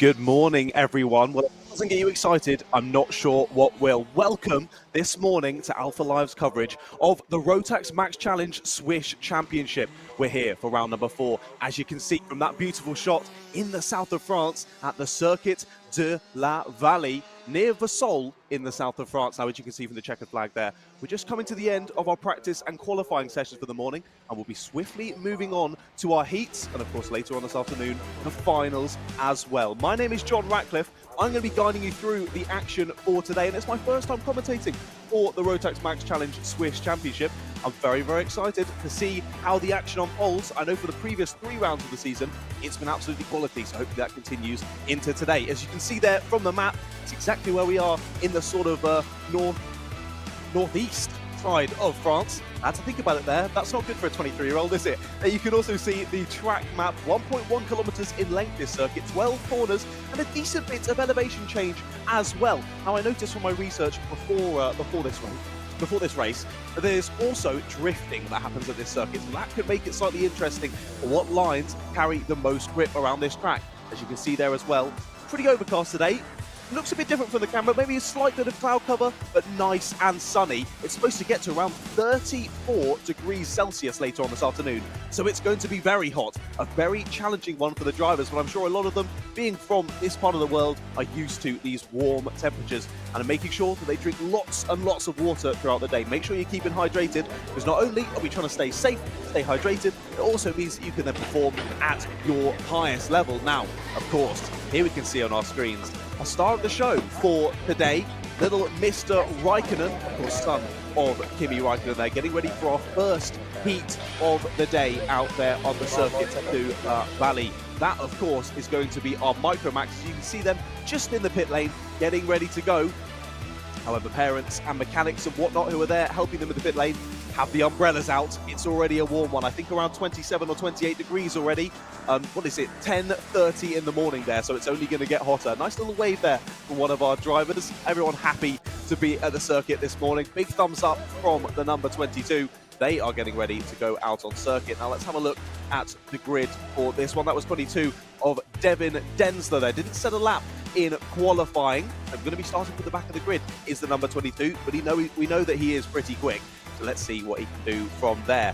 Good morning, everyone. Well, if it doesn't get you excited, I'm not sure what will. Welcome this morning to Alpha Live's coverage of the Rotax Max Challenge Swish Championship. We're here for round number 4, as you can see from that beautiful shot in the south of France at the Circuit de la Vallée near Vesoul in the south of France. Now, as you can see from the checkered flag there, we're just coming to the end of our practice and qualifying sessions for the morning, and we'll be swiftly moving on to our heats, and of course later on this afternoon, the finals as well. My name is John Ratcliffe. I'm going to be guiding you through the action for today, and it's my first time commentating for the Rotax Max Challenge Swish Championship. I'm very, very excited to see how the action unfolds. I know for the previous 3 rounds of the season, it's been absolutely quality, so hopefully that continues into today. As you can see there from the map, it's exactly where we are in the sort of northeast side of France. I had to think about it there. That's not good for a 23-year-old, is it? You can also see the track map, 1.1 kilometers in length this circuit, 12 corners, and a decent bit of elevation change as well. Now, I noticed from my research before this race, there's also drifting that happens at this circuit, so that could make it slightly interesting for what lines carry the most grip around this track. As you can see there as well, pretty overcast today. Looks a bit different from the camera, maybe a slight bit of cloud cover, but nice and sunny. It's supposed to get to around 34 degrees Celsius later on this afternoon, so it's going to be very hot. A very challenging one for the drivers, but I'm sure a lot of them, being from this part of the world, are used to these warm temperatures and are making sure that they drink lots and lots of water throughout the day. Make sure you're keeping hydrated, because not only are we trying to stay safe, stay hydrated, it also means that you can then perform at your highest level. Now, of course, here we can see on our screens a star of the show for today, little Mr. Raikkonen, of course, son of Kimi Raikkonen there, getting ready for our first heat of the day out there on the Circuit de la Vallée. That, of course, is going to be our Micromax. You can see them just in the pit lane, getting ready to go. However, parents and mechanics and whatnot who are there helping them in the pit lane have the umbrellas out. It's already a warm one. I think around 27 or 28 degrees already. What is it? 10:30 in the morning there, so it's only going to get hotter. Nice little wave there from one of our drivers. Everyone happy to be at the circuit this morning. Big thumbs up from the number 22. They are getting ready to go out on circuit. Now let's have a look at the grid for this one. That was 22 of Devin Densler there. Didn't set a lap in qualifying. I'm going to be starting with the back of the grid is the number 22, but we know that he is pretty quick. So let's see what he can do from there.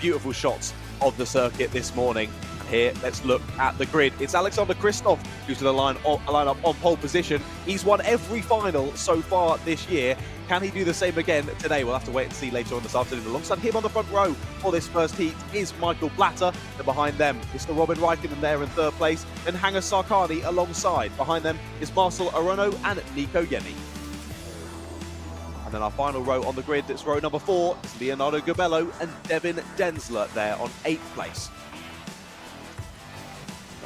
Beautiful shots of the circuit this morning. And here, let's look at the grid. It's Alexander Kristoff who's to the lineup on pole position. He's won every final so far this year. Can he do the same again today? We'll have to wait and see later on this afternoon. Alongside him on the front row for this first heat is Michael Blatter. And behind them, Mr. Robin Raikkonen there in 3rd place. And Hanger Sarkani alongside. Behind them is Marcel Arono and Nico Yenni. And then our final row on the grid, it's row number 4, is Leonardo Gabello and Devin Densler there on 8th place.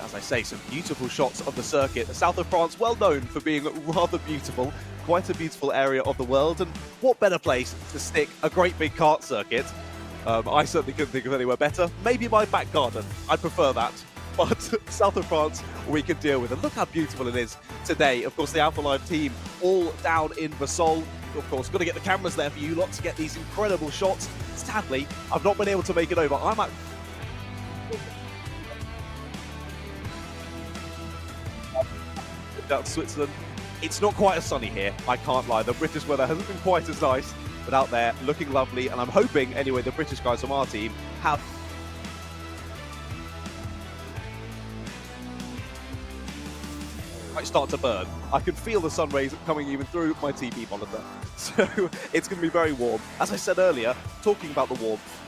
As I say, some beautiful shots of the circuit. The south of France, well known for being rather beautiful, quite a beautiful area of the world, and what better place to stick a great big kart circuit. I certainly couldn't think of anywhere better. Maybe my back garden, I'd prefer that. But south of France, we can deal with. And look how beautiful it is today. Of course, the Alpha Live team all down in Vesoul. Of course, got to get the cameras there for you lot to get these incredible shots. Sadly, I've not been able to make it over. I'm at out to Switzerland. It's not quite as sunny here, I can't lie. The British weather hasn't been quite as nice, but out there looking lovely. And I'm hoping, anyway, the British guys from our team have might start to burn. I can feel the sun rays coming even through my TV monitor. So it's going to be very warm. As I said earlier, talking about the warmth,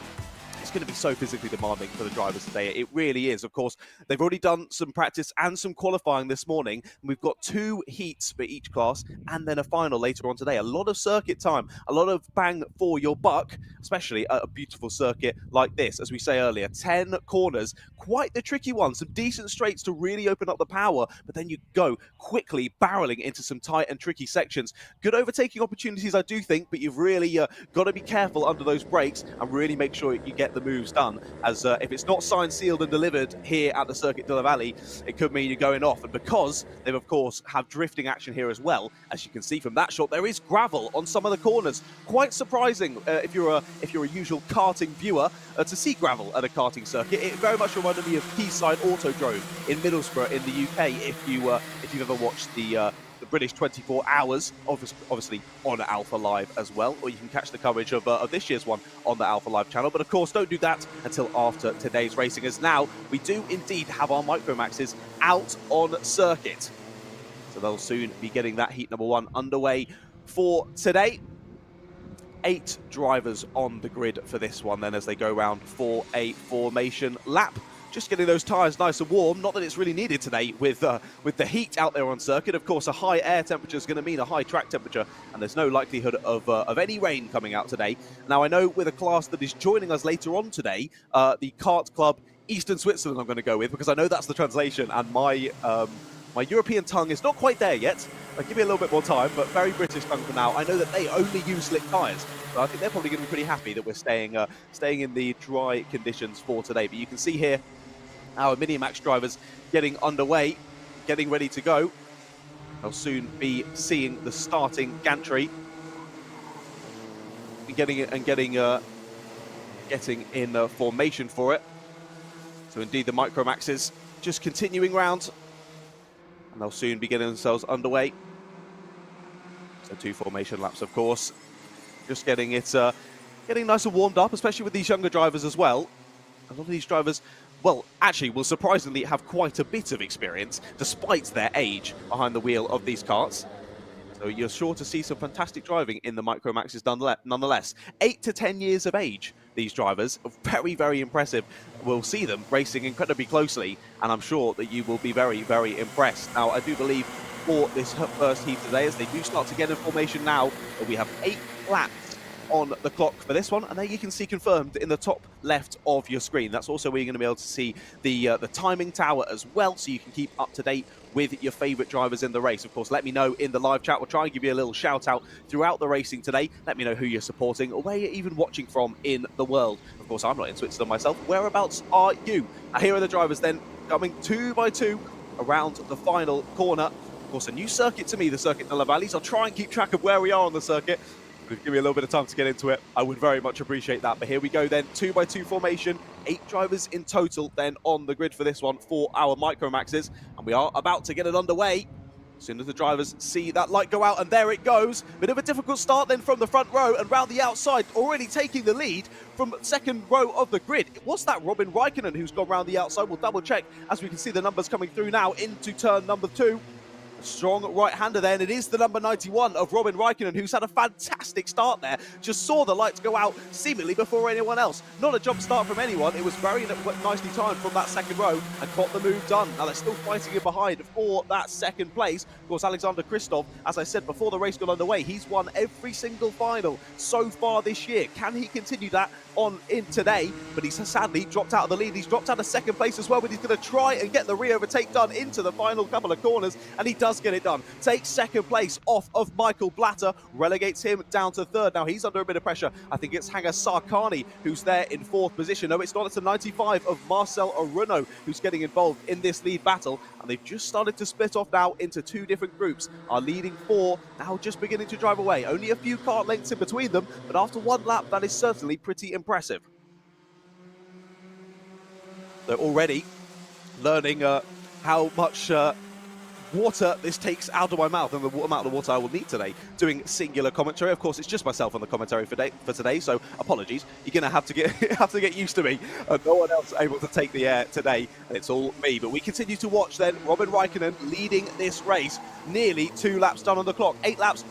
it's going to be so physically demanding for the drivers today. It really is. Of course, they've already done some practice and some qualifying this morning. And we've got 2 heats for each class and then a final later on today. A lot of circuit time, a lot of bang for your buck, especially at a beautiful circuit like this. As we say earlier, 10 corners, quite the tricky one. Some decent straights to really open up the power, but then you go quickly barreling into some tight and tricky sections. Good overtaking opportunities, I do think, but you've really got to be careful under those brakes and really make sure you get the moves done, as if it's not signed, sealed and delivered here at the Circuit de la Valley, it could mean you're going off. And because they've, of course, have drifting action here as well, as you can see from that shot, there is gravel on some of the corners. Quite surprising if you're a usual karting viewer to see gravel at a karting circuit. It very much reminded me of Quayside Autodrome in Middlesbrough in the UK. If you've ever watched the British 24 Hours, obviously on Alpha Live as well, or you can catch the coverage of this year's one on the Alpha Live channel. But of course, don't do that until after today's racing, as now we do indeed have our Micromaxes out on circuit. So they'll soon be getting that heat number 1 underway for today. 8 drivers on the grid for this one then, as they go round for a formation lap. Just getting those tyres nice and warm. Not that it's really needed today with the heat out there on circuit. Of course, a high air temperature is going to mean a high track temperature, and there's no likelihood of any rain coming out today. Now, I know with a class that is joining us later on today, the Kart Club Eastern Switzerland I'm going to go with, because I know that's the translation, and my European tongue is not quite there yet. I'll give you a little bit more time, but very British tongue for now. I know that they only use slick tyres, so I think they're probably going to be pretty happy that we're staying in the dry conditions for today. But you can see here our Mini-Max drivers getting underway, getting ready to go. They'll soon be seeing the starting gantry, getting in formation for it. So indeed, the Micromaxes just continuing round, and they'll soon be getting themselves underway. So 2 formation laps, of course. Just getting it, getting nice and warmed up, especially with these younger drivers as well. A lot of these drivers, well, actually will surprisingly have quite a bit of experience, despite their age, behind the wheel of these karts. So you're sure to see some fantastic driving in the Micromaxes nonetheless. 8 to 10 years of age, these drivers. Very, very impressive. We'll see them racing incredibly closely, and I'm sure that you will be very, very impressed. Now, I do believe for this first heat today, as they do start to get in formation now, we have 8 laps on the clock for this one, and there you can see confirmed in the top left of your screen. That's also where you're going to be able to see the timing tower as well, so you can keep up to date with your favorite drivers in the race. Of course, let me know in the live chat. We'll try and give you a little shout out throughout the racing today. Let me know who you're supporting or where you're even watching from in the world. Of course, I'm not in Switzerland myself. Whereabouts are you? Now, here are the drivers then coming 2 by 2 around the final corner. Of course, a new circuit to me, the Circuit de la Valley. I'll try and keep track of where we are on the circuit. Give me a little bit of time to get into it. I would very much appreciate that. But here we go then, 2 by 2 formation. 8 drivers in total then on the grid for this one for our Micromaxes. And we are about to get it underway. As soon as the drivers see that light go out, and there it goes. Bit of a difficult start then from the front row, and round the outside, already taking the lead from second row of the grid. Was that Robin Raikkonen who's gone round the outside? We'll double check as we can see the numbers coming through now into turn number 2. A strong right-hander there, and it is the number 91 of Robin Raikkonen, who's had a fantastic start there. Just saw the lights go out seemingly before anyone else. Not a jump start from anyone. It was very nicely timed from that second row and got the move done. Now they're still fighting in behind for that second place. Of course, Alexander Kristoff, as I said before the race got underway, he's won every single final so far this year. Can he continue that on in today? But he's sadly dropped out of the lead. He's dropped out of second place as well, but he's going to try and get the re-overtake done into the final couple of corners, and he does get it done. Takes second place off of Michael Blatter, relegates him down to third. Now he's under a bit of pressure. I think it's Hanger Sarkani who's there in 4th position. No, it's not. It's a 95 of Marcel Aruno who's getting involved in this lead battle, and they've just started to split off now into 2 different groups. Our leading 4 now just beginning to drive away. Only a few kart lengths in between them, but after 1 lap, that is certainly pretty impressive. They're already learning how much water this takes out of my mouth, and the amount of water I will need today doing singular commentary. Of course, it's just myself on the commentary for today, so apologies. You're gonna have to get used to me. No one else able to take the air today, and it's all me. But we continue to watch then Robin Raikkonen leading this race. Nearly 2 laps done on the clock. 8 laps,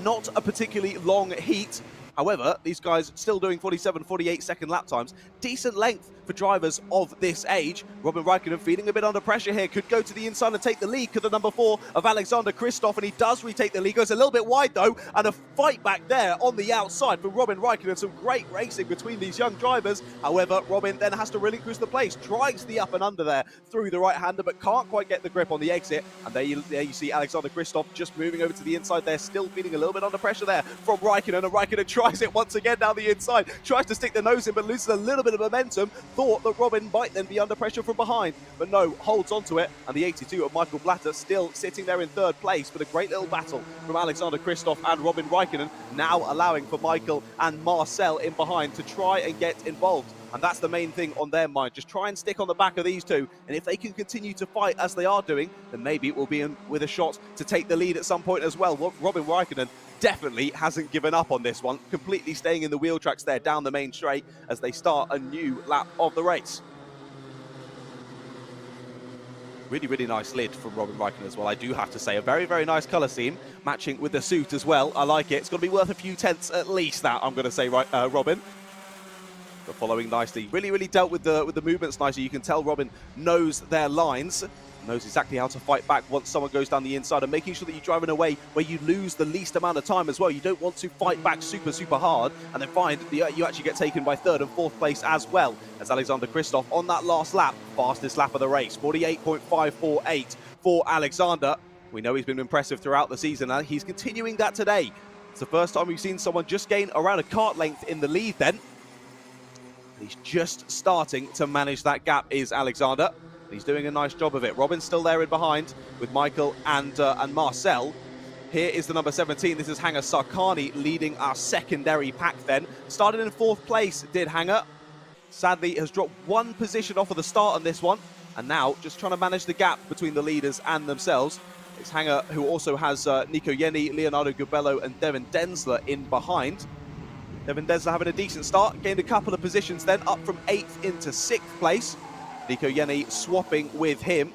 not a particularly long heat. However, these guys still doing 47, 48 second lap times. Decent length for drivers of this age. Robin Raikkonen feeling a bit under pressure here, could go to the inside and take the lead. Could the number 4 of Alexander Kristoff, and he does retake the lead. Goes a little bit wide though, and a fight back there on the outside for Robin Raikkonen. Some great racing between these young drivers. However, Robin then has to relinquish the place, tries the up and under there through the right-hander, but can't quite get the grip on the exit. And there you see Alexander Kristoff just moving over to the inside there, still feeling a little bit under pressure there from Raikkonen, and Raikkonen tries it once again down the inside, tries to stick the nose in, but loses a little bit of momentum. Thought that Robin might then be under pressure from behind, but no, holds onto it, and the 82 of Michael Blatter still sitting there in third place. But a great little battle from Alexander Kristoff and Robin Raikkonen, now allowing for Michael and Marcel in behind to try and get involved. And that's the main thing on their mind. Just try and stick on the back of these two. And if they can continue to fight as they are doing, then maybe it will be in with a shot to take the lead at some point as well. Robin Raikkonen definitely hasn't given up on this one, completely staying in the wheel tracks there down the main straight as they start a new lap of the race. Really, really nice lid from Robin Raikkonen as well, I do have to say. A very, very nice colour scheme, matching with the suit as well. I like it. It's going to be worth a few tenths at least, that I'm going to say, right, Robin. But following nicely, really, really dealt with the movements nicely. You can tell Robin knows their lines, knows exactly how to fight back once someone goes down the inside, and making sure that you drive in a way where you lose the least amount of time as well. You don't want to fight back super, super hard and then find that you actually get taken by third and fourth place as well. As Alexander Kristoff on that last lap, fastest lap of the race, 48.548 for Alexander. We know he's been impressive throughout the season, and he's continuing that today. It's the first time we've seen someone just gain around a kart length in the lead then. He's just starting to manage that gap, is Alexander. He's doing a nice job of it. Robin's still there in behind with Michael and Marcel. Here is the number 17. This is Hanger Sarkani leading our secondary pack then. Started in fourth place, did Hanger. Sadly, has dropped one position off of the start on this one. And now just trying to manage the gap between the leaders and themselves. It's Hanger who also has Nico Yenny, Leonardo Gubello and Devin Densler in behind. Devin Densler having a decent start, gained a couple of positions then, up from 8th into 6th place. Nico Yenny swapping with him.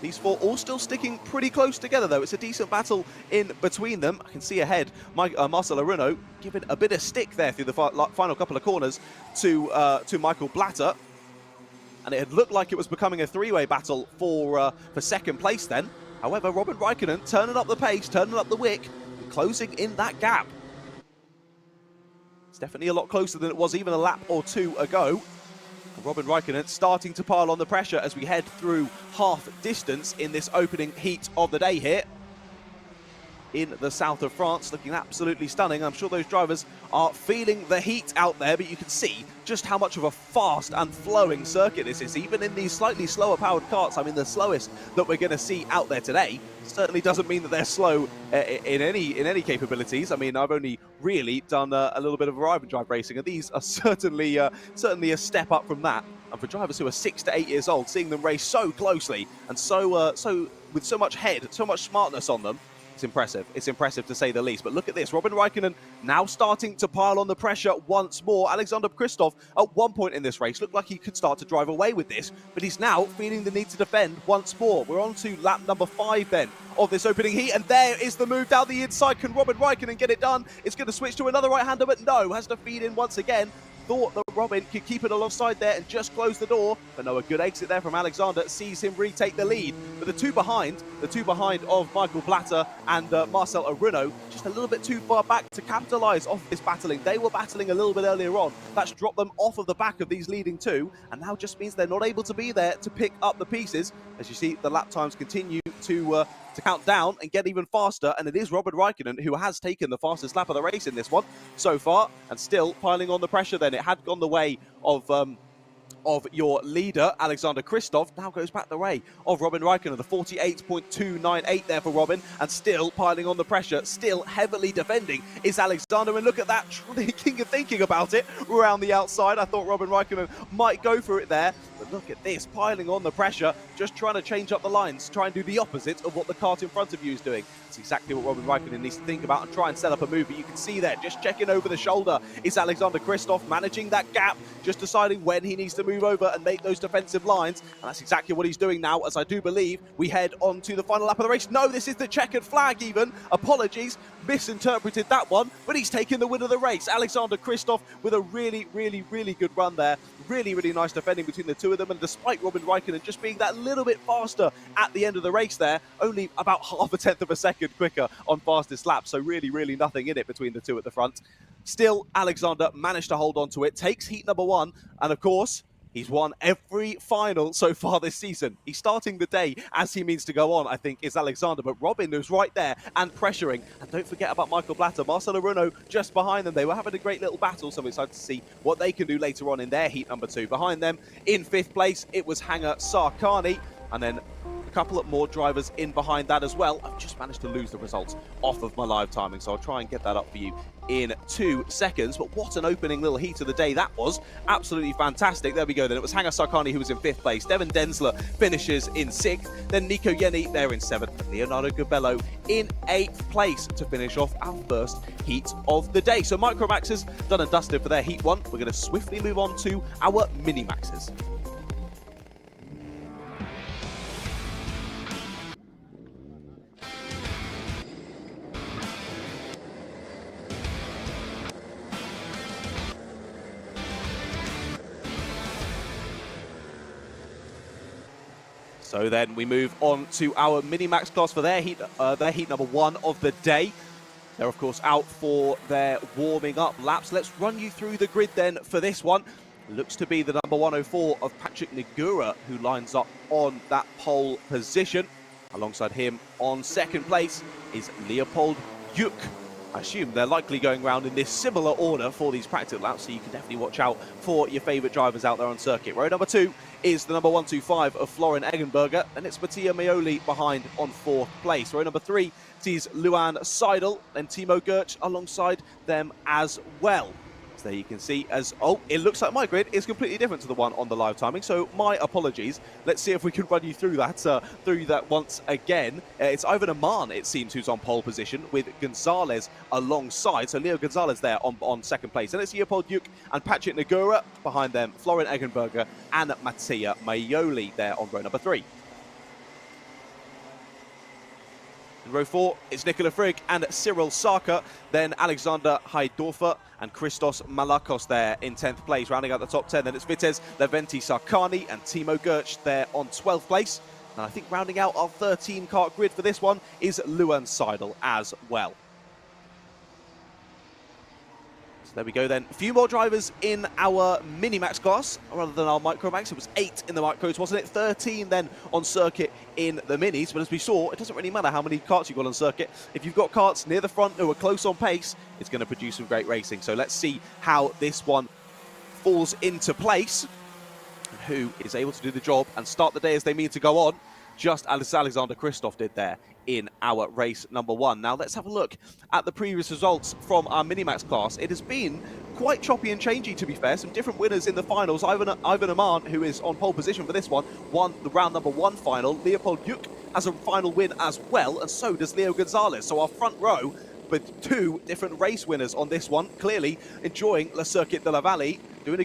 These four all still sticking pretty close together though. It's a decent battle in between them. I can see ahead Marcel Aruno giving a bit of stick there through the final couple of corners to Michael Blatter. And it had looked like it was becoming a three-way battle for second place then. However, Robin Raikkonen turning up the pace, turning up the wick, closing in that gap. It's definitely a lot closer than it was even a lap or two ago. And Robin Raikkonen starting to pile on the pressure as we head through half distance in this opening heat of the day here in the south of France, looking absolutely stunning. I'm sure those drivers are feeling the heat out there, but you can see just how much of a fast and flowing circuit this is. Even in these slightly slower powered karts, I mean the slowest that we're going to see out there today, certainly doesn't mean that they're slow in any capabilities. I mean, I've only really done a little bit of arrive and drive racing, and these are certainly a step up from that. And for drivers who are 6 to 8 years old, seeing them race so closely and so with so much head, so much smartness on them, it's impressive. It's impressive to say the least. But look at this. Robin Raikkonen now starting to pile on the pressure once more. Alexander Kristoff at one point in this race looked like he could start to drive away with this, but he's now feeling the need to defend once more. We're on to lap number 5 then of this opening heat, and there is the move down the inside. Can Robin Raikkonen get it done? It's going to switch to another right-hander, but no, has to feed in once again. Thought that Robin could keep it alongside there and just close the door, but no, a good exit there from Alexander sees him retake the lead. But the two behind of Michael Blatter and Marcel Aruno, just a little bit too far back to capitalise off this battling. They were battling a little bit earlier on. That's dropped them off of the back of these leading two, and now just means they're not able to be there to pick up the pieces. As you see, the lap times continue to count down and get even faster, and it is Robin Raikkonen who has taken the fastest lap of the race in this one so far, and still piling on the pressure then. It had gone the way of your leader, Alexander Kristoff, now goes back the way of Robin Raikkonen. The 48.298 there for Robin, and still piling on the pressure, still heavily defending is Alexander. And look at that, thinking about it around the outside. I thought Robin Raikkonen might go for it there, but look at this, piling on the pressure, just trying to change up the lines, try and do the opposite of what the kart in front of you is doing. It's exactly what Robin Raikkonen needs to think about and try and set up a move. But you can see there, just checking over the shoulder is Alexander Kristoff, managing that gap, just deciding when he needs to move move over and make those defensive lines. And that's exactly what he's doing now, as I do believe we head on to the final lap of the race. No, this is the checkered flag even. Apologies, misinterpreted that one, but he's taken the win of the race. Alexander Kristoff with a really good run there. Really nice defending between the two of them, and despite Robin Raikkonen just being that little bit faster at the end of the race there, only about half a tenth of a second quicker on fastest lap, so really nothing in it between the two at the front. Still, Alexander managed to hold on to it, takes heat number one, and of course, he's won every final so far this season. He's starting the day as he means to go on, I think, is Alexander. But Robin was right there and pressuring. And don't forget about Michael Blatter, Marcelo Runo just behind them. They were having a great little battle, so I'm excited to see what they can do later on in their heat number two. Behind them, in fifth place, it was Hanger Sarkani. And then a couple of more drivers in behind that as well. I've just managed to lose the results off of my live timing, so I'll try and get that up for you in 2 seconds. But what an opening little heat of the day that was. Absolutely fantastic. There we go then. It was Hanger Sarkani who was in 5th place. Devin Densler finishes in 6th. Then Nico Yenni there in 7th. Leonardo Gabello in 8th place to finish off our first heat of the day. So Micromaxes done and dusted for their heat 1. We're going to swiftly move on to our Minimaxes. So then we move on to our Minimax class for their heat number 1 of the day. They're of course out for their warming up laps. Let's run you through the grid then for this one. Looks to be the number 104 of Patrick Negura who lines up on that pole position. Alongside him on 2nd place is Leopold Yuk. I assume they're likely going around in this similar order for these practice laps, so you can definitely watch out for your favourite drivers out there on circuit. Row number 2 is the number 125 of Florin Eggenberger, and it's Mattia Maioli behind on 4th place. Row number 3 sees Luan Seidel and Timo Gertsch alongside them as well. So there you can see as, oh, it looks like my grid is completely different to the one on the live timing, so my apologies. Let's see if we can run you through that once again. It's Ivan Aman, it seems, who's on pole position with Gonzalez alongside. So Leo Gonzalez there on 2nd place. And it's Leopold Yuk and Patrick Negura behind them, Florin Eggenberger and Mattia Maioli there on row number 3. In row 4, it's Nicola Frigg and Cyril Sarka, then Alexander Haidorfer and Christos Malakos there in 10th place, rounding out the top 10. Then it's Vitez Leventi Sarkani and Timo Gertsch there on 12th place. And I think rounding out our 13-kart grid for this one is Luan Seidel as well. So there we go then. A few more drivers in our Minimax class, rather than our Micromax. It was 8 in the Micros, wasn't it? 13 then on circuit in the Minis. But as we saw, it doesn't really matter how many karts you've got on circuit. If you've got karts near the front who are close on pace, it's going to produce some great racing. So let's see how this one falls into place. And who is able to do the job and start the day as they mean to go on, just as Alexander Kristoff did there in our race number 1. Now let's have a look at the previous results from our Minimax class. It has been quite choppy and changey, to be fair. Some different winners in the finals. Ivan Aman, who is on pole position for this one, won the round number 1 final. Leopold Yuk has a final win as well, and so does Leo Gonzalez. So our front row with 2 different race winners on this one, clearly enjoying Le Circuit de la Vallée, doing a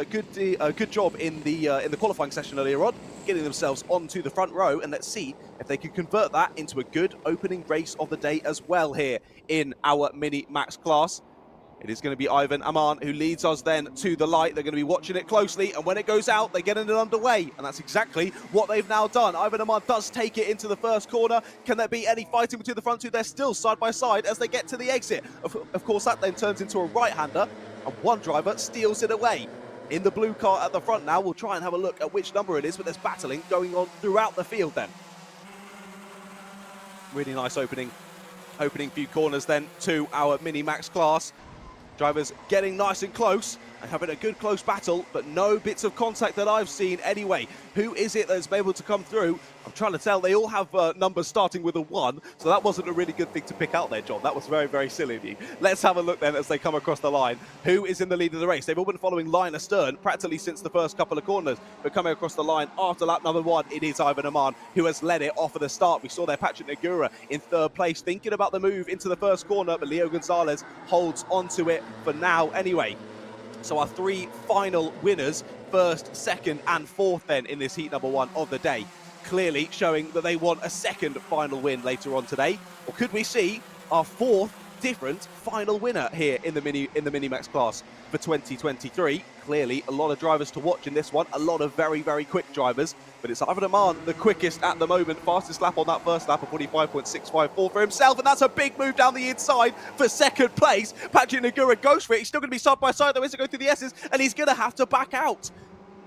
good job in the qualifying session earlier on, getting themselves onto the front row. And let's see if they can convert that into a good opening race of the day as well here in our Mini Max class. It is going to be Ivan Aman who leads us then to the light. They're going to be watching it closely, and when it goes out, they're getting it underway, and that's exactly what they've now done. Ivan Aman does take it into the first corner. Can there be any fighting between the front two? They're still side by side as they get to the exit. Of course, that then turns into a right-hander, and one driver steals it away. In the blue car at the front now, we'll try and have a look at which number it is, but there's battling going on throughout the field then. Really nice opening few corners then to our Mini-Max class. Drivers getting nice and close and having a good close battle, but no bits of contact that I've seen anyway. Who is it that's been able to come through? I'm trying to tell. They all have numbers starting with a 1, so that wasn't a really good thing to pick out there, John. That was very silly of you. Let's have a look then as they come across the line. Who is in the lead of the race? They've all been following line astern practically since the first couple of corners, but coming across the line after lap number 1, it is Ivan Aman who has led it off at the start. We saw there Patrick Negura in 3rd place, thinking about the move into the first corner, but Leo Gonzalez holds onto it for now anyway. So our 3 final winners first, second, and fourth then in this heat number 1 of the day. Clearly showing that they want a second final win later on today. Or could we see our fourth different final winner here in the Minimax class for 2023? Clearly a lot of drivers to watch in this one, a lot of very, very quick drivers, but it's Ivan Aman, the quickest at the moment, fastest lap on that first lap of 45.654 for himself, and that's a big move down the inside for second place. Patrick Nagura goes for it. He's still going to be side by side though as he goes through the S's, and he's going to have to back out.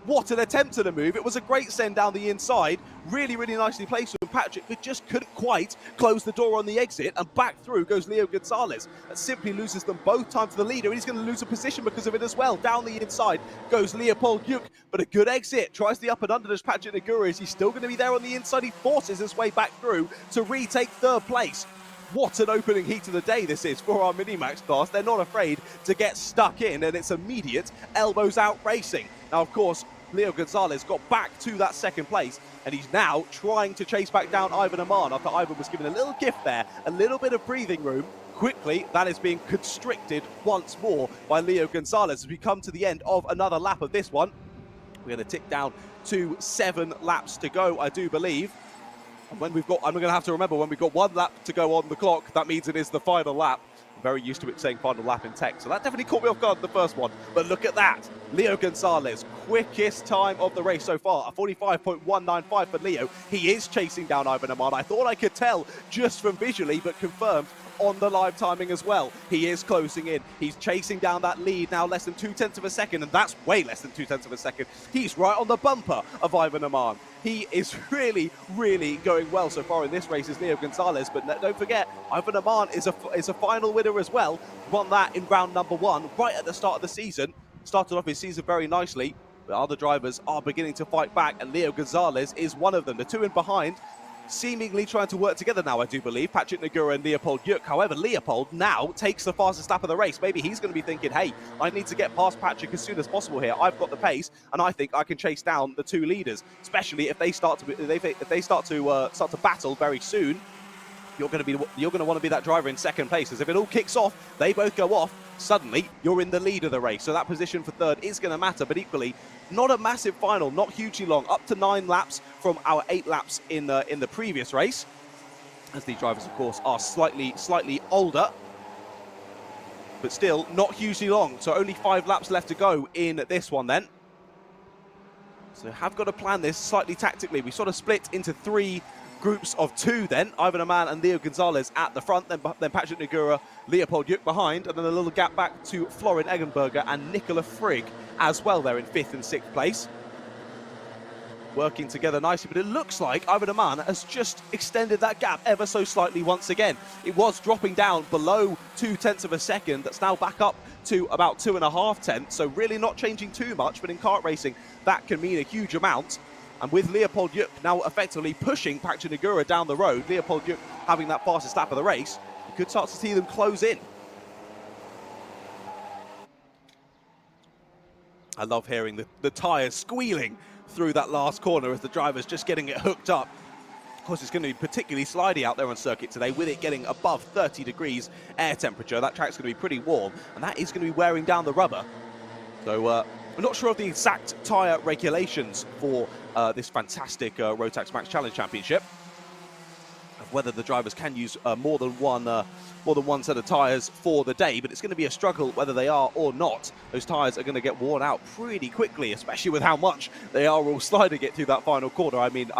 What an attempt at a move. It was a great send down the inside. Really, really nicely placed from Patrick, but just couldn't quite close the door on the exit, and back through goes Leo Gonzalez. That simply loses them both times to the leader, and he's going to lose a position because of it as well. Down the inside goes Leopold Yuk, but a good exit. Tries the up and under, does Patrick Nagura. Is he still going to be there on the inside? He forces his way back through to retake third place. What an opening heat of the day this is for our Minimax class. They're not afraid to get stuck in, and it's immediate elbows out racing. Now, of course, Leo Gonzalez got back to that second place, and he's now trying to chase back down Ivan Aman after Ivan was given a little gift there, a little bit of breathing room. Quickly, that is being constricted once more by Leo Gonzalez as we come to the end of another lap of this one. We're going to tick down to 7 laps to go, I do believe. And when we've got, I'm going to have to remember, when we've got 1 lap to go on the clock, that means it is the final lap. I'm very used to it saying final lap in tech, so that definitely caught me off guard the first one. But look at that. Leo Gonzalez, quickest time of the race so far, a 45.195 for Leo. He is chasing down Ivan Aman. I thought I could tell just from visually, but confirmed on the live timing as well. He is closing in. He's chasing down that lead now, less than 0.2 of a second, and that's way less than 0.2 of a second. He's right on the bumper of Ivan Aman. He is really, really going well so far in this race as Leo Gonzalez, but don't forget, Ivan Aman is a final winner as well. Won that in round number 1, right at the start of the season. Started off his season very nicely, but other drivers are beginning to fight back, and Leo Gonzalez is one of them. The 2 in behind, seemingly trying to work together now, I do believe, Patrick Nagura and Leopold Yuk. However, Leopold now takes the fastest lap of the race. Maybe he's going to be thinking, hey, I need to get past Patrick as soon as possible here. I've got the pace, and I think I can chase down the 2 leaders, especially if they start to battle very soon. You're going to want to be that driver in second place, because if it all kicks off, they both go off, suddenly you're in the lead of the race. So that position for third is going to matter, but equally, not a massive final, not hugely long, up to 9 laps from our 8 laps in the previous race, as these drivers, of course, are slightly older, but still not hugely long. So only 5 laps left to go in this one then. So have got to plan this slightly tactically. We sort of split into 3 groups of 2 then. Ivan Aman and Leo Gonzalez at the front, then Patrick Nagura, Leopold Yuk behind, and then a little gap back to Florin Eggenberger and Nicola Frigg as well there in 5th and 6th place. Working together nicely, but it looks like Ivan Aman has just extended that gap ever so slightly once again. It was dropping down below 0.2 of a second. That's now back up to about 2.5 tenths, so really not changing too much, but in kart racing, that can mean a huge amount. And with Leopold Yuk now effectively pushing Patrick Nagura down the road, Leopold Yuk having that fastest lap of the race, you could start to see them close in. I love hearing the tyres squealing through that last corner as the driver's just getting it hooked up. Of course, it's going to be particularly slidey out there on circuit today, with it getting above 30 degrees air temperature. That track's going to be pretty warm, and that is going to be wearing down the rubber. So we're not sure of the exact tyre regulations for this fantastic Rotax Max Challenge Championship, of whether the drivers can use more than one set of tyres for the day, but it's going to be a struggle whether they are or not. Those tyres are going to get worn out pretty quickly, especially with how much they are all sliding it through that final corner. I mean,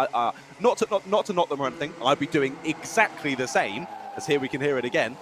not to knock them or anything, I'd be doing exactly the same, as here we can hear it again.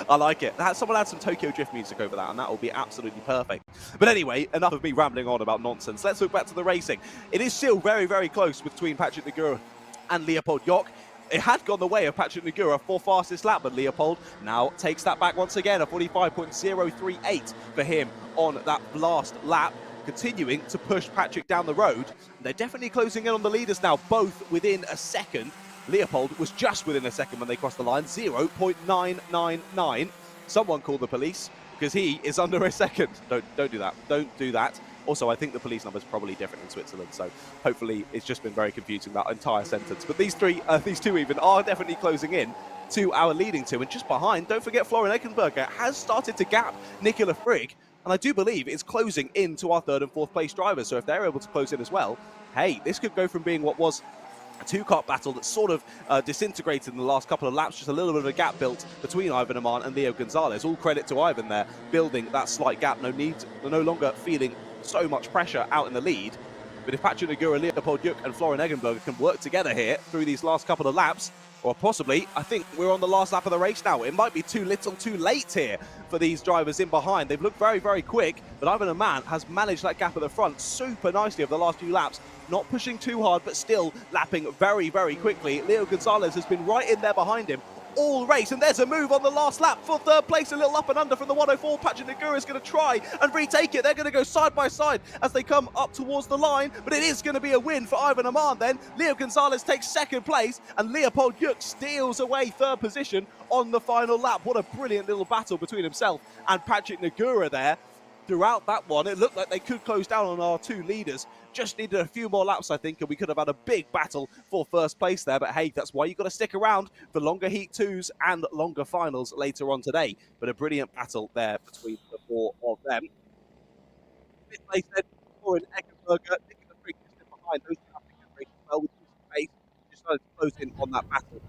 I like it. Someone had some Tokyo Drift music over that, and that will be absolutely perfect. But anyway, enough of me rambling on about nonsense. Let's look back to the racing. It is still very, very close between Patrick Nagura and Leopold Yuk. It had gone the way of Patrick Nagura for fastest lap, but Leopold now takes that back once again, a 45.038 for him on that last lap, continuing to push Patrick down the road. They're definitely closing in on the leaders now, both within a second. Leopold was just within a second when they crossed the line, 0.999. Someone call the police, because he is under a second. Don't do that. Don't do that. Also, I think the police number is probably different in Switzerland, so hopefully it's just been very confusing, that entire sentence. But these two even are definitely closing in to our leading 2. And just behind, don't forget, Florin Eckenberger has started to gap Nicola Frigg. And I do believe it's closing into our third and fourth place drivers. So if they're able to close in as well, hey, this could go from being what was a two-kart battle that sort of disintegrated in the last couple of laps, just a little bit of a gap built between Ivan Aman and Leo Gonzalez. All credit to Ivan there, building that slight gap. No longer feeling so much pressure out in the lead. But if Patrick Nagura, Leopold Juk and Florian Eggenberger can work together here through these last couple of laps, or possibly, I think we're on the last lap of the race now. It might be too little too late here for these drivers in behind. They've looked very, very quick, but Ivan Aman has managed that gap at the front super nicely over the last few laps. Not pushing too hard, but still lapping very, very quickly. Leo Gonzalez has been right in there behind him all race, and there's a move on the last lap for third place, a little up and under from the 104. Patrick Nagura is going to try and retake it. They're going to go side by side as they come up towards the line, but it is going to be a win for Ivan Aman then. Leo Gonzalez takes second place, and Leopold Juk steals away third position on the final lap. What a brilliant little battle between himself and Patrick Nagura there. Throughout that one, it looked like they could close down on our two leaders. Just needed a few more laps, I think, and we could have had a big battle for first place there. But hey, that's why you've got to stick around for longer Heat 2s and longer finals later on today. But a brilliant battle there between the four of them. Fifth place then, Florian Eggenberger, taking the free distance behind. Those two have good race as well with pace. Just started to close in on that battle.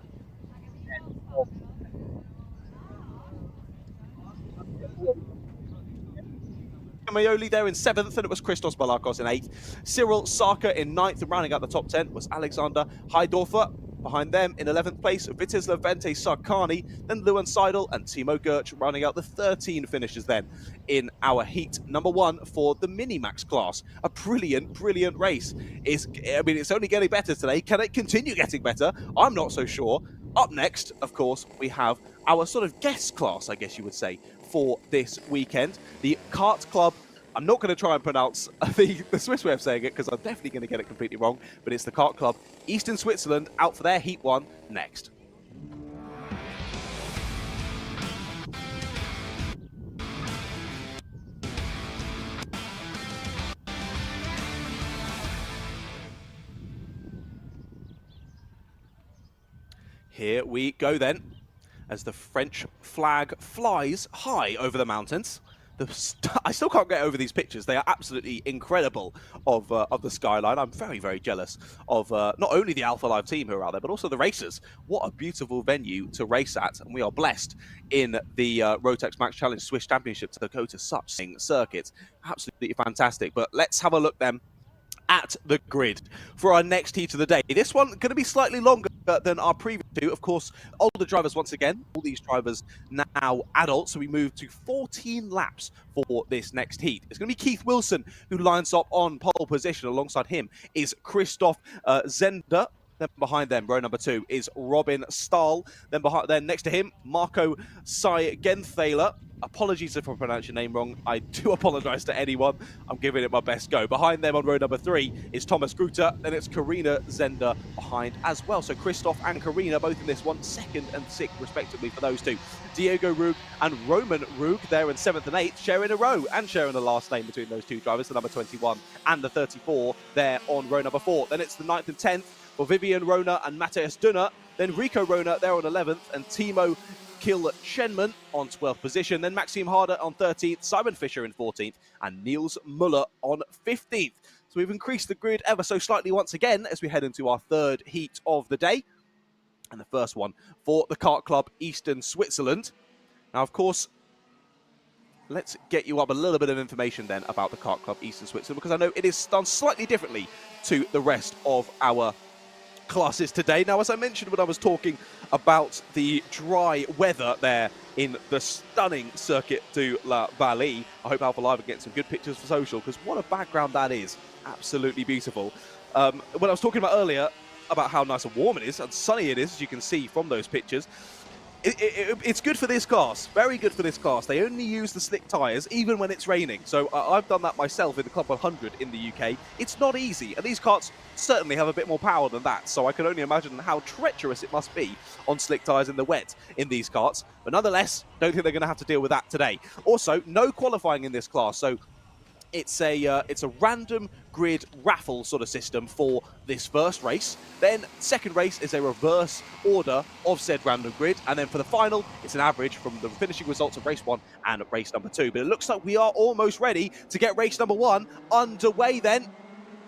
Mayoli there in 7th, and it was Christos Balakos in 8th. Cyril Sarka in 9th, and rounding out the top 10 was Alexander Heidorfer. Behind them in 11th place, Vitislav Vente Sarkani, then Luan Seidel and Timo Gerch, rounding out the 13 finishers then in our heat number 1 for the Minimax class. A brilliant, brilliant race. It's only getting better today. Can it continue getting better? I'm not so sure. Up next, of course, we have our sort of guest class, I guess you would say, for this weekend. The Kart Club. I'm not going to try and pronounce the Swiss way of saying it because I'm definitely going to get it completely wrong, but it's the Kart Club Eastern Switzerland out for their Heat 1 next. Here we go then, as the French flag flies high over the mountains. I still can't get over these pictures. They are absolutely incredible of the skyline. I'm very, very jealous of not only the Alpha Live team who are out there, but also the racers. What a beautiful venue to race at. And we are blessed in the Rotax Max Challenge Swiss Championship to go to such circuits. Absolutely fantastic. But let's have a look then at the grid for our next heat of the day. This one going to be slightly longer than our previous two. Of course, older drivers once again. All these drivers now adults, so we move to 14 laps for this next heat. It's going to be Keith Wilson who lines up on pole position. Alongside him is Christoph Zender. Then behind them, row number 2 is Robin Stahl. Then next to him, Marco Seigenthaler. Apologies if I pronounce your name wrong. I do apologise to anyone. I'm giving it my best go. Behind them on row number 3 is Thomas Gruter. Then it's Karina Zender behind as well. So Christoph and Karina both in this one, 2nd and 6th respectively for those two. Diego Rug and Roman Rug there in 7th and 8th, sharing a row and sharing the last name between those two drivers, the number 21 and the 34 there on row number 4. Then it's the 9th and 10th for Vivian Rona and Matthias Dunner. Then Rico Rona there on 11th and Timo Kilchenman on 12th position. Then Maxime Harder on 13th, Simon Fisher in 14th, and Niels Muller on 15th. So we've increased the grid ever so slightly once again as we head into our third heat of the day. And the first one for the Kart Club Eastern Switzerland. Now, of course, let's get you up a little bit of information then about the Kart Club Eastern Switzerland, because I know it is done slightly differently to the rest of our classes today. Now, as I mentioned when I was talking about the dry weather there in the stunning Circuit de la Vallée, I hope Alpha Live will get some good pictures for social, because what a background that is. Absolutely beautiful. When I was talking about earlier about how nice and warm it is and sunny it is, as you can see from those pictures, it's good for this class, very good for this class. They only use the slick tyres even when it's raining. So I've done that myself in the Club 100 in the UK. It's not easy, and these karts certainly have a bit more power than that. So I can only imagine how treacherous it must be on slick tyres in the wet in these karts. But nonetheless, don't think they're going to have to deal with that today. Also, no qualifying in this class. So It's a random grid raffle sort of system for this first race. Then second race is a reverse order of said random grid, and then for the final, it's an average from the finishing results of race 1 and race number 2. But it looks like we are almost ready to get race number 1 underway then.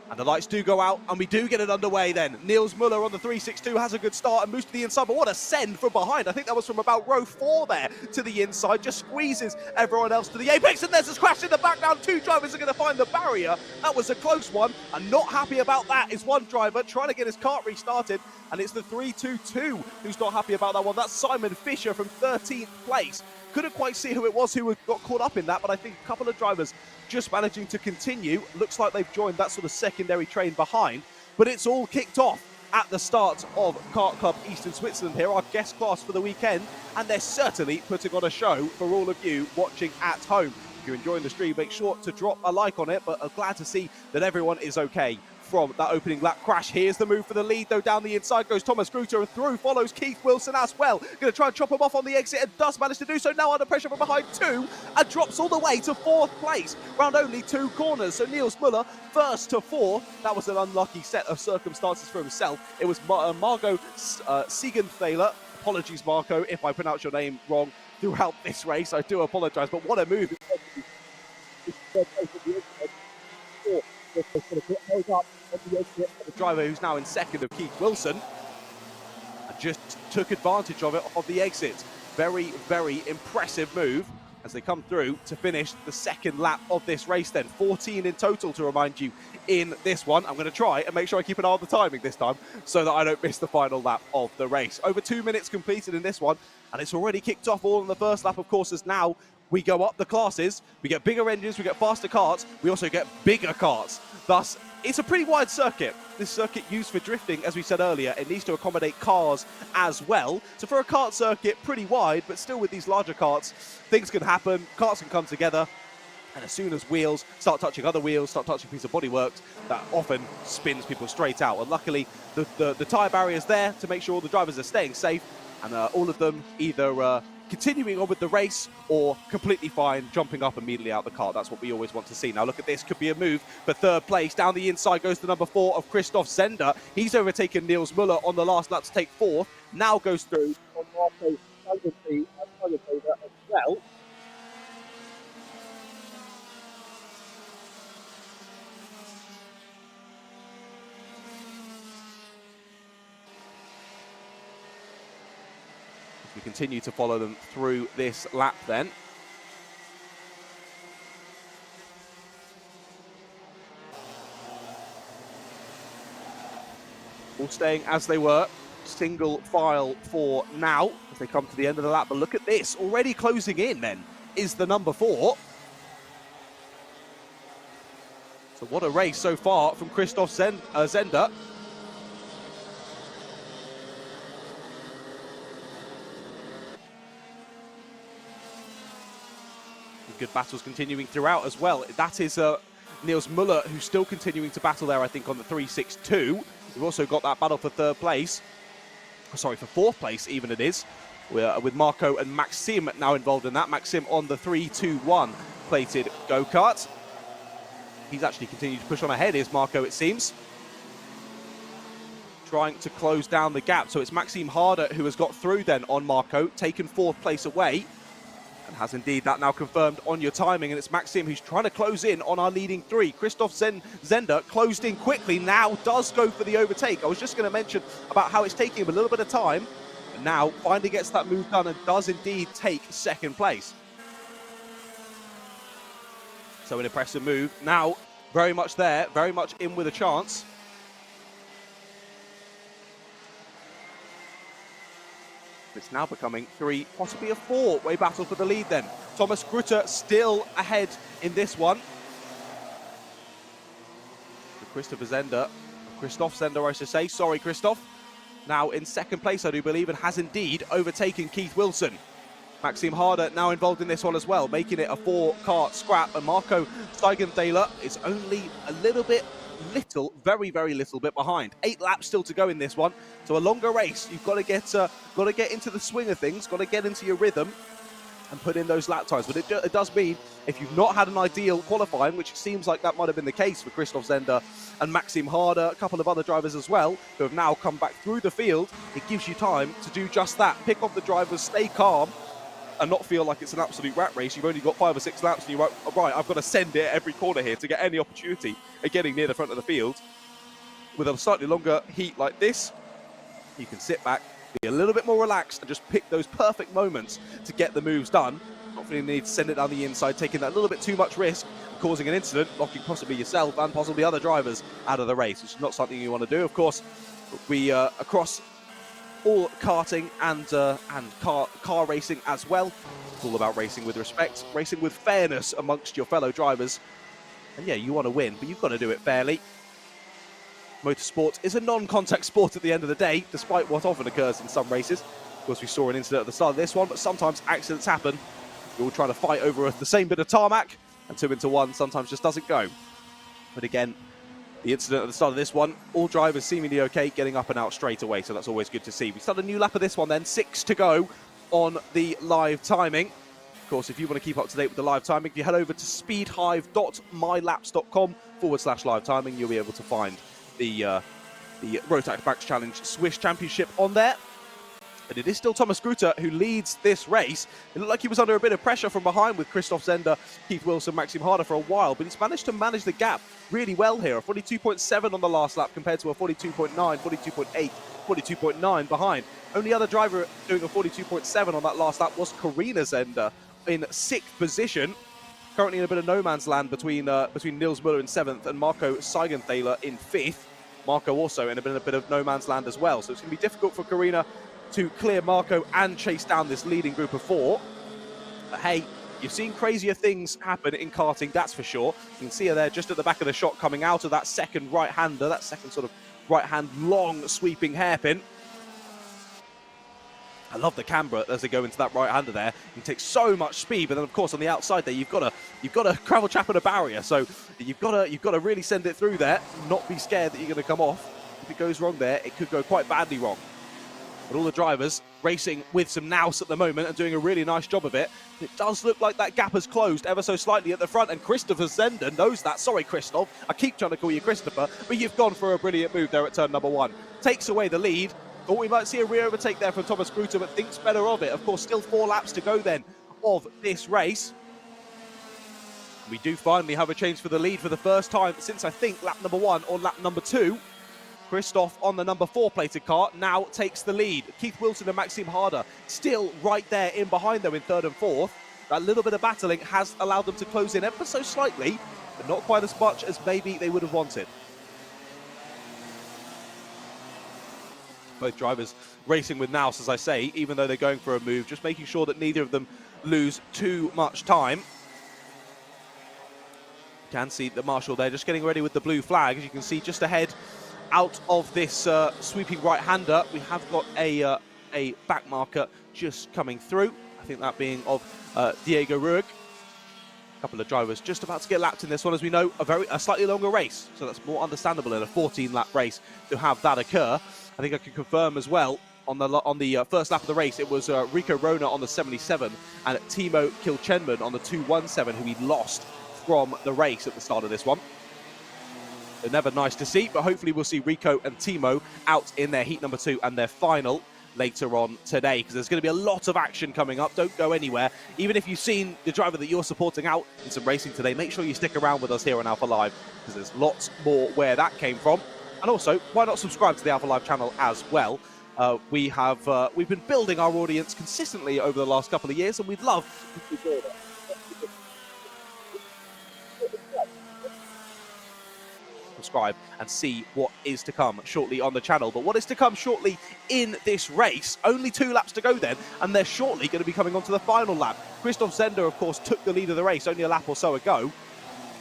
And the lights do go out, and we do get it underway then. Niels Muller on the 362 has a good start and moves to the inside, but what a send from behind. I think that was from about row 4 there to the inside, just squeezes everyone else to the apex, and there's a crash in the background. 2 drivers are going to find the barrier. That was a close one, and not happy about that is one driver trying to get his kart restarted, and it's the 322 who's not happy about that one. That's Simon Fisher from 13th place. Couldn't quite see who it was who got caught up in that, but I think a couple of drivers just managing to continue. Looks like they've joined that sort of secondary train behind, but it's all kicked off at the start of Kart Club Eastern Switzerland here, our guest class for the weekend, and they're certainly putting on a show for all of you watching at home. If you're enjoying the stream, make sure to drop a like on it, but I'm glad to see that everyone is okay from that opening lap crash. Here's the move for the lead, though. Down the inside goes Thomas Gruter, and through follows Keith Wilson as well. Going to try and chop him off on the exit, and does manage to do so. Now under pressure from behind 2, and drops all the way to 4th place. Round only 2 corners, so Niels Muller first to 4th. That was an unlucky set of circumstances for himself. It was Margot Siegenthaler. Apologies, Marco, if I pronounce your name wrong throughout this race. I do apologise, but what a move. The driver who's now in second of Keith Wilson just took advantage of it of the exit. Very, very impressive move as they come through to finish the second lap of this race then. 14 in total to remind you in this one. I'm going to try and make sure I keep an eye on the timing this time so that I don't miss the final lap of the race. Over 2 minutes completed in this one, and it's already kicked off all in the first lap, of course, as now we go up the classes, we get bigger engines, we get faster karts, we also get bigger karts. Thus, it's a pretty wide circuit. This circuit used for drifting, as we said earlier, it needs to accommodate cars as well. So for a kart circuit, pretty wide, but still with these larger karts, things can happen, karts can come together, and as soon as wheels start touching other wheels, start touching a piece of bodywork, that often spins people straight out. And luckily, the tyre barrier's there to make sure the drivers are staying safe, and all of them either continuing on with the race or completely fine, jumping up immediately out the car. That's what we always want to see. Now look at this, could be a move for 3rd place. Down the inside goes the number 4 of Christoph Zender. He's overtaken Niels Muller on the last lap to take 4th. Now goes through on Marco and as well. We continue to follow them through this lap then. All staying as they were, single file for now as they come to the end of the lap. But look at this, already closing in then is the number 4. So what a race so far from Christoph Zender. Good battles continuing throughout as well. That is Niels Muller, who's still continuing to battle there, I think, on the 362. We've also got that battle for 3rd place. Oh, sorry, for 4th place even it is. We're with Marco and Maxim now involved in that. Maxim on the 321 plated go-kart. He's actually continued to push on ahead, is Marco, it seems. Trying to close down the gap. So it's Maxim Harder who has got through then on Marco, taken 4th place away. And has indeed that now confirmed on your timing, and it's Maxim who's trying to close in on our leading 3. Christoph Zender closed in quickly, now does go for the overtake. I was just going to mention about how it's taking him a little bit of time, and now finally gets that move done and does indeed take 2nd place. So an impressive move. Now very much there, very much in with a chance. It's now becoming 3, possibly a 4-way battle for the lead then. Thomas Gruter still ahead in this one. Christoph Zender, I should say. Sorry, Christoph. Now in 2nd place, I do believe, and has indeed overtaken Keith Wilson. Maxim Harder now involved in this one as well, making it a 4-kart scrap. And Marco Steigenthaler is only a very, very little bit behind. 8 laps still to go in this one, so a longer race. You've got to get into the swing of things, got to get into your rhythm, and put in those lap times. But it does mean if you've not had an ideal qualifying, which it seems like that might have been the case for Christoph Zender and Maxim Harder, a couple of other drivers as well, who have now come back through the field, it gives you time to do just that. Pick off the drivers, stay calm, and not feel like it's an absolute rat race. You've only got 5 or 6 laps and you're like, right, I've got to send it every corner here to get any opportunity at getting near the front of the field. With a slightly longer heat like this, you can sit back, be a little bit more relaxed and just pick those perfect moments to get the moves done. Not feeling the need to send it down the inside, taking that little bit too much risk, causing an incident, knocking possibly yourself and possibly other drivers out of the race, which is not something you want to do. Of course, we across all karting and car racing as well. It's all about racing with respect, racing with fairness amongst your fellow drivers. And yeah, you want to win, but you've got to do it fairly. Motorsport is a non-contact sport at the end of the day, despite what often occurs in some races. Of course, we saw an incident at the start of this one, but sometimes accidents happen. You're all trying to fight over the same bit of tarmac, and 2 into 1 sometimes just doesn't go. But again, the incident at the start of this one, all drivers seemingly okay, getting up and out straight away, so that's always good to see. We start a new lap of this one then, 6 to go on the live timing. Of course, if you want to keep up to date with the live timing, if you head over to speedhive.mylaps.com/live timing, you'll be able to find the Rotax Max Challenge Swiss Championship on there. But it is still Thomas Grüter who leads this race. It looked like he was under a bit of pressure from behind with Christoph Zender, Keith Wilson, Maxim Harder for a while, but he's managed to manage the gap really well here. A 42.7 on the last lap compared to a 42.9, 42.8, 42.9 behind. Only other driver doing a 42.7 on that last lap was Karina Zender in 6th position. Currently in a bit of no man's land between Niels Müller in 7th and Marco Seigenthaler in 5th. Marco also in a bit of no man's land as well. So it's going to be difficult for Karina to clear Marco and chase down this leading group of 4. But hey, you've seen crazier things happen in karting, that's for sure. You can see her there just at the back of the shot coming out of that second right-hander, that second sort of right-hand long sweeping hairpin. I love the camber as they go into that right-hander there. You take so much speed, but then of course on the outside there you've got a gravel trap and a barrier, so you've got to really send it through there, not be scared that you're going to come off. If it goes wrong there, it could go quite badly wrong. But all the drivers racing with some nous at the moment and doing a really nice job of it. It does look like that gap has closed ever so slightly at the front, and Christopher Zender knows that. Sorry, Christoph. I keep trying to call you Christopher, but you've gone for a brilliant move there at turn number 1. Takes away the lead. Thought we might see a rear overtake there from Thomas Grüter, but thinks better of it. Of course, still 4 laps to go then of this race. We do finally have a change for the lead for the first time since I think lap number 1 or lap number 2. Christoph on the number 4 plated car now takes the lead. Keith Wilson and Maxim Harder still right there in behind them in 3rd and 4th. That little bit of battling has allowed them to close in ever so slightly, but not quite as much as maybe they would have wanted. Both drivers racing with nous, as I say, even though they're going for a move, just making sure that neither of them lose too much time. You can see the marshal there just getting ready with the blue flag. As you can see just ahead out of this sweeping right-hander, we have got a back marker just coming through. I think that being of Diego Ruig. A couple of drivers just about to get lapped in this one. As we know, a slightly longer race, so that's more understandable in a 14-lap race to have that occur. I think I can confirm as well on the first lap of the race, it was Rico Rona on the 77 and Timo Kilchenman on the 217, who he lost from the race at the start of this one. They're never nice to see, but hopefully we'll see Rico and Timo out in their heat number 2 and their final later on today, because there's going to be a lot of action coming up. Don't go anywhere. Even if you've seen the driver that you're supporting out in some racing today, make sure you stick around with us here on Alpha Live, because there's lots more where that came from. And also, why not subscribe to the Alpha Live channel as well? We've been building our audience consistently over the last couple of years, and we'd love to do that. Subscribe and see what is to come shortly on the channel. But what is to come shortly in this race, only 2 laps to go then, and they're shortly going to be coming on to the final lap. Christoph Zender, of course, took the lead of the race only a lap or so ago.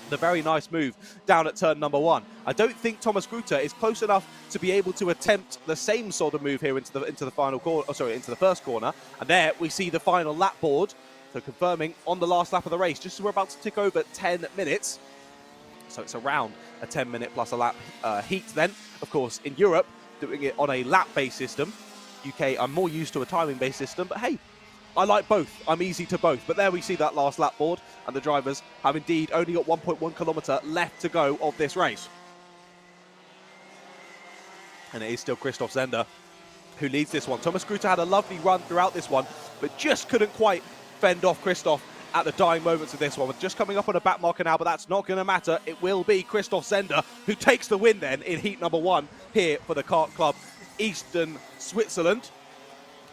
The very nice move down at turn number 1. I don't think Thomas Grüter is close enough to be able to attempt the same sort of move here into the final corner, into the first corner. And there we see the final lap board. So confirming on the last lap of the race, just as we're about to tick over 10 minutes. So it's around a 10-minute plus a lap heat then. Of course, in Europe, doing it on a lap-based system. UK, I'm more used to a timing-based system, but hey, I like both. I'm easy to both. But there we see that last lap board, and the drivers have indeed only got 1.1 kilometre left to go of this race. And it is still Christoph Zender who leads this one. Thomas Grüter had a lovely run throughout this one, but just couldn't quite fend off Christoph at the dying moments of this one. We're just coming up on a back marker now, but that's not going to matter. It will be Christoph Zender who takes the win then in heat number 1 here for the Kart Club Eastern Switzerland.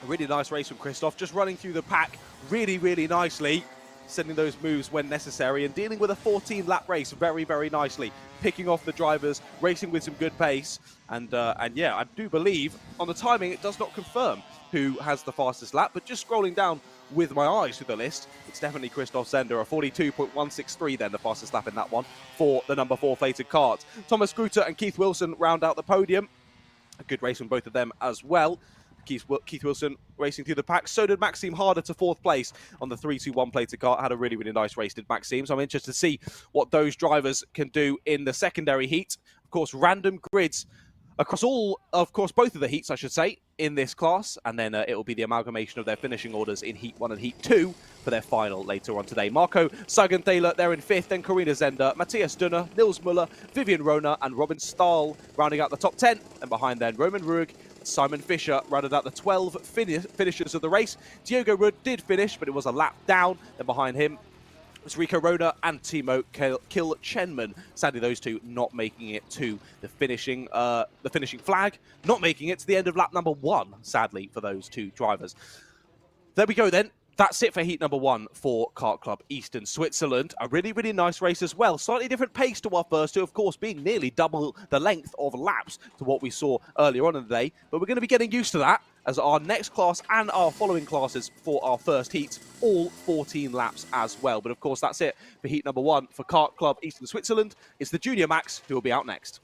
A really nice race from Christoph, just running through the pack really, really nicely, sending those moves when necessary and dealing with a 14-lap race very, very nicely, picking off the drivers, racing with some good pace. And yeah, I do believe on the timing it does not confirm who has the fastest lap, but just scrolling down with my eyes through the list, it's definitely Christoph Zender, a 42.163 then, the fastest lap in that one for the number 4 plated kart. Thomas Grüter and Keith Wilson round out the podium. A good race from both of them as well. Keith Wilson racing through the pack. So did Maxime Harder to 4th place on the 3-2-1 plated kart. Had a really, really nice race, did Maxime. So I'm interested to see what those drivers can do in the secondary heat. Of course, random grids across both of the heats, I should say, in this class. And then it will be the amalgamation of their finishing orders in Heat 1 and Heat 2 for their final later on today. Marco Sagenthaler, they're in 5th. Then Karina Zender, Matthias Dunner, Nils Muller, Vivian Rona, and Robin Stahl rounding out the top 10. And behind then, Roman Rueg, Simon Fischer rounded out the 12 finishers of the race. Diogo Rudd did finish, but it was a lap down. Then behind him was Rico Rona and Timo Kilchenman. Sadly, those two not making it to the finishing flag, not making it to the end of lap number 1, sadly, for those two drivers. There we go then. That's it for heat number 1 for Kart Club Eastern Switzerland. A really, really nice race as well. Slightly different pace to our first two, of course, being nearly double the length of laps to what we saw earlier on in the day. But we're going to be getting used to that as our next class and our following classes for our first heats, all 14 laps as well. But of course, that's it for heat number 1 for Kart Club Eastern Switzerland. It's the Junior Max who will be out next.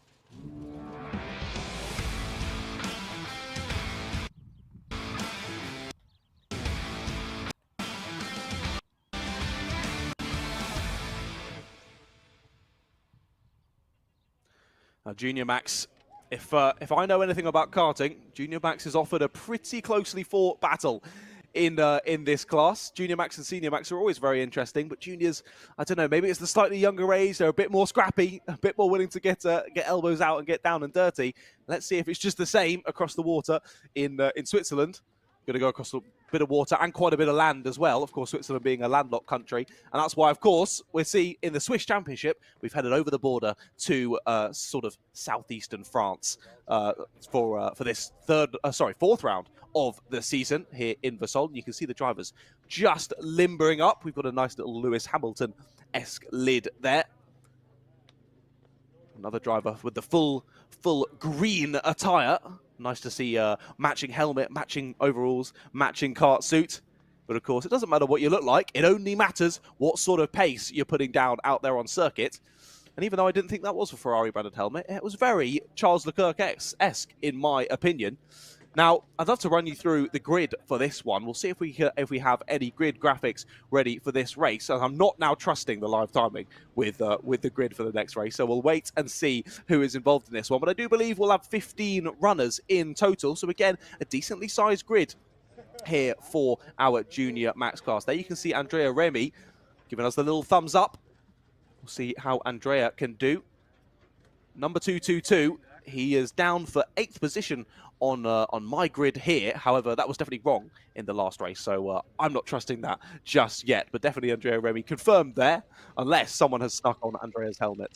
Now, Junior Max, if I know anything about karting, Junior Max is offered a pretty closely fought battle in this class. Junior Max and Senior Max are always very interesting, but Juniors, I don't know, maybe it's the slightly younger age, they're a bit more scrappy, a bit more willing to get elbows out and get down and dirty. Let's see if it's just the same across the water in Switzerland. Going to go across a bit of water and quite a bit of land as well. Of course, Switzerland being a landlocked country. And that's why, of course, we see in the Swiss Championship, we've headed over the border to sort of southeastern France for this fourth round of the season here in Vesoul. You can see the drivers just limbering up. We've got a nice little Lewis Hamilton-esque lid there. Another driver with the full green attire. Nice to see matching helmet, matching overalls, matching kart suit. But of course, it doesn't matter what you look like. It only matters what sort of pace you're putting down out there on circuit. And even though I didn't think that was a Ferrari-branded helmet, it was very Charles Leclerc-esque, in my opinion. Now, I'd love to run you through the grid for this one. We'll see if we have any grid graphics ready for this race. And I'm not now trusting the live timing with the grid for the next race. So we'll wait and see who is involved in this one. But I do believe we'll have 15 runners in total. So again, a decently sized grid here for our Junior Max class. There you can see Andrea Remy giving us the little thumbs up. We'll see how Andrea can do. Number 222. He is down for 8th position on my grid here. However, that was definitely wrong in the last race, so I'm not trusting that just yet. But definitely Andrea Remy confirmed there, unless someone has stuck on Andrea's helmet.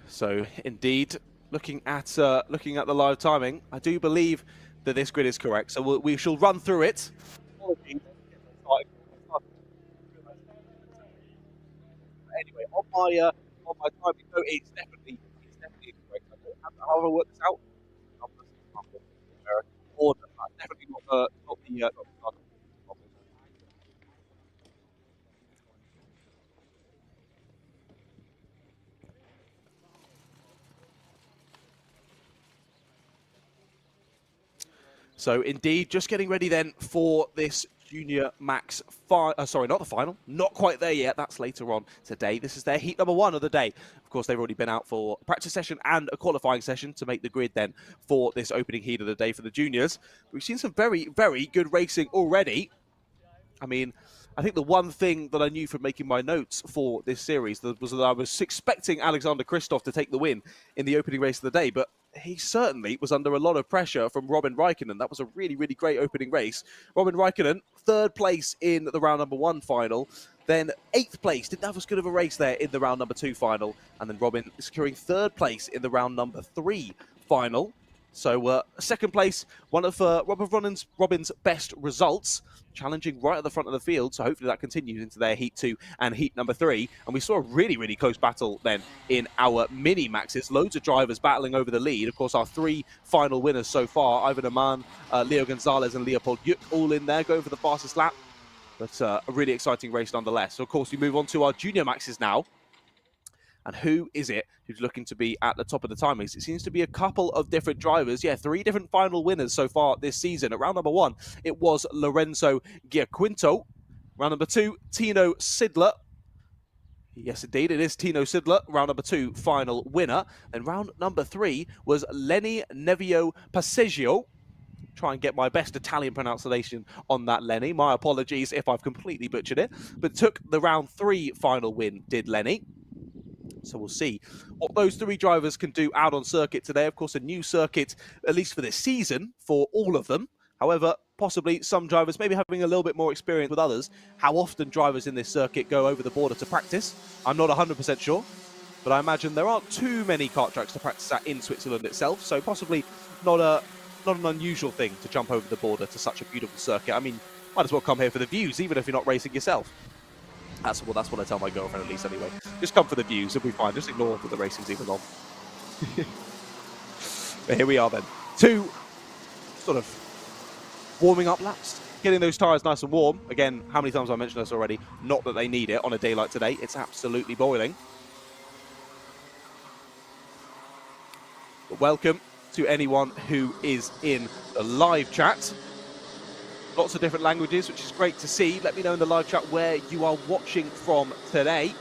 So indeed, looking at the live timing, I do believe that this grid is correct. So we shall run through it. Anyway, on my timing, no, it's definitely correct. I don't have to however work this out. Order, definitely not the So indeed, just getting ready then for this Junior Max, sorry, not the final, not quite there yet. That's later on today. This is their heat number 1 of the day. Of course, they've already been out for a practice session and a qualifying session to make the grid then for this opening heat of the day for the juniors. We've seen some very, very good racing already. I mean, I think the one thing that I knew from making my notes for this series was that I was expecting Alexander Kristoff to take the win in the opening race of the day, but he certainly was under a lot of pressure from Robin Raikkonen. That was a really, really great opening race. Robin Raikkonen, 3rd place in the round number 1 final, then 8th place. Didn't have as good of a race there in the round number 2 final, and then Robin securing 3rd place in the round number 3 final. So 2nd place, one of Robin's best results, challenging right at the front of the field. So hopefully that continues into their Heat 2 and Heat number 3. And we saw a really, really close battle then in our mini-maxes. Loads of drivers battling over the lead. Of course, our 3 final winners so far, Ivan Aman, Leo Gonzalez and Leopold Yuk, all in there, going for the fastest lap. But a really exciting race nonetheless. So of course, we move on to our junior maxes now. And who is it who's looking to be at the top of the timings? It seems to be a couple of different drivers. Yeah, 3 different final winners so far this season. At round number 1, it was Lorenzo Giaquinto. Round number 2, Tino Sidler. Yes, indeed, it is Tino Sidler, round number 2 final winner. And round number 3 was Lenny Nevio Passeggio. Try and get my best Italian pronunciation on that, Lenny. My apologies if I've completely butchered it. But took the round 3 final win, did Lenny. So we'll see what those 3 drivers can do out on circuit today. Of course, a new circuit, at least for this season, for all of them. However, possibly some drivers maybe having a little bit more experience with others. How often drivers in this circuit go over the border to practice, I'm not 100% sure. But I imagine there aren't too many kart tracks to practice at in Switzerland itself. So possibly not an unusual thing to jump over the border to such a beautiful circuit. I mean, might as well come here for the views, even if you're not racing yourself. That's what I tell my girlfriend, at least, anyway. Just come for the views, it'll be fine. Just ignore that the racing's even on. But here we are, then. 2 sort of warming up laps. Getting those tyres nice and warm. Again, how many times have I mentioned this already? Not that they need it on a day like today. It's absolutely boiling. But welcome to anyone who is in the live chat. Lots of different languages, which is great to see. Let me know in the live chat where you are watching from today.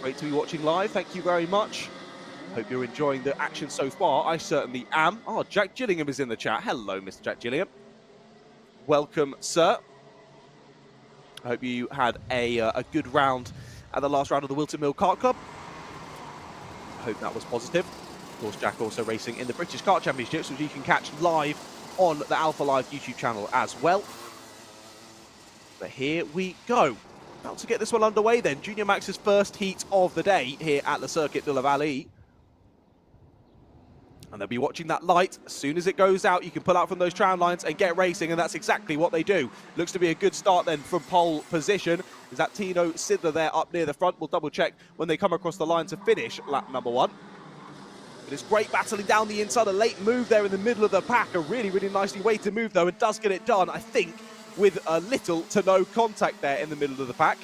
Great to be watching live. Thank you very much. Hope you're enjoying the action so far. I certainly am. Oh, Jack Gillingham is in the chat. Hello, Mr. Jack Gillingham. Welcome, sir. I hope you had a good round at the last round of the Wilton Mill Kart Club. I hope that was positive. Of course, Jack also racing in the British Kart Championships, which you can catch live on the Alpha Live YouTube channel as well. But here we go. About to get this one underway then. Junior Max's first heat of the day here at the Circuit de la Vallée. And they'll be watching that light. As soon as it goes out, you can pull out from those tram lines and get racing, and that's exactly what they do. Looks to be a good start then from pole position. Is that Tino Sidler there up near the front? We'll double check when they come across the line to finish lap number 1. But it's great battling down the inside. A late move there in the middle of the pack. A really, really nicely weighted move though, and does get it done, I think, with little to no contact there in the middle of the pack.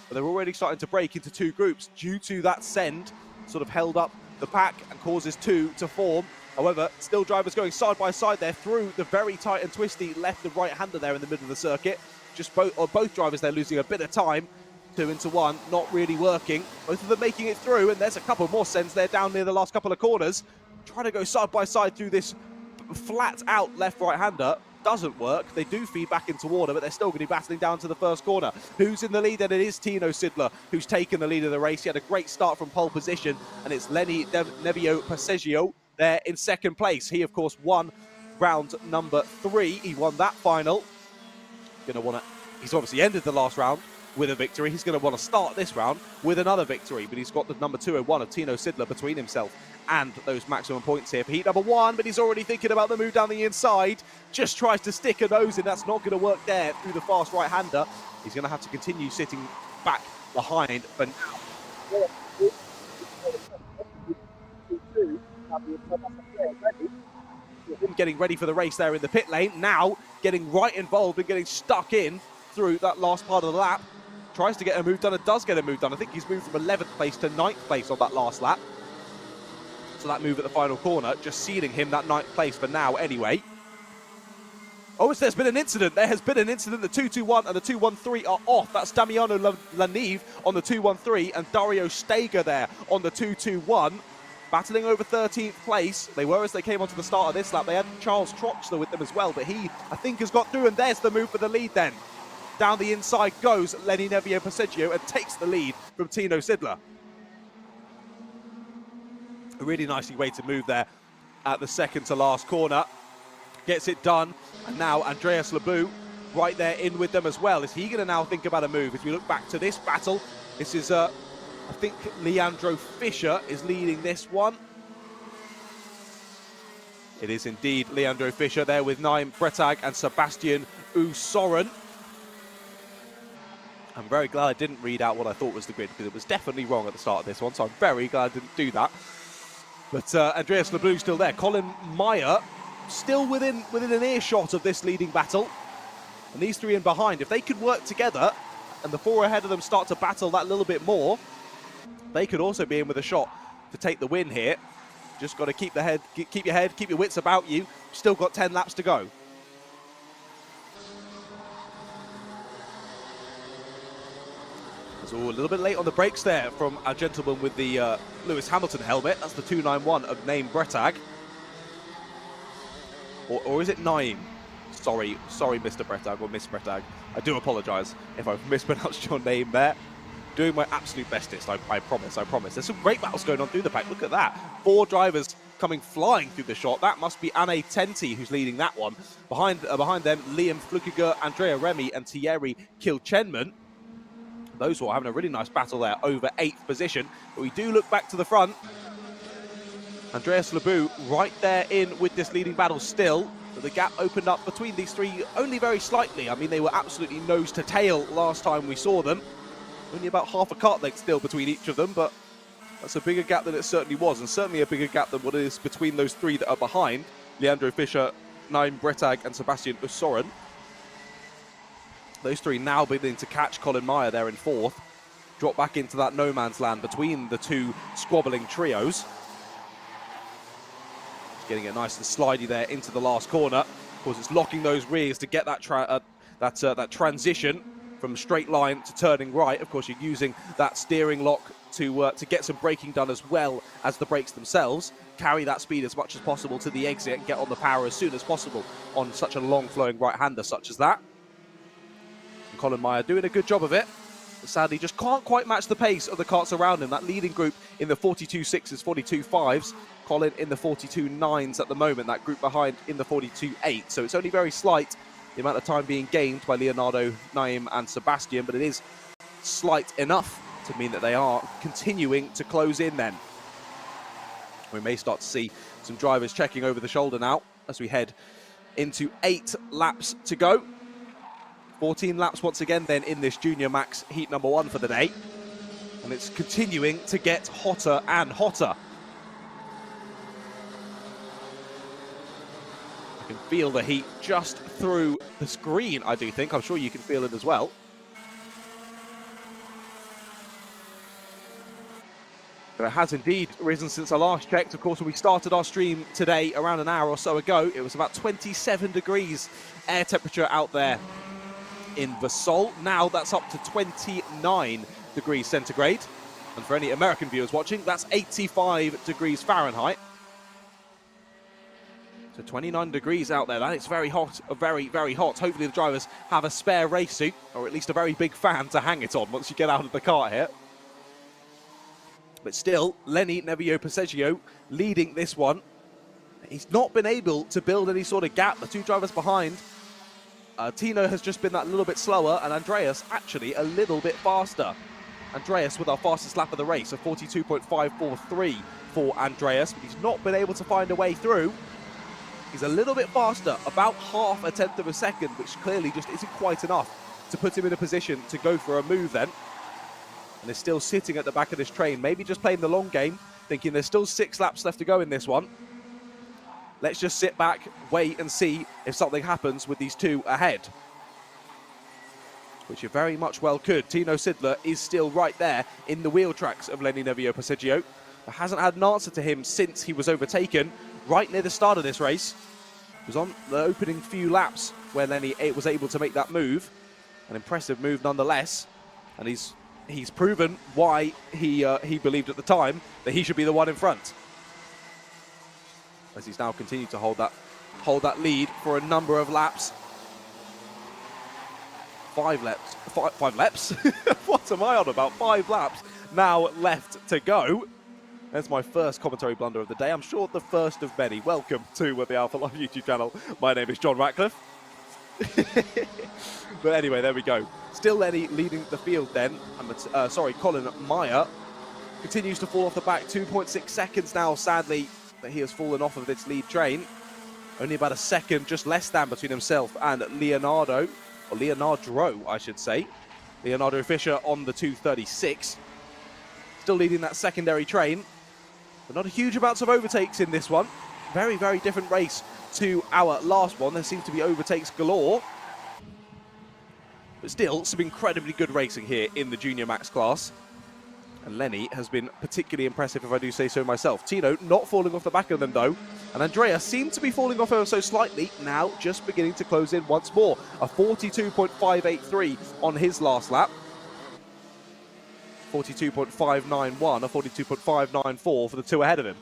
But they're already starting to break into 2 groups due to that send. Sort of held up the pack and causes 2 to form. However, still drivers going side by side there through the very tight and twisty left and right hander there in the middle of the circuit. Just both drivers there losing a bit of time. 2 into 1, not really working. Both of them making it through, and there's a couple more sends there down near the last couple of corners. Trying to go side by side through this flat out left-right hander. Doesn't work. They do feed back into water, but they're still going to be battling down to the first corner. Who's in the lead? And it is Tino Sidler who's taken the lead of the race. He had a great start from pole position, and it's Lenny Nevio Passeggio there in 2nd place. He, of course, won round number 3. He won that final. He's obviously ended the last round with a victory. He's going to want to start this round with another victory, but he's got the number 201 of Tino Sidler between himself and those maximum points here for heat number 1, but he's already thinking about the move down the inside. Just tries to stick a nose in. That's not going to work there through the fast right-hander. He's going to have to continue sitting back behind for now. Getting ready for the race there in the pit lane. Now getting right involved and getting stuck in through that last part of the lap. Tries to get a move done and does get a move done. I think he's moved from 11th place to 9th place on that last lap. So that move at the final corner, just ceding him that 9th place for now anyway. Oh, there's been an incident. There has been an incident. The 221 and the 213 are off. That's Damiano Lanive on the 213 and Dario Steger there on the 221. Battling over 13th place. They were as they came onto the start of this lap. They had Charles Troxler with them as well, but he, I think, has got through, and there's the move for the lead then. Down the inside goes Lenny Nevio Passeggio and takes the lead from Tino Sidler. A really nicely way to move there at the second to last corner. Gets it done, and now Andreas Lebu right there in with them as well. Is he going to now think about a move? As we look back to this battle, this is, I think Leandro Fischer is leading this one. It is indeed Leandro Fischer there with Naim Bretag and Sebastian Usoren. I'm very glad I didn't read out what I thought was the grid, because it was definitely wrong at the start of this one, so I'm very glad I didn't do that. But Andreas Lebu still there. Colin Meyer still within an earshot of this leading battle. And these three in behind, if they could work together and the four ahead of them start to battle that little bit more, they could also be in with a shot to take the win here. Just got to keep your head, keep your wits about you. Still got 10 laps to go. So a little bit late on the brakes there from our gentleman with the Lewis Hamilton helmet. That's the 291 of Naim Bretag. Or is it Naim? Sorry, Mr. Bretag or Miss Bretag. I do apologise if I've mispronounced your name there. Doing my absolute bestest, I promise. There's some great battles going on through the pack. Look at that. 4 drivers coming flying through the shot. That must be Anne Tenti who's leading that one. Behind them, Liam Flukiger, Andrea Remy and Thierry Kilchenman. Those who are having a really nice battle there over 8th position. But we do look back to the front. Andreas Lebu right there in with this leading battle still. But the gap opened up between these three only very slightly. I mean, they were absolutely nose to tail last time we saw them. Only about half a kart length still between each of them, but that's a bigger gap than it certainly was, and certainly a bigger gap than what is between those three that are behind. Leandro Fischer, Naim Bretag and Sebastian Usoren. Those three now beginning to catch Colin Meyer there in 4th. Drop back into that no man's land between the two squabbling trios. Getting it nice and slidey there into the last corner. Of course, it's locking those rears to get that transition from straight line to turning right. Of course, you're using that steering lock to get some braking done as well as the brakes themselves. Carry that speed as much as possible to the exit and get on the power as soon as possible on such a long flowing right-hander such as that. And Colin Meyer doing a good job of it. But sadly, just can't quite match the pace of the karts around him. That leading group in the 42.6s, 42.5s. Colin in the 42.9s at the moment. That group behind in the 42.8. So it's only very slight, the amount of time being gained by Leonardo, Naim and Sebastian, but it is slight enough to mean that they are continuing to close in then. We may start to see some drivers checking over the shoulder now as we head into 8 laps to go. 14 laps once again then in this Junior Max heat number 1 for the day. And it's continuing to get hotter and hotter. I can feel the heat just through the screen, I do think. I'm sure you can feel it as well. But it has indeed risen since I last checked. Of course, when we started our stream today around an hour or so ago, it was about 27 degrees air temperature out there in Vesoul. Now that's up to 29 degrees centigrade. And for any American viewers watching, that's 85 degrees Fahrenheit. So 29 degrees out there. That is very hot, very, very hot. Hopefully the drivers have a spare race suit, or at least a very big fan to hang it on once you get out of the car here. But still, Lenny Nevio Passeggio leading this one. He's not been able to build any sort of gap. The two drivers behind. Tino has just been that little bit slower, and Andreas actually a little bit faster. Andreas with our fastest lap of the race, a 42.543 for Andreas, but he's not been able to find a way through. He's a little bit faster, about half a tenth of a second, which clearly just isn't quite enough to put him in a position to go for a move then. And is still sitting at the back of this train, maybe just playing the long game, thinking there's still 6 laps left to go in this one. Let's just sit back, wait and see if something happens with these two ahead. Which you very much well could. Tino Sidler is still right there in the wheel tracks of Lenny Nevio Passeggio. But hasn't had an answer to him since he was overtaken right near the start of this race. It was on the opening few laps where Lenny was able to make that move. An impressive move nonetheless. And he's proven why he believed at the time that he should be the one in front. As he's now continued to hold that lead for a number of laps. 5 laps. 5 laps? What am I on about? 5 laps now left to go. That's my first commentary blunder of the day. I'm sure the first of many. Welcome to the Alpha Live YouTube channel. My name is John Ratcliffe. But anyway, there we go. Still Lenny leading the field then. Colin Meyer continues to fall off the back. 2.6 seconds now, sadly, that he has fallen off of this lead train. Only about a second, just less than, between himself and Leonardo, I should say. Leonardo Fischer on the 236. Still leading that secondary train. But not huge amounts of overtakes in this one. Very, very different race to our last one. There seems to be overtakes galore. But still, some incredibly good racing here in the Junior Max class. And Lenny has been particularly impressive, if I do say so myself. Tino not falling off the back of them, though. And Andrea seemed to be falling off ever so slightly, now just beginning to close in once more. A 42.583 on his last lap. 42.591, a 42.594 for the two ahead of him.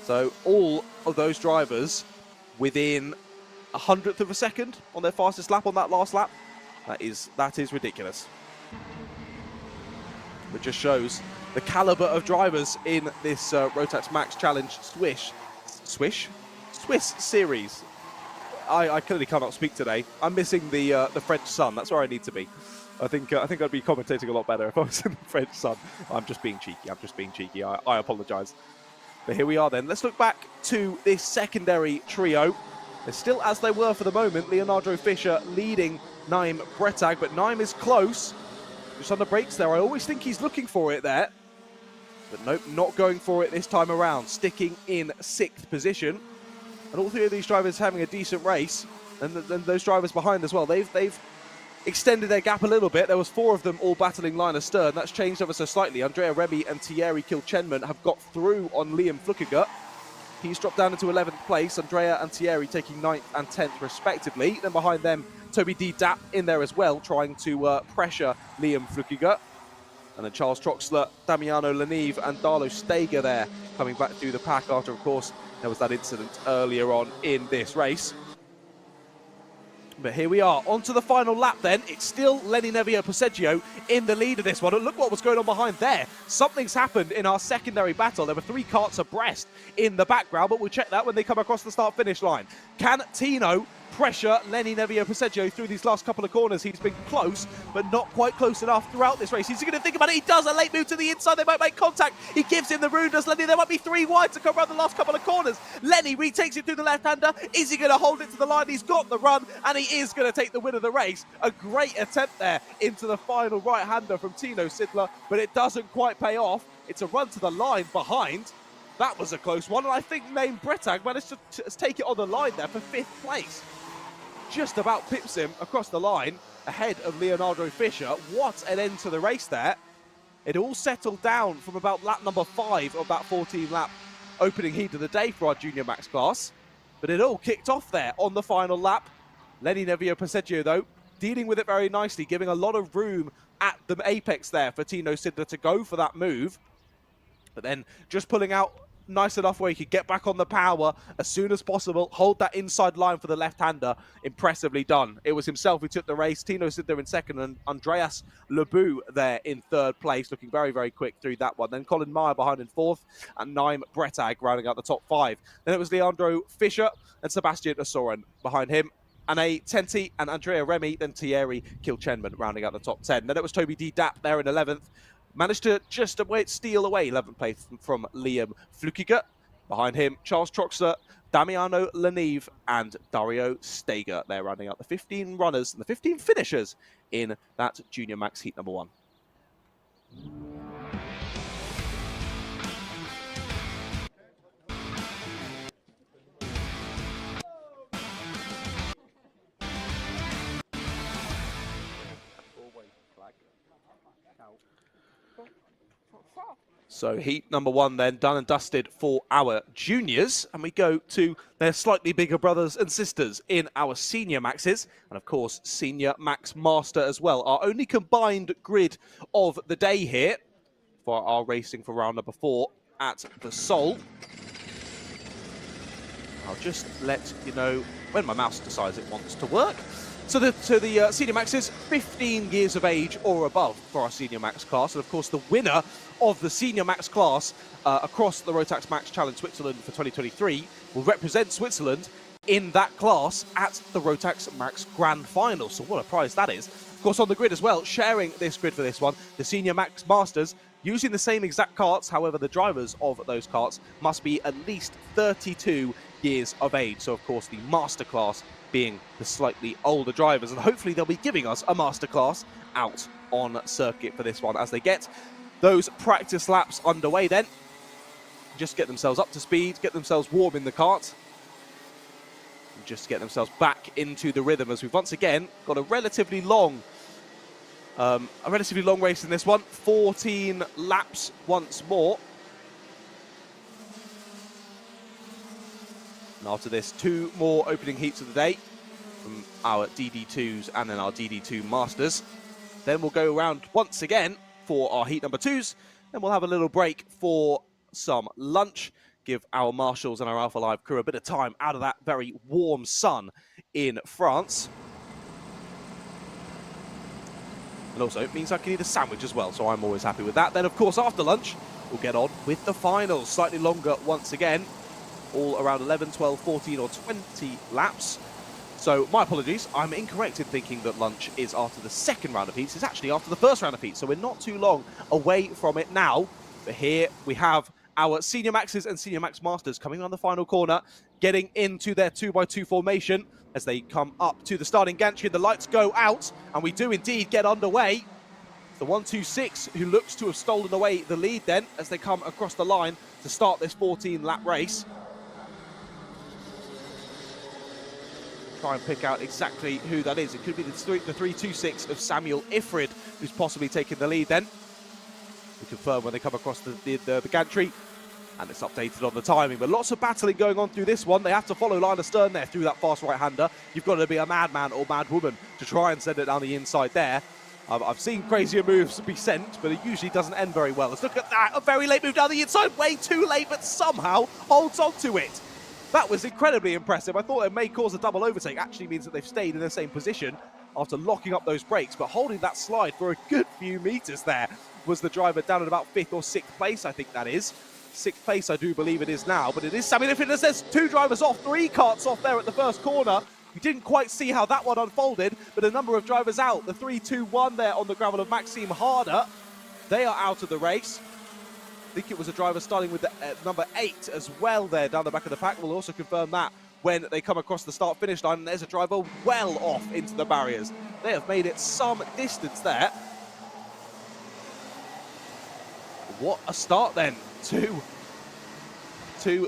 So all of those drivers within a 100th of a second on their fastest lap on that last lap. That is ridiculous. It just shows the caliber of drivers in this Rotax Max Challenge Swiss series. I clearly cannot speak today. I'm missing the French sun. That's where I need to be. I think I'd be commentating a lot better if I was in the French sun. I'm just being cheeky. I apologise. But here we are then. Let's look back to this secondary trio. They're still as they were for the moment. Leonardo Fischer leading Naim Bretag, but Naim is close. Just on the brakes there. I always think he's looking for it there. But nope, not going for it this time around. Sticking in 6th position. And all 3 of these drivers having a decent race. And those drivers behind as well. They've extended their gap a little bit. There was 4 of them all battling line astern. That's changed ever so slightly. Andrea Remy and Thierry Kilchenman have got through on Liam Flukiger. He's dropped down into 11th place. Andrea and Thierry taking 9th and 10th respectively. Then behind them, Toby D. Dapp in there as well, trying to pressure Liam Flukiger. And then Charles Troxler, Damiano Lenive and Darlo Steger there coming back through the pack after, of course, there was that incident earlier on in this race. But here we are, on to the final lap then. It's still Lenny Nevio Poseggio in the lead of this one. And look what was going on behind there. Something's happened in our secondary battle. There were 3 carts abreast in the background, but we'll check that when they come across the start-finish line. Can Tino pressure Lenny Nevio Poseggio through these last couple of corners? He's been close, but not quite close enough throughout this race. He's going to think about it. He does a late move to the inside. They might make contact. He gives him the room, does Lenny. There might be 3 wide to come around the last couple of corners. Lenny retakes it through the left-hander. Is he going to hold it to the line? He's got the run, and he is going to take the win of the race. A great attempt there into the final right-hander from Tino Sidler, but it doesn't quite pay off. It's a run to the line behind. That was a close one, and I think Naim Bretag managed to take it on the line there for 5th place. Just about pips him across the line ahead of Leonardo Fischer. What an end to the race there. It all settled down from about lap number 5 of that 14-lap opening heat of the day for our Junior Max class. But it all kicked off there on the final lap. Lenny Nevio Poseggio, though, dealing with it very nicely, giving a lot of room at the apex there for Tino Sidler to go for that move. But then just pulling out nice enough where he could get back on the power as soon as possible, hold that inside line for the left-hander. Impressively done. It was himself who took the race. Tino Sidler in 2nd and Andreas Lebu there in 3rd place, looking very, very quick through that one. Then Colin Meyer behind in 4th and Naim Bretag rounding out the top 5. Then it was Leandro Fischer and Sebastian Osoren behind him. Anne Tenti and Andrea Remy, then Thierry Kilchenman rounding out the top 10. Then it was Toby D. Dapp there in 11th. Managed to just steal away 11th place from Liam Flukiger. Behind him, Charles Troxler, Damiano Lenive and Dario Steger. They're rounding out the 15 runners and the 15 finishers in that Junior Max Heat number 1. So heat number 1 then done and dusted for our juniors, and we go to their slightly bigger brothers and sisters in our senior maxes, and of course senior max master as well. Our only combined grid of the day here for our racing for round number 4 at Vesoul. I'll just let you know when my mouse decides it wants to work. So the senior maxes, 15 years of age or above for our senior max class. And of course, the winner of the senior max class across the Rotax Max Challenge Switzerland for 2023 will represent Switzerland in that class at the Rotax Max Grand Final. So what a prize that is. Of course, on the grid as well, sharing this grid for this one, the Senior Max Masters, using the same exact carts. However, the drivers of those carts must be at least 32 years of age. So, of course, the Master class being the slightly older drivers. And hopefully they'll be giving us a Master class out on circuit for this one as they get those practice laps underway then. Just get themselves up to speed, get themselves warm in the kart. Just get themselves back into the rhythm as we've once again got a relatively long race in this one. 14 laps once more. And after this, 2 more opening heats of the day from our DD2s and then our DD2 Masters. Then we'll go around once again for our heat number 2s. Then we'll have a little break for some lunch. Give our Marshals and our Alpha Live crew a bit of time out of that very warm sun in France. And also, it means I can eat a sandwich as well, so I'm always happy with that. Then, of course, after lunch, we'll get on with the finals. Slightly longer once again, all around 11, 12, 14 or 20 laps. So, my apologies, I'm incorrect in thinking that lunch is after the second round of heats. It's actually after the first round of heats, so we're not too long away from it now. But here we have our Senior Maxes and Senior Max Masters coming on the final corner, getting into their 2x2 formation as they come up to the starting gantry. The lights go out, and we do indeed get underway. The 126 who looks to have stolen away the lead then as they come across the line to start this 14-lap race. Try and pick out exactly who that is. It could be the 326 of Samuel Ifrid who's possibly taking the lead then. We confirm when they come across the gantry, and it's updated on the timing. But lots of battling going on through this one. They have to follow line astern there through that fast right-hander. You've got to be a madman or madwoman to try and send it down the inside there. I've seen crazier moves be sent, but it usually doesn't end very well. Let's look at that. A very late move down the inside. Way too late, but somehow holds on to it. That was incredibly impressive. I thought it may cause a double overtake. Actually means that they've stayed in the same position after locking up those brakes, but holding that slide for a good few meters there was the driver down at about 5th or 6th place, I think that is. 6th place, I do believe it is now, but it is Samuel Ifrid. There's 2 drivers off, 3 carts off there at the first corner. We didn't quite see how that one unfolded, but a number of drivers out. The 3-2-1 there on the gravel of Maxime Harder. They are out of the race. I think it was a driver starting with the number 8 as well there down the back of the pack. We'll also confirm that when they come across the start-finish line, and there's a driver well off into the barriers. They have made it some distance there. What a start then to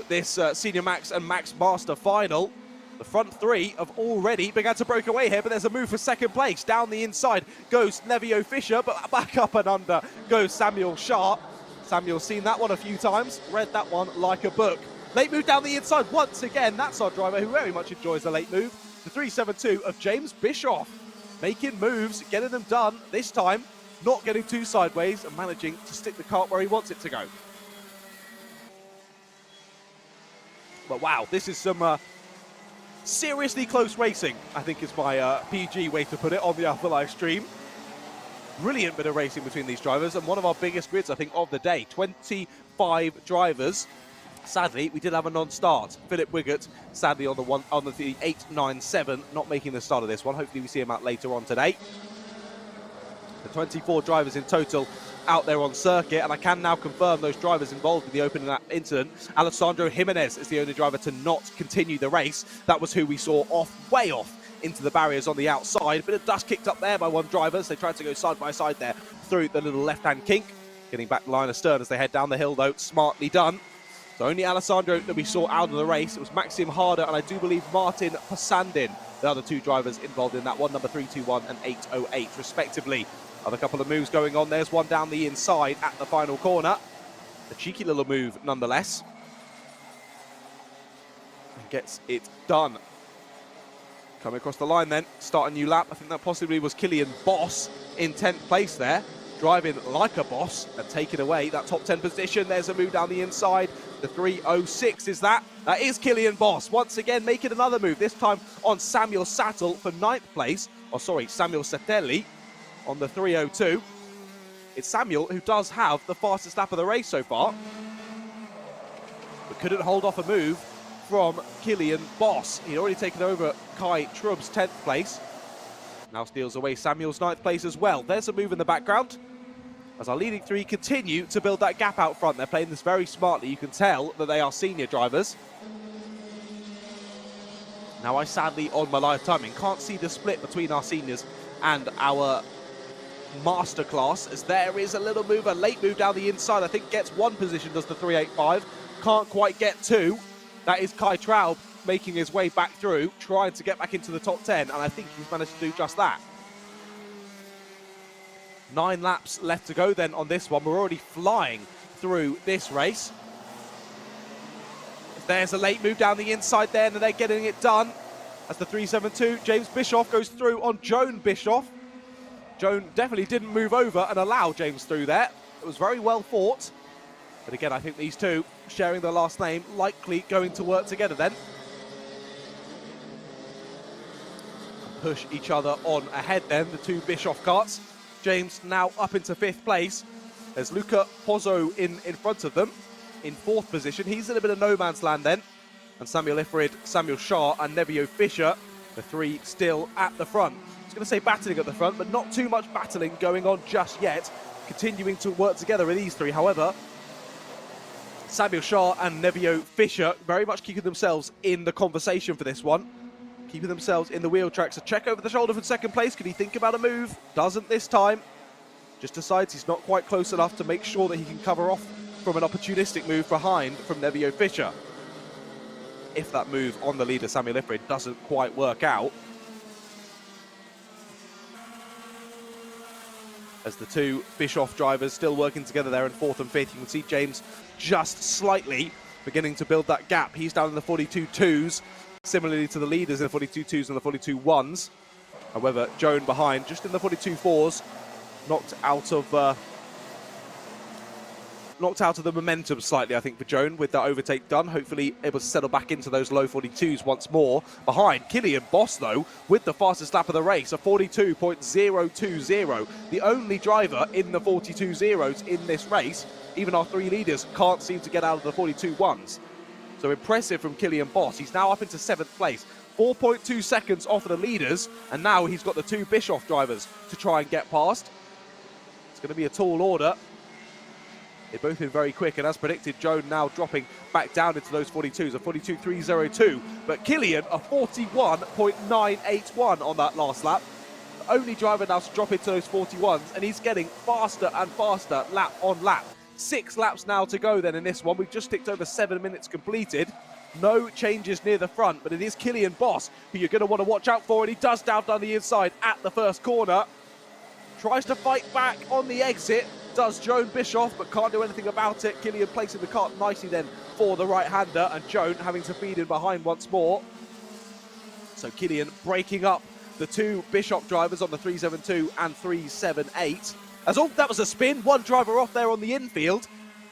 this Senior Max and Max Master final. The front 3 have already begun to break away here, but there's a move for second place. Down the inside goes Nevio Fisher, but back up and under goes Samuel Sharp. Samuel's seen that one a few times, read that one like a book. Late move down the inside once again. That's our driver who very much enjoys the late move. The 372 of James Bischoff, making moves, getting them done this time. Not getting too sideways and managing to stick the kart where he wants it to go. But wow, this is some seriously close racing, I think is my PG way to put it on the Alpha Live stream. Brilliant bit of racing between these drivers, and one of our biggest grids, I think, of the day. 25 drivers. Sadly, we did have a non-start. Philip Wiggett, sadly, on the 897, not making the start of this one. Hopefully we see him out later on today. The 24 drivers in total out there on circuit, and I can now confirm those drivers involved in the opening lap incident. Alessandro Jimenez is the only driver to not continue the race. That was who we saw way off into the barriers on the outside. Bit of dust kicked up there by one driver, so they tried to go side by side there through the little left-hand kink. Getting back line astern as they head down the hill, though. Smartly done. So only Alessandro that we saw out of the race. It was Maxime Harder and I do believe Martin Pasandin, the other 2 drivers involved in that one, number 321 and 808, respectively. Other couple of moves going on. There's one down the inside at the final corner. A cheeky little move nonetheless. And gets it done. Coming across the line then, start a new lap. I think that possibly was Killian Boss in 10th place there. Driving like a boss and taking away that top 10 position. There's a move down the inside. The 306 is that. That is Killian Boss. Once again, making another move, this time on Samuel Sattel for 9th place. Oh, sorry, Samuel Satelli on the 302. It's Samuel who does have the fastest lap of the race so far, but couldn't hold off a move from Killian Boss. He'd already taken over Kai Trub's 10th place. Now steals away Samuel's 9th place as well. There's a move in the background as our leading three continue to build that gap out front. They're playing this very smartly. You can tell that they are senior drivers. Now I sadly, on my live timing, can't see the split between our seniors and our masterclass, as there is a little move, a late move down the inside. I think gets one position, does the 385. Can't quite get two. That is Kai Traub making his way back through, trying to get back into the top 10, and I think he's managed to do just that. 9 laps left to go then on this one. We're already flying through this race. There's a late move down the inside there, and they're getting it done. As the 372, James Bischoff goes through on Joan Bischoff. Joan definitely didn't move over and allow James through there. It was very well fought. But again, I think these two, sharing their last name, likely going to work together then. Push each other on ahead then, the two Bischoff karts. James now up into 5th place. There's Luca Pozzo in front of them in 4th position. He's in a bit of no man's land then. And Samuel Ifrid, Samuel Shah and Nevio Fischer, the three still at the front. I was going to say battling at the front, but not too much battling going on just yet. Continuing to work together with these three, however. Samuel Shah and Nevio Fischer very much keeping themselves in the conversation for this one. Keeping themselves in the wheel tracks. A check over the shoulder for 2nd place. Could he think about a move? Doesn't this time. Just decides he's not quite close enough to make sure that he can cover off from an opportunistic move behind from Nevio Fischer. If that move on the leader, Samuel Ifrid, doesn't quite work out. As the two Bischoff drivers still working together there in 4th and 5th. You can see James just slightly beginning to build that gap. He's down in the 42.2s, similarly to the leaders in the 42.2s and the 42.1s. However, Joan behind, just in the 42.4s, knocked out of the momentum slightly, I think, for Joan with that overtake done. Hopefully able to settle back into those low 42s once more. Behind, Killian Boss, though, with the fastest lap of the race, a 42.020. The only driver in the 42.0s in this race. Even our three leaders can't seem to get out of the 42.1s. So impressive from Killian Boss. He's now up into 7th place. 4.2 seconds off of the leaders, and now he's got the two Bischoff drivers to try and get past. It's going to be a tall order. They've both been very quick, and as predicted, Joan now dropping back down into those 42s, a 42.302. But Killian, a 41.981 on that last lap. The only driver now to drop into those 41s, and he's getting faster and faster lap on lap. 6 laps now to go then in this one. We've just ticked over 7 minutes completed. No changes near the front, but it is Killian Boss who you're going to want to watch out for, and he does down the inside at the first corner. Tries to fight back on the exit. Does Joan Bischoff, but can't do anything about it. Killian placing the kart nicely then for the right-hander, and Joan having to feed in behind once more. So Killian breaking up the two Bischoff drivers on the 372 and 378. That was a spin. One driver off there on the infield.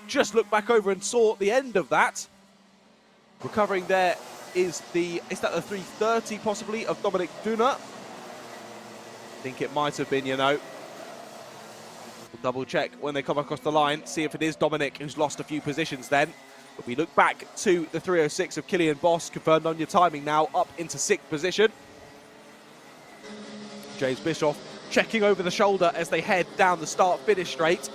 Just looked back over and saw the end of that. Recovering there is the 330 possibly of Dominic Duna? I think it might have been, you know. We'll double check when they come across the line, see if it is Dominic who's lost a few positions then. But we look back to the 306 of Killian Boss, confirmed on your timing now, up into 6th position. James Bischoff checking over the shoulder as they head down the start-finish straight.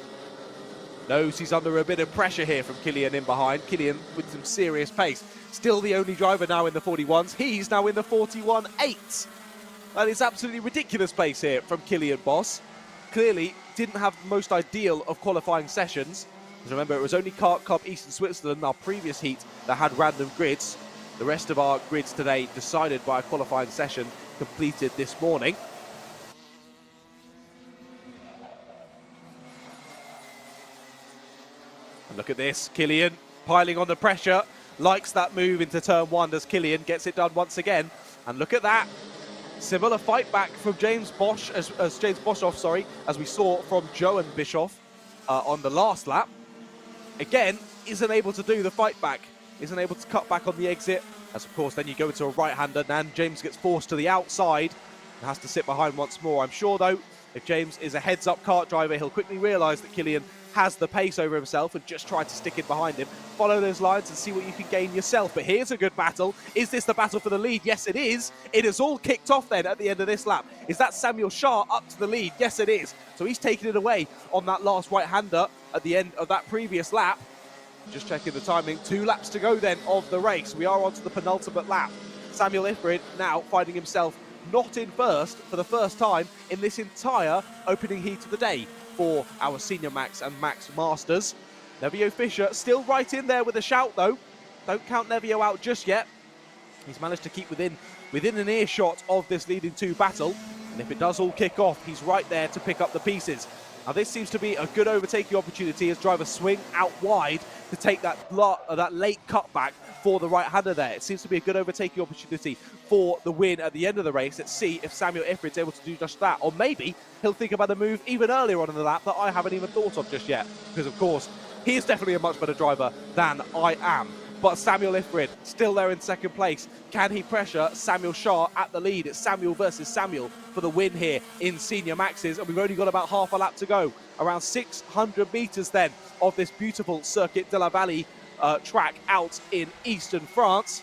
Knows he's under a bit of pressure here from Killian in behind. Killian with some serious pace. Still the only driver now in the 41s. He's now in the 41.8. That is absolutely ridiculous pace here from Killian Boss. Clearly didn't have the most ideal of qualifying sessions. Because remember, it was only Kart Cup Eastern Switzerland, our previous heat, that had random grids. The rest of our grids today decided by a qualifying session completed this morning. And look at this, Killian piling on the pressure, likes that move into turn one as Killian gets it done once again. And look at that, similar fight back from James Bosch, as James Boshoff, sorry, as we saw from Johan Bischoff on the last lap. Again, isn't able to do the fight back, isn't able to cut back on the exit, as of course then you go into a right-hander, and James gets forced to the outside and has to sit behind once more. I'm sure though, if James is a heads-up kart driver, he'll quickly realise that Killian has the pace over himself and just try to stick in behind him. Follow those lines and see what you can gain yourself. But here's a good battle. Is this the battle for the lead? Yes, it is. It has all kicked off then at the end of this lap. Is that Samuel Shah up to the lead? Yes, it is. So he's taken it away on that last right-hander at the end of that previous lap. Just checking the timing. 2 laps to go then of the race. We are on to the penultimate lap. Samuel Ifrid now finding himself not in first for the first time in this entire opening heat of the day for our Senior Max and Max Masters. Nevio Fisher still right in there with a shout though. Don't count Nevio out just yet. He's managed to keep within an earshot of this leading 2 battle. And if it does all kick off, he's right there to pick up the pieces. Now this seems to be a good overtaking opportunity as drivers swing out wide to take that late cutback for the right-hander there. It seems to be a good overtaking opportunity for the win at the end of the race. Let's see if Samuel Ifrid's able to do just that. Or maybe he'll think about a move even earlier on in the lap that I haven't even thought of just yet. Because of course, he is definitely a much better driver than I am. But Samuel Ifrid still there in second place. Can he pressure Samuel Shah at the lead? It's Samuel versus Samuel for the win here in Senior Maxes. And we've only got about half a lap to go. Around 600 meters then of this beautiful Circuit de la Vallée track out in eastern France.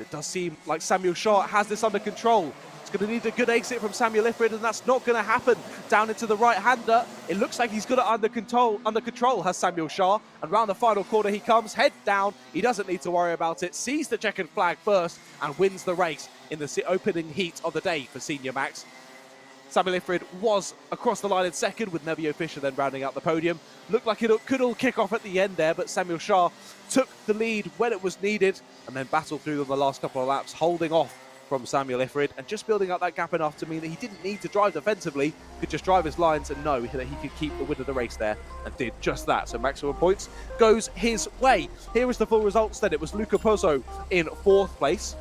It does seem like Samuel Shah has this under control. It's going to need a good exit from Samuel Ifrid, and that's not going to happen. Down into the right-hander. It looks like he's got it under control, has Samuel Shah. And round the final corner he comes, head down. He doesn't need to worry about it. Sees the checkered flag first and wins the race in the opening heat of the day for Senior Max. Samuel Ifrid was across the line in second, with Nevio Fisher then rounding out the podium. Looked like it could all kick off at the end there, but Samuel Shah took the lead when it was needed and then battled through the last couple of laps, holding off from Samuel Ifrid and just building up that gap enough to mean that he didn't need to drive defensively, could just drive his lines and know that he could keep the win of the race there, and did just that. So maximum points goes his way. Here is the full results then. It was Luca Pozzo in 4th place,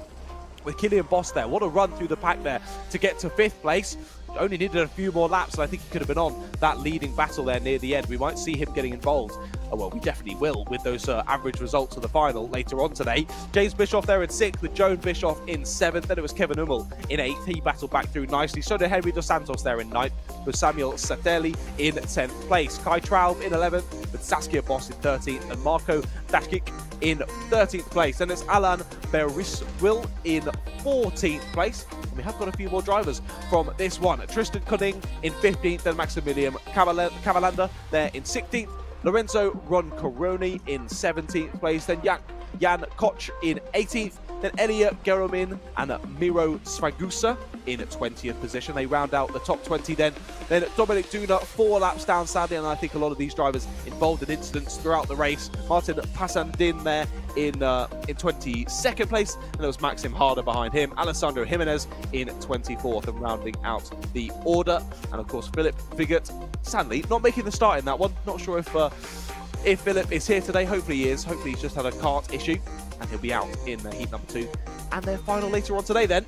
with Killian Boss there. What a run through the pack there to get to 5th place. Only needed a few more laps, and I think he could have been on that leading battle there near the end. We might see him getting involved. Oh, well, we definitely will with those average results of the final later on today. James Bischoff there in 6th, with Joan Bischoff in 7th. Then it was Kevin Hummel in 8th. He battled back through nicely. So did Henry Dos Santos there in 9th, with Samuel Satelli in 10th place. Kai Traub in 11th, with Saskia Boss in 13th, and Marco Dashkik in 13th place. Then it's Alan Beriswil in 14th place. And we have got a few more drivers from this one. Tristan Cunning in 15th, then Maximilian Cavalander there in 16th. Lorenzo Roncoroni in 17th place, then Jan Koch in 18th, then Elia Geromin and Miro Svagusa in 20th position. They round out the top 20 then. Then Dominic Duna 4 laps down, sadly, and I think a lot of these drivers involved in incidents throughout the race. Martin Pasandin there in 22nd place, and there was Maxim Harder behind him. Alessandro Jimenez in 24th, and rounding out the order. And of course, Philip Vigert, sadly, not making the start in that one. Not sure if Philip is here today. Hopefully he is. Hopefully he's just had a kart issue, and he'll be out in heat number 2. And their final later on today then.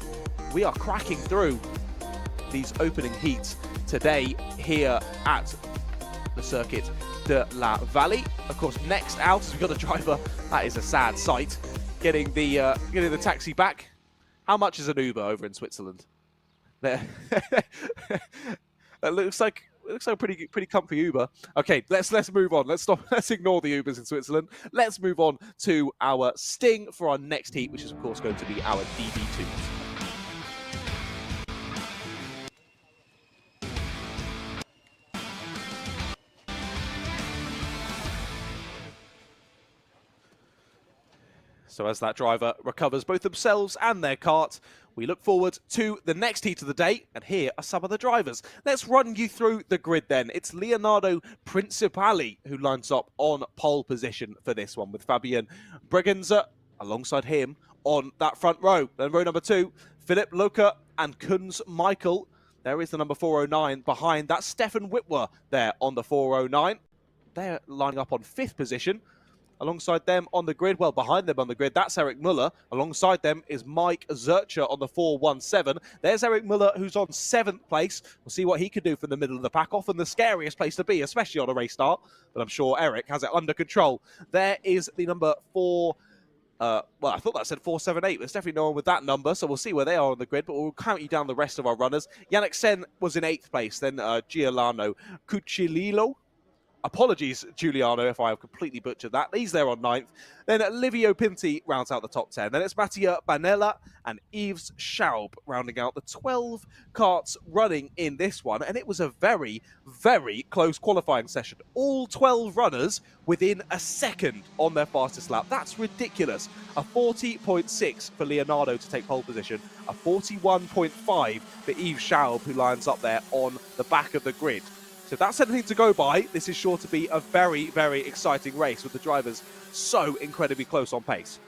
We are cracking through these opening heats today here at the Circuit de la Vallée. Of course, next out, we've got a driver. That is a sad sight. Getting the taxi back. How much is an Uber over in Switzerland? There. That looks like pretty comfy Uber. Okay, let's move on. Let's ignore the Ubers in Switzerland. Let's move on to our Sting for our next heat, which is of course going to be our DB2. So as that driver recovers both themselves and their kart, we look forward to the next heat of the day, and here are some of the drivers. Let's run you through the grid then. It's Leonardo Principali who lines up on pole position for this one, with Fabian Bregenzer alongside him on that front row. Then row number 2, Philip Loka and Kunz Michael. There is the number 409 behind. That's Stefan Whitwer there on the 409. they're lining up on 5th position. Alongside them on the grid, well, behind them on the grid, that's Eric Muller. Alongside them is Mike Zurcher on the 417. There's Eric Muller, who's on 7th place. We'll see what he can do from the middle of the pack. Often the scariest place to be, especially on a race start. But I'm sure Eric has it under control. There is the number 4... well, I thought that said 478. There's definitely no one with that number, so we'll see where they are on the grid, but we'll count you down the rest of our runners. Yannick Sen was in 8th place, then Giuliano Cucililo. Apologies, Giuliano, if I have completely butchered that. He's there on 9th. Then Livio Pinti rounds out the top 10. Then it's Mattia Banella and Yves Schaub rounding out the 12 karts running in this one. And it was a very, very close qualifying session. All 12 runners within a second on their fastest lap. That's ridiculous. A 40.6 for Leonardo to take pole position. A 41.5 for Yves Schaub, who lines up there on the back of the grid. So if that's anything to go by, this is sure to be a very, very exciting race with the drivers so incredibly close on pace.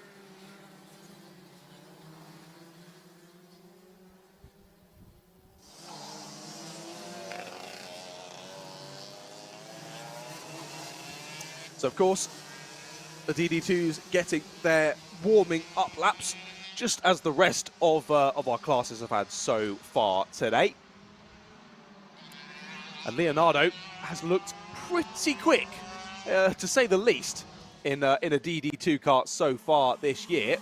So of course, the DD2s getting their warming up laps, just as the rest of our classes have had so far today. And Leonardo has looked pretty quick, to say the least, in a DD2 kart so far this year.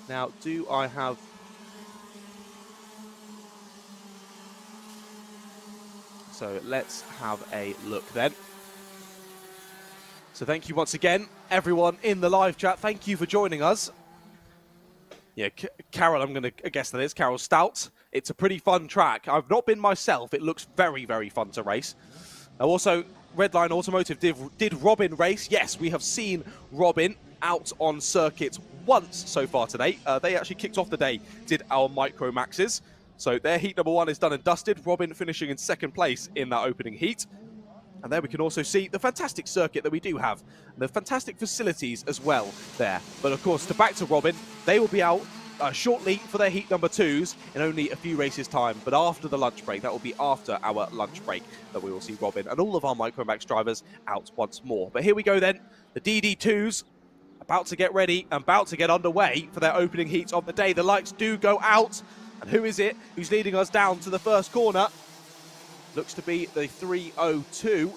Now, do I have... So let's have a look then. So thank you once again, everyone in the live chat. Thank you for joining us. Yeah, Carol, I'm going to guess that is Carol Stout. It's a pretty fun track. I've not been myself. It looks very, very fun to race. Now also, Redline Automotive, did Robin race? Yes, we have seen Robin out on circuit once so far today. They actually kicked off the day, did our Micro Maxes. So their heat number 1 is done and dusted. Robin finishing in 2nd place in that opening heat. And there we can also see the fantastic circuit that we do have. The fantastic facilities as well there. But of course, back to Robin, they will be out shortly for their heat number 2s in only a few races time. But after the lunch break, that will be after our lunch break that we will see Robin and all of our Micromax drivers out once more. But here we go then, the DD2s about to get ready, about to get underway for their opening heats of the day. The lights do go out. And who is it who's leading us down to the first corner? Looks to be the 302,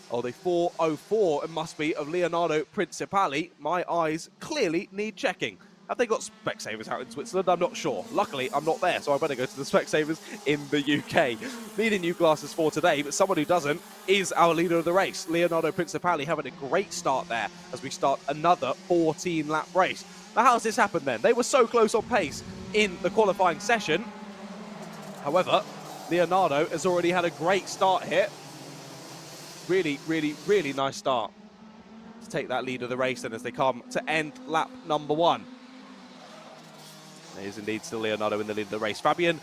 or the 404, it must be, of Leonardo Principali. My eyes clearly need checking. Have they got Specsavers out in Switzerland? I'm not sure. Luckily, I'm not there, so I better go to the Specsavers in the UK. Needing new glasses for today, but someone who doesn't is our leader of the race. Leonardo Principali having a great start there as we start another 14-lap race. Now, how has this happened then? They were so close on pace in the qualifying session. However, Leonardo has already had a great start here. Really, really, really nice start to take that lead of the race then as they come to end lap number 1. There is indeed still Leonardo in the lead of the race. Fabian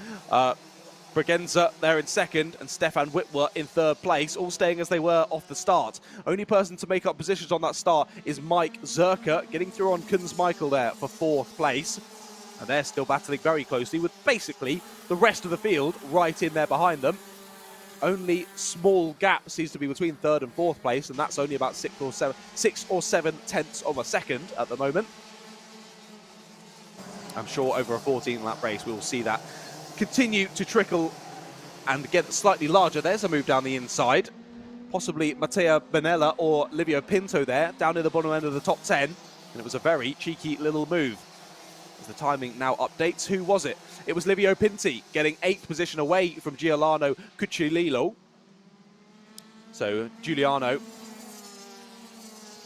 Bragenza there in 2nd and Stefan Whitwer in 3rd place, all staying as they were off the start. Only person to make up positions on that start is Mike Zurcher, getting through on Kunz Michael there for 4th place. And they're still battling very closely with basically the rest of the field right in there behind them. Only small gap seems to be between 3rd and 4th place, and that's only about 6 or 7 tenths of a second at the moment. I'm sure over a 14-lap race we'll see that continue to trickle and get slightly larger. There's a move down the inside. Possibly Mattia Benella or Livio Pinto there, down in the bottom end of the top 10. And it was a very cheeky little move. As the timing now updates, who was it? It was Livio Pinti getting 8th position away from Giuliano Cucililo. So Giuliano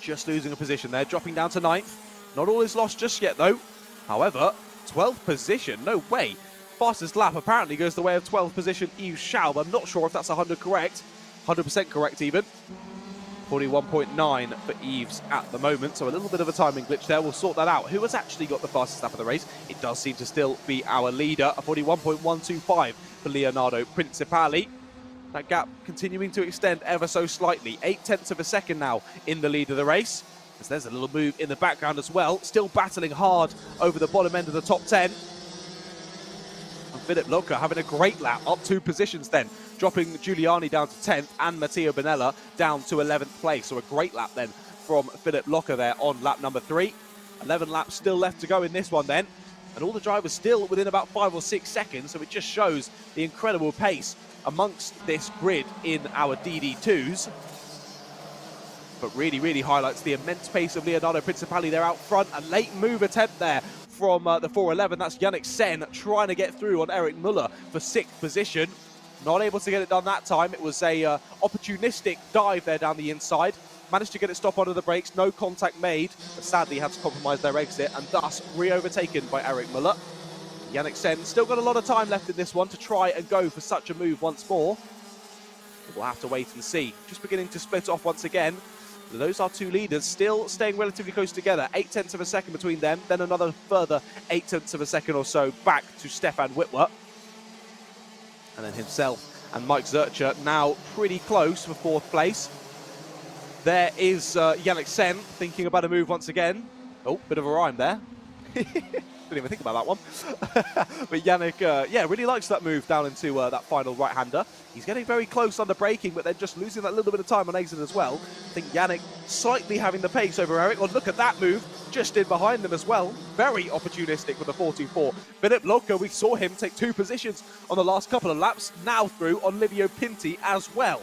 just losing a position there, dropping down to 9th. Not all is lost just yet though. However, 12th position, no way. Fastest lap apparently goes the way of 12th position Yves Schaub. I'm not sure if that's 100% correct even. 41.9 for Yves at the moment, so a little bit of a timing glitch there. We'll sort that out. Who has actually got the fastest lap of the race? It does seem to still be our leader, a 41.125 for Leonardo Principali. That gap continuing to extend ever so slightly. 8 tenths of a second now in the lead of the race. As there's a little move in the background as well. Still battling hard over the bottom end of the top 10. And Philip Loca having a great lap, up 2 positions then dropping Giuliani down to 10th and Matteo Bonella down to 11th place. So a great lap then from Philip Locker there on lap number 3. 11 laps still left to go in this one then. And all the drivers still within about 5 or 6 seconds, so it just shows the incredible pace amongst this grid in our DD2s. But really highlights the immense pace of Leonardo Principali there out front. A late move attempt there from the 411. That's Yannick Sen trying to get through on Eric Muller for 6th position. Not able to get it done that time. It was a opportunistic dive there down the inside. Managed to get it stopped under the brakes, no contact made, but sadly had to compromise their exit and thus re-overtaken by Eric Muller. Yannick Sen still got a lot of time left in this one to try and go for such a move once more. We'll have to wait and see. Just beginning to split off once again. Those are two leaders still staying relatively close together. 0.8 of a second between them, then another further 0.8 of a second or so back to Stefan Witwer. And then himself and Mike Zurcher now pretty close for 4th place. There is Yannick Sen thinking about a move once again. Oh, bit of a rhyme there. Didn't even think about that one. But Yannick, yeah, really likes that move down into that final right-hander. He's getting very close under braking, but then just losing that little bit of time on exit as well. I think Yannick slightly having the pace over Eric. Oh, look at that move, just in behind them as well. Very opportunistic with the 424. Philip Locker, we saw him take 2 positions on the last couple of laps, now through on Livio Pinti as well.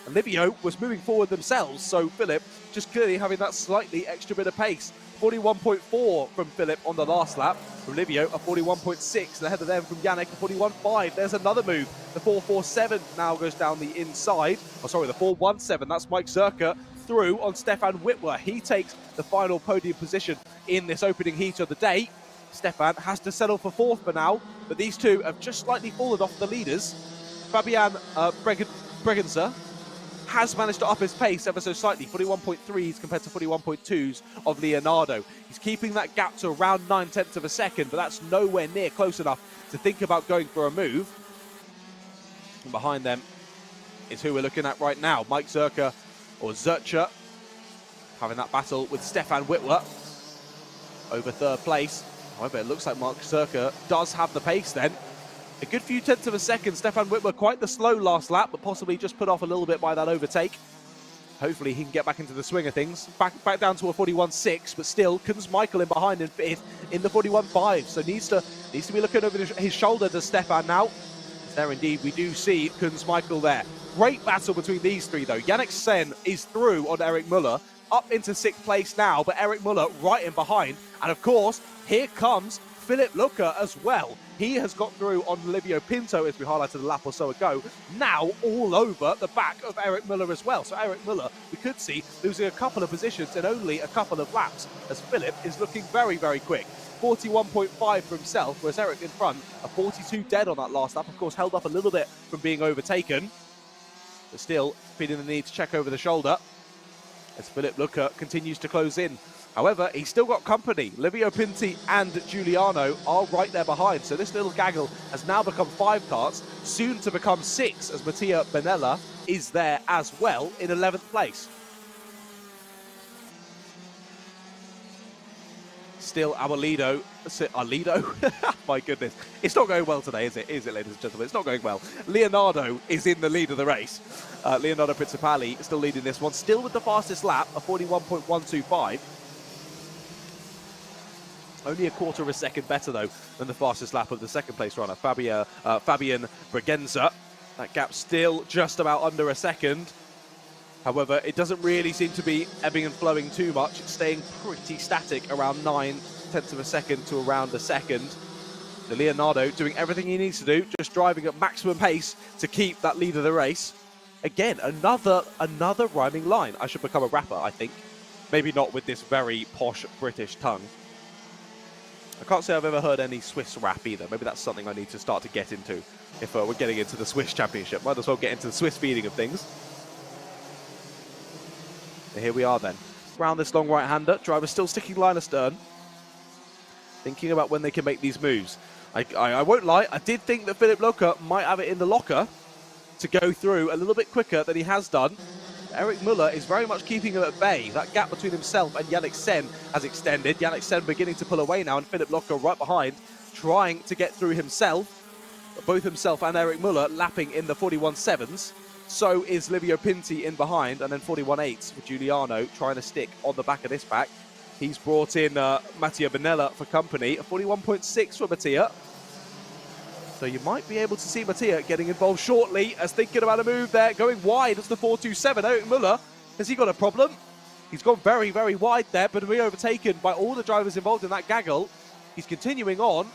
And Livio was moving forward themselves, so Philip just clearly having that slightly extra bit of pace. 41.4 from Philip on the last lap. From Livio, a 41.6, and ahead of them from Yannick, a 41.5. There's another move. The 447 now goes down the inside. Oh, sorry, the 417. That's Mike Zurcher through on Stefan Witwer. He takes the final podium position in this opening heat of the day. Stefan has to settle for 4th for now, but these two have just slightly fallen off the leaders. Fabian Bregenzer has managed to up his pace ever so slightly, 41.3s compared to 41.2s of Leonardo. He's keeping that gap to around 0.9 of a second, but that's nowhere near close enough to think about going for a move. And behind them is who we're looking at right now, Mike Zurcher, or Zurcher, having that battle with Stefan Witwer over 3rd place. However, it looks like Mike Zurcher does have the pace then. A good few tenths of a second. Stefan Witwer quite the slow last lap, but possibly just put off a little bit by that overtake. Hopefully he can get back into the swing of things. Back down to a 41.6, but still, Kunz Michael in behind in 5th in the 41.5. So needs to be looking over his shoulder to Stefan now. There indeed, we do see Kunz Michael there. Great battle between these three though. Yannick Sen is through on Eric Muller, up into 6th place now, but Eric Muller right in behind. And of course, here comes Philip Locker as well. He has got through on Livio Pinto, as we highlighted a lap or so ago, now all over the back of Eric Muller as well. So Eric Muller, we could see, losing a couple of positions in only a couple of laps, as Philip is looking very quick. 41.5 for himself, whereas Eric in front, a 42 dead on that last lap, of course held up a little bit from being overtaken, but still feeling the need to check over the shoulder as Philip Locker continues to close in. However, he's still got company. Livio Pinti and Giuliano are right there behind. So this little gaggle has now become 5 carts, soon to become 6, as Matteo Bonella is there as well in 11th place. Still our Lido. My goodness. It's not going well today, is it? Is it, ladies and gentlemen? It's not going well. Leonardo is in the lead of the race. Leonardo Principali still leading this one. Still with the fastest lap, a 41.125. Only a quarter of a second better, though, than the fastest lap of the 2nd place runner, Fabian Bregenzer. That gap still just about under a second. However, it doesn't really seem to be ebbing and flowing too much. It's staying pretty static, around 0.9 of a second to around a second. The Leonardo doing everything he needs to do, just driving at maximum pace to keep that lead of the race. Again, another rhyming line. I should become a rapper, I think. Maybe not with this very posh British tongue. I can't say I've ever heard any Swiss rap either. Maybe that's something I need to start to get into if we're getting into the Swiss Championship. Might as well get into the Swiss feeling of things. And here we are then. Around this long right-hander, driver still sticking line astern. Thinking about when they can make these moves. I won't lie, I did think that Philip Locker might have it in the locker to go through a little bit quicker than he has done. Eric Muller is very much keeping him at bay. That gap between himself and Yannick Sen has extended. Yannick Sen beginning to pull away now, and Philip Locker right behind, trying to get through himself. both himself and Eric Muller lapping in the 41.7s. So is Livio Pinti in behind, and then 41.8s for Giuliano trying to stick on the back of this pack. He's brought in Mattia Benella for company, a 41.6 for Mattia. So you might be able to see Mattia getting involved shortly as thinking about a move there, going wide as the 4.27. Eric Muller, has he got a problem? He's gone very, very wide there, but being overtaken by all the drivers involved in that gaggle. He's continuing on,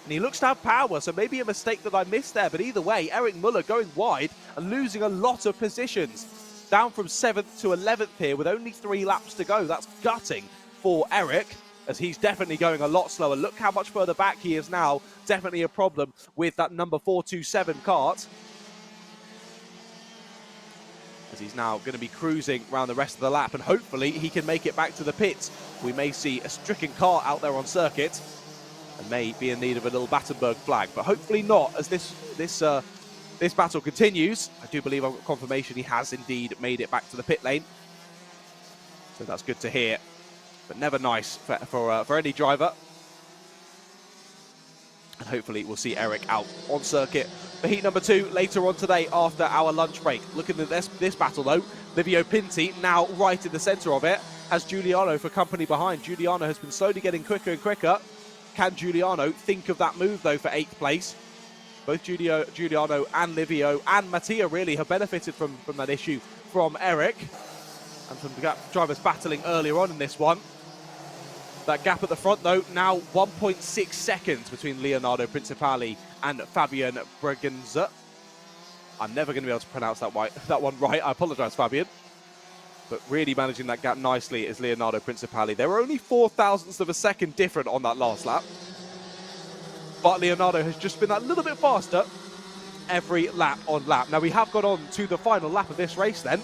and he looks to have power, so maybe a mistake that I missed there, but either way, Eric Muller going wide and losing a lot of positions. Down from 7th to 11th here with only 3 laps to go. That's gutting for Eric, as he's definitely going a lot slower. Look how much further back he is now. Definitely a problem with that number 427 kart, as he's now going to be cruising around the rest of the lap, and hopefully he can make it back to the pits. We may see a stricken kart out there on circuit and may be in need of a little Battenberg flag, but hopefully not, as this battle continues. I do believe I've got confirmation he has indeed made it back to the pit lane, so that's good to hear, but never nice for any driver. And hopefully we'll see Eric out on circuit for heat number 2 later on today after our lunch break. Looking at this battle though, Livio Pinti now right in the centre of it, has Giuliano for company behind. Giuliano has been slowly getting quicker and quicker. Can Giuliano think of that move though for 8th place? Both Giuliano and Livio and Mattia really have benefited from that issue from Eric and from the drivers battling earlier on in this one. That gap at the front, though, now 1.6 seconds between Leonardo Principali and Fabian Braganza. I'm never going to be able to pronounce that one right. I apologise, Fabian. But really managing that gap nicely is Leonardo Principali. They were only 0.004 of a second different on that last lap. But Leonardo has just been that little bit faster every lap on lap. Now, we have got on to the final lap of this race then.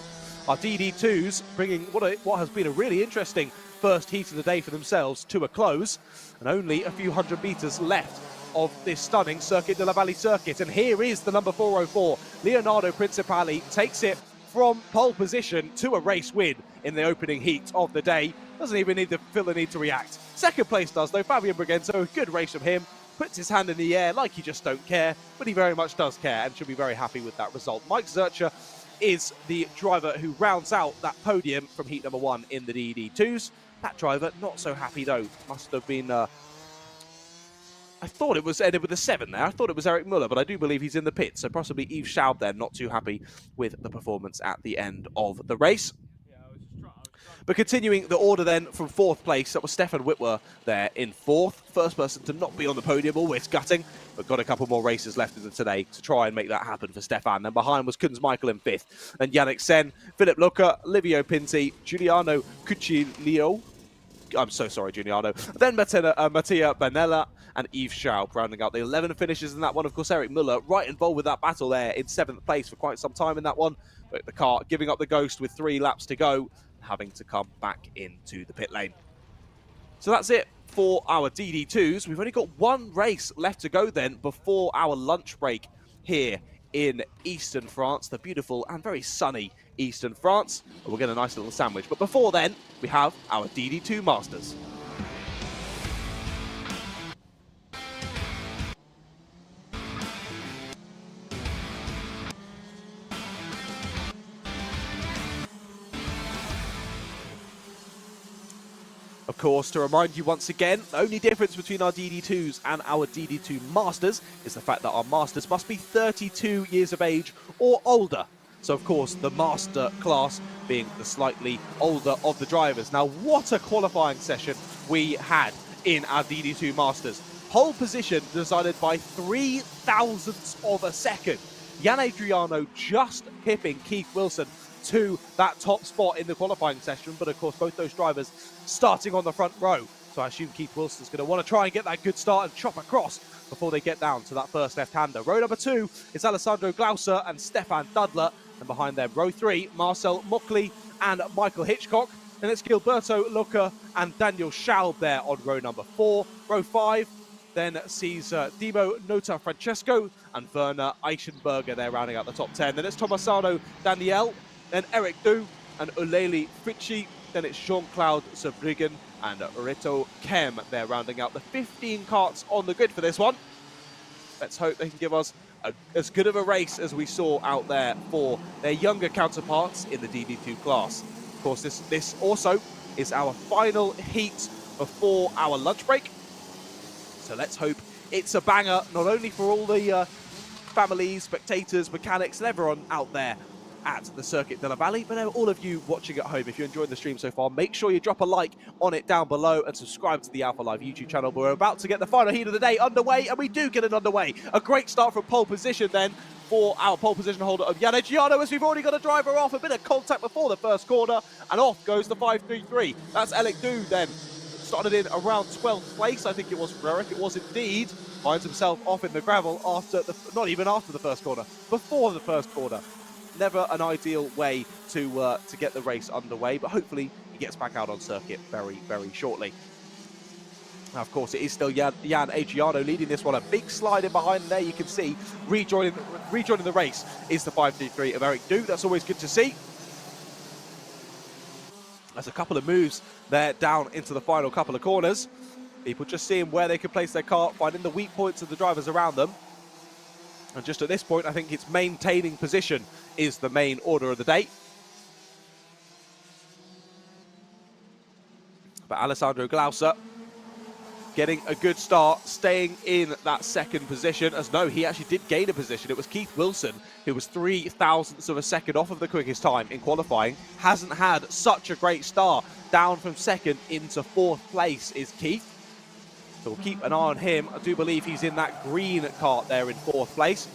Our DD2s bringing what has been a really interesting first heat of the day for themselves to a close, and only a few hundred meters left of this stunning Circuit de la Valle circuit. And here is the number 404. Leonardo Principali takes it from pole position to a race win in the opening heat of the day. Doesn't even feel the need to react. Second place does though, Fabian Braganza. Good race from him. Puts his hand in the air like he just don't care, but he very much does care and should be very happy with that result. Mike Zurcher is the driver who rounds out that podium from heat number 1 in the DD2s. That driver not so happy though. Must have been I thought it was ended with a 7 there. I thought it was Eric Muller, but I do believe he's in the pit, so possibly Yves Schaub there not too happy with the performance at the end of the race. But continuing the order then from 4th place, that was Stefan Witwer there in 4th. First person to not be on the podium, always gutting, but got a couple more races left in the today to try and make that happen for Stefan. Then behind was Kunz Michael in 5th, and Yannick Sen, Philip Lucca, Livio Pinti, Giuliano Cucciolio. I'm so sorry, Giuliano. Then Mattia Benella and Yves Schaub rounding out the 11 finishes in that one. Of course, Eric Muller right involved with that battle there in 7th place for quite some time in that one. But the car giving up the ghost with 3 laps to go, having to come back into the pit lane. So that's it for our DD2s. We've only got 1 race left to go then before our lunch break here in Eastern France, the beautiful and very sunny Eastern France. And we'll get a nice little sandwich. But before then, we have our DD2 Masters. Of course, to remind you once again, the only difference between our DD2s and our DD2 Masters is the fact that our Masters must be 32 years of age or older. So, of course, the Master class being the slightly older of the drivers. Now, what a qualifying session we had in our DD2 Masters. Pole position decided by 0.003 of a second. Jan Adriano just pipping Keith Wilson to that top spot in the qualifying session, but of course both those drivers starting on the front row, so I assume Keith Wilson's going to want to try and get that good start and chop across before they get down to that first left-hander. Row number 2 is Alessandro Glauser and Stefan Dudler, and behind them row 3, Marcel Mockley and Michael Hitchcock, and it's Gilberto Lucca and Daniel Schaub there on row number 4. Row 5 then sees Dimo Nota Francesco and Werner Eichenberger there rounding out the top 10. Then it's Tomasano Daniel, then Eric Du and Uleli Fritchi. Then it's Jean-Claude Sabrigan and Reto Kem there rounding out the 15 karts on the grid for this one. Let's hope they can give us as good of a race as we saw out there for their younger counterparts in the DD2 class. Of course, this also is our final heat before our lunch break. So let's hope it's a banger, not only for all the families, spectators, mechanics, and everyone out there at the Circuit de la Valley, but all of you watching at home. If you're enjoying the stream so far, make sure you drop a like on it down below and subscribe to the Alpha Live YouTube channel. We're about to get the final heat of the day underway, and we do get it underway. A great start from pole position then for our pole position holder of Yann Eggiano, as we've already got a driver off. A bit of contact before the first corner, and off goes the 533. That's Alec Du then. Started in around 12th place, I think it was for Eric. It was indeed. Finds himself off in the gravel after not even after the first corner, before the first corner. Never an ideal way to get the race underway, but hopefully he gets back out on circuit very, very shortly. Now, of course, it is still Yann Eggiano leading this one. A big slide in behind there. You can see rejoining the race is the 533 of Eric Du. That's always good to see. There's a couple of moves there down into the final couple of corners. People just seeing where they can place their car, finding the weak points of the drivers around them. And just at this point, I think it's maintaining position is the main order of the day. But Alessandro Glauser getting a good start, staying in that second position. As no, he actually did gain a position. It was Keith Wilson, who was 0.003 of a second off of the quickest time in qualifying. Hasn't had such a great start. Down from second into fourth place is Keith. So we'll keep an eye on him. I do believe he's in that green cart there in fourth place.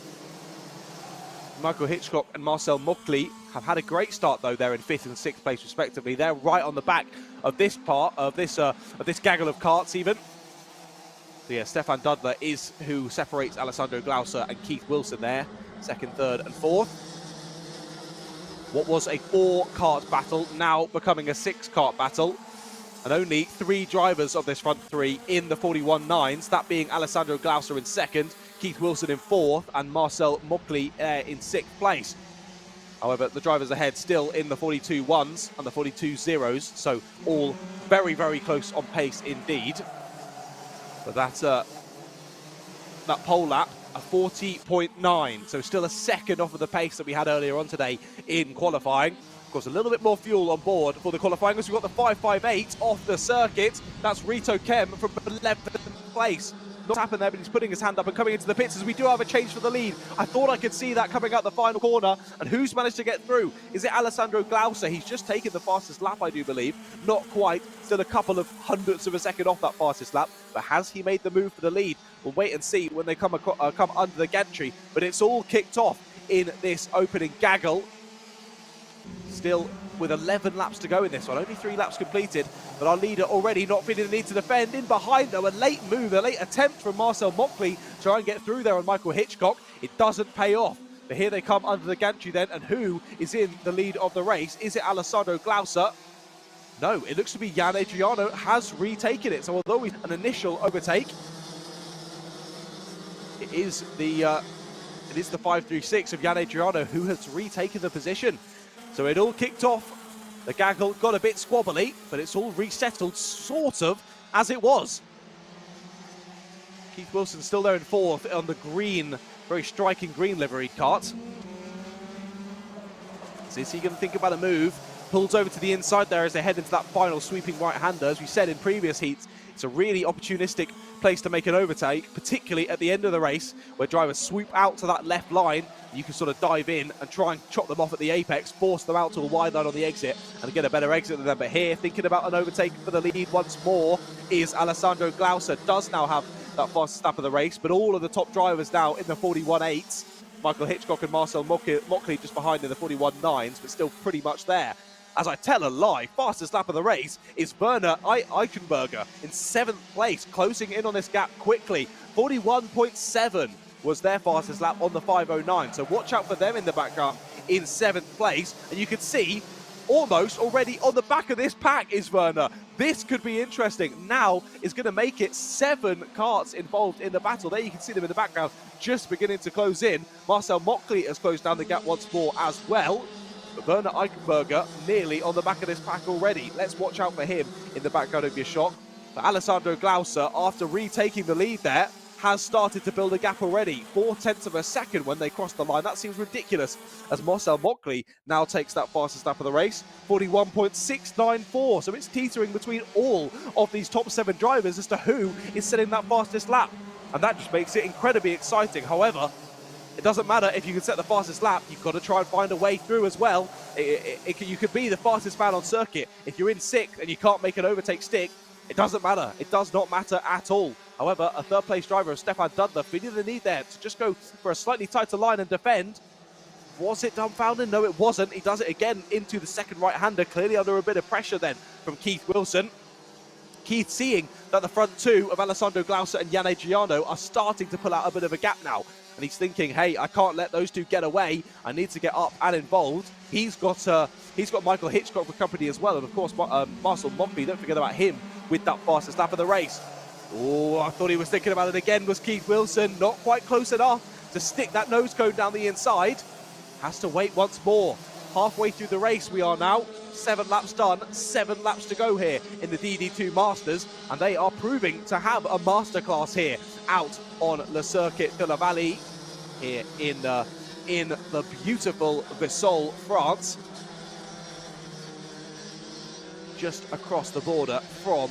Michael Hitchcock and Marcel Mukli have had a great start though. They're in fifth and sixth place respectively. They're right on the back of this part of this gaggle of carts even. So yeah, Stefan Dudler is who separates Alessandro Glauser and Keith Wilson there, second, third, and fourth. What was a 4-cart battle now becoming a 6-cart battle. And only 3 drivers of this front 3 in the 41.9s, that being Alessandro Glauser in second, Keith Wilson in fourth, and Marcel Mukli in sixth place. However, the drivers ahead still in the 42.1s and the 42.0s, so all very, very close on pace indeed. But that's that pole lap, a 40.9, so still a second off of the pace that we had earlier on today in qualifying. Of course, a little bit more fuel on board for the qualifying as we've got the 558 off the circuit. That's Rito Kem from 11th place. Not happened there, but he's putting his hand up and coming into the pits as we do have a change for the lead. I thought I could see that coming out the final corner. And who's managed to get through? Is it Alessandro Glauser? He's just taken the fastest lap, I do believe. Not quite. Still a couple of hundredths of a second off that fastest lap. But has he made the move for the lead? We'll wait and see when they come under the gantry. But it's all kicked off in this opening gaggle. Still with 11 laps to go in this one, only 3 laps completed, but our leader already not feeling the need to defend. In behind though, a late move, a late attempt from Marcel Mukli to try and get through there on Michael Hitchcock. It doesn't pay off, but here they come under the gantry then, and who is in the lead of the race? Is it Alessandro Glauser? No, it looks to be Yann Eggiano has retaken it, so although it's an initial overtake, it is the 536 of Yann Eggiano who has retaken the position. So it all kicked off. The gaggle got a bit squabbly, but it's all resettled sort of as it was. Keith Wilson still there in fourth on the green, very striking green livery cart. So is he going to think about a move? Pulls over to the inside there as they head into that final sweeping right-hander. As we said in previous heats, it's a really opportunistic place to make an overtake, particularly at the end of the race, where drivers swoop out to that left line. You can sort of dive in and try and chop them off at the apex, force them out to a wide line on the exit, and get a better exit than them. But here, thinking about an overtake for the lead once more, is Alessandro Glauser. Does now have that fastest lap of the race, but all of the top drivers now in the 41.8s. Michael Hitchcock and Marcel Mukli just behind in the 41.9s, but still pretty much there. As I tell a lie, fastest lap of the race is Werner Eichenberger in 7th place, closing in on this gap quickly. 41.7 was their fastest lap on the 509. So watch out for them in the background in 7th place. And you can see almost already on the back of this pack is Werner. This could be interesting. Now is going to make it 7 carts involved in the battle. There you can see them in the background just beginning to close in. Marcel Mukli has closed down the gap once more as well. But Werner Eichenberger nearly on the back of this pack already. Let's watch out for him in the background of your shot. But Alessandro Glauser, after retaking the lead there, has started to build a gap already. 0.4 of a second when they cross the line. That seems ridiculous, as Marcel Mockley now takes that fastest lap of the race, 41.694. So it's teetering between all of these top 7 drivers as to who is setting that fastest lap. And that just makes it incredibly exciting. However, it doesn't matter if you can set the fastest lap, you've got to try and find a way through as well. You could be the fastest man on circuit. If you're in 6th and you can't make an overtake stick, it doesn't matter. It does not matter at all. However, a third-place driver, Stefan Dudler, feeling the need there to just go for a slightly tighter line and defend. Was it dumbfounding? No, it wasn't. He does it again into the second right-hander, clearly under a bit of pressure then from Keith Wilson. Keith seeing that the front 2 of Alessandro Glauser and Yann Adriano are starting to pull out a bit of a gap now. And he's thinking, hey, I can't let those 2 get away. I need to get up and involved. He's got Michael Hitchcock for company as well. And of course, Marcel Mockley, don't forget about him with that fastest lap of the race. Oh, I thought he was thinking about it again, was Keith Wilson. Not quite close enough to stick that nose cone down the inside. Has to wait once more. Halfway through the race we are now. 7 laps done, 7 laps to go here in the DD2 Masters, and they are proving to have a masterclass here out on Le Circuit de la Vallée here in the beautiful Vesoul, France, just across the border from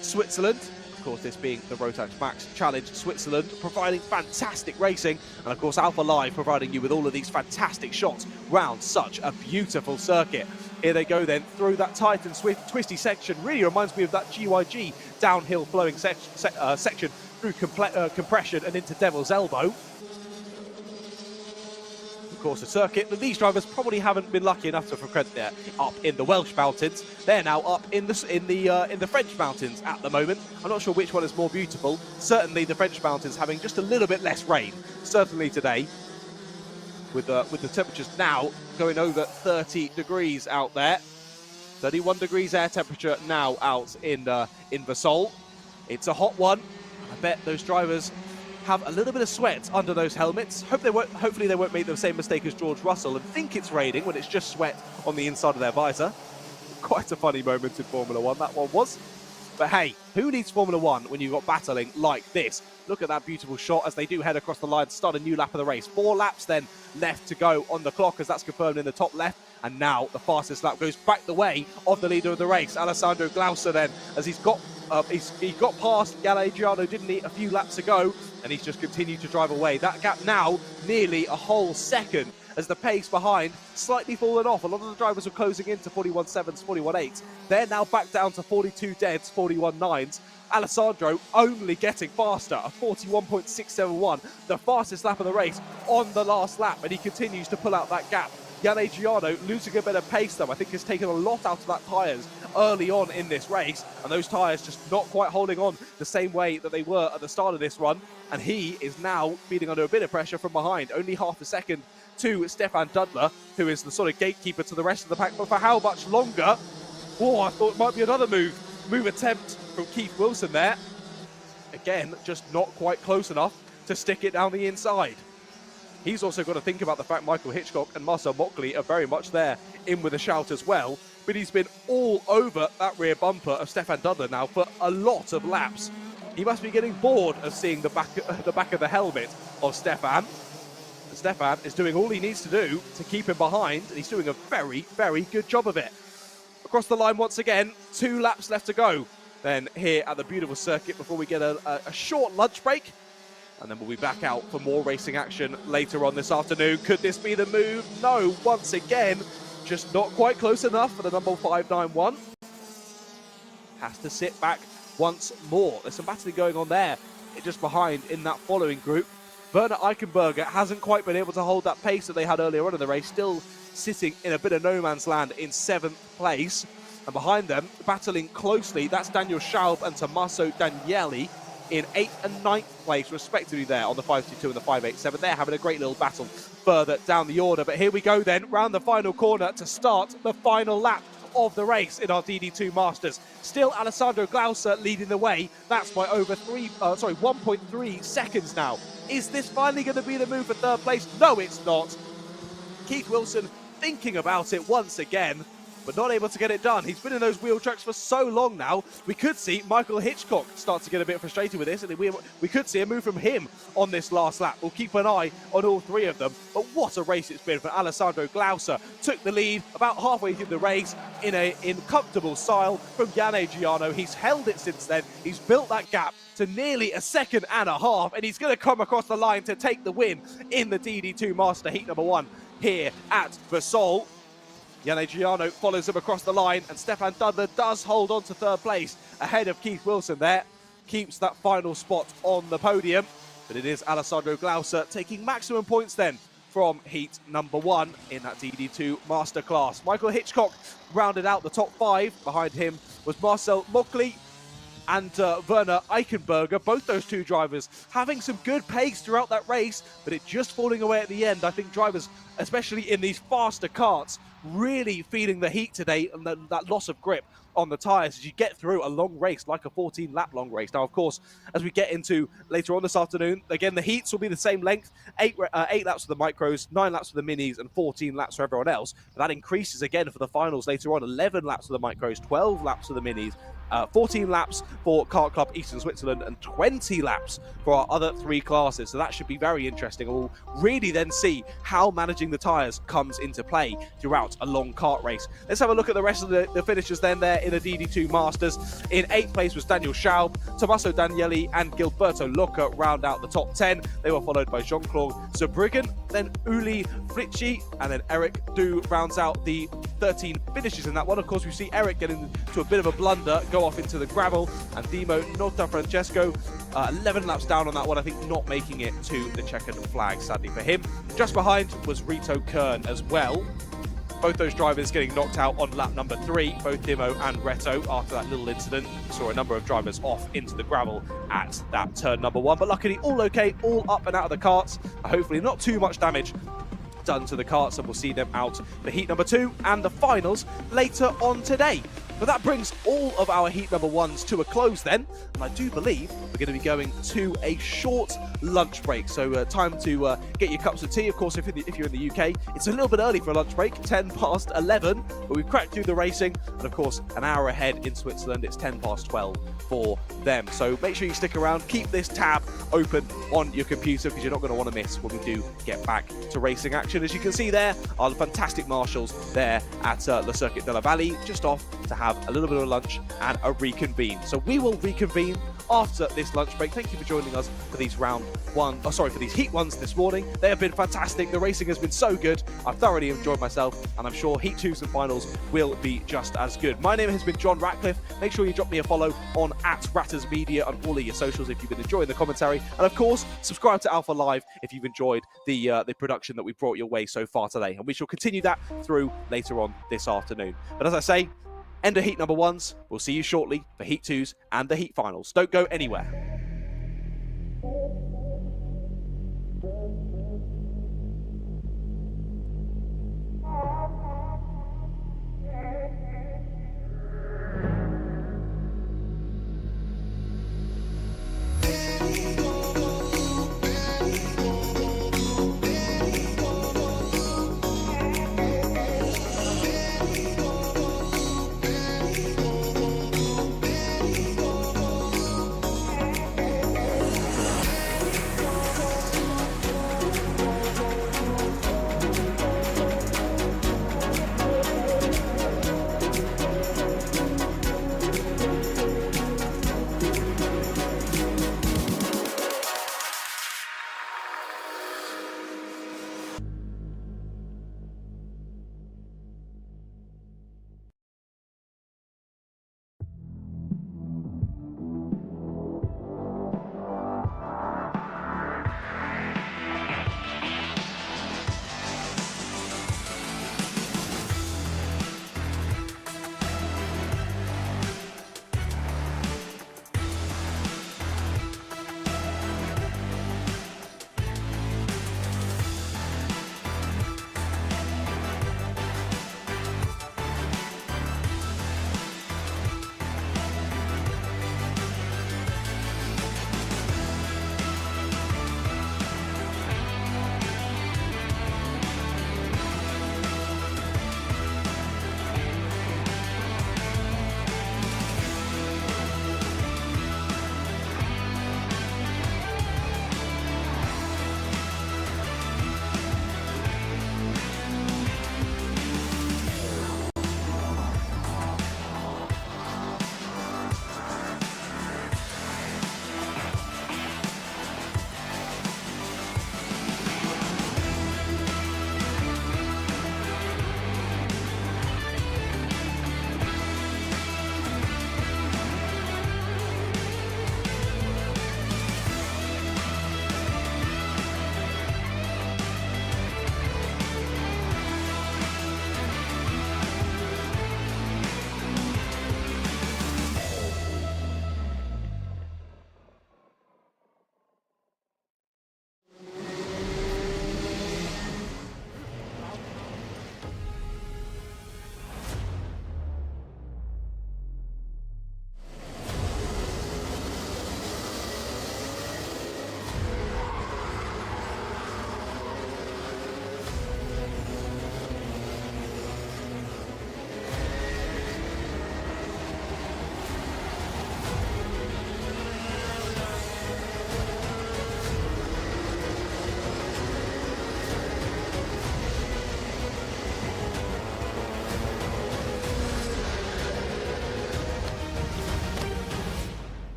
Switzerland. Of course, this being the Rotax Max Challenge Switzerland, providing fantastic racing, and of course Alpha Live providing you with all of these fantastic shots round such a beautiful circuit. Here they go then through that tight and twisty section. Really reminds me of that GYG downhill flowing section through compression and into Devil's Elbow. Of course, a circuit that these drivers probably haven't been lucky enough to frequent there up in the Welsh mountains. They're now up in the French mountains at the moment. I'm not sure which one is more beautiful. Certainly the French mountains having just a little bit less rain. Certainly today, with the temperatures now going over 30 degrees out there. 31 degrees air temperature now out in Vesoul. It's a hot one. I bet those drivers have a little bit of sweat under those helmets. Hopefully they won't make the same mistake as George Russell and think it's raining when it's just sweat on the inside of their visor. Quite a funny moment in Formula 1, that one was. But hey, who needs Formula 1 when you've got battling like this? Look at that beautiful shot as they do head across the line to start a new lap of the race. 4 laps then left to go on the clock, as that's confirmed in the top left. And now the fastest lap goes back the way of the leader of the race, Alessandro Glauser then, as he got past Yann Adriano, didn't he, a few laps ago, and he's just continued to drive away. That gap now nearly a whole second, as the pace behind slightly fallen off. A lot of the drivers were closing into 41.7s, 41.8s. They're now back down to 42 deads, 41.9s. Alessandro only getting faster, a 41.671, the fastest lap of the race on the last lap, and he continues to pull out that gap. Yann Adriano losing a bit of pace though. I think has taken a lot out of that tyres early on in this race, and those tyres just not quite holding on the same way that they were at the start of this run, and he is now feeding under a bit of pressure from behind. Only half a second to Stefan Dudler, who is the sort of gatekeeper to the rest of the pack, but for how much longer? Oh, I thought it might be another move attempt from Keith Wilson there. Again, just not quite close enough to stick it down the inside. He's also got to think about the fact Michael Hitchcock and Marcel Mockley are very much there in with a shout as well. But he's been all over that rear bumper of Stefan Dudler now for a lot of laps. He must be getting bored of seeing the back of the helmet of Stefan. And Stefan is doing all he needs to do to keep him behind, and he's doing a very, very good job of it. Across the line once again, 2 laps left to go. Then here at the beautiful circuit before we get a short lunch break. And then we'll be back out for more racing action later on this afternoon. Could this be the move? No, once again, just not quite close enough for the number 591. Has to sit back once more. There's some battling going on there, just behind in that following group. Werner Eichenberger hasn't quite been able to hold that pace that they had earlier on in the race, still sitting in a bit of no man's land in 7th place. And behind them, battling closely, that's Daniel Schaub and Tommaso Danieli in 8th and 9th place, respectively, there on the 522 and the 587. They're having a great little battle further down the order. But here we go then, round the final corner to start the final lap of the race in our DD2 Masters. Still Alessandro Glauser leading the way. That's by over 1.3 seconds now. Is this finally going to be the move for 3rd place? No, it's not. Keith Wilson thinking about it once again. but not able to get it done. He's been in those wheel tracks for so long now. We could see Michael Hitchcock start to get a bit frustrated with this, and we could see a move from him on this last lap. We'll keep an eye on all three of them, but what a race it's been for Alessandro Glauser. Took the lead about halfway through the race in comfortable style from Yanne Giano. He's held it since then. He's built that gap to nearly a second and a half, and he's going to come across the line to take the win in the DD2 Master Heat number 1 here at Vesoul. Yanne Giano follows him across the line, and Stefan Dudler does hold on to third place ahead of Keith Wilson there. Keeps that final spot on the podium, but it is Alessandro Glauser taking maximum points then from heat number 1 in that DD2 Master class. Michael Hitchcock rounded out the top 5. Behind him was Marcel Mokli and Werner Eichenberger. Both those two drivers having some good pace throughout that race, but it just falling away at the end. I think drivers, especially in these faster karts, really feeling the heat today and that loss of grip on the tyres as you get through a long race, like a 14-lap long race. Now, of course, as we get into later on this afternoon, again, the heats will be the same length, 8 laps for the micros, 9 laps for the minis, and 14 laps for everyone else. But that increases again for the finals later on, 11 laps for the micros, 12 laps for the minis, 14 laps for Kart Club Eastern Switzerland, and 20 laps for our other 3 classes. So that should be very interesting. We'll really then see how managing the tyres comes into play throughout a long kart race. Let's have a look at the rest of the finishers then there in the DD2 Masters. In 8th place was Daniel Schaub, Tommaso Danieli and Gilberto Locca round out the top 10. They were followed by Jean-Claude Zerbruggen, then Uli Fritschy, and then Eric Du rounds out the 13 finishes in that one. Of course, we see Eric getting into a bit of a blunder, go off into the gravel, and Dimo Nota Francesco 11 laps down on that one, I think not making it to the checkered flag, sadly for him. Just behind was Rito Kern as well. Both those drivers getting knocked out on lap number 3, both Dimo and Reto, after that little incident. Saw a number of drivers off into the gravel at that turn number 1, but luckily all okay, all up and out of the karts. Hopefully not too much damage done to the karts, and we'll see them out for heat number 2 and the finals later on today. But that brings all of our heat number 1s to a close then, and I do believe we're going to be going to a short lunch break. So time to get your cups of tea. Of course, if you're in the UK, it's a little bit early for a lunch break, 10 past 11, but we've cracked through the racing, and of course, an hour ahead in Switzerland, it's 10 past 12 for them. So make sure you stick around, keep this tab open on your computer, because you're not going to want to miss when we do get back to racing action. As you can see there are the fantastic marshals there at Le Circuit de la Vallée, just off to have a little bit of lunch and a reconvene. So we will reconvene after this lunch break. Thank you for joining us for these for these heat 1s this morning. They have been fantastic. The racing has been so good. I've thoroughly enjoyed myself, and I'm sure heat 2s and finals will be just as good. My name has been John Ratcliffe. Make sure you drop me a follow on @RattersMedia on all of your socials if you've been enjoying the commentary, and of course subscribe to Alpha Live if you've enjoyed the production that we brought your way so far today, and we shall continue that through later on this afternoon. But as I say, end of heat number 1s. We'll see you shortly for heat 2s and the heat finals. Don't go anywhere.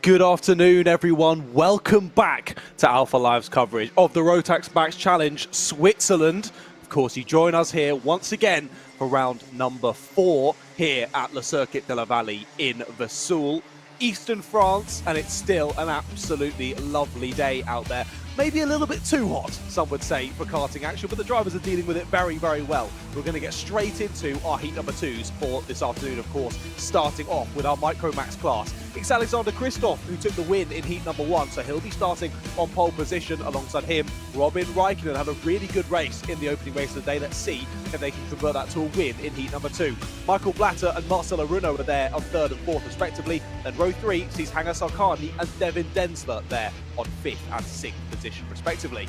Good afternoon, everyone. Welcome back to Alpha Live's coverage of the Rotax Max Challenge Switzerland. Of course, you join us here once again for round number 4 here at Le Circuit de la Vallée in Vesoul, Eastern France, and it's still an absolutely lovely day out there. Maybe a little bit too hot, some would say, for karting action, but the drivers are dealing with it very, very well. We're going to get straight into our heat number 2s for this afternoon, of course, starting off with our Micro Max class. It's Alexander Kristoff who took the win in heat number 1, so he'll be starting on pole position. Alongside him, Robin Raikkonen had a really good race in the opening race of the day. Let's see if they can convert that to a win in heat number 2. Michael Blatter and Marcel Aruno are there on 3rd and 4th respectively. Then row 3 sees Hanger Sarkani and Devin Densler there on 5th and 6th position respectively.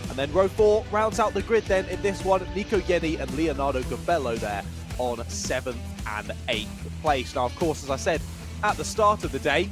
And then row 4 rounds out the grid then in this one. Nico Jenny and Leonardo Gabello there on 7th and 8th place. Now, of course, as I said at the start of the day,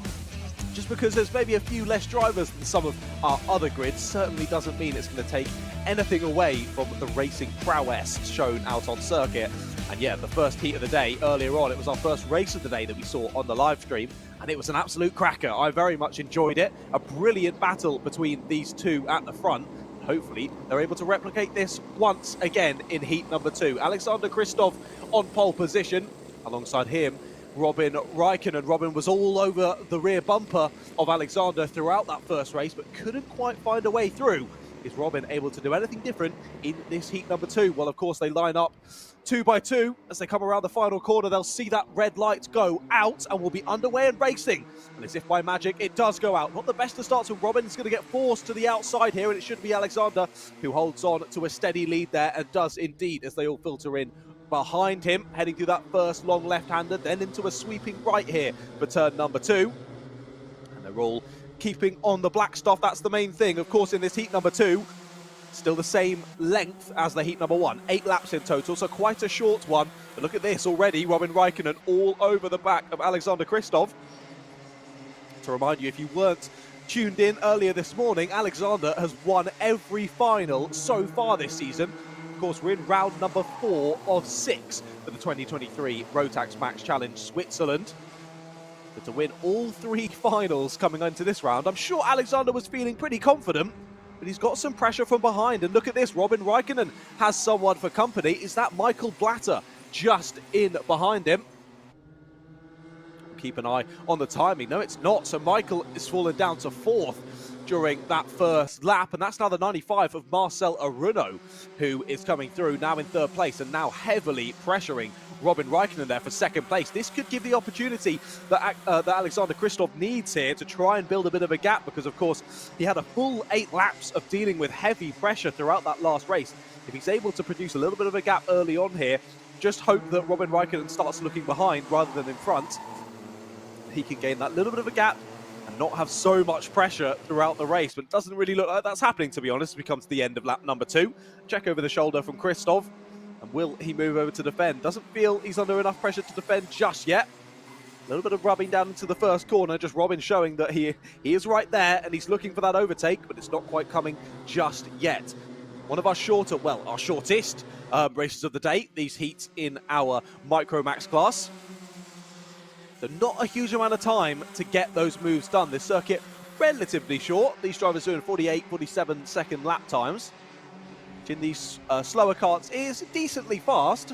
just because there's maybe a few less drivers than some of our other grids certainly doesn't mean it's going to take anything away from the racing prowess shown out on circuit. And yeah, the first heat of the day earlier on, it was our first race of the day that we saw on the live stream, and it was an absolute cracker. I very much enjoyed it. A brilliant battle between these two at the front. Hopefully they're able to replicate this once again in heat number 2. Alexander Kristoff on pole position. Alongside him, Robin Raikkonen. Robin was all over the rear bumper of Alexander throughout that first race, but couldn't quite find a way through. Is Robin able to do anything different in this heat number 2? Well, of course, they line up 2 by 2. As they come around the final corner, they'll see that red light go out and will be underway and racing. And as if by magic, it does go out. Not the best of starts, so Robin's going to get forced to the outside here, and it should be Alexander who holds on to a steady lead there, and does indeed, as they all filter in behind him, heading through that first long left-hander, then into a sweeping right here for turn number 2. And they're all keeping on the black stuff. That's the main thing. Of course, in this heat number 2, still the same length as the heat number 1. 8 laps in total, so quite a short one. But look at this already. Robin Raikkonen all over the back of Alexander Kristoff. To remind you, if you weren't tuned in earlier this morning, Alexander has won every final so far this season. Of course, we're in round number 4 of 6 for the 2023 Rotax Max Challenge Switzerland. But to win all 3 finals coming into this round, I'm sure Alexander was feeling pretty confident, but he's got some pressure from behind. And look at this, Robin Raikkonen has someone for company. Is that Michael Blatter just in behind him? Keep an eye on the timing. No, it's not. So Michael is fallen down to 4th during that first lap, and that's now the 95 of Marcel Aruno, who is coming through now in 3rd place and now heavily pressuring Robin Raikkonen there for 2nd place. This could give the opportunity that Alexander Kristoff needs here to try and build a bit of a gap, because of course he had a full 8 laps of dealing with heavy pressure throughout that last race. If he's able to produce a little bit of a gap early on here, just hope that Robin Raikkonen starts looking behind rather than in front. He can gain that little bit of a gap and not have so much pressure throughout the race, but it doesn't really look like that's happening, to be honest, as we come to the end of lap number 2. Check over the shoulder from Kristoff, and will he move over to defend? Doesn't feel he's under enough pressure to defend just yet. A little bit of rubbing down into the first corner, just Robin showing that he is right there and he's looking for that overtake, but it's not quite coming just yet. One of our shorter, well, our shortest races of the day, these heats in our Micro Max class. So not a huge amount of time to get those moves done. This circuit, relatively short. These drivers doing 48, 47 second lap times, which in these slower karts is decently fast.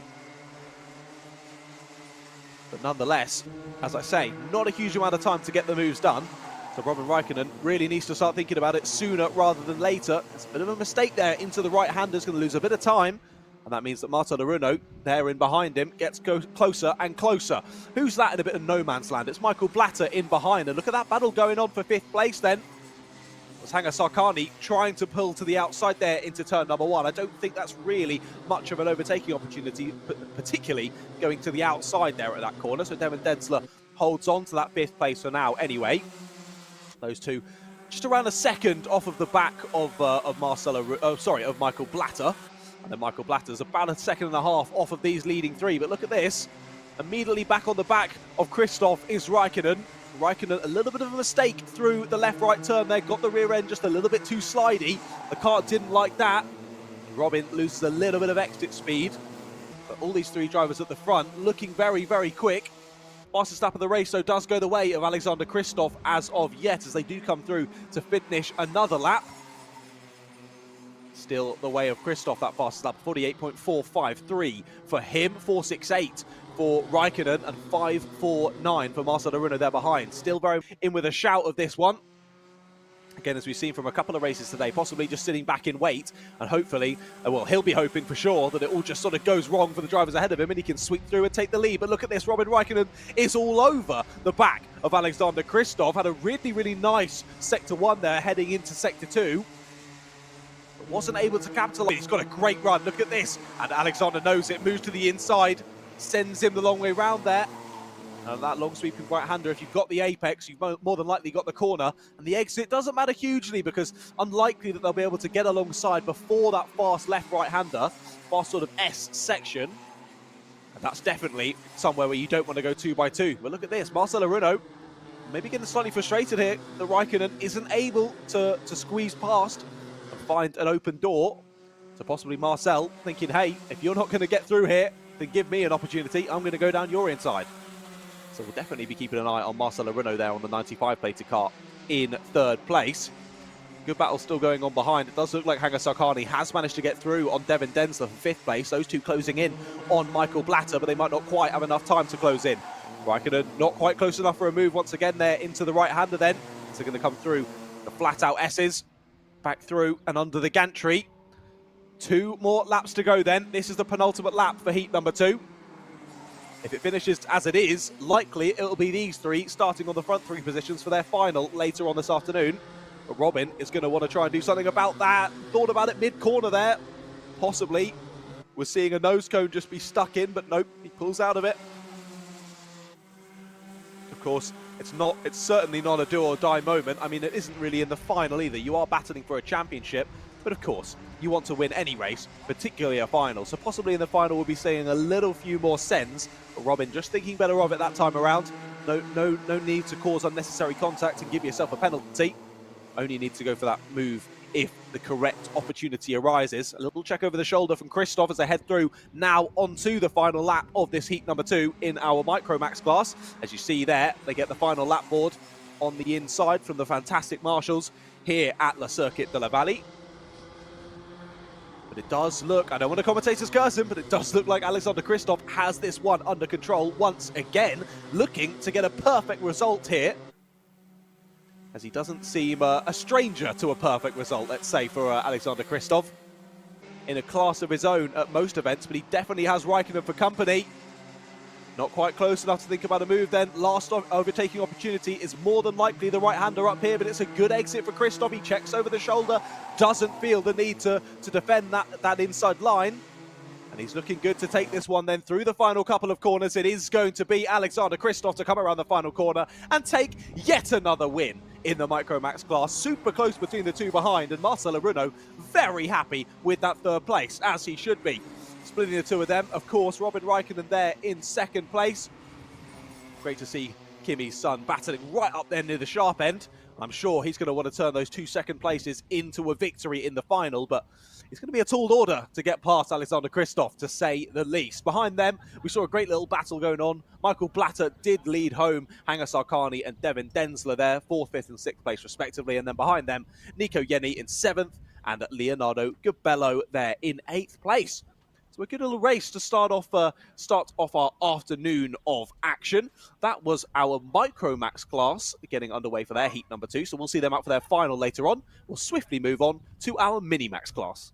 But nonetheless, as I say, not a huge amount of time to get the moves done. So Robin Raikkonen really needs to start thinking about it sooner rather than later. It's a bit of a mistake there into the right-hander. Going to lose a bit of time. And that means that Marcel Aruno, there in behind him, gets closer and closer. Who's that in a bit of no man's land? It's Michael Blatter in behind. And look at that battle going on for 5th place then. It was Hanger Sarkani trying to pull to the outside there into turn number 1. I don't think that's really much of an overtaking opportunity, particularly going to the outside there at that corner. So Devin Densler holds on to that 5th place for now anyway. Those two just around a second off of the back of Michael Blatter. And then Michael Blatter's about a second and a half off of these leading 3. But look at this. Immediately back on the back of Kristoff is Raikkonen. Raikkonen, a little bit of a mistake through the left-right turn there. Got the rear end just a little bit too slidey. The car didn't like that. Robin loses a little bit of exit speed. But all these 3 drivers at the front looking very, very quick. Fastest lap of the race, so does go the way of Alexander Kristoff as of yet, as they do come through to finish another lap. Still the way of Kristoff, that fastest lap, 48.453 for him, 468 for Raikkonen, and 549 for Marcel Aruno there behind. Still very in with a shout of this one. Again, as we've seen from a couple of races today, possibly just sitting back in wait, and hopefully, well, he'll be hoping for sure that it all just sort of goes wrong for the drivers ahead of him and he can sweep through and take the lead. But look at this, Robin Raikkonen is all over the back of Alexander Kristoff. Had a really, really nice Sector 1 there heading into Sector 2. But wasn't able to capitalise. He's got a great run, look at this. And Alexander knows it, moves to the inside, sends him the long way round there. And that long sweeping right-hander, if you've got the apex, you've more than likely got the corner. And the exit doesn't matter hugely because unlikely that they'll be able to get alongside before that fast left right-hander, fast sort of S section. And that's definitely somewhere where you don't want to go 2x2. But look at this, Marcel Aruno maybe getting slightly frustrated here. The Raikkonen isn't able to squeeze past and find an open door. So possibly Marcel thinking, hey, if you're not going to get through here, then give me an opportunity. I'm going to go down your inside. So we'll definitely be keeping an eye on Marcel Aruno there on the 95-plated car in third place. Good battle still going on behind. It does look like Hanger Sarkani has managed to get through on Devin Densler for fifth place. Those two closing in on Michael Blatter, but they might not quite have enough time to close in. Raikkonen not quite close enough for a move once again there into the right-hander then. So they're going to come through the flat-out S's, back through and under the gantry. 2 more laps to go then. This is the penultimate lap for heat number 2. If it finishes as it is, likely it'll be these 3 starting on the front 3 positions for their final later on this afternoon. But Robin is going to want to try and do something about that. Thought about it mid-corner there. Possibly. We're seeing a nose cone just be stuck in, but nope, he pulls out of it. Of course, it's certainly not a do or die moment. I mean, it isn't really in the final either. You are battling for a championship, but of course, you want to win any race, particularly a final. So possibly in the final we'll be seeing a little few more sends. But Robin just thinking better of it that time around. No need to cause unnecessary contact and give yourself a penalty. Only need to go for that move if the correct opportunity arises. A little check over the shoulder from Kristoff as they head through now onto the final lap of this heat number 2 in our Micromax class. As you see there, they get the final lap board on the inside from the fantastic marshals here at La Circuit de la Vallée. But it does look, I don't want to commentator's curse him, but it does look like Alexander Kristoff has this one under control once again, looking to get a perfect result here. As he doesn't seem a stranger to a perfect result, let's say, for Alexander Kristoff. In a class of his own at most events, but he definitely has Raikkonen for company. Not quite close enough to think about a move then. Last overtaking opportunity is more than likely the right-hander up here, but it's a good exit for Kristoff. He checks over the shoulder, doesn't feel the need to defend that inside line. And he's looking good to take this one then through the final couple of corners. It is going to be Alexander Kristoff to come around the final corner and take yet another win in the Micromax class. Super close between the 2 behind, and Marcel Aruno very happy with that 3rd place, as he should be. Splitting the 2 of them, of course, Robin Raikkonen there in 2nd place. Great to see Kimi's son battling right up there near the sharp end. I'm sure he's going to want to turn those 2 second places into a victory in the final, but it's going to be a tall order to get past Alexander Kristoff, to say the least. Behind them, we saw a great little battle going on. Michael Blatter did lead home Hanger Sarkani and Devin Densler there, 4th, 5th and 6th place respectively. And then behind them, Nico Yenny in 7th and Leonardo Gabello there in 8th place. So a good little race to start off our afternoon of action. That was our Micromax class getting underway for their heat number 2. So we'll see them out for their final later on. We'll swiftly move on to our Minimax class.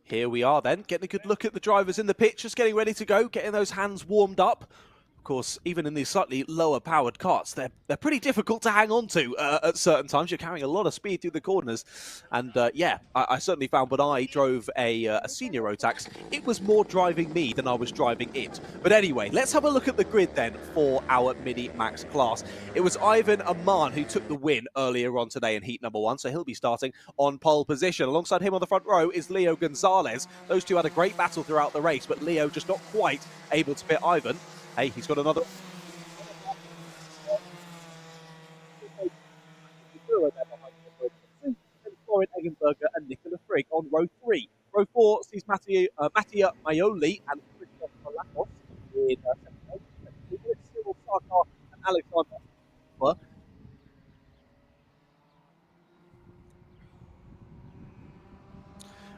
Here we are then, getting a good look at the drivers in the pit, just getting ready to go, getting those hands warmed up. Of course, even in these slightly lower powered carts, they're pretty difficult to hang on to at certain times. You're carrying a lot of speed through the corners. And yeah, I certainly found when I drove a senior Rotax, it was more driving me than I was driving it. But anyway, let's have a look at the grid then for our Mini Max class. It was Ivan Aman who took the win earlier on today in heat number 1, so he'll be starting on pole position. Alongside him on the front row is Leo Gonzalez. Those two had a great battle throughout the race, but Leo just not quite able to beat Ivan. Hey, he's got another. Florian Eggenberger and Nicola Frigg on row 3. Row 4 sees Mattia Maioli and Christoph Malakos in second place. Cyril Sarkar and Alexander.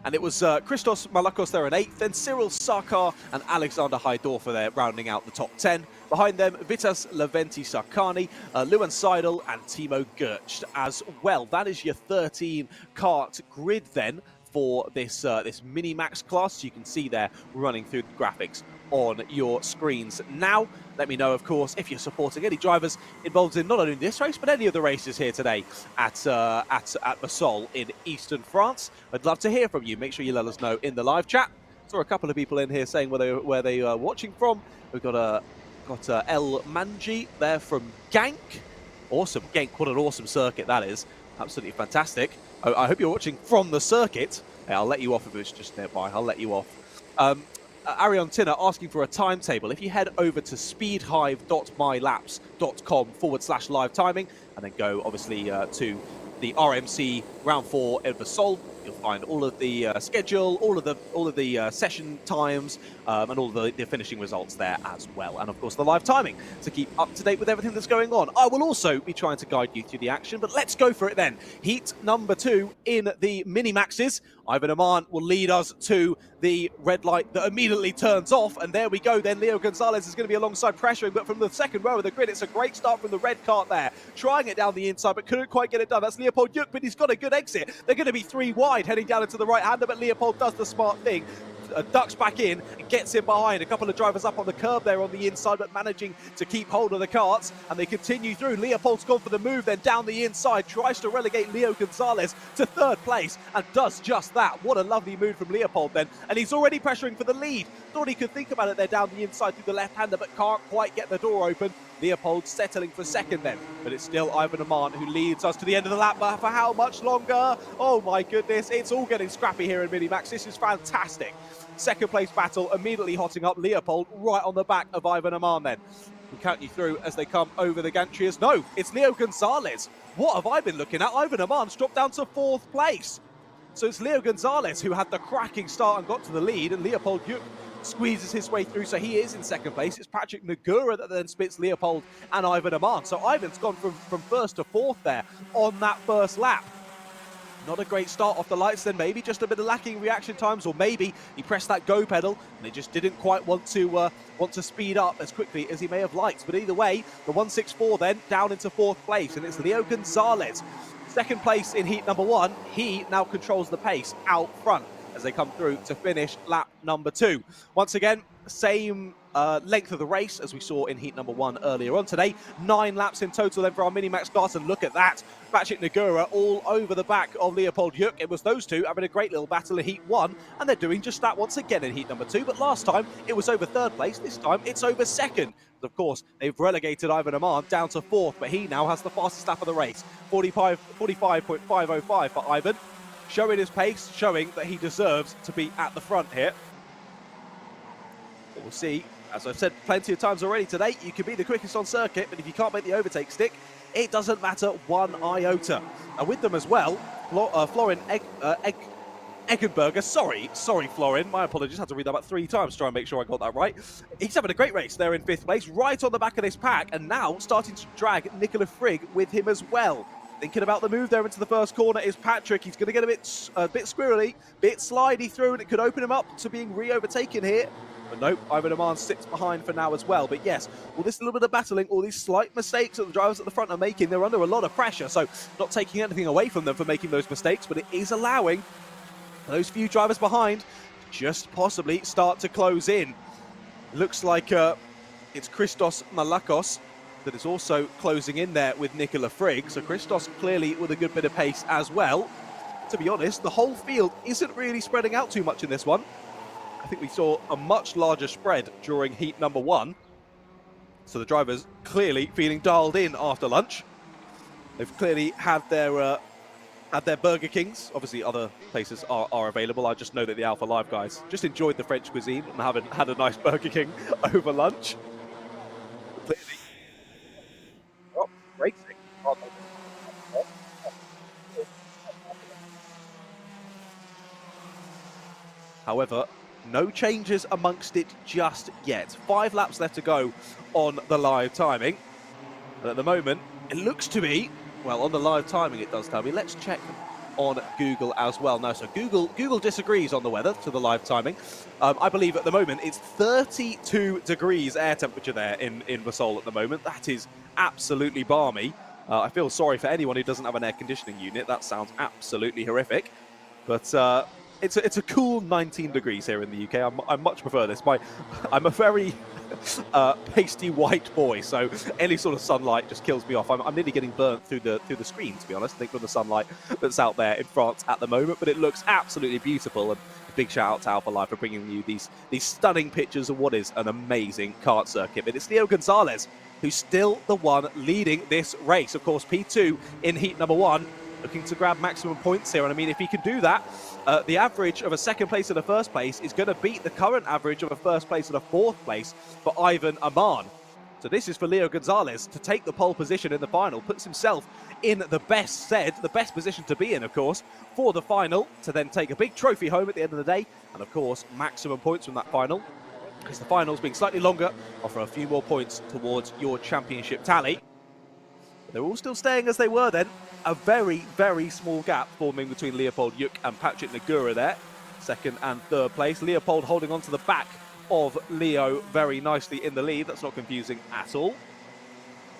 And it was Christos Malakos there in 8th, then Cyril Sarkar and Alexander Haidorfer there rounding out the top 10. Behind them, Vitas Leventi Sarkani, Luan Seidel and Timo Gercht as well. That is your 13 kart grid then for this this mini-max class. You can see there running through the graphics on your screens now. Let me know, of course, if you're supporting any drivers involved in not only this race, but any of the races here today at Vesoul in Eastern France. I'd love to hear from you. Make sure you let us know in the live chat. Saw a couple of people in here saying where they are watching from. We've got El Manji there from Gank. Awesome. Gank, what an awesome circuit that is. Absolutely fantastic. I hope you're watching from the circuit. Yeah, I'll let you off if it's just nearby. I'll let you off. Arion Tinner asking for a timetable. If you head over to speedhive.mylaps.com/live timing and then go obviously to the RMC round 4 in Vesoul, you'll find all of the schedule, all of the session times, and all of the finishing results there as well. And of course the live timing to keep up to date with everything that's going on. I will also be trying to guide you through the action, but let's go for it then. Heat number 2 in the mini-maxes. Ivan Aman will lead us to the red light that immediately turns off, and there we go then. Leo Gonzalez is going to be alongside pressuring, but from the second row of the grid, it's a great start from the red kart there. Trying it down the inside, but couldn't quite get it done. That's Leopold Juk, but he's got a good exit. They're going to be 3 wide heading down into the right-hander, but Leopold does the smart thing. Ducks back in and gets in behind. A couple of drivers up on the curb there on the inside, but managing to keep hold of the carts, and they continue through. Leopold's gone for the move then down the inside, tries to relegate Leo Gonzalez to 3rd place and does just that. What a lovely move from Leopold then, and he's already pressuring for the lead. Thought he could think about it there down the inside through the left-hander, but can't quite get the door open. Leopold settling for 2nd then, but it's still Ivan Aman who leads us to the end of the lap. But for how much longer? Oh my goodness, it's all getting scrappy here in Minimax. This is fantastic. 2nd place battle immediately hotting up. Leopold right on the back of Ivan Aman then. We'll count you through as they come over the Gantrias. No, it's Leo Gonzalez. What have I been looking at? Ivan Aman's dropped down to 4th place. So it's Leo Gonzalez who had the cracking start and got to the lead, and Leopold Juk squeezes his way through, so he is in 2nd place. It's Patrick Nagura that then spits Leopold and Ivan Aman. So Ivan's gone from 1st to 4th there on that first lap. Not a great start off the lights then, maybe just a bit of lacking reaction times, or maybe he pressed that go pedal and he just didn't quite want to speed up as quickly as he may have liked. But either way, the 164 then down into 4th place, and it's Leo Gonzalez. 2nd place in heat number 1. He now controls the pace out front as they come through to finish lap number 2. Once again, same length of the race as we saw in heat number 1 earlier on today. 9 laps in total then for our mini-max class, and look at that. Patrick Nagura all over the back of Leopold Juk. It was those two having a great little battle in heat 1, and they're doing just that once again in heat number 2. But last time it was over 3rd place, this time it's over 2nd. Of course, they've relegated Ivan Aman down to 4th, but he now has the fastest lap of the race. 45.505 for Ivan. Showing his pace, showing that he deserves to be at the front here. But we'll see. As I've said plenty of times already today, you can be the quickest on circuit, but if you can't make the overtake stick, it doesn't matter one iota. And with them as well, Florian Eggenberger. Sorry, Florin. My apologies. Had to read that about 3 times to try and make sure I got that right. He's having a great race there in 5th place, right on the back of this pack, and now starting to drag Nicola Frigg with him as well. Thinking about the move there into the first corner is Patrick. He's going to get a bit squirrely, bit slidey through, and it could open him up to being re-overtaken here. But nope, Ivan Aman sits behind for now as well. But yes, all this little bit of battling, all these slight mistakes that the drivers at the front are making, they're under a lot of pressure. So not taking anything away from them for making those mistakes, but it is allowing those few drivers behind just possibly start to close in. Looks like it's Christos Malakos that is also closing in there with Nicola Frigg. So Christos clearly with a good bit of pace as well. To be honest, the whole field isn't really spreading out too much in this one. I think we saw a much larger spread during heat number 1. So the drivers clearly feeling dialed in after lunch. They've clearly had their Burger Kings. Obviously other places are available. I just know that the Alpha Live guys just enjoyed the French cuisine and had a nice Burger King over lunch. However, no changes amongst it just yet. 5 laps left to go on the live timing. And at the moment, it looks to be, well, on the live timing it does tell me. Let's check on Google as well. No, so Google disagrees on the weather to the live timing. I believe at the moment it's 32 degrees air temperature there in Vesoul at the moment. That is absolutely balmy. I feel sorry for anyone who doesn't have an air conditioning unit. That sounds absolutely horrific. But it's a cool 19 degrees here in the UK. I much prefer this. I'm a very pasty white boy, so any sort of sunlight just kills me off. I'm nearly getting burnt through the screen, to be honest. I think from the sunlight that's out there in France at the moment, but it looks absolutely beautiful. And a big shout out to Alpha Life for bringing you these stunning pictures of what is an amazing kart circuit. But it's Leo Gonzalez who's still the one leading this race. Of course, P2 in heat number 1, looking to grab maximum points here. And I mean, if he can do that, the average of a second place and a first place is going to beat the current average of a first place and a fourth place for Ivan Aman. So this is for Leo Gonzalez to take the pole position in the final, puts himself in the best position to be in, of course, for the final, to then take a big trophy home at the end of the day, and of course, maximum points from that final, because the finals being slightly longer offer a few more points towards your championship tally. But they're all still staying as they were then. A very, very small gap forming between Leopold Yuk and Patrick Negura there. Second and third place. Leopold holding on to the back of Leo very nicely in the lead. That's not confusing at all.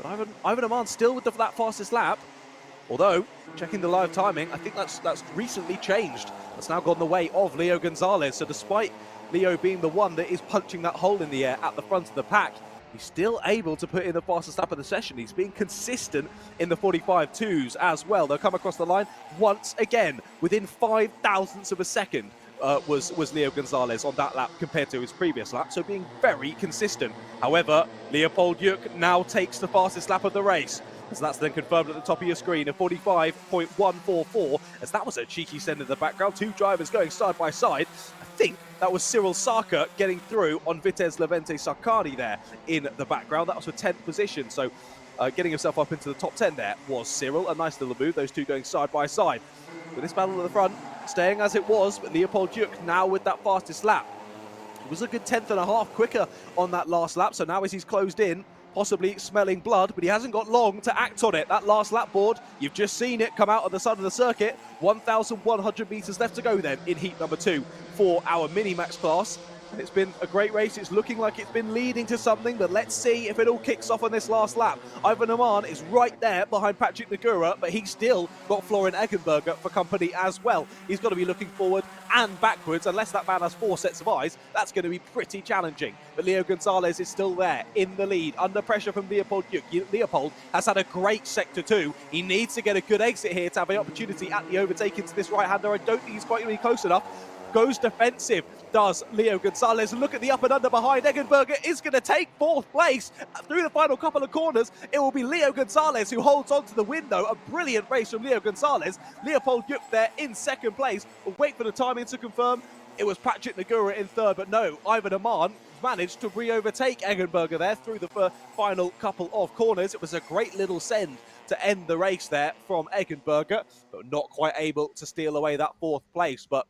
But Ivan Aman still with that fastest lap. Although, checking the live timing, I think that's recently changed. That's now gone the way of Leo Gonzalez. So despite Leo being the one that is punching that hole in the air at the front of the pack, he's still able to put in the fastest lap of the session. He's being consistent in the 45.2s as well. They'll come across the line once again. Within 5 thousandths of a second was Leo Gonzalez on that lap compared to his previous lap, so being very consistent. However, Leopold Yuk now takes the fastest lap of the race. So that's then confirmed at the top of your screen, a 45.144, as that was a cheeky send in the background. 2 drivers going side by side. I think that was Cyril Sarka getting through on Vitesse Levente Sarkani there in the background. That was for 10th position, so getting himself up into the top 10 there was Cyril. A nice little move, those two going side by side. With this battle at the front, staying as it was, but Leopold Yuk now with that fastest lap. It was a good 10th and a half quicker on that last lap, so now as he's closed in, possibly smelling blood, but he hasn't got long to act on it. That last lap board, you've just seen it come out on the side of the circuit. 1,100 meters left to go then in heat number 2 for our Minimax class. It's been a great race. It's looking like it's been leading to something, but let's see if it all kicks off on this last lap. Ivan Aman is right there behind Patrick Negura, but he's still got Florian Eggenberger for company as well. He's got to be looking forward and backwards. Unless that man has 4 sets of eyes, that's going to be pretty challenging. But Leo Gonzalez is still there in the lead, under pressure from Leopold Yuk. Leopold has had a great sector 2. He needs to get a good exit here to have the opportunity at the overtake into this right-hander. I don't think he's quite really close enough. Goes defensive, does Leo Gonzalez. Look at the up and under behind. Eggenberger is going to take 4th place through the final couple of corners. It will be Leo Gonzalez who holds on to the window. A brilliant race from Leo Gonzalez. Leopold Yuk there in 2nd place. We'll wait for the timing to confirm. It was Patrick Negura in 3rd, but no, Ivan Aman managed to re-overtake Eggenberger there through the final couple of corners. It was a great little send to end the race there from Eggenberger, but not quite able to steal away that 4th place. But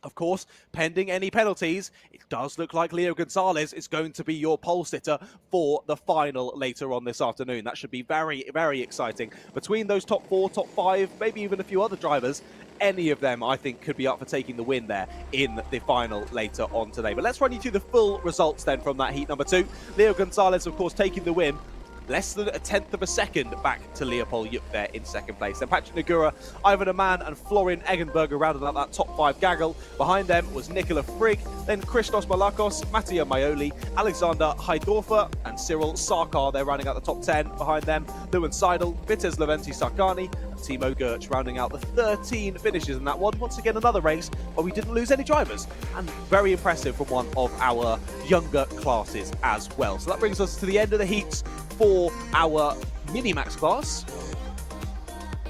of course, pending any penalties, it does look like Leo Gonzalez is going to be your pole sitter for the final later on this afternoon. That should be very, very exciting. Between those top 4, top 5, maybe even a few other drivers, any of them, I think, could be up for taking the win there in the final later on today. But let's run you through the full results then from that heat number 2. Leo Gonzalez, of course, taking the win. Less than a 10th of a second back to Leopold Yuk there in 2nd place. Then Patrick Negura, Ivan Aman and Florian Eggenberger rounded out that top 5 gaggle. Behind them was Nicola Frigg, then Christos Malakos, Mattia Maioli, Alexander Heidorfer and Cyril Sarkar. They're rounding out the top 10. Behind them, Lewin Seidel, Vitesse Levente Sarkani and Timo Gertz rounding out the 13 finishes in that one. Once again, another race where we didn't lose any drivers. And very impressive from one of our younger classes as well. So that brings us to the end of the heats for our Minimax class,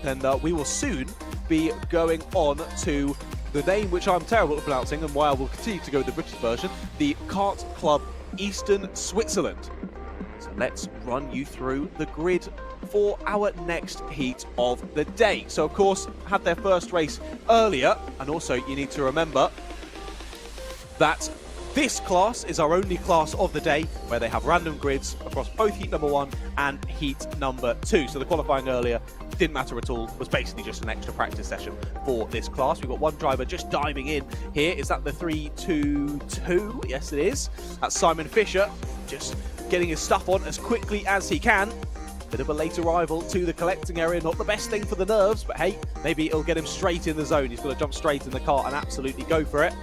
and we will soon be going on to the name which I'm terrible at pronouncing and why I will continue to go with the British version, the Kart Club Eastern Switzerland. So let's run you through the grid for our next heat of the day. So of course, had their first race earlier, and also you need to remember that this class is our only class of the day where they have random grids across both heat number 1 and heat number 2. So the qualifying earlier didn't matter at all, was basically just an extra practice session for this class. We've got one driver just diving in here. Is that the 3-2-2? Yes, it is. That's Simon Fisher, just getting his stuff on as quickly as he can. Bit of a late arrival to the collecting area, not the best thing for the nerves, but hey, maybe it'll get him straight in the zone. He's going to jump straight in the car and absolutely go for it.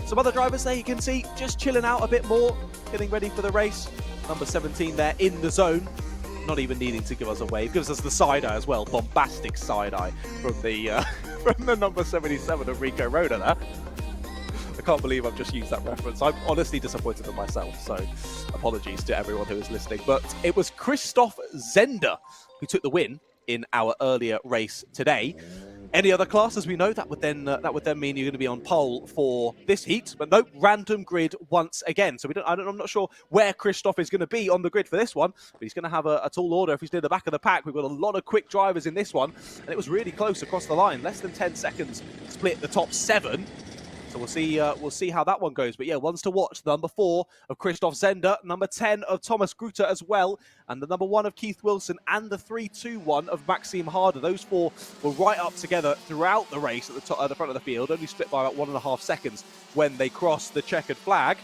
Some other drivers there you can see just chilling out a bit more, getting ready for the race. Number 17 there in the zone, not even needing to give us a wave. Gives us the side-eye as well, bombastic side-eye from the from the number 77 of Rico Roda there. I can't believe I've just used that reference. I'm honestly disappointed in myself, so apologies to everyone who is listening. But it was Christoph Zender who took the win in our earlier race today. Any other class, as we know, that would then mean you're going to be on pole for this heat, but no, random grid once again. So I'm not sure where Christoph is going to be on the grid for this one, but he's going to have a tall order if he's near the back of the pack. We've got a lot of quick drivers in this one, and it was really close across the line. Less than 10 seconds split the top 7. So we'll see how that one goes. But yeah, ones to watch. The number 4 of Christoph Zender, number 10 of Thomas Grutter as well, and the number 1 of Keith Wilson, and the 3-2-1 of Maxime Harder. Those 4 were right up together throughout the race at the top, at the front of the field, only split by about 1.5 seconds when they crossed the checkered flag.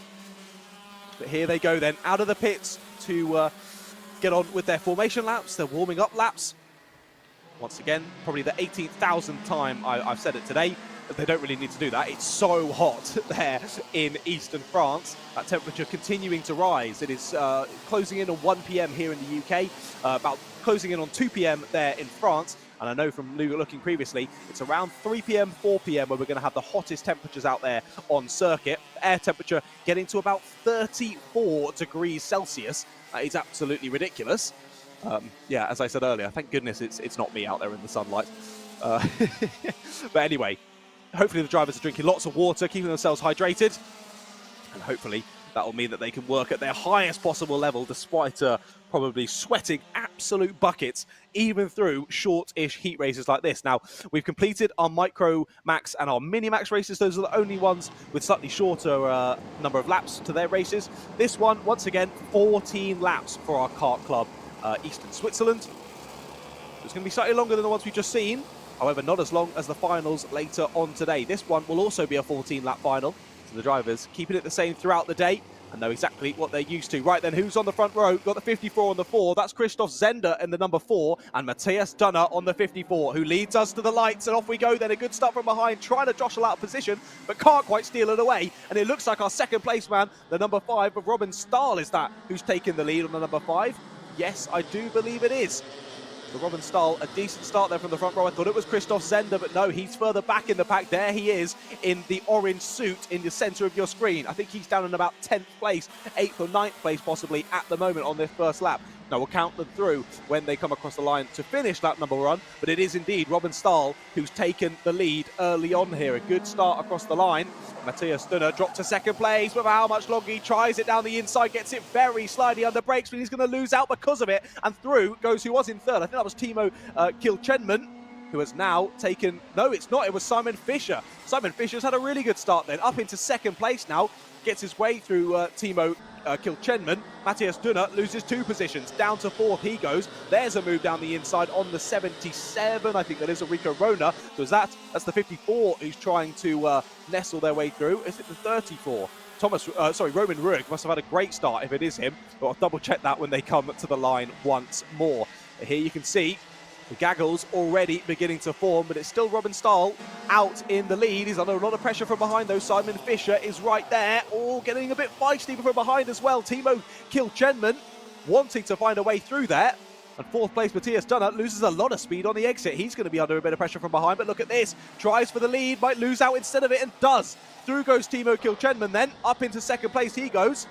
But here they go then, out of the pits to get on with their formation laps, their warming up laps. Once again, probably the 18,000th time I've said it today. They don't really need to do that. It's so hot there in eastern France. That temperature continuing to rise. It is closing in on 1 p.m. here in the UK, about closing in on 2 p.m. there in France. And I know from looking previously, it's around 3 p.m., 4 p.m. where we're going to have the hottest temperatures out there on circuit. Air temperature getting to about 34 degrees Celsius. That is absolutely ridiculous. Yeah, as I said earlier, thank goodness it's not me out there in the sunlight. But anyway, hopefully the drivers are drinking lots of water, keeping themselves hydrated, and hopefully that will mean that they can work at their highest possible level despite probably sweating absolute buckets even through short-ish heat races like this. Now, we've completed our Micro Max and our Mini Max races. Those are the only ones with slightly shorter number of laps to their races. This one, once again, 14 laps for our kart club, Eastern Switzerland. So it's going to be slightly longer than the ones we've just seen. However, not as long as the finals later on today. This one will also be a 14-lap final. So the drivers keeping it the same throughout the day and know exactly what they're used to. Right then, who's on the front row? Got the 54 on the 4. That's Christoph Zender in the number 4 and Matthias Dunner on the 54, who leads us to the lights. And off we go then. A good start from behind, trying to jostle out of position, but can't quite steal it away. And it looks like our second place man, the number 5 of Robin Stahl, is that who's taken the lead on the number 5. Yes, I do believe it is. So Robin Stahl, a decent start there from the front row. I thought it was Christoph Zender, but no, he's further back in the pack. There he is in the orange suit in the centre of your screen. I think he's down in about 10th place, 8th or 9th place possibly at the moment on this first lap. Now, we'll count them through when they come across the line to finish lap number 1, but it is indeed Robin Stahl who's taken the lead early on here. A good start across the line. Matthias Dunner dropped to second place, but how much longer he tries it down the inside, gets it very slidey under brakes, but he's going to lose out because of it. And through goes who was in third. I think that was Timo Kilchenman, who has now taken... No, it's not. It was Simon Fisher. Simon Fisher's had a really good start then. Up into second place now. Gets his way through Timo Kilchenman. Matthias Dunner loses 2 positions. Down to 4th he goes. There's a move down the inside on the 77. I think that is a Rico Rona. So that's the 54 who's trying to nestle their way through. Is it the 34? Roman Ruig must have had a great start if it is him. But I'll double check that when they come to the line once more. Here you can see the gaggles already beginning to form, but it's still Robin Stahl out in the lead. He's under a lot of pressure from behind, though. Simon Fisher is right there. Oh, getting a bit feisty from behind as well. Timo Kilchenman wanting to find a way through there. And 4th place, Matthias Dunner loses a lot of speed on the exit. He's going to be under a bit of pressure from behind, but look at this. Tries for the lead, might lose out instead of it, and does. Through goes Timo Kilchenman then. Up into second place he goes.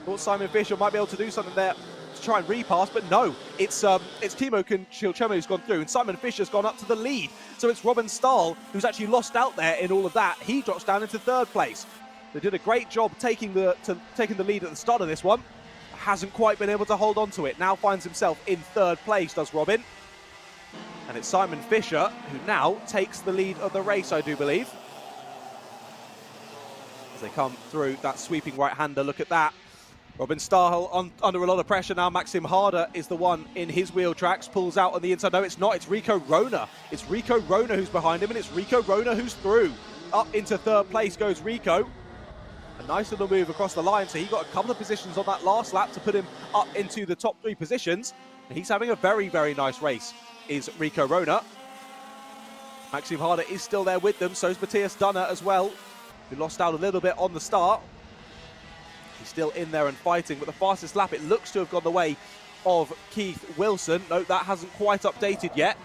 Thought Simon Fisher might be able to do something there to try and repass, but no, it's Timo Kilchenman who's gone through, and Simon Fisher's gone up to the lead. So it's Robin Stahl who's actually lost out there in all of that. He drops down into 3rd place. They did a great job taking the lead at the start of this one. Hasn't quite been able to hold on to it. Now finds himself in 3rd place, does Robin. And it's Simon Fisher who now takes the lead of the race, I do believe. they come through that sweeping right-hander. Look at that. Robin Stahl under a lot of pressure now. Maxim Harder is the one in his wheel tracks, pulls out on the inside. No, it's not. It's Rico Rona. It's Rico Rona who's behind him, and it's Rico Rona who's through. Up into third place goes Rico. A nice little move across the line. So he got a couple of positions on that last lap to put him up into the top 3 positions. And he's having a very, very nice race, is Rico Rona. Maxim Harder is still there with them. So is Matthias Dunner as well, who lost out a little bit on the start. He's still in there and fighting, but the fastest lap, it looks to have gone the way of Keith Wilson. No, that hasn't quite updated yet.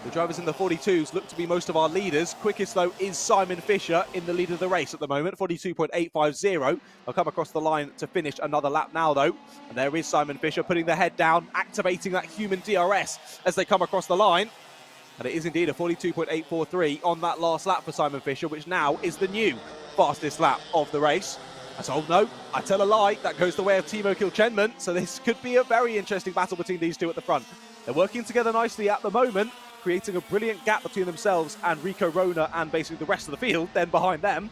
The drivers in the 42s look to be most of our leaders. Quickest, though, is Simon Fisher in the lead of the race at the moment, 42.850. I'll come across the line to finish another lap now, though. And there is Simon Fisher putting the head down, activating that human DRS as they come across the line. And it is indeed a 42.843 on that last lap for Simon Fisher, which now is the new fastest lap of the race. Oh no, I tell a lie, that goes the way of Timo Kilchenman, so this could be a very interesting battle between these two at the front. They're working together nicely at the moment, creating a brilliant gap between themselves and Rico Rona and basically the rest of the field, then behind them.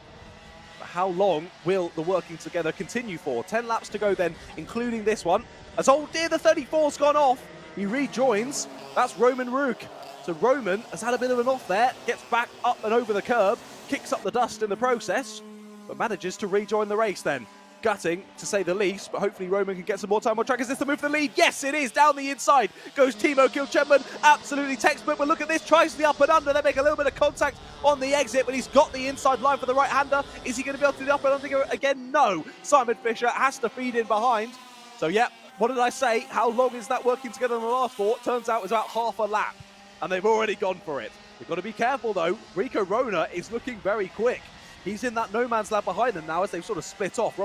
But how long will the working together continue for? 10 laps to go then, including this one. As oh dear, the 34's gone off. He rejoins. That's Roman Rook. So Roman has had a bit of an off there, gets back up and over the curb, kicks up the dust in the process, but manages to rejoin the race then. Gutting, to say the least, but hopefully Roman can get some more time on track. Is this the move for the lead? Yes, it is. Down the inside goes Timo Kilchenman. Absolutely textbook, but look at this. Tries the up and under. They make a little bit of contact on the exit, but he's got the inside line for the right-hander. Is he going to be able to do the up and under again? No. Simon Fisher has to feed in behind. So, yeah, what did I say? How long is that working together on the last four? Turns out it's about half a lap, and they've already gone for it. We've got to be careful, though. Rico Rona is looking very quick. He's in that no man's land behind them now as they've sort of split off.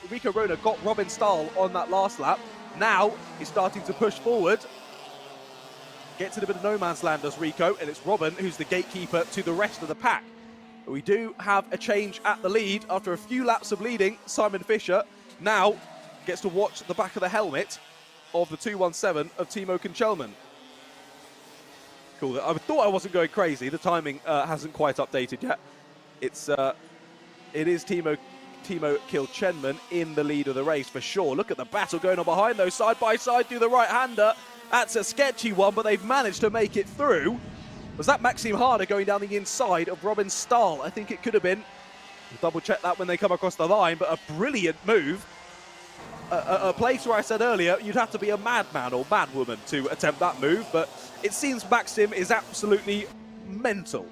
Rico Rona got Robin Stahl on that last lap. Now he's starting to push forward. Gets in a bit of no man's land, does Rico, and it's Robin who's the gatekeeper to the rest of the pack. But we do have a change at the lead. After a few laps of leading, Simon Fisher now gets to watch the back of the helmet of the 217 of Timo Kilchenman. Cool. I thought I wasn't going crazy. The timing hasn't quite updated yet. It is Timo Kilchenman in the lead of the race for sure. Look at the battle going on behind those, side by side, do the right-hander. That's a sketchy one, but they've managed to make it through. Was that Maxim Harder going down the inside of Robin Stahl? I think it could have been. We'll double check that when they come across the line, but a brilliant move. A place where I said earlier you'd have to be a madman or madwoman to attempt that move, but it seems Maxim is absolutely mental,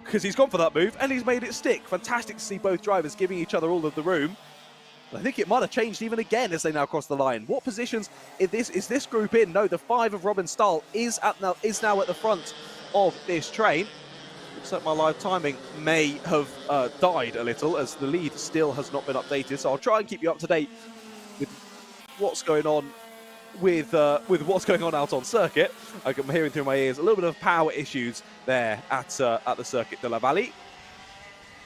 because he's gone for that move and he's made it stick. Fantastic to see both drivers giving each other all of the room. I think it might have changed even again as they now cross the line. What positions is this group in? No, the 5 of Robin Stahl is now at the front of this train. Looks like my live timing may have died a little, as the lead still has not been updated. So I'll try and keep you up to date with what's going on with what's going on out on circuit. I'm hearing through my ears a little bit of power issues there at the Circuit de la Vallée.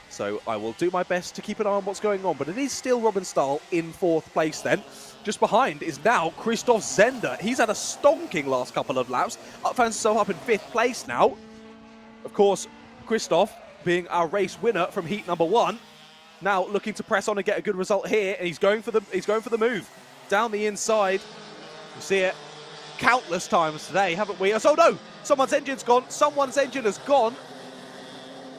So I will do my best to keep an eye on what's going on. But it is still Robin Stahl in 4th place then. Just behind is now Christoph Zender. He's had a stonking last couple of laps. Finds himself up in 5th place now. Of course, Christoph being our race winner from heat number 1. Now looking to press on and get a good result here. And he's going for the move. Down the inside. You see it countless times today, haven't we? Oh no! Someone's engine's gone. Someone's engine has gone.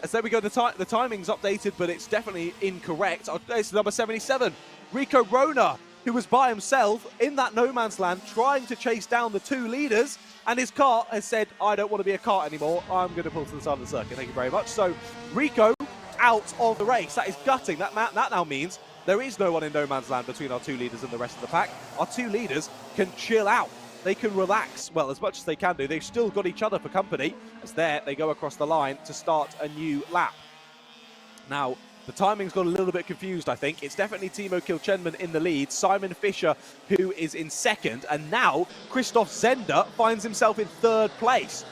As there we go, the timing's updated, but it's definitely incorrect. It's number 77, Rico Rona, who was by himself in that no man's land trying to chase down the 2 leaders, and his car has said, I don't want to be a kart anymore. I'm going to pull to the side of the circuit. Thank you very much. So Rico out of the race. That is gutting. That now means there is no one in no man's land between our 2 leaders and the rest of the pack. Our 2 leaders can chill out. They can relax, well, as much as they can do. They've still got each other for company, as there they go across the line to start a new lap. Now, the timing's got a little bit confused, I think. It's definitely Timo Kilchenman in the lead, Simon Fisher, who is in 2nd, and now Christoph Zender finds himself in 3rd place.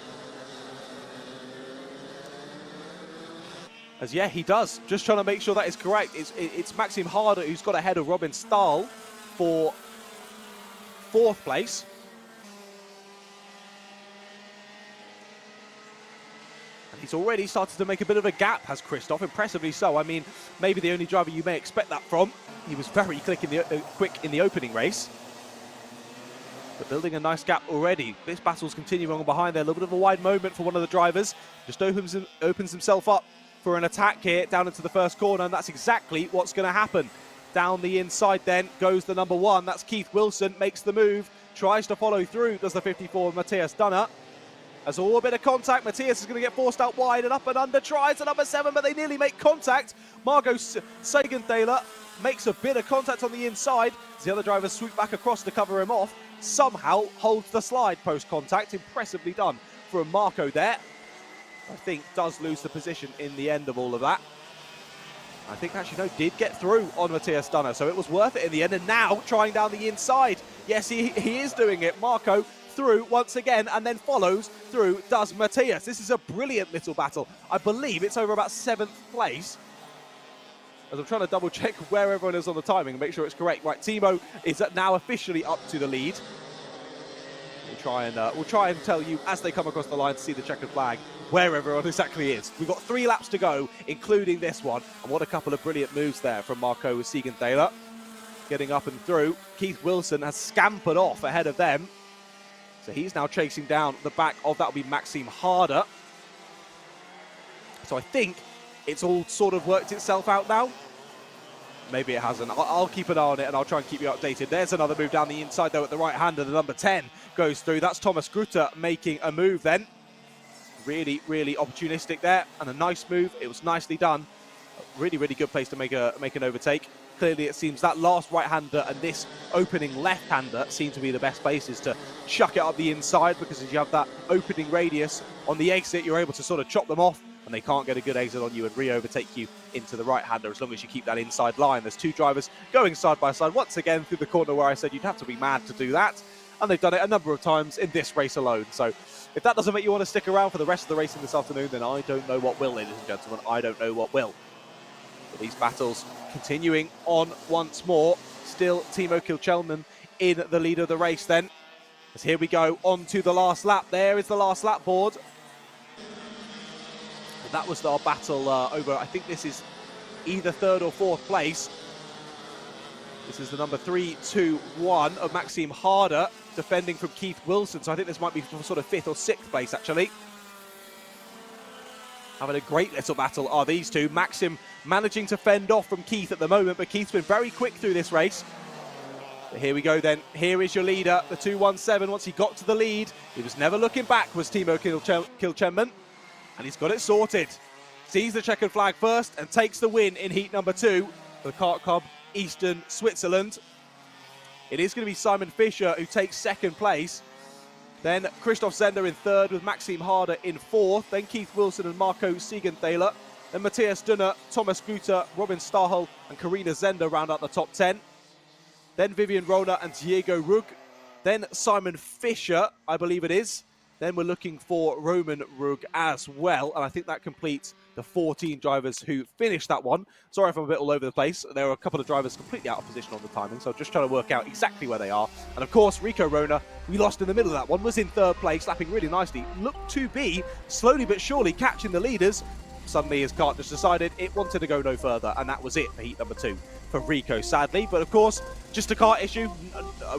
As yeah, he does. Just trying to make sure that is correct. It's Maxim Harder who's got ahead of Robin Stahl for 4th place. He's already started to make a bit of a gap, has Christoph, impressively so. I mean, maybe the only driver you may expect that from. He was very quick in the opening race. But building a nice gap already. This battle's continuing on behind there. A little bit of a wide moment for one of the drivers. Just opens himself up for an attack here down into the first corner, and that's exactly what's going to happen. Down the inside then goes the number 1. That's Keith Wilson, makes the move, tries to follow through, does the 54 Matthias Dunner. As a little bit of contact, Matthias is going to get forced out wide, and up and under tries the number 7, but they nearly make contact. Margot Sagenthaler makes a bit of contact on the inside as the other drivers swoop back across to cover him off. Somehow holds the slide post-contact. Impressively done from Marco there. I think does lose the position in the end of all of that. I think actually, no, did get through on Matthias Dunner, so it was worth it in the end. And now trying down the inside. Yes, he is doing it. Marco through once again, and then follows through does Matthias. This is a brilliant little battle. I believe it's over about 7th place. As I'm trying to double check where everyone is on the timing and make sure it's correct. Right, Timo is now officially up to the lead. We'll try and tell you as they come across the line to see the checkered flag where everyone exactly is. We've got 3 laps to go, including this one. And what a couple of brilliant moves there from Marco Sagenthaler. Getting up and through. Keith Wilson has scampered off ahead of them. So he's now chasing down the back of, that'll be Maxime Harder. So I think it's all sort of worked itself out now. Maybe it hasn't. I'll keep an eye on it and I'll try and keep you updated. There's another move down the inside though at the right hand, and the number 10 goes through. That's Thomas Grutter making a move then. Really, really opportunistic there, and a nice move. It was nicely done. A really, really good place to make an overtake. Clearly it seems that last right-hander and this opening left-hander seem to be the best places to chuck it up the inside, because as you have that opening radius on the exit, you're able to sort of chop them off and they can't get a good exit on you and re-overtake you into the right-hander as long as you keep that inside line. There's 2 drivers going side by side once again through the corner where I said you'd have to be mad to do that, and they've done it a number of times in this race alone. So if that doesn't make you want to stick around for the rest of the racing this afternoon, then I don't know what will, ladies and gentlemen. I don't know what will. But these battles continuing on once more. Still Timo Kilchelman in the lead of the race then. As here we go on to the last lap. There is the last lap board. And that was our battle over, I think this is either 3rd or 4th place. This is the number 3, 2, 1 of Maxime Harder defending from Keith Wilson. So I think this might be sort of 5th or 6th place actually. Having a great little battle are these two. Maxim managing to fend off from Keith at the moment, but Keith's been very quick through this race. But here we go then. Here is your leader, the 217. Once he got to the lead, he was never looking back, was Timo Kilchelman. And he's got it sorted. Sees the checkered flag first and takes the win in heat number 2 for the Kart Club Eastern Switzerland. It is going to be Simon Fischer who takes 2nd place. Then Christoph Zender in 3rd with Maxime Harder in 4th. Then Keith Wilson and Marco Sagenthaler. Then Matthias Dunner, Thomas Grutter, Robin Starhol and Karina Zender round out the top 10. Then Vivian Rona and Diego Rug. Then Simon Fischer, I believe it is. Then we're looking for Roman Rug as well. And I think that completes the 14 drivers who finished that one. Sorry if I'm a bit all over the place. There were a couple of drivers completely out of position on the timing, so I'm just trying to work out exactly where they are. And of course, Rico Rona, we lost in the middle of that one, was in 3rd place, lapping really nicely. Looked to be, slowly but surely, catching the leaders. Suddenly his kart just decided it wanted to go no further, and that was it for heat number 2 for Rico, sadly. But of course, just a kart issue.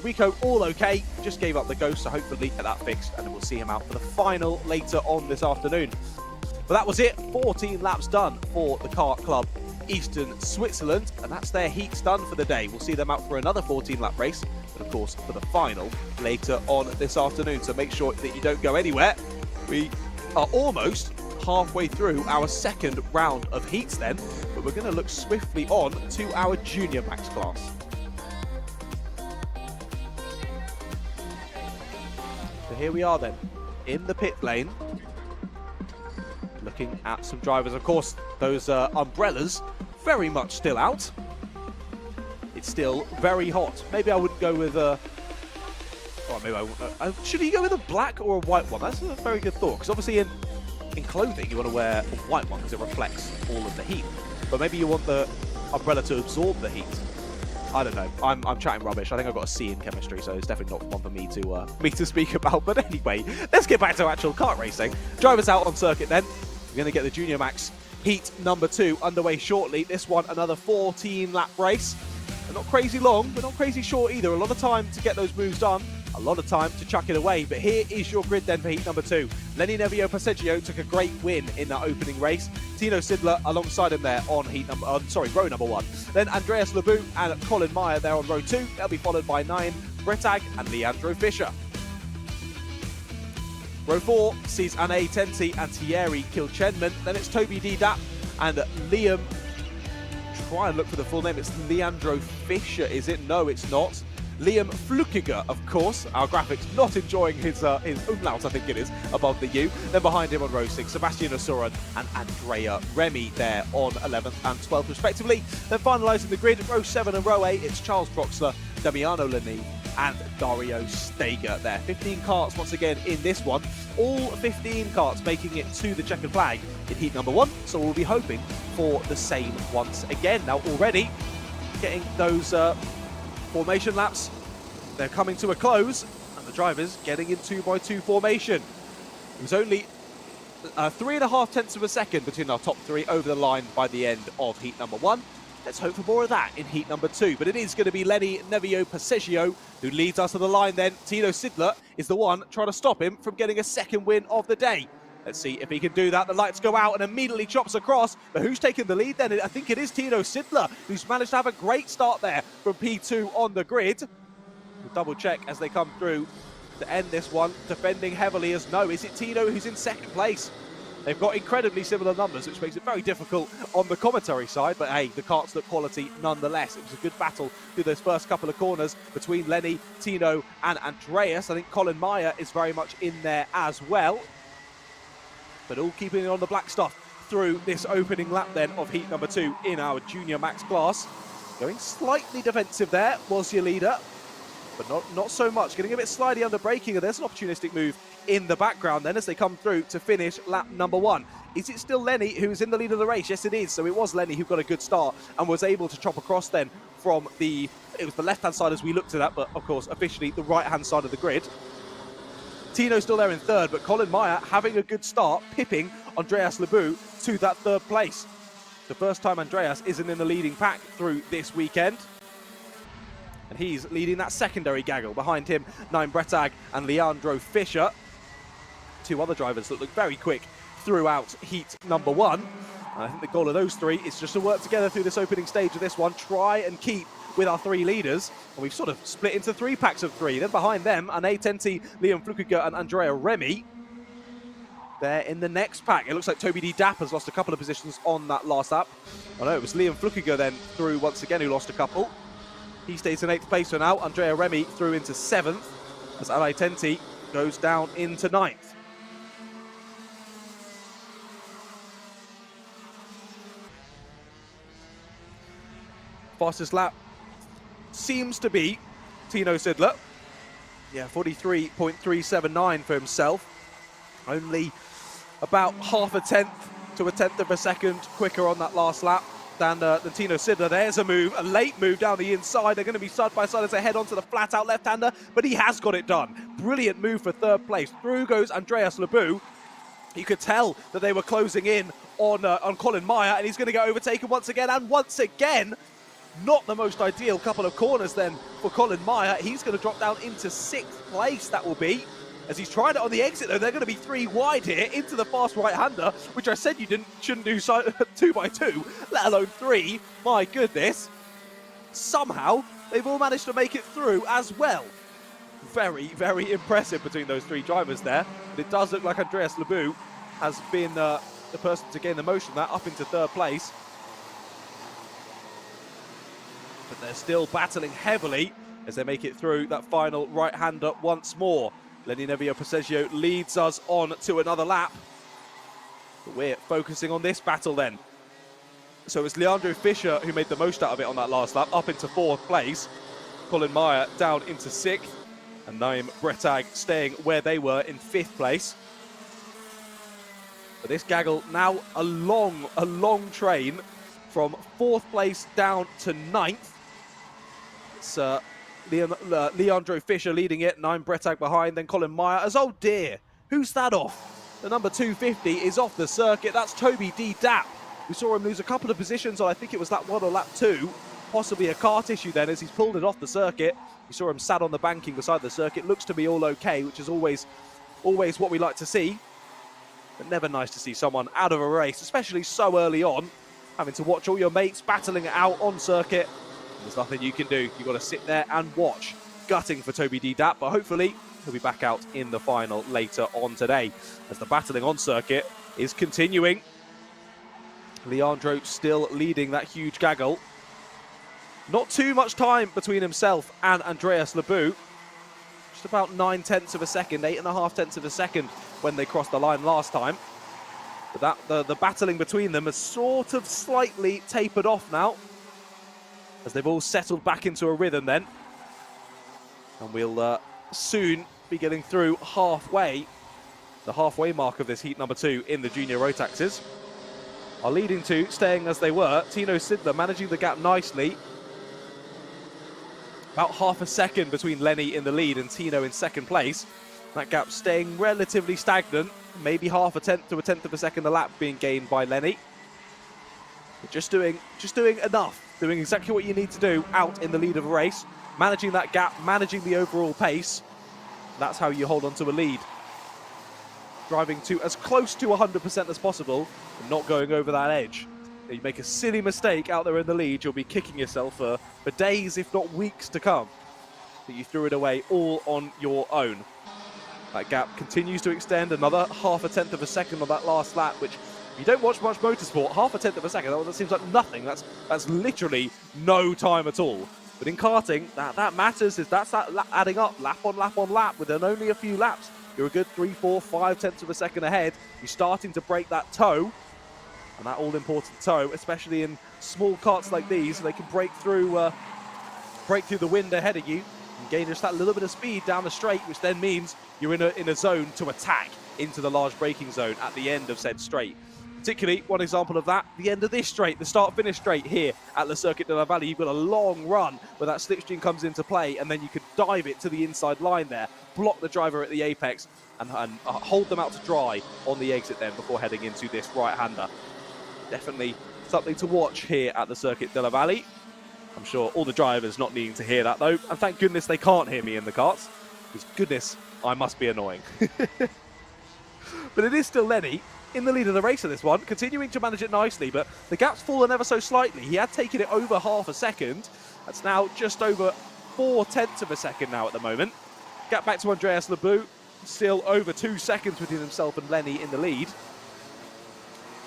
Rico all okay, just gave up the ghost, so hopefully get that fixed, and then we'll see him out for the final later on this afternoon. But that was it, 14 laps done for the Kart Club Eastern Switzerland, and that's their heats done for the day. We'll see them out for another 14-lap race, but of course for the final later on this afternoon. So make sure that you don't go anywhere. We are almost halfway through our 2nd round of heats then, but we're going to look swiftly on to our Junior Max class. So here we are then, in the pit lane, looking at some drivers. Of course, those umbrellas very much still out. It's still very hot. Maybe I wouldn't go with maybe I wouldn't. Should you go with a black or a white one? That's a very good thought, because obviously in clothing you want to wear a white one because it reflects all of the heat. But maybe you want the umbrella to absorb the heat. I don't know. I'm chatting rubbish. I think I've got a C in chemistry, so it's definitely not one for me to speak about. But anyway, let's get back to actual kart racing. Drivers out on circuit then. We're going to get the Junior Max heat number 2 underway shortly. This one, another 14-lap race. They're not crazy long, but not crazy short either. A lot of time to get those moves done, a lot of time to chuck it away. But here is your grid then for heat number 2. Lenny Nevio Passeggio took a great win in that opening race. Tino Sidler alongside him there on row number 1. Then Andreas Lebu and Colin Meyer there on row 2. They'll be followed by Naim Bretag and Leandro Fischer. Row 4 sees Anae Tenti and Thierry Kilchenman. Then it's Toby D. Dapp and Liam. Try and look for the full name. It's Leandro Fischer, is it? No, it's not. Liam Flukiger, of course. Our graphics not enjoying his umlaut, I think it is, above the U. Then behind him on row 6, Sebastian Asuran and Andrea Remy there on 11th and 12th respectively. Then finalising the grid, row 7 and row 8, it's Charles Troxler, Damiano Lani and Dario Steger there. 15 karts once again in this one. All 15 karts making it to the checkered flag in heat number 1, so we'll be hoping for the same once again. Now already getting those formation laps, they're coming to a close, and the drivers getting in 2x2 formation. It was only 3.5 tenths of a second between our top 3 over the line by the end of heat number 1. Let's hope for more of that in heat number 2. But it is going to be Lenny Nevio Passeggio who leads us to the line then. Tino Sidler is the one trying to stop him from getting a second win of the day. Let's see if he can do that. The lights go out and immediately chops across. But who's taking the lead then? I think it is Tino Sidler, who's managed to have a great start there from P2 on the grid. We'll double check as they come through to end this one. Defending heavily as no. Is it Tino who's in second place? They've got incredibly similar numbers, which makes it very difficult on the commentary side. But hey, the karts look quality nonetheless. It was a good battle through those first couple of corners between Lenny, Tino and Andreas. I think Colin Meyer is very much in there as well. But all keeping it on the black stuff through this opening lap then of heat number 2 in our Junior Max class. Going slightly defensive there was your leader, but not so much. Getting a bit slidey under braking, and there's an opportunistic move in the background then as they come through to finish lap number 1. Is it still Lenny who's in the lead of the race? Yes, it is. So it was Lenny who got a good start and was able to chop across then from it was the left-hand side as we looked at that, but of course officially the right-hand side of the grid. Tino's still there in third, but Colin Meyer having a good start, pipping Andreas Lebu to that third place. The first time Andreas isn't in the leading pack through this weekend. And he's leading that secondary gaggle. Behind him, Naim Bretag and Leandro Fischer. 2 other drivers that look very quick throughout heat number 1. And I think the goal of those 3 is just to work together through this opening stage of this one, try and keep with our 3 leaders. And we've sort of split into 3 packs of 3. Then behind them, Anae Tenti, Liam Flukiger and Andrea Remy. There in the next pack. It looks like Toby D. Dapp has lost a couple of positions on that last lap. Oh no, it was Liam Flukiger then through once again who lost a couple. He stays in 8th place for now. Andrea Remy through into 7th as Anae Tenti goes down into 9th. Fastest lap seems to be Tino Sidler. Yeah, 43.379 for himself. Only about half a tenth to a tenth of a second quicker on that last lap than Tino Sidler. There's a move, a late move down the inside. They're going to be side by side as they head onto the flat-out left-hander, but he has got it done. Brilliant move for third place. Through goes Andreas Lebu. You could tell that they were closing in on Colin Meyer, and he's going to get overtaken once again, and once again, not the most ideal couple of corners then for Colin Meyer. He's going to drop down into 6th place, that will be. As he's tried it on the exit, though, they're going to be 3 wide here into the fast right-hander, which I said you shouldn't do 2x2, let alone 3. My goodness. Somehow, they've all managed to make it through as well. Very, very impressive between those 3 drivers there. But it does look like Andreas Lebu has been the person to gain the most from that, up into 3rd place. But they're still battling heavily as they make it through that final right-hander once more. Lenny Nevio Passeggio leads us on to another lap. But we're focusing on this battle then. So it's Leandro Fischer who made the most out of it on that last lap, up into 4th place. Colin Meyer down into 6th. And Naim Bretag staying where they were in 5th place. But this gaggle now a long train from 4th place down to 9th. It's Leandro Fischer leading it, Naim Bretag behind, then Colin Meyer as, oh dear, who's that off? The number 250 is off the circuit. That's Toby D. Dapp. We saw him lose a couple of positions on, I think it was lap 1 or lap 2. Possibly a kart issue then as he's pulled it off the circuit. You saw him sat on the banking beside the circuit. Looks to be all okay, which is always what we like to see. But never nice to see someone out of a race, especially so early on, having to watch all your mates battling it out on circuit. There's nothing you can do. You've got to sit there and watch. Gutting for Toby D. Dapp, but hopefully he'll be back out in the final later on today as the battling on circuit is continuing. Leandro still leading that huge gaggle. Not too much time between himself and Andreas Lebu. Just about 9/10 of a second, 8.5 tenths of a second when they crossed the line last time. But the battling between them has sort of slightly tapered off now as they've all settled back into a rhythm then. And we'll soon be getting through halfway, the halfway mark of this heat number 2 in the junior Rotaxes. Our leading two staying as they were. Tino Sidler managing the gap nicely. About half a second between Lenny in the lead and Tino in second place. That gap staying relatively stagnant. Maybe half a tenth to a tenth of a second a lap being gained by Lenny. But just doing enough. Doing exactly what you need to do out in the lead of a race. Managing that gap, managing the overall pace. That's how you hold on to a lead. Driving to as close to 100% as possible and not going over that edge. If you make a silly mistake out there in the lead, you'll be kicking yourself for days, if not weeks to come. That you threw it away all on your own. That gap continues to extend another half a tenth of a second on that last lap, which if you don't watch much motorsport, half a tenth of a second, that seems like nothing. That's literally no time at all. But in karting, that matters. That's adding up lap on lap on lap within only a few laps. You're a good 3, 4, 5 tenths of a second ahead. You're starting to break that toe. And that all-important toe, especially in small karts like these, they can break through the wind ahead of you and gain just that little bit of speed down the straight, which then means you're in a zone to attack into the large braking zone at the end of said straight. Particularly, one example of that, the end of this straight, the start-finish straight here at Le Circuit de la Vallée. You've got a long run where that slipstream comes into play, and then you could dive it to the inside line there, block the driver at the apex, and hold them out to dry on the exit then before heading into this right-hander. Definitely something to watch here at the Circuit de la Vallée. I'm sure all the drivers not needing to hear that though, and thank goodness they can't hear me in the karts, because goodness, I must be annoying. But it is still Lenny in the lead of the race of this one, continuing to manage it nicely, but the gap's fallen ever so slightly. He had taken it over half a second. That's now just over 4 tenths of a second now at the moment. Gap back to Andreas Lebu, still over 2 seconds between himself and Lenny in the lead.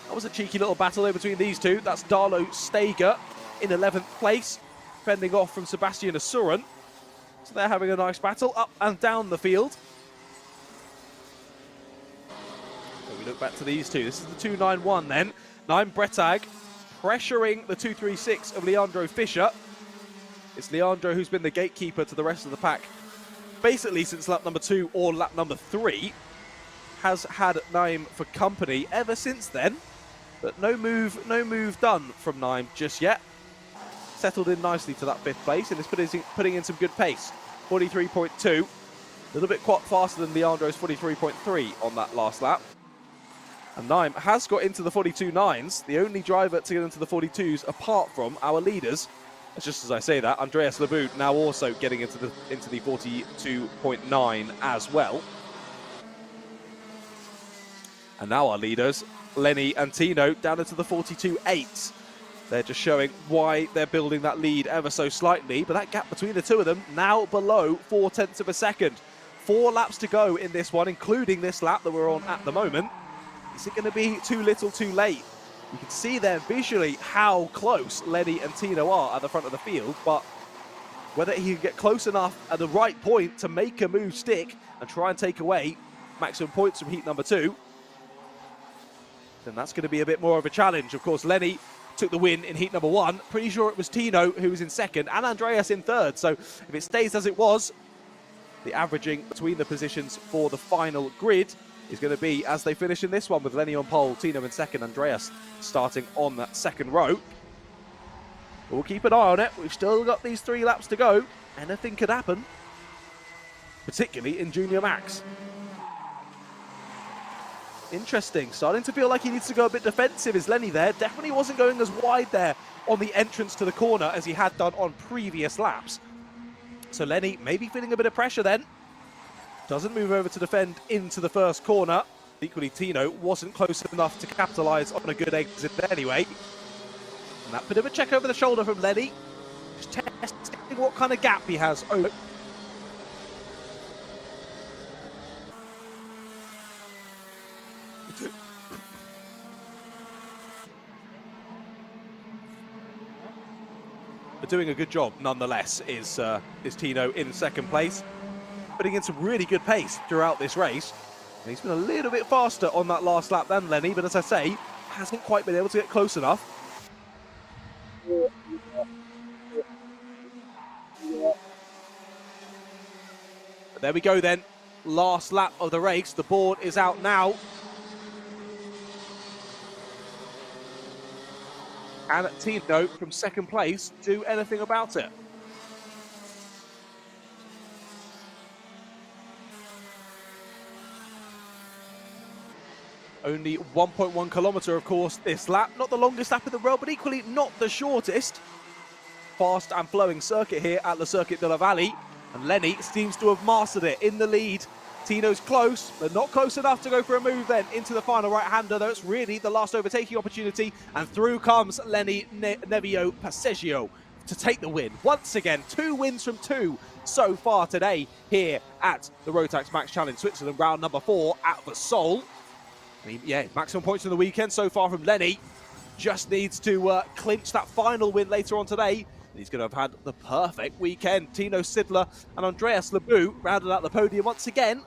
That was a cheeky little battle there between these two. That's Darlo Steger in 11th place, fending off from Sebastian Asuran. So they're having a nice battle up and down the field. So we look back to these two. This is the 291 then. Naim Bretag pressuring the 236 of Leandro Fischer. It's Leandro who's been the gatekeeper to the rest of the pack basically since lap number 2 or lap number 3. Has had Naim for company ever since then. But no move done from Naim just yet. Settled in nicely to that 5th place and is putting in some good pace. 43.2. A little bit quite faster than Leandro's 43.3 on that last lap. And Naim has got into the 42.9s, the only driver to get into the 42s apart from our leaders. It's just as I say that, Andreas Lebu now also getting into the 42.9 as well. And now our leaders, Lenny and Tino, down into the 42.8s. They're just showing why they're building that lead ever so slightly, but that gap between the two of them now below 4 tenths of a second. 4 laps to go in this one, including this lap that we're on at the moment. Is it going to be too little too late? You can see there visually how close Lenny and Tino are at the front of the field, but whether he can get close enough at the right point to make a move stick and try and take away maximum points from heat number 2, then that's going to be a bit more of a challenge. Of course, Lenny took the win in heat number 1. Pretty sure it was Tino who was in 2nd and Andreas in 3rd. So if it stays as it was, the averaging between the positions for the final grid is going to be as they finish in this one, with Lenny on pole, Tino in 2nd, Andreas starting on that 2nd row. We'll keep an eye on it. We've still got these 3 laps to go. Anything could happen, particularly in Junior Max. Interesting. Starting to feel like he needs to go a bit defensive. Is Lenny there? Definitely wasn't going as wide there on the entrance to the corner as he had done on previous laps. So Lenny maybe feeling a bit of pressure then. Doesn't move over to defend into the first corner. Equally, Tino wasn't close enough to capitalise on a good exit anyway. And that bit of a check over the shoulder from Lenny. Just testing what kind of gap he has over. But doing a good job nonetheless is Tino in second place, putting in some really good pace throughout this race. And he's been a little bit faster on that last lap than Lenny, but as I say, hasn't quite been able to get close enough. But there we go then, last lap of the race. The board is out now. Can Tino from second place do anything about it? Only 1.1 kilometre, of course, this lap. Not the longest lap in the world, but equally not the shortest. Fast and flowing circuit here at the Circuit de la Vallée. And Lenny seems to have mastered it in the lead. Tino's close, but not close enough to go for a move then into the final right-hander, though it's really the last overtaking opportunity. And through comes Lenny Nevio Passeggio to take the win. Once again, 2 wins from 2 so far today here at the Rotax Max Challenge Switzerland, round number 4 at Vesoul. I mean, yeah, maximum points in the weekend so far from Lenny. Just needs to clinch that final win later on today. And he's going to have had the perfect weekend. Tino Sidler and Andreas Lebu rounded out the podium once again.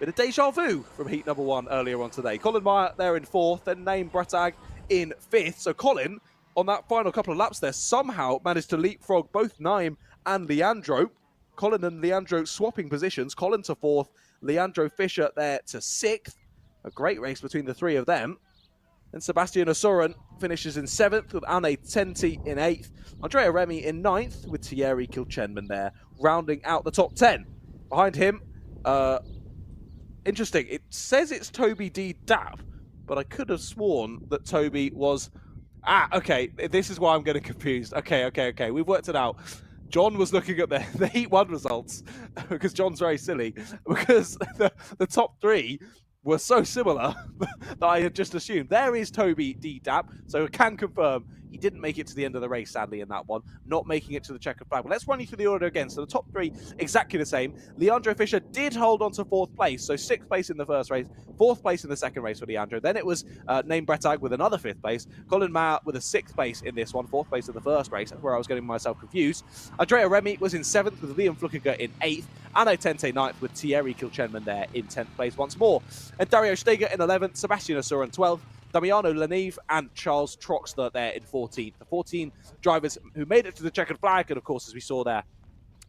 Bit of deja vu from heat number 1 earlier on today. Colin Meyer there in 4th, then Naim Bretag in 5th. So Colin, on that final couple of laps there, somehow managed to leapfrog both Naim and Leandro. Colin and Leandro swapping positions. Colin to 4th, Leandro Fischer there to 6th. A great race between the 3 of them. And Sebastian Osoran finishes in 7th with Anne Tenti in 8th. Andrea Remy in 9th with Thierry Kilchenman there, rounding out the top 10. Behind him, interesting, it says it's Toby D. Dapp, but I could have sworn that Toby was... okay, this is why I'm getting confused. Okay, we've worked it out. John was looking at the Heat 1 results, because John's very silly, because the top 3 were so similar that I had just assumed. There is Toby D. Dapp, so I can confirm he didn't make it to the end of the race, sadly, in that one, not making it to the checkered flag. But let's run you through the order again. So the top 3, exactly the same. Leandro Fischer did hold on to 4th place, so 6th place in the first race, 4th place in the second race for Leandro. Then it was Naim Bretag with another 5th place, Colin Mayer with a 6th place in this one, 4th place in the first race. That's where I was getting myself confused. Andrea Remy was in 7th with Liam Flukiger in 8th, Anne Tente 9th with Thierry Kilchenman there in 10th place once more. And Dario Steger in 11th, Sebastian Osoran 12th, Damiano Lenive and Charles Troxler there in 14th. The 14 drivers who made it to the checkered flag, and of course, as we saw there,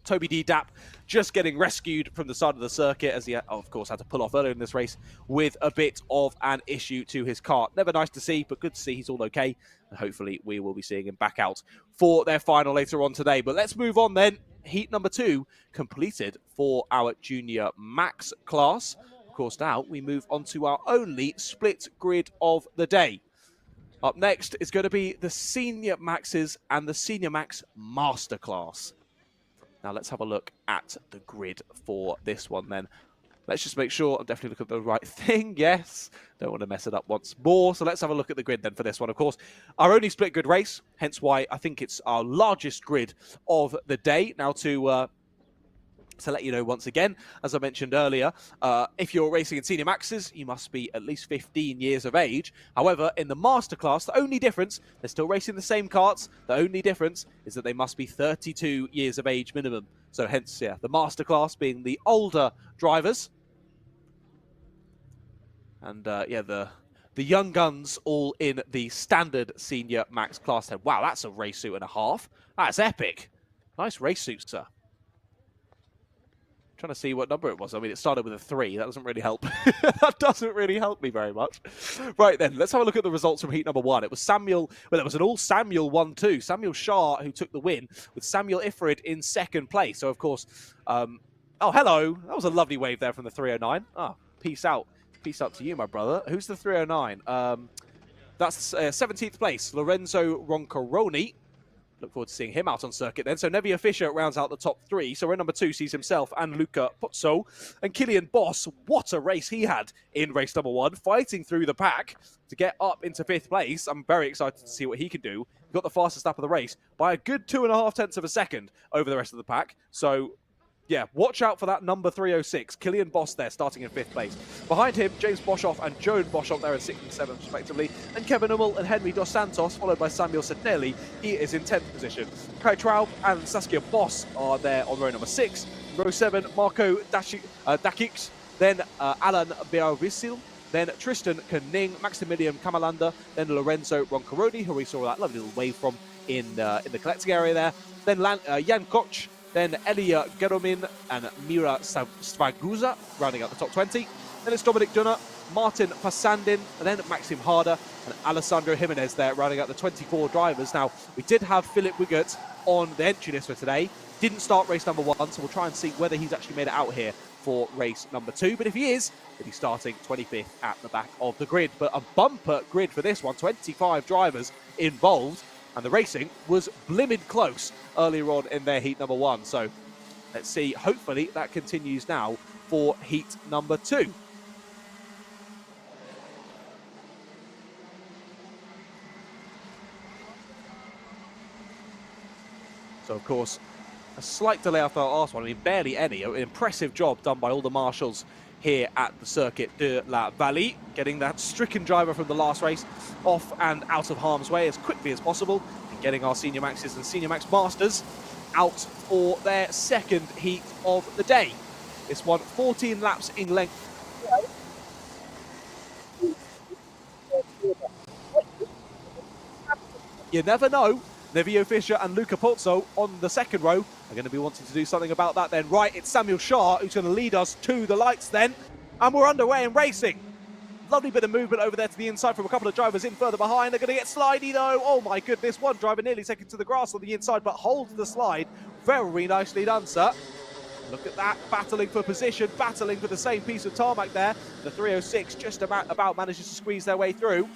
Toby D. Dapp just getting rescued from the side of the circuit as he, of course, had to pull off earlier in this race with a bit of an issue to his car. Never nice to see, but good to see he's all okay. And hopefully we will be seeing him back out for their final later on today. But let's move on then. Heat number 2 completed for our Junior Max class. Of course, now we move on to our only split grid of the day. Up next is going to be the Senior Maxes and the Senior Max Masterclass. Now let's have a look at the grid for this one then. Let's just make sure I'm definitely looking at the right thing. Yes, don't want to mess it up once more. So let's have a look at the grid then for this one. Of course, our only split grid race, hence why I think it's our largest grid of the day. Now to let you know once again, as I mentioned earlier, if you're racing in Senior Maxes, you must be at least 15 years of age. However, in the Masterclass, the only difference, they're still racing the same karts, the only difference is that they must be 32 years of age minimum. So hence, yeah, the Masterclass being the older drivers. And yeah, the young guns all in the standard Senior Max Class 10. Wow, that's a race suit and a half. That's epic. Nice race suit, sir. Trying to see what number it was. I mean, it started with a 3. That doesn't really help. That doesn't really help me very much. Right then, let's have a look at the results from heat number 1. It was Samuel, well, it was an all Samuel 1-2. Samuel Shah who took the win with Samuel Ifrid in 2nd place. So, of course, oh, hello. That was a lovely wave there from the 309. Ah, peace out. Peace out to you, my brother. Who's the 309? That's 17th place, Lorenzo Roncaroni. Look forward to seeing him out on circuit then. So Nevio Fischer rounds out the top 3. So row number 2 sees himself and Luca Pozzo. And Killian Boss, what a race he had in race number 1, fighting through the pack to get up into 5th place. I'm very excited to see what he can do. He got the fastest lap of the race by a good 2.5 tenths of a second over the rest of the pack. So yeah, watch out for that number 306. Killian Boss there, starting in 5th place. Behind him, James Boshoff and Joan Boshoff there in 6th and 7th, respectively. And Kevin Hummel and Henry Dos Santos, followed by Samuel Setelli. He is in 10th position. Kai Traub and Saskia Boss are there on row number 6. Row 7, Marco Dakic. Then Alan Vesoul. Then Tristan Koning, Maximilian Kamalander. Then Lorenzo Roncaroni, who we saw that lovely little wave from in the collecting area there. Then Jan Koch. Then Elia Geromin and Mira Svaguza rounding out the top 20. Then it's Dominic Dunner, Martin Pasandin, and then Maxim Harder and Alessandro Jimenez there rounding out the 24 drivers. Now, we did have Philip Wiggert on the entry list for today. Didn't start race number 1, so we'll try and see whether he's actually made it out here for race number 2. But if he is, he'll be starting 25th at the back of the grid. But a bumper grid for this one, 25 drivers involved. And the racing was blimmin' close earlier on in their heat number 1. So let's see, hopefully that continues now for heat number 2. So of course, a slight delay after our last one. I mean, barely any. An impressive job done by all the marshals here at the Circuit de la Vallée, getting that stricken driver from the last race off and out of harm's way as quickly as possible, and getting our Senior Maxes and Senior Max Masters out for their 2nd heat of the day. This one, 14 laps in length. You never know. Nevio Fischer and Luca Pozzo on the 2nd row are going to be wanting to do something about that then. Right, it's Samuel Shah who's going to lead us to the lights then. And we're underway in racing. Lovely bit of movement over there to the inside from a couple of drivers in further behind. They're going to get slidey though. Oh my goodness, one driver nearly taken to the grass on the inside, but holds the slide. Very nicely done, sir. Look at that, battling for position, battling for the same piece of tarmac there. The 306 just about manages to squeeze their way through.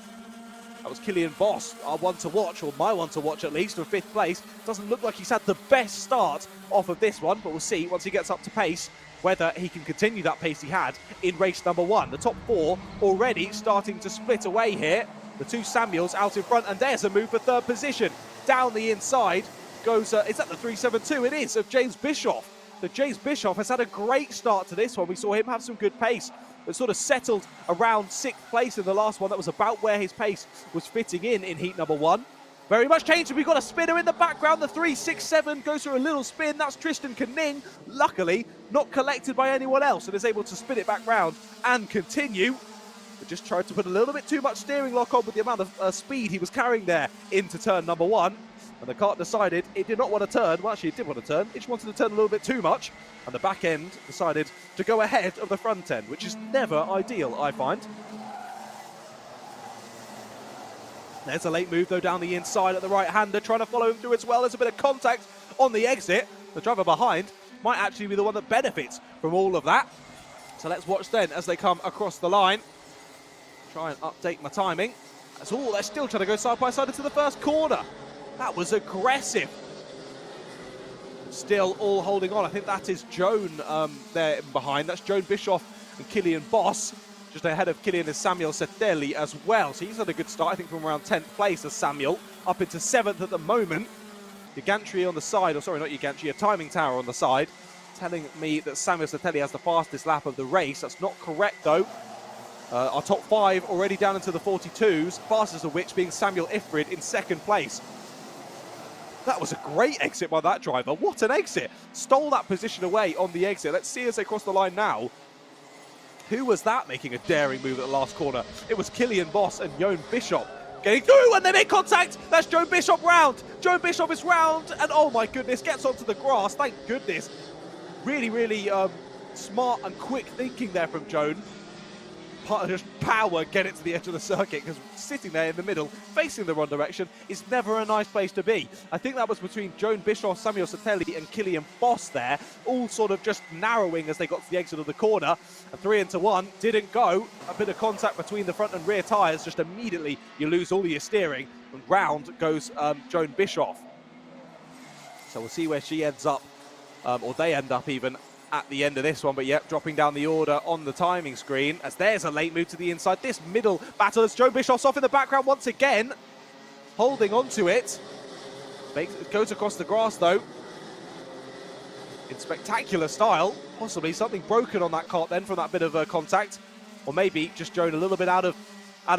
That was Killian Boss, our one to watch, or my one to watch at least, for 5th place. Doesn't look like he's had the best start off of this one, but we'll see once he gets up to pace whether he can continue that pace he had in race number 1. The top 4 already starting to split away here. The 2 Samuels out in front, and there's a move for 3rd position. Down the inside goes, is that the 372? It is, of James Bischoff. So James Bischoff has had a great start to this one. We saw him have some good pace, but sort of settled around 6th place in the last one. That was about where his pace was fitting in heat number 1. Very much changed. We've got a spinner in the background. The 367 goes for a little spin. That's Tristan Koning. Luckily, not collected by anyone else and is able to spin it back round and continue. But just tried to put a little bit too much steering lock on with the amount of speed he was carrying there into turn number 1. And the kart decided it did not want to turn. Well, actually, it did want to turn. It just wanted to turn a little bit too much. And the back end decided to go ahead of the front end, which is never ideal, I find. There's a late move, though, down the inside at the right-hander, trying to follow him through as well. There's a bit of contact on the exit. The driver behind might actually be the one that benefits from all of that. So let's watch then as they come across the line. Try and update my timing. That's all. They're still trying to go side by side into the first corner. That was aggressive. Still all holding on. I think that is Joan there behind. That's Joan Bischoff and Killian Boss. Just ahead of Killian is Samuel Setelli as well. So he's had a good start, I think, from around 10th place as Samuel, up into 7th at the moment. Your gantry on the side, or sorry, not your gantry, your timing tower on the side, telling me that Samuel Setelli has the fastest lap of the race. That's not correct, though. Our top 5 already down into the 42s, fastest of which being Samuel Ifrid in 2nd place. That was a great exit by that driver. What an exit. Stole that position away on the exit. Let's see as they cross the line now. Who was that making a daring move at the last corner? It was Killian Boss and Joan Bischoff getting through, and they make contact. That's Joan Bischoff round. Joan Bischoff is round, and oh my goodness, gets onto the grass. Thank goodness. Really, really smart and quick thinking there from Joan. just power get it to the edge of the circuit, because sitting there in the middle, facing the wrong direction, is never a nice place to be. I think that was between Joan Bischoff, Samuel Satelli and Killian Boss there, all sort of just narrowing as they got to the exit of the corner. A 3 into 1 didn't go. A bit of contact between the front and rear tyres, just immediately you lose all your steering, and round goes Joan Bischoff. So we'll see where she ends up, or they end up even, at the end of this one. But yep, dropping down the order on the timing screen, as there's a late move to the inside. This middle battle as Joan Bischoff's off in the background once again, holding on to it. Goes across the grass though, in spectacular style. Possibly something broken on that cart then from that bit of contact, or maybe just Joan a little bit out of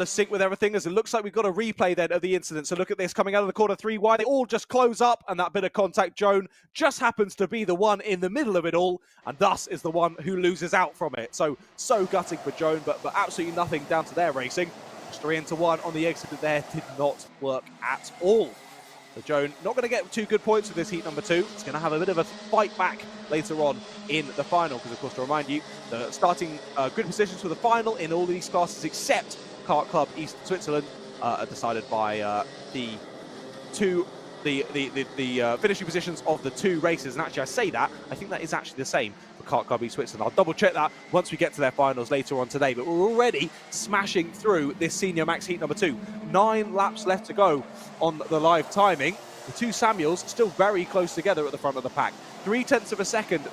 sync with everything, as it looks like we've got a replay then of the incident. So look at this, coming out of the corner 3 wide, they all just close up, and that bit of contact, Joan just happens to be the one in the middle of it all, and thus is the one who loses out from it. So gutting for Joan, but absolutely nothing down to their racing. Just 3 into 1 on the exit there did not work at all. So Joan not going to get 2 good points with this heat number 2. It's going to have a bit of a fight back later on in the final, because of course, to remind you, the starting grid positions for the final in all these classes except Kart Club East Switzerland are decided by the finishing positions of the 2 races. And actually, I say that, I think that is actually the same for Kart Club East Switzerland. I'll double check that once we get to their finals later on today. But we're already smashing through this Senior Max heat number 2. 9 laps left to go on the live timing. The 2 Samuels still very close together at the front of the pack. 0.3 of a second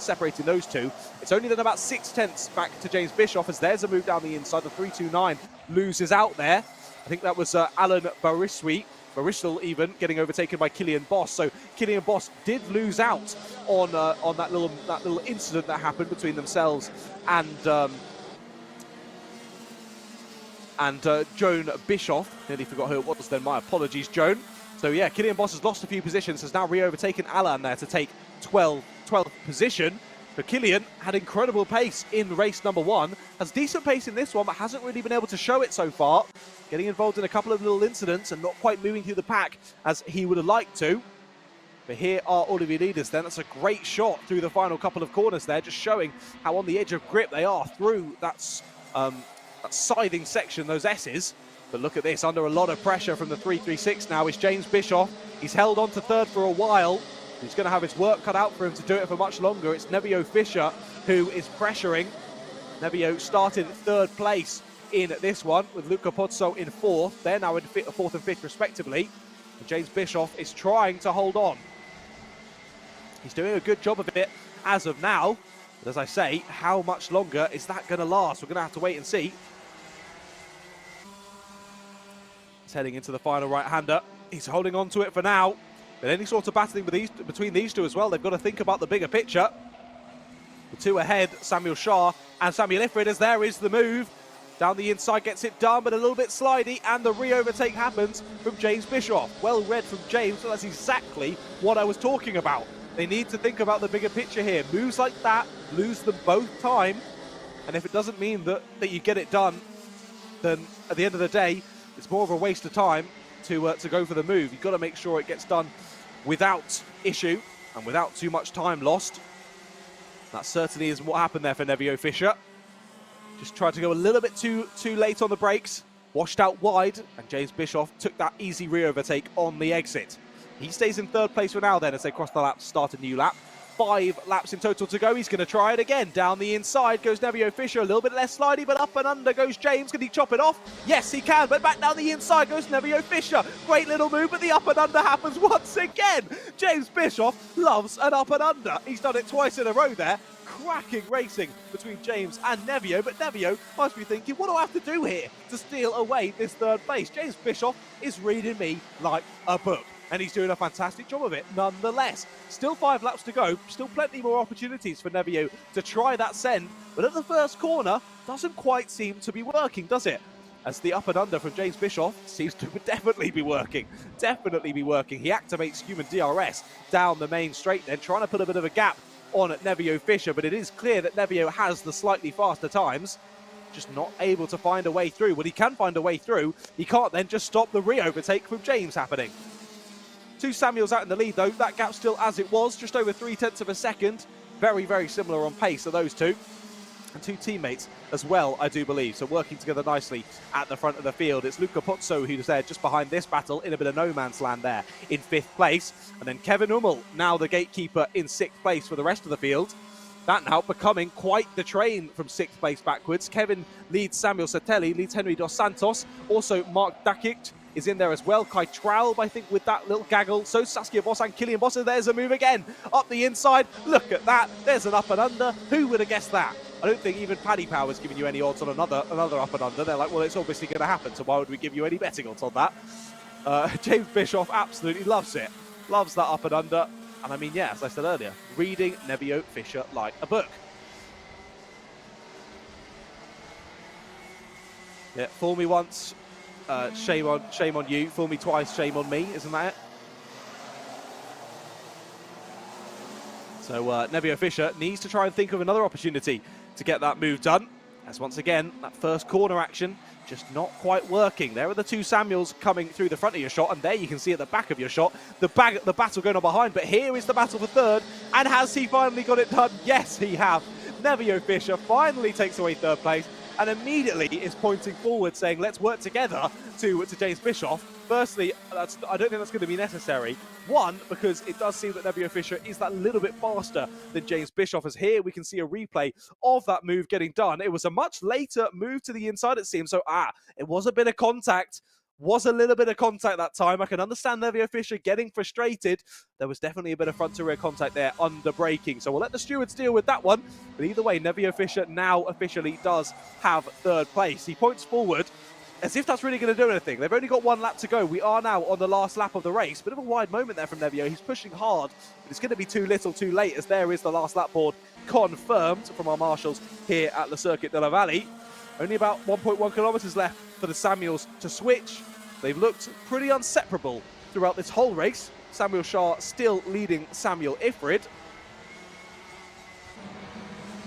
separating those 2. It's only then about 0.6 back to James Bischoff, as there's a move down the inside. The 329 loses out there. I think that was Alan Barisal even getting overtaken by Killian Boss. So Killian Boss did lose out on that little incident that happened between themselves and Joan Bischoff. Nearly forgot who it was then. My apologies, Joan. So yeah, Killian Boss has lost a few positions, has now re-overtaken Alan there to take 12th position. But Killian had incredible pace in race number 1, has decent pace in this one, but hasn't really been able to show it so far. Getting involved in a couple of little incidents and not quite moving through the pack as he would have liked to. But here are all of your leaders then. That's a great shot through the final couple of corners there, just showing how on the edge of grip they are through that scything section, those S's. But look at this, under a lot of pressure from the 336 now is James Bischoff. He's held on to 3rd for a while. He's going to have his work cut out for him to do it for much longer. It's Nevio Fischer who is pressuring. Nevio started 3rd place in this one, with Luca Pozzo in 4th. They're now in 4th and 5th respectively. And James Bischoff is trying to hold on. He's doing a good job of it as of now. But as I say, how much longer is that going to last? We're going to have to wait and see. He's heading into the final right-hander. He's holding on to it for now. But any sort of battling between these 2 as well, they've got to think about the bigger picture. The 2 ahead, Samuel Shah and Samuel Ifrid, as there is the move. Down the inside, gets it done, but a little bit slidey, and the re-overtake happens from James Bischoff. Well read from James, so that's exactly what I was talking about. They need to think about the bigger picture here. Moves like that, lose them both time, and if it doesn't mean that you get it done, then at the end of the day, it's more of a waste of time to go for the move. You've got to make sure it gets done without issue and without too much time lost. That certainly is what happened there for Nevio Fischer. Just tried to go a little bit too late on the brakes, washed out wide, and James Bischoff took that easy re-overtake on the exit. He stays in 3rd place for now then as they cross the lap to start a new lap. 5 laps in total to go. He's going to try it again. Down the inside goes Nevio Fischer. A little bit less slidey, but up and under goes James. Can he chop it off? Yes, he can, but back down the inside goes Nevio Fischer. Great little move, but the up and under happens once again. James Bischoff loves an up and under. He's done it twice in a row there. Cracking racing between James and Nevio, but Nevio must be thinking, what do I have to do here to steal away this 3rd place? James Bischoff is reading me like a book, and he's doing a fantastic job of it nonetheless. Still 5 laps to go, still plenty more opportunities for Nevio to try that send, but at the first corner, doesn't quite seem to be working, does it? As the up and under from James Bischoff seems to definitely be working. Definitely be working. He activates human DRS down the main straight then, trying to put a bit of a gap on Nevio Fischer, but it is clear that Nevio has the slightly faster times. Just not able to find a way through. When he can find a way through, he can't then just stop the re-overtake from James happening. 2 Samuels out in the lead though. That gap still as it was, just over 0.3 of a second. Very, very similar on pace to those 2. and 2 teammates as well, I do believe. So working together nicely at the front of the field. It's Luca Pozzo who's there just behind this battle in a bit of no man's land there in 5th place. And then Kevin Hummel, now the gatekeeper, in 6th place for the rest of the field. That now becoming quite the train from 6th place backwards. Kevin leads Samuel Satelli, leads Henry Dos Santos. Also Mark Dakic is in there as well. Kai Traub, I think, with that little gaggle. So Saskia Boss and Killian Boss. There's a move again. Up the inside. Look at that. There's an up and under. Who would have guessed that? I don't think even Paddy Power's giving you any odds on another up and under. They're like, well, it's obviously going to happen, so why would we give you any betting odds on that? James Bischoff absolutely loves it. Loves that up and under. And I mean, yeah, as I said earlier, reading Nevio Fischer like a book. Yeah, fool me once, shame on you. Fool me twice, shame on me. Isn't that it? So Nevio Fischer needs to try and think of another opportunity to get that move done. As once again, that first corner action just not quite working. There are the 2 Samuels coming through the front of your shot, and there you can see at the back of your shot the battle going on behind. But here is the battle for 3rd, and has he finally got it done? Yes, he have. Nevio Fischer finally takes away 3rd place, and immediately is pointing forward, saying, let's work together to James Bischoff. Firstly, I don't think that's going to be necessary. One, because it does seem that Nevio Fischer is that little bit faster than James Bischoff, as here we can see a replay of that move getting done. It was a much later move to the inside, it seems. So, it was a bit of contact. Was a little bit of contact that time. I can understand Nevio Fischer getting frustrated. There was definitely a bit of front to rear contact there under braking. So we'll let the stewards deal with that one. But either way, Nevio Fischer now officially does have 3rd place. He points forward as if that's really going to do anything. They've only got 1 lap to go. We are now on the last lap of the race. Bit of a wide moment there from Nevio. He's pushing hard, but it's going to be too little too late, as there is the last lap board confirmed from our marshals here at the Circuit de la Vallée. Only about 1.1 kilometers left for the Samuels to switch. They've looked pretty inseparable throughout this whole race. Samuel Shah still leading Samuel Ifrid.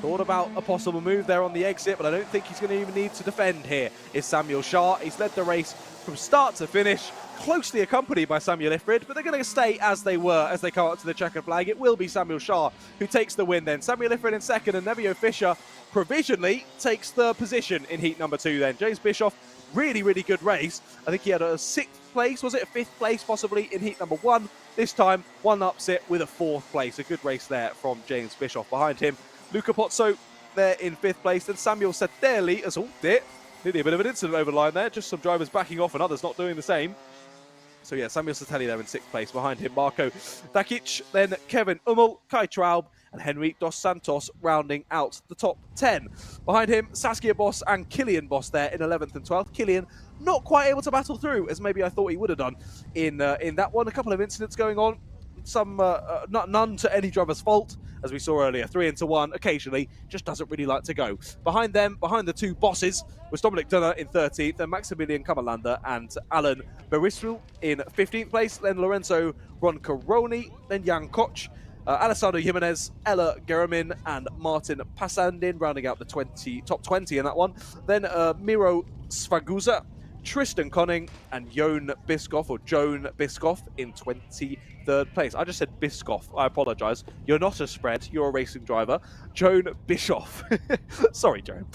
Thought about a possible move there on the exit, but I don't think he's going to even need to defend here. Is Samuel Shah. He's led the race from start to finish, closely accompanied by Samuel Ifrid, but they're going to stay as they were as they come up to the checkered flag. It will be Samuel Shah who takes the win then. Samuel Ifrid in 2nd, and Nevio Fischer provisionally takes the position in heat number 2 then. James Bischoff, really, really good race. I think he had a 6th place, was it? A 5th place possibly in heat number 1. This time, 1 upset with a 4th place. A good race there from James Bischoff. Behind him, Luca Pozzo there in 5th place. Then Samuel Satelli has ulted it. Nearly a bit of an incident over the line there. Just some drivers backing off and others not doing the same. So yeah, Samuel Satelli there in 6th place. Behind him, Marko Dakic, then Kevin Hummel, Kai Traub, and Henry Dos Santos rounding out the top 10. Behind him, Saskia Boss and Killian Boss there in 11th and 12th. Killian not quite able to battle through as maybe I thought he would have done in that one. A couple of incidents going on. Some none to any driver's fault, as we saw earlier. 3 into 1 occasionally, just doesn't really like to go. Behind them, behind the 2 bosses, was Dominic Dunner in 13th, then Maximilian Kamalanda and Alan Berisru in 15th place, then Lorenzo Roncaroni, then Jan Koch, Alessandro Jimenez, Ella Geramin, and Martin Passandin rounding out the top 20 in that one. Then Miro Svaguza, Tristan Conning, and Joan Biscoff in 23rd place. I just said Biscoff. I apologise. You're not a spread. You're a racing driver. Joan Bischoff. Sorry, Joan.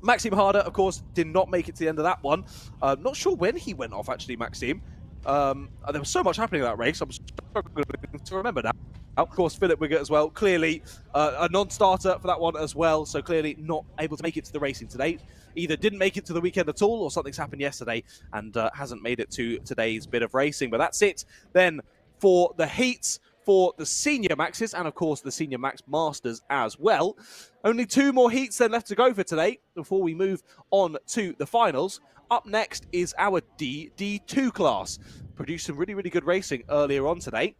Maxime Harder, of course, did not make it to the end of that one. Not sure when he went off, actually, Maxime. There was so much happening in that race. I'm struggling to remember now. Of course, Philip Wiggett as well. Clearly a non-starter for that one as well. So clearly not able to make it to the racing today. Either didn't make it to the weekend at all, or something's happened yesterday and hasn't made it to today's bit of racing. But that's it then for the heats, for the Senior Maxes, and of course the Senior Max Masters as well. Only 2 more heats then left to go for today before we move on to the finals. Up next is our D2 class. Produced some really, really good racing earlier on today.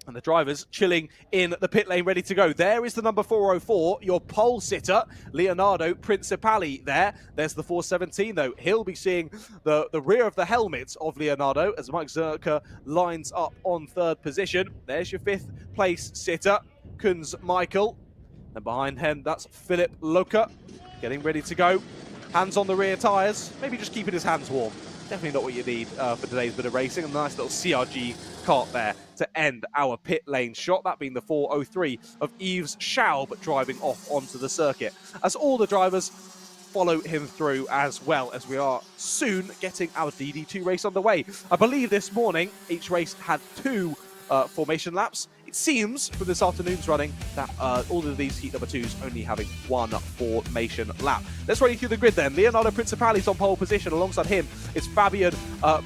And the drivers chilling in the pit lane, ready to go. There is the number 404, your pole sitter, Leonardo Principali there. There's the 417, though. He'll be seeing the rear of the helmet of Leonardo as Mike Zerka lines up on 3rd position. There's your 5th place sitter, Kunz Michael. And behind him, that's Philip Loka, getting ready to go. Hands on the rear tyres, maybe just keeping his hands warm. Definitely not what you need for today's bit of racing. A nice little CRG kart there to end our pit lane shot, that being the 403 of Yves Schaub driving off onto the circuit. As all the drivers follow him through, as well as we are soon getting our DD2 race on the way. I believe this morning each race had 2 formation laps. It seems from this afternoon's running that all of these heat number 2s only having 1 formation lap. Let's run you through the grid then. Leonardo Principali's on pole position. Alongside him is Fabian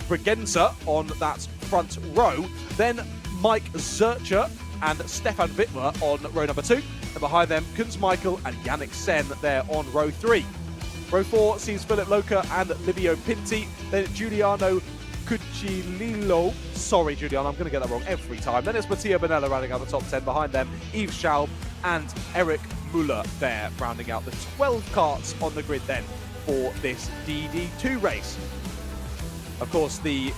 Bregenza on that front row. Then Mike Zurcher and Stefan Wittmer on row number 2. And behind them, Kunz Michael and Yannick Sen there on row 3. Row 4 sees Philip Loca and Livio Pinti. Then Giuliano Cucilillo. Sorry, Giuliano, I'm going to get that wrong every time. Then it's Mattia Bonella rounding out the top 10. Behind them, Yves Schaub and Eric Muller there rounding out the 12 karts on the grid then for this DD2 race. Of course, the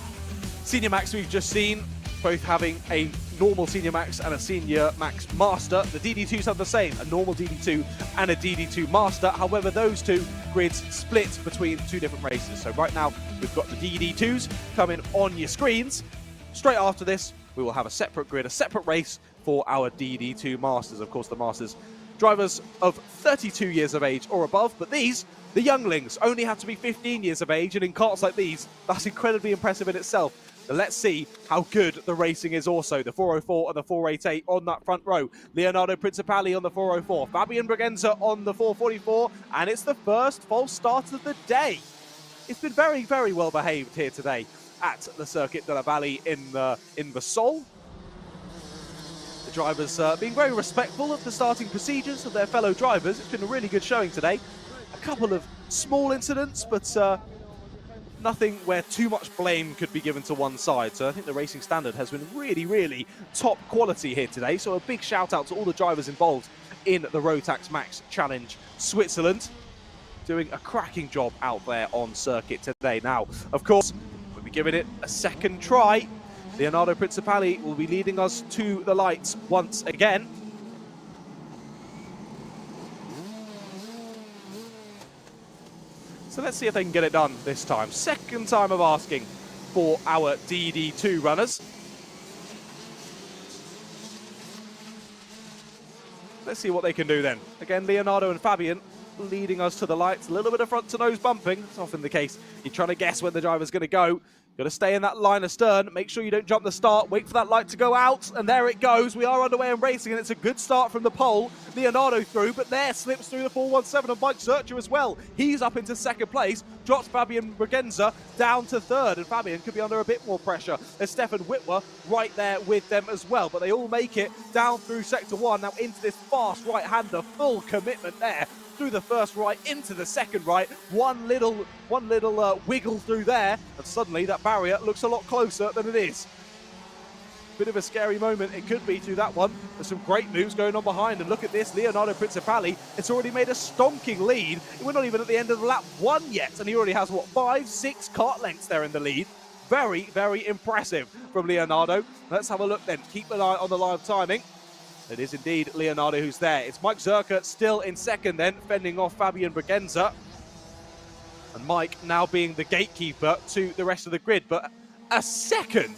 Senior Max we've just seen, both having a normal Senior Max and a Senior Max Master. The DD2s have the same, a normal DD2 and a DD2 Master. However, those 2 grids split between 2 different races. So right now, we've got the DD2s coming on your screens. Straight after this, we will have a separate grid, a separate race for our DD2 Masters. Of course, the Masters, drivers of 32 years of age or above, but these, the younglings, only have to be 15 years of age, and in karts like these, that's incredibly impressive in itself. So let's see how good the racing is also. The 404 and the 488 on that front row. Leonardo Principali on the 404. Fabian Bregenza on the 444. And it's the first false start of the day. It's been very, very well behaved here today at the Circuit de la Vallée in Vesoul. The drivers being very respectful of the starting procedures of their fellow drivers. It's been a really good showing today. A couple of small incidents, but nothing where too much blame could be given to one side. So I think the racing standard has been really, really top quality here today. So a big shout out to all the drivers involved in the Rotax Max Challenge Switzerland. Doing a cracking job out there on circuit today. Now, of course, we'll be giving it a second try. Leonardo Principali will be leading us to the lights once again. So let's see if they can get it done this time. Second time of asking for our DD2 runners. Let's see what they can do then. Again, Leonardo and Fabian leading us to the lights. A little bit of front to nose bumping. It's often the case. You're trying to guess when the driver's going to go. Got to stay in that line astern. Make sure you don't jump the start. Wait for that light to go out. And there it goes. We are underway and racing. And it's a good start from the pole. Leonardo through. But there slips through the 417 of Mike Zurcher as well. He's up into second place. Drops Fabian Bregenza down to third. And Fabian could be under a bit more pressure. There's Stefan Wittmer right there with them as well. But they all make it down through sector 1. Now into this fast right-hander. Full commitment there. Through the first right, into the second right. One little wiggle through there, and suddenly that barrier looks a lot closer than it is. Bit of a scary moment it could be through that one. There's some great moves going on behind, and look at this, Leonardo Principali. It's already made a stonking lead. We're not even at the end of lap 1 yet, and he already has, what, 5-6 kart lengths there in the lead. Very, very impressive from Leonardo. Let's have a look then. Keep an eye on the live timing. It is indeed Leonardo who's there. It's Mike Zurcher still in second then, fending off Fabian Bregenza. And Mike now being the gatekeeper to the rest of the grid. But a second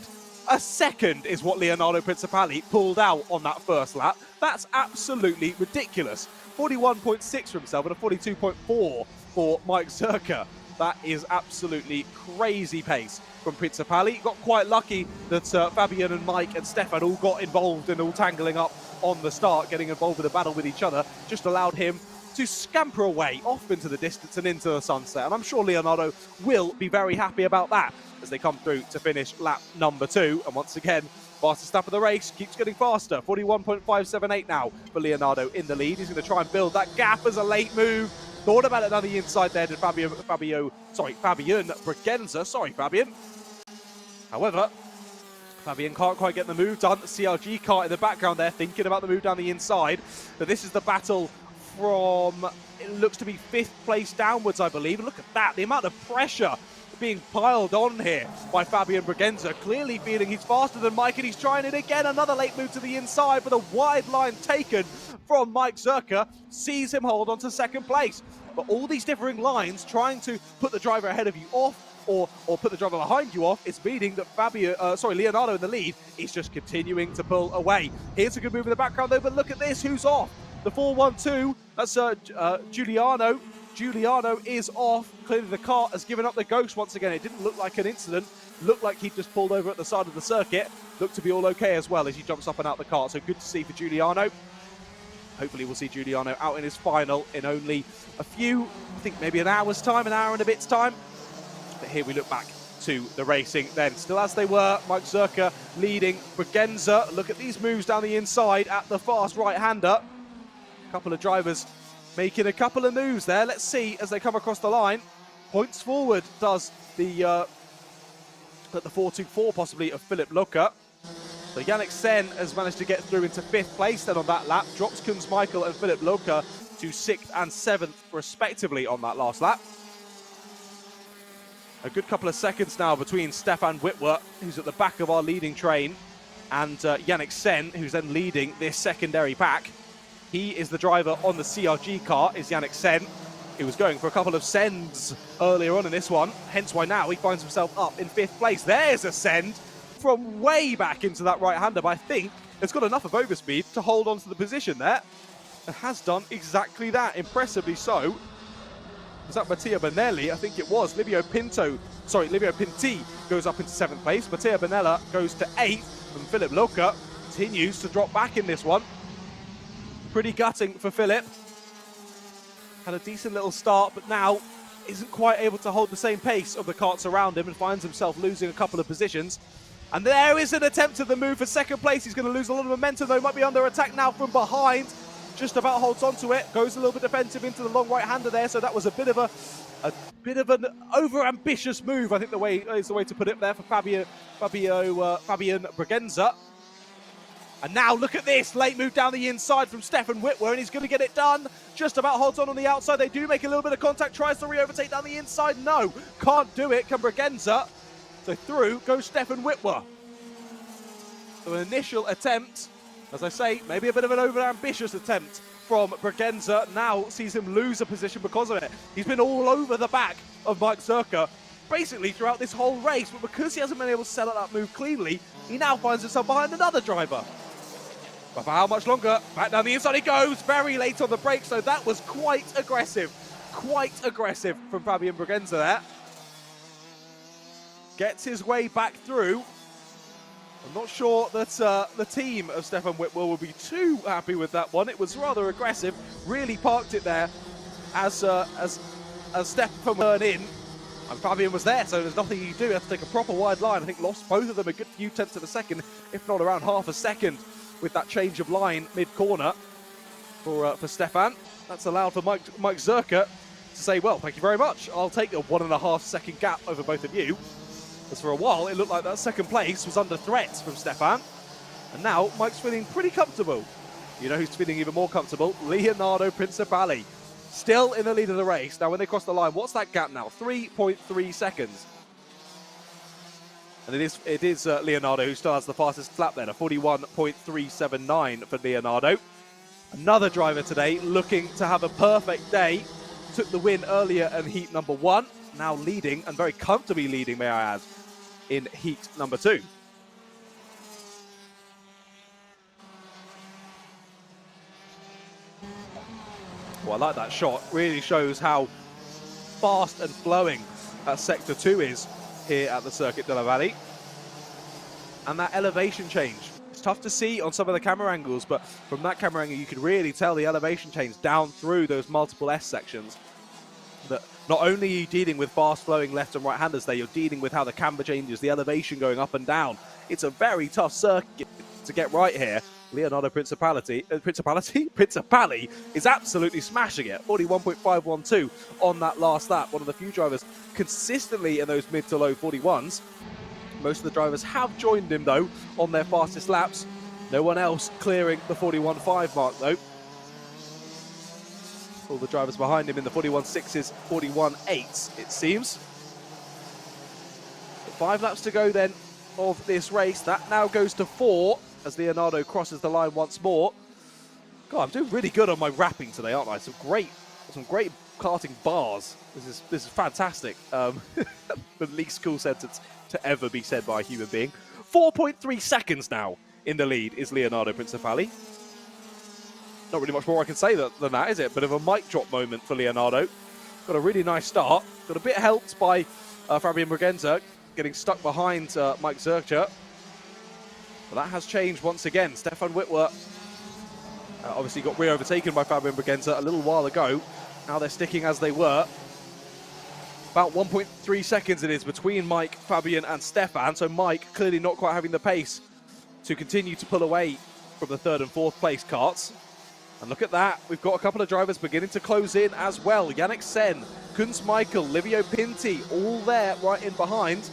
is what Leonardo Principali pulled out on that first lap. That's absolutely ridiculous. 41.6 for himself and a 42.4 for Mike Zurcher. That is absolutely crazy pace from Principali. Got quite lucky that Fabian and Mike and Stefan all got involved and all tangling up on the start, getting involved in a battle with each other, just allowed him to scamper away off into the distance and into the sunset. And I'm sure Leonardo will be very happy about that as they come through to finish lap number 2. And once again, fastest lap of the race keeps getting faster. 41.578 now for Leonardo in the lead. He's going to try and build that gap as a late move. Thought about it on the inside there to Fabian Bregenza. Sorry, Fabian. However, Fabian can't quite get the move done. The CRG kart in the background there, thinking about the move down the inside. But this is the battle from, it looks to be 5th place downwards, I believe. And look at that, the amount of pressure being piled on here by Fabian Bregenza. Clearly feeling he's faster than Mike, and he's trying it again. Another late move to the inside, but a wide line taken from Mike Zurcher sees him hold on to second place. But all these differing lines trying to put the driver ahead of you off or put the driver behind you off, it's meaning that Leonardo in the lead is just continuing to pull away. Here's a good move in the background though, but look at this, who's off? The 4-1-2, that's Giuliano. Giuliano is off. Clearly the kart has given up the ghost once again. It didn't look like an incident. Looked like he just pulled over at the side of the circuit. Looked to be all okay as well as he jumps up and out the kart. So good to see for Giuliano. Hopefully we'll see Giuliano out in his final in only a few, I think maybe an hour's time, an hour and a bit's time. But here we look back to the racing then. Still as they were, Mike Zerka leading Bregenza. Look at these moves down the inside at the fast right-hander. A couple of drivers making a couple of moves there. Let's see as they come across the line. Points forward does the 4-2-4 possibly of Philip Loka. So Yannick Sen has managed to get through into 5th place then on that lap. Drops Kunz Michael and Philip Loka to 6th and 7th respectively on that last lap. A good couple of seconds now between Stefan Witwer, who's at the back of our leading train, and Yannick Sen, who's then leading this secondary pack. He is the driver on the CRG car, is Yannick Sen. He was going for a couple of sends earlier on in this one, hence why now he finds himself up in 5th place. There's a send from way back into that right-hander, but I think it's got enough of overspeed to hold on to the position there. It has done exactly that, impressively so. Was that Mattia Bonelli? I think it was. Livio Pinti goes up into 7th place. Mattia Bonella goes to 8th, and Philip Loka continues to drop back in this one. Pretty gutting for Philip. Had a decent little start, but now isn't quite able to hold the same pace of the karts around him and finds himself losing a couple of positions. And there is an attempt at the move for 2nd place. He's going to lose a lot of momentum though. Might be under attack now from behind. Just about holds onto it. Goes a little bit defensive into the long right-hander there. So that was a bit of an over-ambitious move. I think is the way to put it there for Fabian Bregenza. And now look at this, late move down the inside from Stefan Witwer, and he's going to get it done. Just about holds on the outside. They do make a little bit of contact, tries to re-overtake down the inside. No, can't do it. Can Bregenza. So through goes Stefan Witwer. So an initial attempt, as I say, maybe a bit of an over-ambitious attempt from Bregenza. Now sees him lose a position because of it. He's been all over the back of Mike Zerka basically throughout this whole race, but because he hasn't been able to set up that move cleanly, he now finds himself behind another driver. But for how much longer? Back down the inside he goes, very late on the brakes, so that was quite aggressive from Fabian Bregenza there. Gets his way back through. I'm not sure that the team of Stefan Witwer will be too happy with that one. It was rather aggressive, really parked it there as Stefan turned in. And Fabian was there, so there's nothing he can do. He had to take a proper wide line. I think lost both of them a good few tenths of a second, if not around half a second, with that change of line mid-corner for Stefan. That's allowed for Mike Zerka to say, well, thank you very much. I'll take a 1.5 second gap over both of you. As for a while, it looked like that 2nd place was under threat from Stefan. And now Mike's feeling pretty comfortable. You know who's feeling even more comfortable? Leonardo Principali. Still in the lead of the race. Now when they cross the line, what's that gap now? 3.3 seconds. And it is Leonardo who still has the fastest lap then, a 41.379 for Leonardo. Another driver today looking to have a perfect day. Took the win earlier in heat number 1. Now leading, and very comfortably leading, may I add, in heat number 2. Well, I like that shot. Really shows how fast and flowing Sector 2 is here at the Circuit de la Vallée. And that elevation change. It's tough to see on some of the camera angles, but from that camera angle, you can really tell the elevation change down through those multiple S sections. That not only are you dealing with fast-flowing left and right-handers there, you're dealing with how the camber changes, the elevation going up and down. It's a very tough circuit to get right here. Leonardo Principali is absolutely smashing it. 41.512 on that last lap. One of the few drivers consistently in those mid to low 41s. Most of the drivers have joined him, though, on their fastest laps. No one else clearing the 41.5 mark, though. All the drivers behind him in the 41.6s, 41.8s, it seems. But 5 laps to go, then, of this race. That now goes to 4 as Leonardo crosses the line once more. God, I'm doing really good on my rapping today, aren't I? Some great karting bars. This is fantastic. The least cool sentence to ever be said by a human being. 4.3 seconds now in the lead is Leonardo Principali. Not really much more I can say than that, is it? Bit of a mic drop moment for Leonardo. Got a really nice start. Got a bit helped by Fabian Bregenzer getting stuck behind Mike Zurcher. But that has changed once again. Stefan Witwer obviously got re-overtaken by Fabian Bregenzer a little while ago. Now they're sticking as they were. About 1.3 seconds it is between Mike, Fabian and Stefan. So Mike clearly not quite having the pace to continue to pull away from the third and fourth place karts. And look at that, we've got a couple of drivers beginning to close in as well. Yannick Sen, Kunz Michael, Livio Pinti, all there right in behind.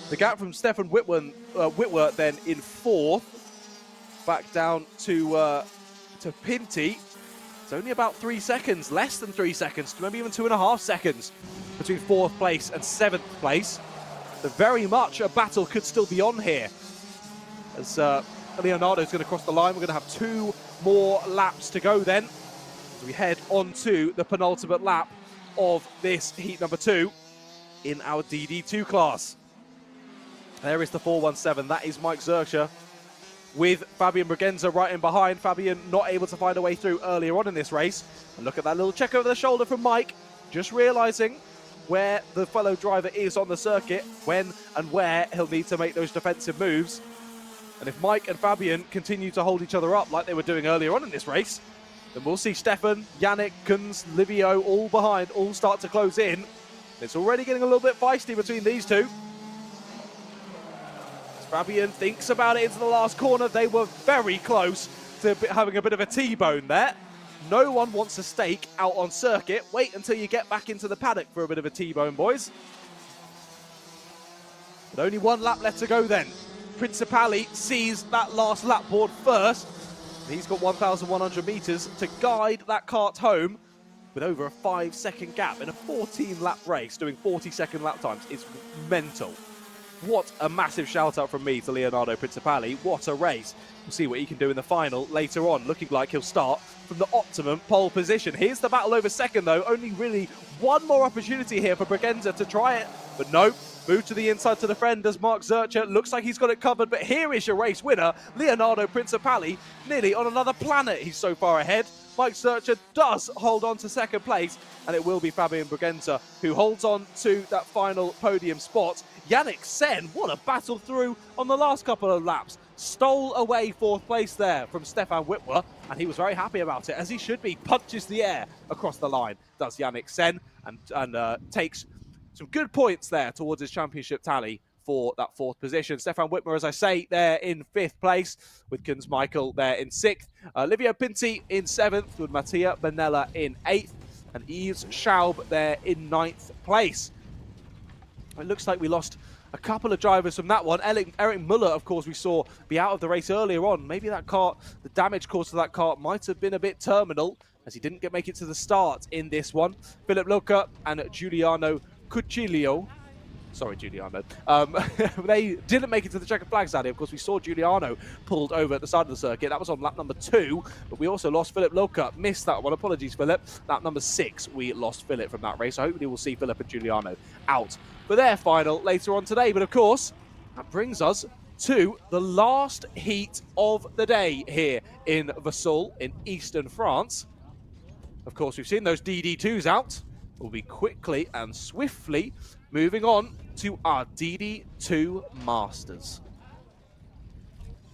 The gap from Stefan Witwer then in fourth, back down to Pinti. It's only about 3 seconds, less than 3 seconds, maybe even 2.5 seconds between fourth place and seventh place. So very much a battle could still be on here. As Leonardo's going to cross the line, we're going to have 2 more laps to go then, as we head on to the penultimate lap of this heat number 2 in our DD2 class. There is the 417, that is Mike Zurcher with Fabian Bregenzer right in behind. Fabian not able to find a way through earlier on in this race. And look at that little check over the shoulder from Mike, just realising where the fellow driver is on the circuit, when and where he'll need to make those defensive moves. And if Mike and Fabian continue to hold each other up like they were doing earlier on in this race, then we'll see Stefan, Yannick, Kunz, Livio all behind, all start to close in. It's already getting a little bit feisty between these two. As Fabian thinks about it into the last corner, they were very close to having a bit of a T-bone there. No one wants a stake out on circuit. Wait until you get back into the paddock for a bit of a T-bone, boys. But only 1 lap left to go then. Principali sees that last lap board first. He's got 1,100 meters to guide that kart home with over a 5-second gap in a 14-lap race, doing 40-second lap times. It's mental. What a massive shout out from me to Leonardo Principali. What a race. We'll see what he can do in the final later on. Looking like he'll start from the optimum pole position. Here's the battle over second though. Only really 1 more opportunity here for Bregenzer to try it, but no. Move to the inside to defend as Mark Zurcher looks like he's got it covered, but here is your race winner, Leonardo Principali, nearly on another planet. He's so far ahead. Mike Zurcher does hold on to second place, and it will be Fabian Bregenzer who holds on to that final podium spot. Yannick Sen, what a battle through on the last couple of laps. Stole away fourth place there from Stefan Witwer, and he was very happy about it, as he should be. Punches the air across the line, does Yannick Sen, and takes some good points there towards his championship tally for that fourth position. Stefan Witwer, as I say, there in fifth place, with Kunz Michael there in sixth. Livio Pinti in seventh, with Mattia Benella in eighth, and Yves Schaub there in ninth place. It looks like we lost a couple of drivers from that one. Eric Muller, of course, we saw be out of the race earlier on. Maybe that kart, the damage caused to that kart might have been a bit terminal, as he didn't make it to the start in this one. Philip Loca and Giuliano Cucilio. Sorry, Giuliano. They didn't make it to the checkered flags that day. Of course, we saw Giuliano pulled over at the side of the circuit. That was on lap number 2, but we also lost Philip Loca. Missed that one. Apologies, Philip. Lap number 6, we lost Philip from that race. So hopefully we'll see Philip and Giuliano out for their final later on today. But of course, that brings us to the last heat of the day here in Vesoul in eastern France. Of course, we've seen those DD2s out. We'll be quickly and swiftly moving on to our DD2 Masters.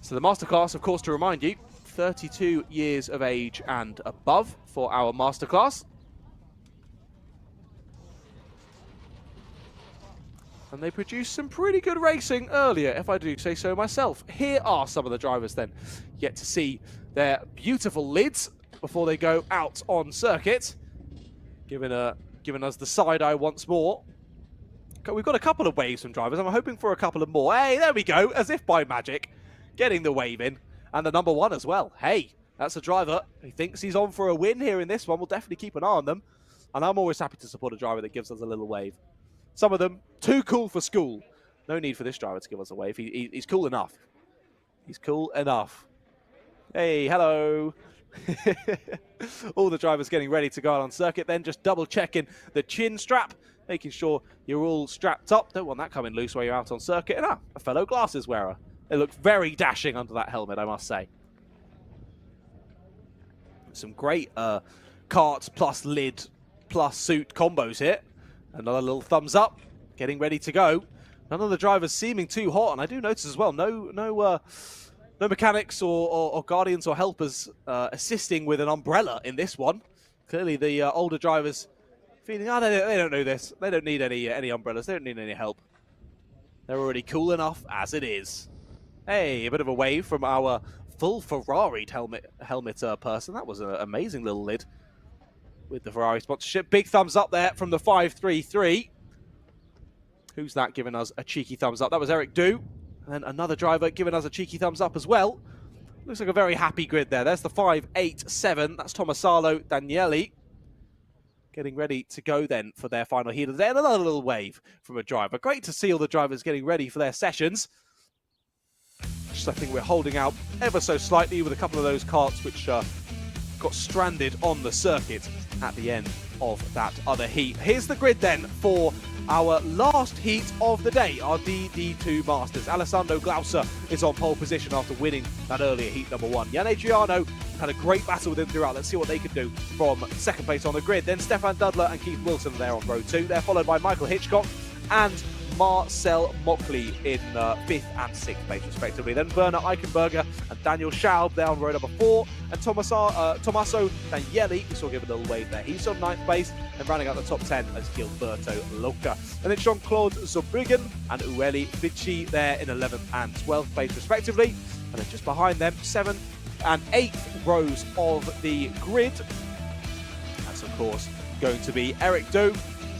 So the Masterclass, of course, to remind you, 32 years of age and above for our Masterclass. And they produced some pretty good racing earlier, if I do say so myself. Here are some of the drivers then. Yet to see their beautiful lids before they go out on circuit. Giving us the side eye once more. We've got a couple of waves from drivers. I'm hoping for a couple of more. Hey, there we go, as if by magic. Getting the wave in. And the number 1 as well. Hey, that's a driver who thinks he's on for a win here in this one. We'll definitely keep an eye on them. And I'm always happy to support a driver that gives us a little wave. Some of them, too cool for school. No need for this driver to give us a wave. He's cool enough. He's cool enough. Hey, hello. All the drivers getting ready to go out on circuit, then just double checking the chin strap, making sure you're all strapped up. Don't want that coming loose while you're out on circuit. And a fellow glasses wearer. They look very dashing under that helmet, I must say. Some great kart plus lid plus suit combos here. Another little thumbs up, getting ready to go. None of the drivers seeming too hot, and I do notice as well, no mechanics or guardians or helpers assisting with an umbrella in this one. Clearly the older drivers feeling, oh, they don't know this. They don't need any umbrellas. They don't need any help. They're already cool enough as it is. Hey, a bit of a wave from our full Ferrari helmet person. That was an amazing little lid with the Ferrari sponsorship. Big thumbs up there from the 533. Who's that giving us a cheeky thumbs up? That was Eric Du. And then another driver giving us a cheeky thumbs up as well. Looks like a very happy grid there. There's the 587. That's Tomasalo Danieli. Getting ready to go then for their final heat of the day. And another little wave from a driver. Great to see all the drivers getting ready for their sessions. Just I think we're holding out ever so slightly with a couple of those karts which got stranded on the circuit at the end of that other heat. Here's the grid then for our last heat of the day, our DD2 Masters. Alessandro Glauser is on pole position after winning that earlier heat number 1. Jan Adriano had a great battle with him throughout. Let's see what they can do from second place on the grid. Then Stefan Dudler and Keith Wilson are there on row 2. They're followed by Michael Hitchcock and Marcel Mockley in 5th and 6th place respectively. Then Werner Eichenberger and Daniel Schaub there on row number 4. And Tommaso Danieli, we saw give a little wave there. He's on 9th place. And rounding out the top 10 as Gilberto Loca. And then Jean-Claude Zobriggen and Ueli Fici there in 11th and 12th place respectively. And then just behind them, 7th and 8th rows of the grid. That's of course going to be Eric Do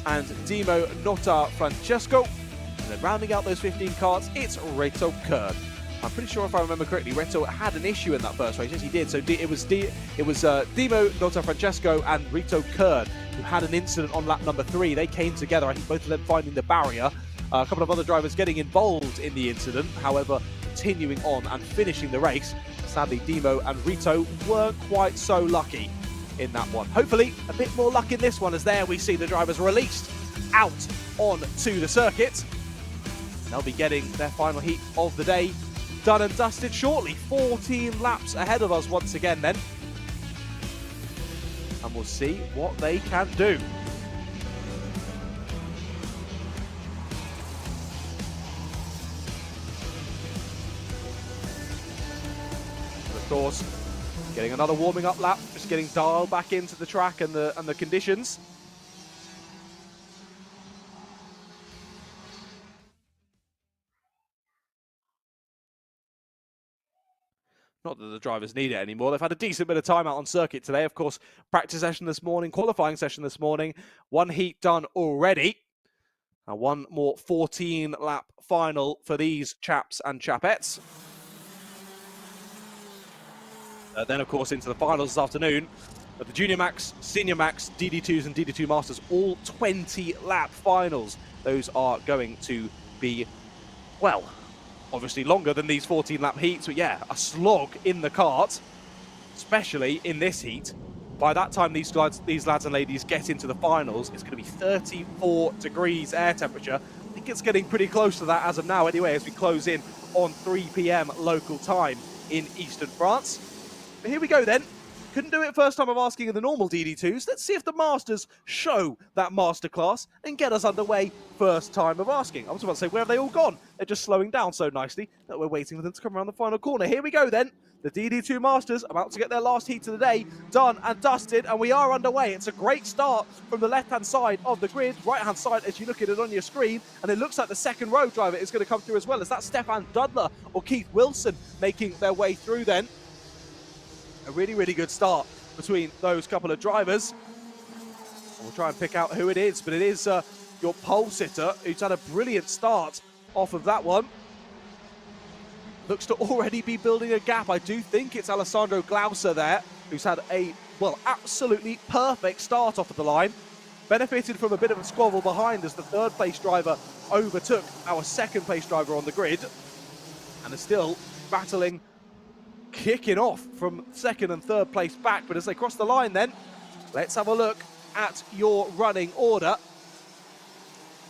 and Dimo Nota Francesco. And then rounding out those 15 karts, it's Reto Kern. I'm pretty sure if I remember correctly, Reto had an issue in that first race. Yes, he did. So it was Dimo Nota Francesco and Reto Kern who had an incident on lap number 3. They came together, I think both of them finding the barrier. A couple of other drivers getting involved in the incident, however, continuing on and finishing the race. Sadly, Dimo and Rito weren't quite so lucky in that one. Hopefully, a bit more luck in this one, as there we see the drivers released out onto the circuit. They'll be getting their final heat of the day done and dusted shortly. 14 laps ahead of us once again then. And we'll see what they can do. Of course, getting another warming up lap, just getting dialed back into the track and the conditions. Not that the drivers need it anymore. They've had a decent bit of time out on circuit today. Of course, practice session this morning, qualifying session this morning. One heat done already. And one more 14-lap final for these chaps and chapettes. Then, of course, into the finals this afternoon. But the Junior Max, Senior Max, DD2s and DD2 Masters, all 20-lap finals. Those are going to be, well, obviously longer than these 14-lap heats, but yeah, a slog in the kart, especially in this heat. By that time these lads and ladies get into the finals, it's going to be 34 degrees air temperature. I think it's getting pretty close to that as of now anyway, as we close in on 3 p.m. local time in eastern France. But here we go then. Couldn't do it first time of asking in the normal DD2s. Let's see if the Masters show that masterclass and get us underway first time of asking. I was about to say, where have they all gone? They're just slowing down so nicely that we're waiting for them to come around the final corner. Here we go then. The DD2 Masters about to get their last heat of the day done and dusted, and we are underway. It's a great start from the left-hand side of the grid, right-hand side as you look at it on your screen, and it looks like the second row driver is going to come through as well. Is that Stefan Dudler or Keith Wilson making their way through then? A really, really good start between those couple of drivers. We'll try and pick out who it is, but it is your pole sitter who's had a brilliant start off of that one. Looks to already be building a gap. I do think it's Alessandro Glauser there, who's had a, well, absolutely perfect start off of the line. Benefited from a bit of a squabble behind as the third place driver overtook our second place driver on the grid, and is still battling kicking off from second and third place back. But as they cross the line then, let's have a look at your running order.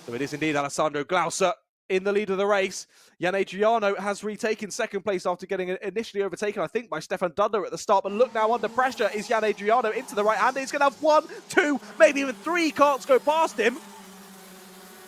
So it is indeed Alessandro Glauser in the lead of the race. Jan Adriano has retaken second place after getting initially overtaken, I think, by Stefan Dudler at the start. But look now, under pressure is Jan Adriano into the right hand. He's going to have 1, 2, maybe even 3 carts go past him.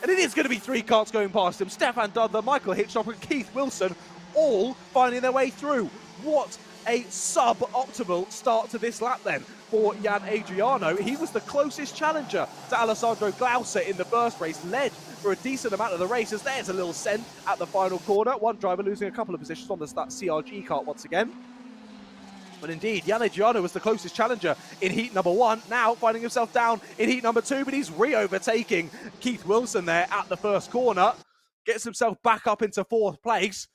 And it is going to be 3 carts going past him. Stefan Dudler, Michael Hitchcock and Keith Wilson all finding their way through. What a sub-optimal start to this lap then for Jan Adriano. He was the closest challenger to Alessandro Glauser in the first race, led for a decent amount of the races. There's a little send at the final corner. One driver losing a couple of positions on that CRG kart once again. But indeed, Jan Adriano was the closest challenger in heat number 1, now finding himself down in heat number 2, but he's re-overtaking Keith Wilson there at the first corner. Gets himself back up into 4th place.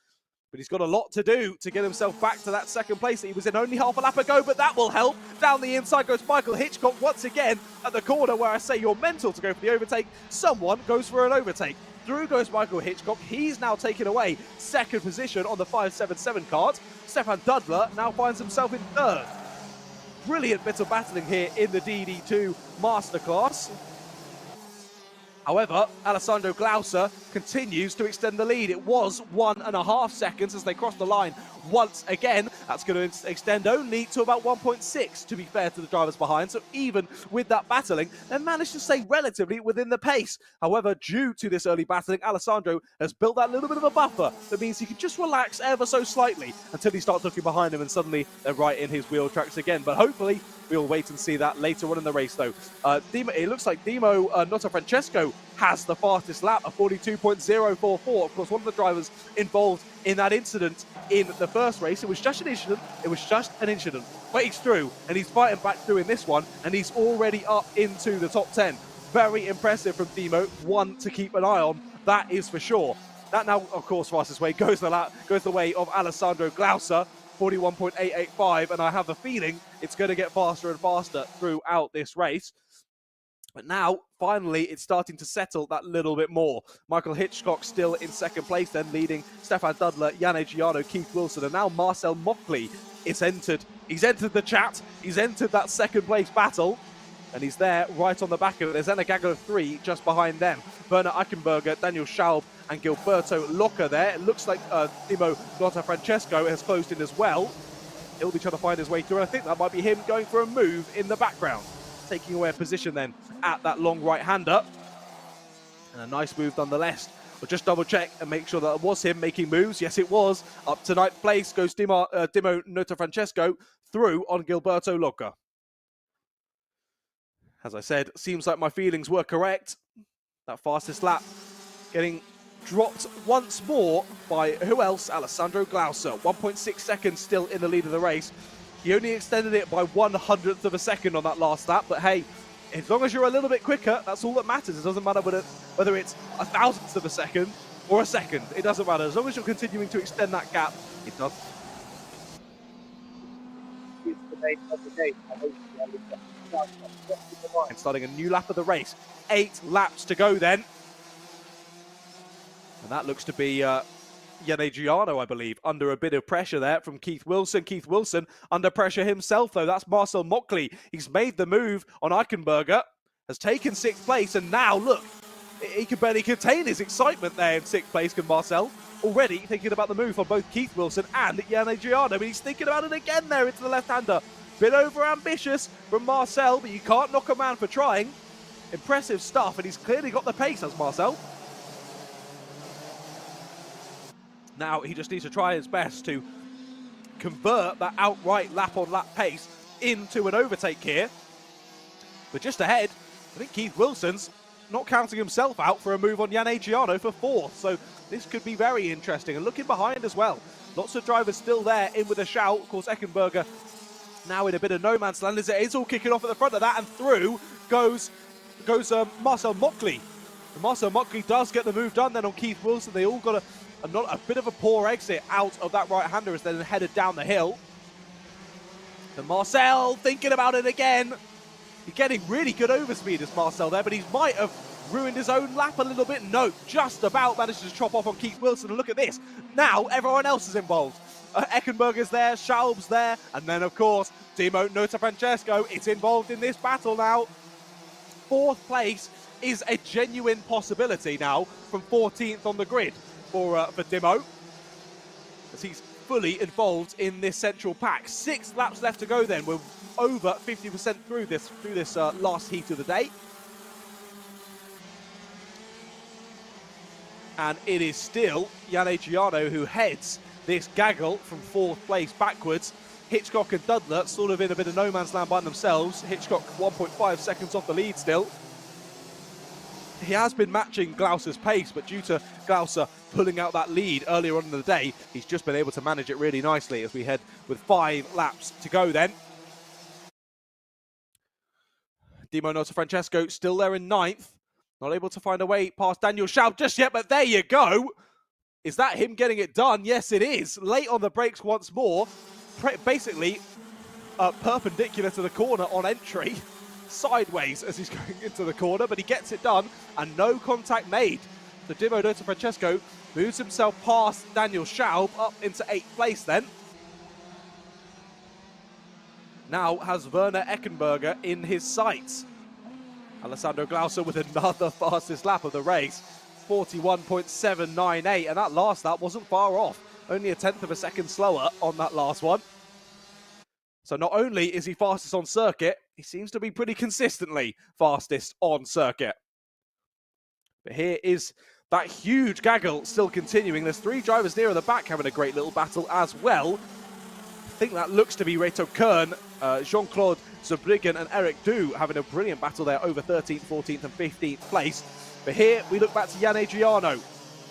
But he's got a lot to do to get himself back to that second place that he was in only half a lap ago, but that will help. Down the inside goes Michael Hitchcock once again at the corner where I say you're mental to go for the overtake. Someone goes for an overtake. Through goes Michael Hitchcock. He's now taken away second position on the 577 kart. Stefan Dudler now finds himself in 3rd. Brilliant bit of battling here in the DD2 Masterclass. However, Alessandro Glauser continues to extend the lead. It was 1.5 seconds as they crossed the line once again. That's going to extend only to about 1.6, to be fair to the drivers behind. So even with that battling, they managed to stay relatively within the pace. However, due to this early battling, Alessandro has built that little bit of a buffer. That means he can just relax ever so slightly until he starts looking behind him and suddenly they're right in his wheel tracks again. But hopefully, we'll wait and see that later on in the race, though. It looks like Dimo Notafrancesco has the fastest lap, a 42.044. Of course, one of the drivers involved in that incident in the first race. It was just an incident. But he's through, and he's fighting back through in this one, and he's already up into the top 10. Very impressive from Dimo. One to keep an eye on, that is for sure. That now, of course, fastest way goes the way of Alessandro Glauser. 41.885, and I have a feeling it's going to get faster and faster throughout this race. But now, finally, it's starting to settle that little bit more. Michael Hitchcock still in second place, then leading Stefan Dudler, Jan Adriano, Keith Wilson, and now Marcel Mockley is entered. He's entered the chat. He's entered that second place battle. And he's there right on the back of it. There's then a gaggle of 3 just behind them. Werner Eichenberger, Daniel Schaub, and Gilberto Locca there. It looks like Dimo Notafrancesco has closed in as well. He'll be trying to find his way through. And I think that might be him going for a move in the background. Taking away a position then at that long right-hander. And a nice move nonetheless. We'll just double check and make sure that it was him making moves. Yes, it was. Up to 9th place goes Dimo Notafrancesco through on Gilberto Locca. As I said, seems like my feelings were correct. That fastest lap getting dropped once more by who else? Alessandro Glauser. 1.6 seconds still in the lead of the race. He only extended it by 1/100th of a second on that last lap. But hey, as long as you're a little bit quicker, that's all that matters. It doesn't matter whether it's 1,000th of a second or a second. It doesn't matter. As long as you're continuing to extend that gap, it does. And starting a new lap of the race. 8 laps to go then. And that looks to be Jan Adriano, I believe, under a bit of pressure there from Keith Wilson. Keith Wilson under pressure himself, though. That's Marcel Mockley. He's made the move on Eichenberger, has taken 6th place, and now, look, he can barely contain his excitement there in 6th place, can Marcel. Already thinking about the move on both Keith Wilson and Jan Adriano. I mean, he's thinking about it again there into the left-hander. Bit over-ambitious from Marcel, but you can't knock a man for trying. Impressive stuff, and he's clearly got the pace, has Marcel. Now, he just needs to try his best to convert that outright lap-on-lap pace into an overtake here. But just ahead, I think Keith Wilson's not counting himself out for a move on Jan Adriano for 4th. So this could be very interesting. And looking behind as well. Lots of drivers still there, in with a shout. Of course, Eichenberger now in a bit of no man's land. It is all kicking off at the front of that, and through goes Marcel Mockley. And Marcel Mockley does get the move done then on Keith Wilson. They all got a bit of a poor exit out of that right-hander as then headed down the hill. And Marcel thinking about it again. He's getting really good overspeed as Marcel there, but he might have ruined his own lap a little bit. No, just about managed to chop off on Keith Wilson. And look at this. Now everyone else is involved. Eckenberger's there, Schaub's there, and then of course, Timo Notafrancesco is involved in this battle now. 4th place is a genuine possibility now from 14th on the grid for Timo, as he's fully involved in this central pack. 6 laps left to go then. We're over 50% through this last heat of the day. And it is still Jan Adriano who heads this gaggle from 4th place backwards. Hitchcock and Dudler sort of in a bit of no man's land by themselves. Hitchcock 1.5 seconds off the lead still. He has been matching Glauser's pace, but due to Glauser pulling out that lead earlier on in the day, he's just been able to manage it really nicely as we head with 5 laps to go then. Timo Notafrancesco still there in 9th. Not able to find a way past Daniel Schaub just yet, but there you go. Is that him getting it done? Yes, it is. Late on the brakes once more. Basically, perpendicular to the corner on entry. Sideways as he's going into the corner, but he gets it done and no contact made. So Timo Notafrancesco moves himself past Daniel Schaub up into 8th place then. Now has Werner Eckenberger in his sights. Alessandro Glauser with another fastest lap of the race, 41.798, and that last lap wasn't far off. Only a 1/10 of a second slower on that last one. So not only is he fastest on circuit, he seems to be pretty consistently fastest on circuit. But here is that huge gaggle still continuing. There's 3 drivers near at the back having a great little battle as well. I think that looks to be Reto Kern, Jean-Claude Zurbriggen and Eric Du having a brilliant battle there over 13th, 14th and 15th place. But here we look back to Jan Adriano.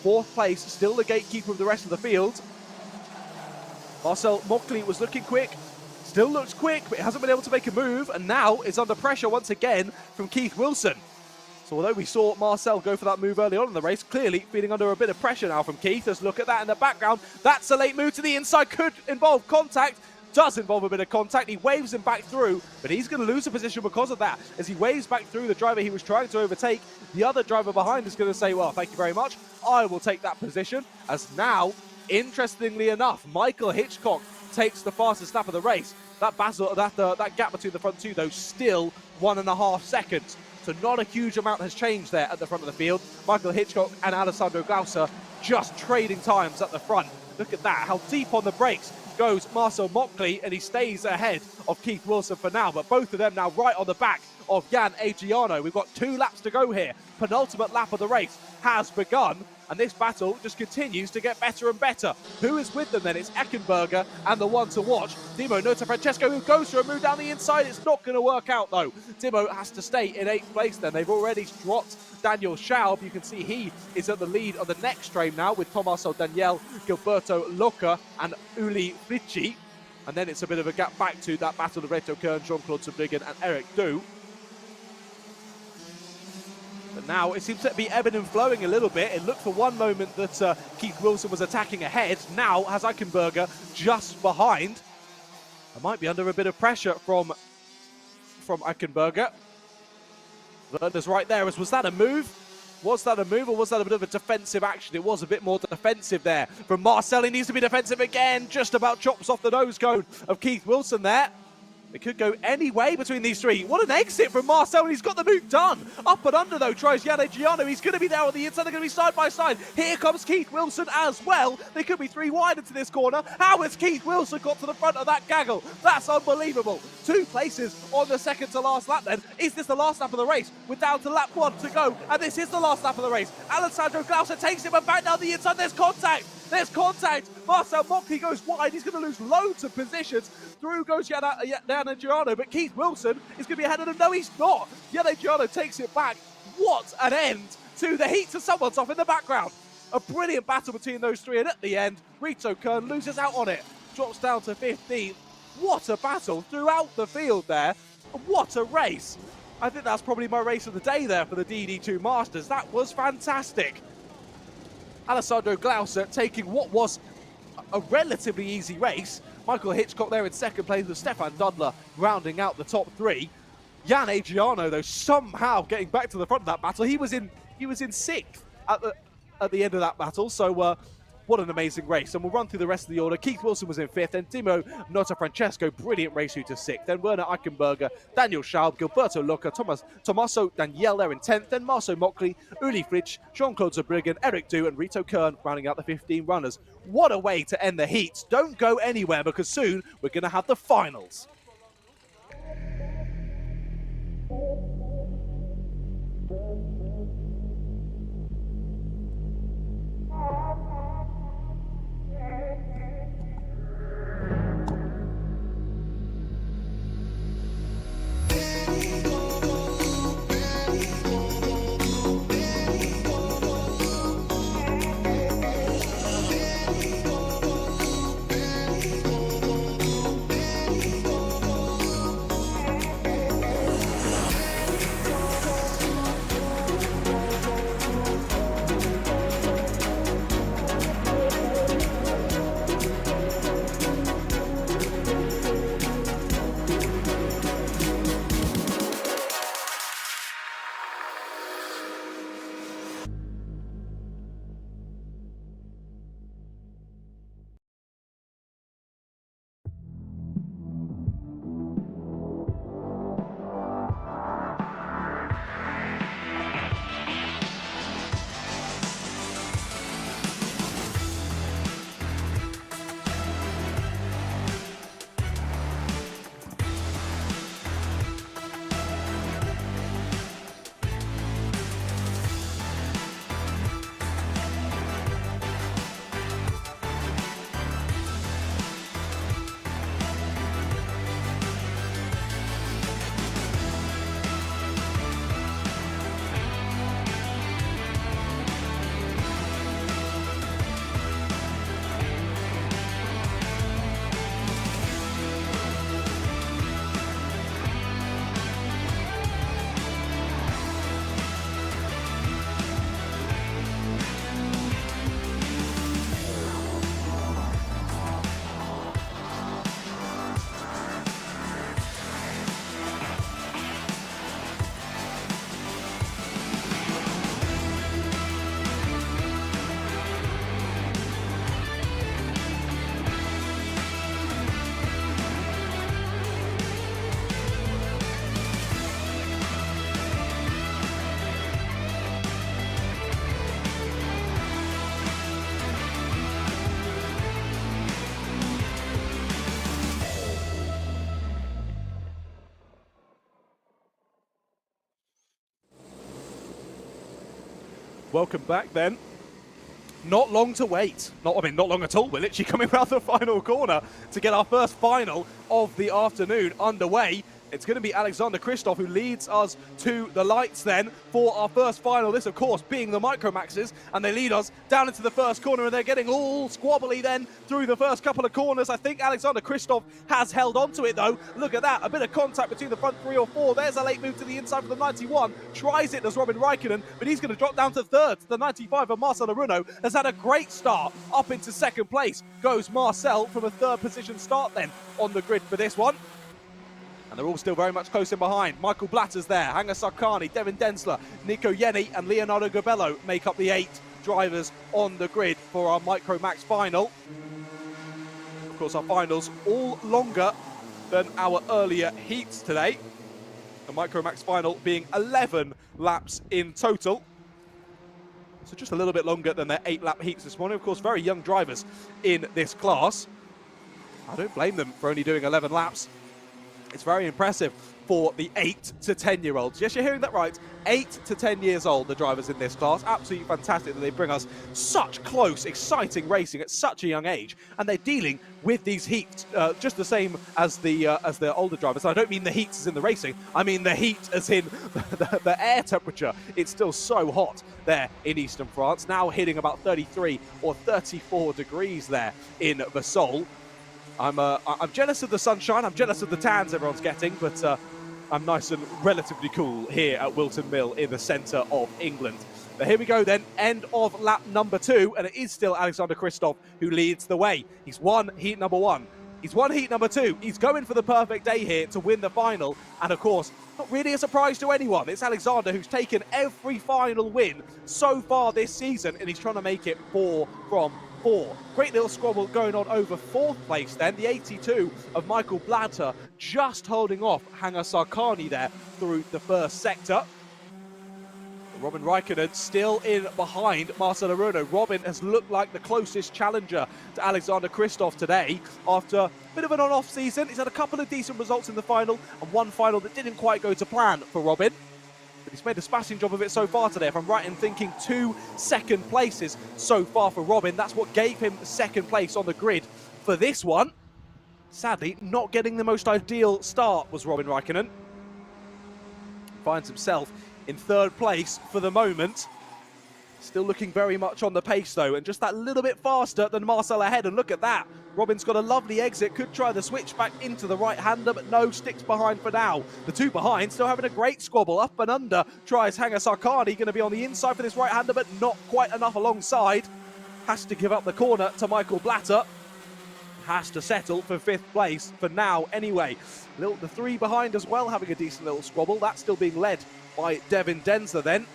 4th place, still the gatekeeper of the rest of the field. Marcel Mockley was looking quick. Still looks quick, but hasn't been able to make a move, and now is under pressure once again from Keith Wilson. So although we saw Marcel go for that move early on in the race, clearly feeling under a bit of pressure now from Keith. Let's look at that in the background. That's a late move to the inside, could involve contact. Does involve a bit of contact. He waves him back through, but he's going to lose a position because of that. As he waves back through the driver he was trying to overtake, the other driver behind is going to say, well, thank you very much. I will take that position. As now, interestingly enough, Michael Hitchcock takes the fastest lap of the race. That battle, that gap between the front two, though, still 1.5 seconds. So not a huge amount has changed there at the front of the field. Michael Hitchcock and Alessandro Glauser just trading times at the front. Look at that, how deep on the brakes goes Marcel Mockley, and he stays ahead of Keith Wilson for now. But both of them now right on the back of Jan Adriano. We've got 2 laps to go here. Penultimate lap of the race has begun, and this battle just continues to get better and better. Who is with them then? It's Eckenberger and the one to watch, Timo Notafrancesco, who goes for a move down the inside. It's not going to work out though. Timo has to stay in 8th place then. They've already dropped Daniel Schaub. You can see he is at the lead on the next frame now with Tommaso Daniel, Gilberto Loca and Uli Fritchi. And then it's a bit of a gap back to that battle of Reto Kern, Jean-Claude Zurbriggen and Eric Du. But now it seems to be ebbing and flowing a little bit. It looked for one moment that Keith Wilson was attacking ahead. Now has Eckenberger just behind. I might be under a bit of pressure from Eckenberger. Werner's right there. Was that a move? Was that a move, or was that a bit of a defensive action? It was a bit more defensive there from Marcel. He needs to be defensive again. Just about chops off the nose cone of Keith Wilson there. It could go any way between these 3. What an exit from Marcel, and he's got the move done. Up and under, though, tries Jan Adriano. He's going to be there on the inside. They're going to be side by side. Here comes Keith Wilson as well. They could be 3 wide into this corner. How has Keith Wilson got to the front of that gaggle? That's unbelievable. 2 places on the second to last lap then. Is this the last lap of the race? We're down to lap 1 to go, and this is the last lap of the race. Alessandro Glauser takes him back down the inside. There's contact. There's contact. Marcel Mockley goes wide. He's going to lose loads of positions. Through goes Jan Adriano, but Keith Wilson is going to be ahead of him. No, he's not. Jan Adriano takes it back. What an end to the heat. To someone's off in the background. A brilliant battle between those 3, and at the end, Reto Kern loses out on it. Drops down to 15th. What a battle throughout the field there. What a race. I think that's probably my race of the day there for the DD2 Masters. That was fantastic. Alessandro Glauser taking what was a relatively easy race. Michael Hitchcock there in 2nd place with Stefan Dudler rounding out the top 3. Jan Adriano, though, somehow getting back to the front of that battle. He was in 6th at the end of that battle. So What an amazing race. And we'll run through the rest of the order. Keith Wilson was in 5th, then Timo Nota Francesco, brilliant race to 6th. Then Werner Eichenberger, Daniel Schaub, Gilberto Lucca, Tommaso Daniele there in 10th. Then Marceau Mockley, Uli Fritsch, Jean-Claude Zerbriggen, Eric Du, and Rito Kern rounding out the 15 runners. What a way to end the heats. Don't go anywhere because soon we're going to have the finals. Welcome back then. Not long to wait. Not long at all. We're literally coming around the final corner to get our first final of the afternoon underway. It's going to be Alexander Kristoff who leads us to the lights then for our first final. This, of course, being the Micromaxes, and they lead us down into the first corner, and they're getting all squabbly then through the first couple of corners. I think Alexander Kristoff has held on to it, though. Look at that. A bit of contact between the front 3 or 4. There's a late move to the inside for the 91. Tries it as Robin Raikkonen, but he's going to drop down to 3rd. The 95 of Marcel Aruno has had a great start. Up into 2nd place goes Marcel from a 3rd position start then on the grid for this one. And they're all still very much close in behind. Michael Blatter's there, Hanger Sarkani, Devin Densler, Nico Yenny and Leonardo Gabello make up the 8 drivers on the grid for our Micromax final. Of course, our finals all longer than our earlier heats today. The Micromax final being 11 laps in total. So just a little bit longer than their 8-lap heats this morning. Of course, very young drivers in this class. I don't blame them for only doing 11 laps. It's very impressive for the 8 to 10-year-olds. Yes, you're hearing that right. 8 to 10 years old, the drivers in this class. Absolutely fantastic that they bring us such close, exciting racing at such a young age. And they're dealing with these heats just the same as the older drivers. I don't mean the heats as in the racing. I mean the heat as in the air temperature. It's still so hot there in eastern France. Now hitting about 33 or 34 degrees there in Vesoul. I'm jealous of the sunshine, I'm jealous of the tans everyone's getting, but I'm nice and relatively cool here at Wilton Mill in the centre of England. But here we go then, end of lap number 2, and it is still Alexander Kristoff who leads the way. He's won heat number 1. He's won heat number 2. He's going for the perfect day here to win the final. And of course, not really a surprise to anyone. It's Alexander who's taken every final win so far this season, and he's trying to make it 4 from 4. Great little squabble going on over 4th place then. The 82 of Michael Blatter just holding off Hanger Sarkani there through the first sector. Robin Raikkonen still in behind Marcel Aruno. Robin has looked like the closest challenger to Alexander Kristoff today. After a bit of an on-off season, he's had a couple of decent results in the final and one final that didn't quite go to plan for Robin. But he's made a smashing job of it so far today. If I'm right in thinking, 2 second places so far for Robin. That's what gave him second place on the grid for this one. Sadly, not getting the most ideal start was Robin Raikkonen. Finds himself in 3rd place for the moment. Still looking very much on the pace though, and just that little bit faster than Marcel ahead. And look at that, Robin's got a lovely exit, could try the switch back into the right-hander, but no, sticks behind for now. The 2 behind still having a great squabble, up and under, tries Hanger Sarkani, going to be on the inside for this right-hander, but not quite enough alongside. Has to give up the corner to Michael Blatter. Has to settle for 5th place for now anyway. The 3 behind as well having a decent little squabble. That's still being led by Devin Densler then.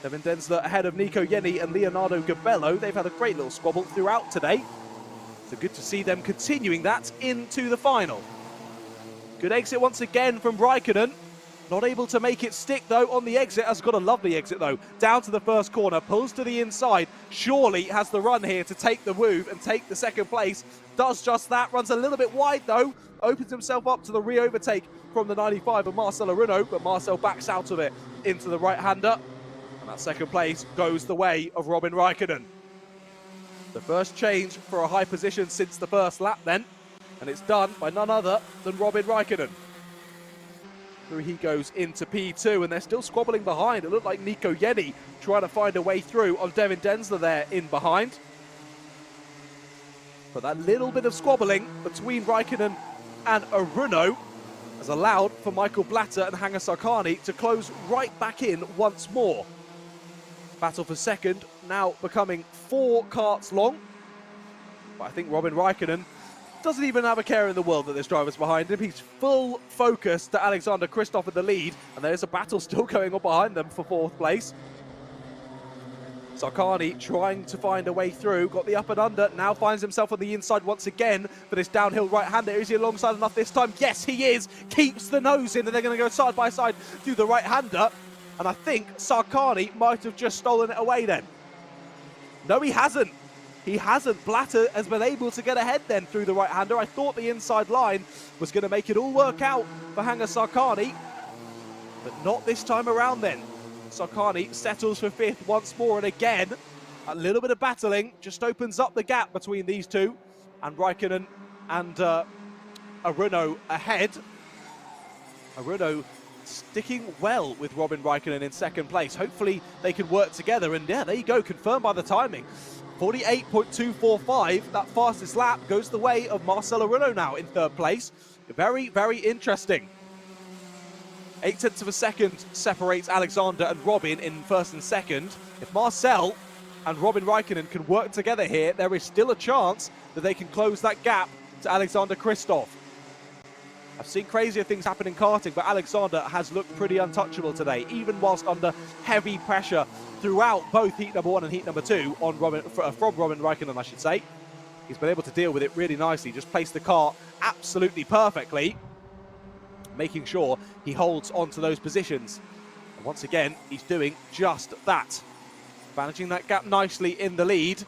Devin Densler ahead of Nico Yenny and Leonardo Gabello. They've had a great little squabble throughout today. So good to see them continuing that into the final. Good exit once again from Raikkonen. Not able to make it stick though on the exit. Has got a lovely exit though. Down to the first corner, pulls to the inside. Surely has the run here to take the move and take the 2nd place. Does just that, runs a little bit wide though. Opens himself up to the re-overtake from the 95 of Marcel Aruno, but Marcel backs out of it into the right-hander. And that 2nd place goes the way of Robin Raikkonen. The first change for a high position since the first lap then. And it's done by none other than Robin Raikkonen. Through he goes into P2, and they're still squabbling behind. It looked like Nico Yenny trying to find a way through on Devin Densler there in behind. But that little bit of squabbling between Raikkonen and Aruno has allowed for Michael Blatter and Hanger Sarkani to close right back in once more. Battle for 2nd now becoming 4 karts long. But I think Robin Raikkonen doesn't even have a care in the world that there's drivers behind him. He's full focus to Alexander Kristoff in the lead, and there's a battle still going on behind them for 4th place. Sarkani trying to find a way through, got the up and under, now finds himself on the inside once again for this downhill right-hander. Is he alongside enough this time? Yes, he is. Keeps the nose in, and they're going to go side by side through the right-hander. And I think Sarkani might have just stolen it away then. No, he hasn't. He hasn't. Blatter has been able to get ahead then through the right-hander. I thought the inside line was going to make it all work out for Hanger Sarkani, but not this time around then. Sarkani settles for 5th once more, and again, a little bit of battling just opens up the gap between these 2, and Raikkonen and Aruno ahead. Aruno sticking well with Robin Raikkonen in 2nd place. Hopefully they can work together, and yeah, there you go, confirmed by the timing. 48.245, that fastest lap goes the way of Marcel Aruno now in 3rd place. Very, very interesting. 0.8 of a second separates Alexander and Robin in 1st and 2nd. If Marcel and Robin Raikkonen can work together here, there is still a chance that they can close that gap to Alexander Kristoff. I've seen crazier things happen in karting, but Alexander has looked pretty untouchable today, even whilst under heavy pressure throughout both heat number 1 and heat number 2 on from Robin Raikkonen, I should say. He's been able to deal with it really nicely, just placed the car absolutely perfectly, making sure he holds onto those positions. And once again, he's doing just that. Managing that gap nicely in the lead.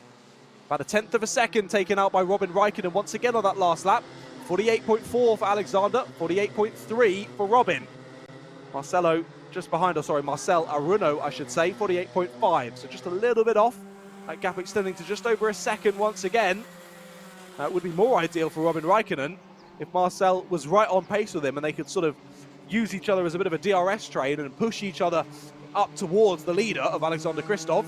About 1/10 of a second taken out by Robin Raikkonen once again on that last lap. 48.4 for Alexander, 48.3 for Robin. Marcel Aruno, I should say, 48.5. So just a little bit off. That gap extending to just over a second once again. That would be more ideal for Robin Raikkonen if Marcel was right on pace with him and they could sort of use each other as a bit of a DRS train and push each other up towards the leader of Alexander Kristoff.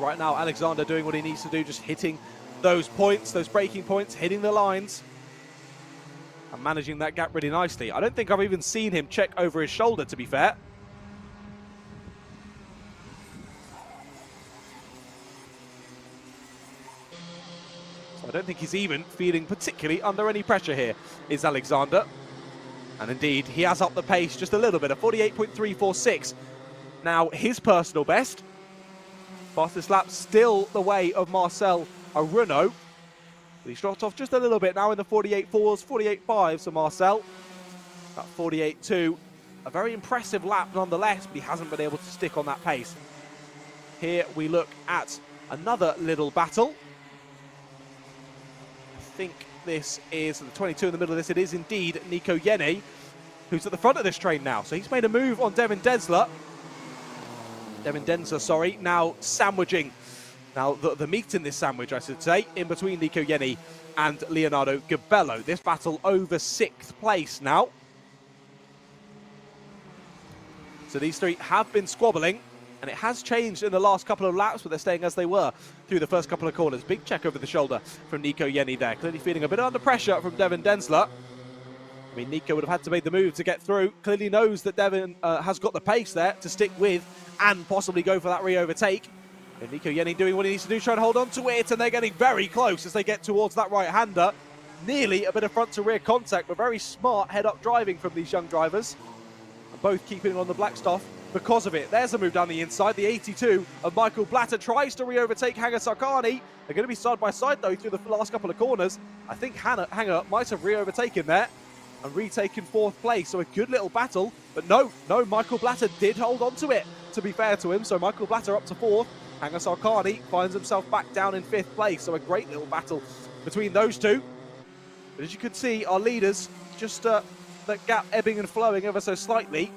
Right now, Alexander doing what he needs to do, just hitting those points, those braking points, hitting the lines, and managing that gap really nicely. I don't think I've even seen him check over his shoulder, to be fair. So I don't think he's even feeling particularly under any pressure here, is Alexander. And indeed, he has upped the pace just a little bit, a 48.346. Now, his personal best. Fastest lap still the way of Marcel Aruno. He's dropped off just a little bit now in the 48.4s, 48.5s, so Marcel. That 48.2, a very impressive lap nonetheless, but he hasn't been able to stick on that pace. Here we look at another little battle. I think this is the 22 in the middle of this. It is indeed Nico Yenny, who's at the front of this train now. So he's made a move on Devin Densler, now sandwiching. Now, the meat in this sandwich, I should say, in between Nico Yenny and Leonardo Gabello. This battle over 6th place now. So these three have been squabbling, and it has changed in the last couple of laps, but they're staying as they were through the first couple of corners. Big check over the shoulder from Nico Yenny there. Clearly feeling a bit under pressure from Devin Densler. I mean, Nico would have had to make the move to get through. Clearly knows that Devin has got the pace there to stick with and possibly go for that re-overtake. And Nico Yenny doing what he needs to do, trying to hold on to it, and they're getting very close as they get towards that right-hander. Nearly a bit of front-to-rear contact, but very smart head-up driving from these young drivers. And both keeping on the black stuff because of it. There's a move down the inside. The 82 of Michael Blatter tries to re-overtake Hanger Sarkani. They're going to be side-by-side, though, through the last couple of corners. I think Hanger might have re-overtaken there and retaken 4th place. So a good little battle. But no, Michael Blatter did hold on to it, to be fair to him. So Michael Blatter up to 4th. Hanger Sarkani finds himself back down in 5th place. So a great little battle between those two. But as you can see, our leaders, just that gap ebbing and flowing ever so slightly.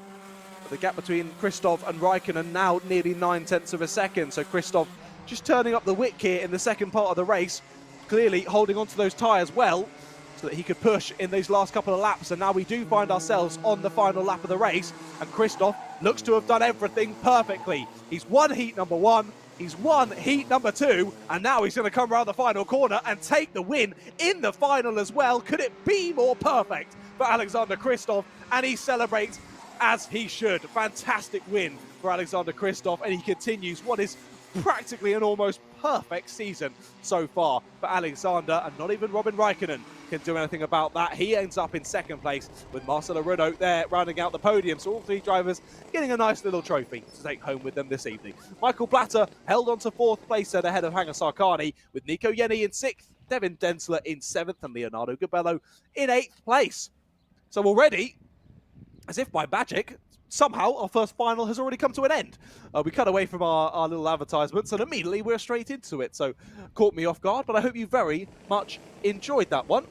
But the gap between Christoph and Raikkonen now nearly 9/10 of a second. So Christoph just turning up the wick here in the second part of the race. Clearly holding onto those tyres well, so that he could push in these last couple of laps. And now we do find ourselves on the final lap of the race. And Christoph looks to have done everything perfectly. He's won heat number 1. He's won heat number 2, and now he's going to come around the final corner and take the win in the final as well. Could it be more perfect for Alexander Christoph? And he celebrates as he should. Fantastic win for Alexander Christoph, and he continues what is practically an almost perfect season so far for Alexander, and not even Robin Raikkonen can do anything about that. He ends up in 2nd place with Marcel Aruno there rounding out the podium. So all 3 drivers getting a nice little trophy to take home with them this evening. Michael Blatter held on to 4th place then ahead of Hanger Sarkani, with Nico Yenny in 6th, Devin Densler in 7th, and Leonardo Gabello in 8th place. So already, as if by magic, somehow our first final has already come to an end. We cut away from our little advertisements and immediately we're straight into it. So caught me off guard, but I hope you very much enjoyed that one.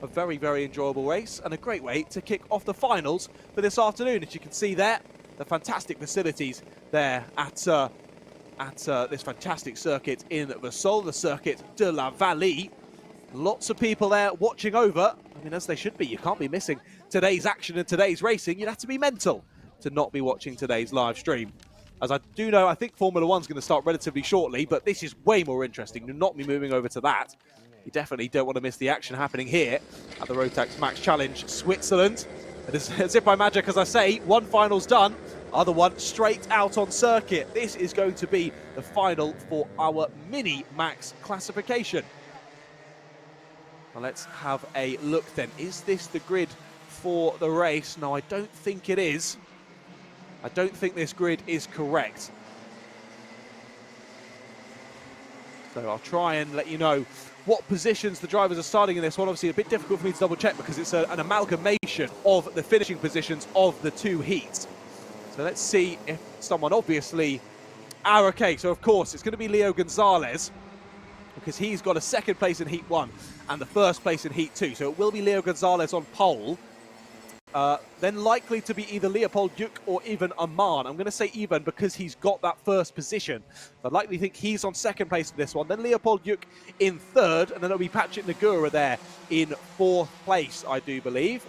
A very, very enjoyable race and a great way to kick off the finals for this afternoon. As you can see there, the fantastic facilities there at this fantastic circuit in Vesoul, the Circuit de la Vallée. Lots of people there watching over. I mean, as they should be. You can't be missing today's action and today's racing. You'd have to be mental to not be watching today's live stream. As I do know, I think Formula One's going to start relatively shortly, but this is way more interesting. Do not be moving over to that. You definitely don't want to miss the action happening here at the Rotax Max Challenge Switzerland. It is as if by magic, as I say, one final's done, other one straight out on circuit. This is going to be the final for our Mini Max classification. Well, let's have a look then. Is this the grid for the race? No, I don't think it is. I don't think this grid is correct. So I'll try and let you know what positions the drivers are starting in this one. Obviously a bit difficult for me to double check because it's an amalgamation of the finishing positions of the 2 heats. So let's see if someone obviously... okay, so of course it's going to be Leo Gonzalez, because he's got a 2nd place in Heat 1 and the 1st place in Heat 2. So it will be Leo Gonzalez on pole. Then likely to be either Leopold Yuk or even Aman. I'm going to say even because he's got that 1st position. I'd likely think he's on 2nd place for this one. Then Leopold Yuk in 3rd, and then it'll be Patrick Nagura there in 4th place, I do believe.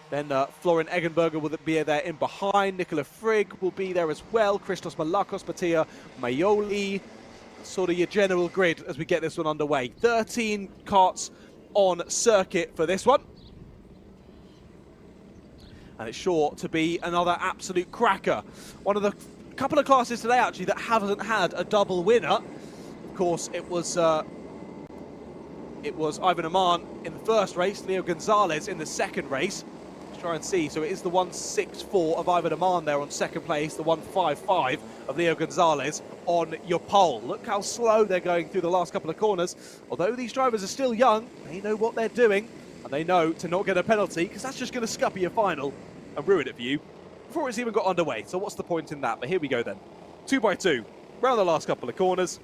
Then Florian Eggenberger will be there in behind. Nicola Frigg will be there as well. Christos Malakos, Mattia Maioli. Sort of your general grid as we get this one underway. 13 karts on circuit for this one. And it's sure to be another absolute cracker. One of the couple of classes today, actually, that hasn't had a double winner. Of course, it was Ivan Aman in the 1st race, Leo Gonzalez in the 2nd race. try and see. So it is the 164 of Ivan Aman there on second place, the 155 of Leo Gonzalez on your pole. Look how slow they're going through the last couple of corners. Although these drivers are still young, they know what they're doing, and they know to not get a penalty, because that's just going to scupper your final and ruin it for you before it's even got underway. So what's the point in that? But here we go then. 2x2, round the last couple of corners.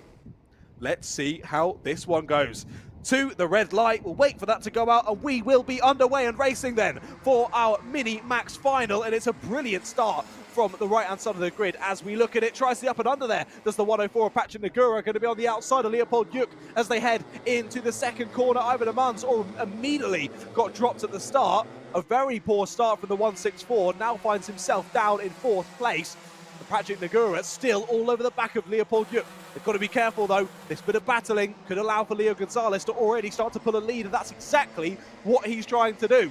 Let's see how this one goes. To the red light, we'll wait for that to go out, and we will be underway and racing then for our Mini Max final. And it's a brilliant start from the right-hand side of the grid as we look at it. Tries the up and under there. Does the 104 of Patrick Nagura, going to be on the outside of Leopold Yuk as they head into the second corner. Ivan Aman's immediately got dropped at the start. A very poor start from the 164, now finds himself down in fourth place. Patrick Nagura still all over the back of Leopold Yuk. They've got to be careful though. This bit of battling could allow for Leo Gonzalez to already start to pull a lead, and that's exactly what he's trying to do.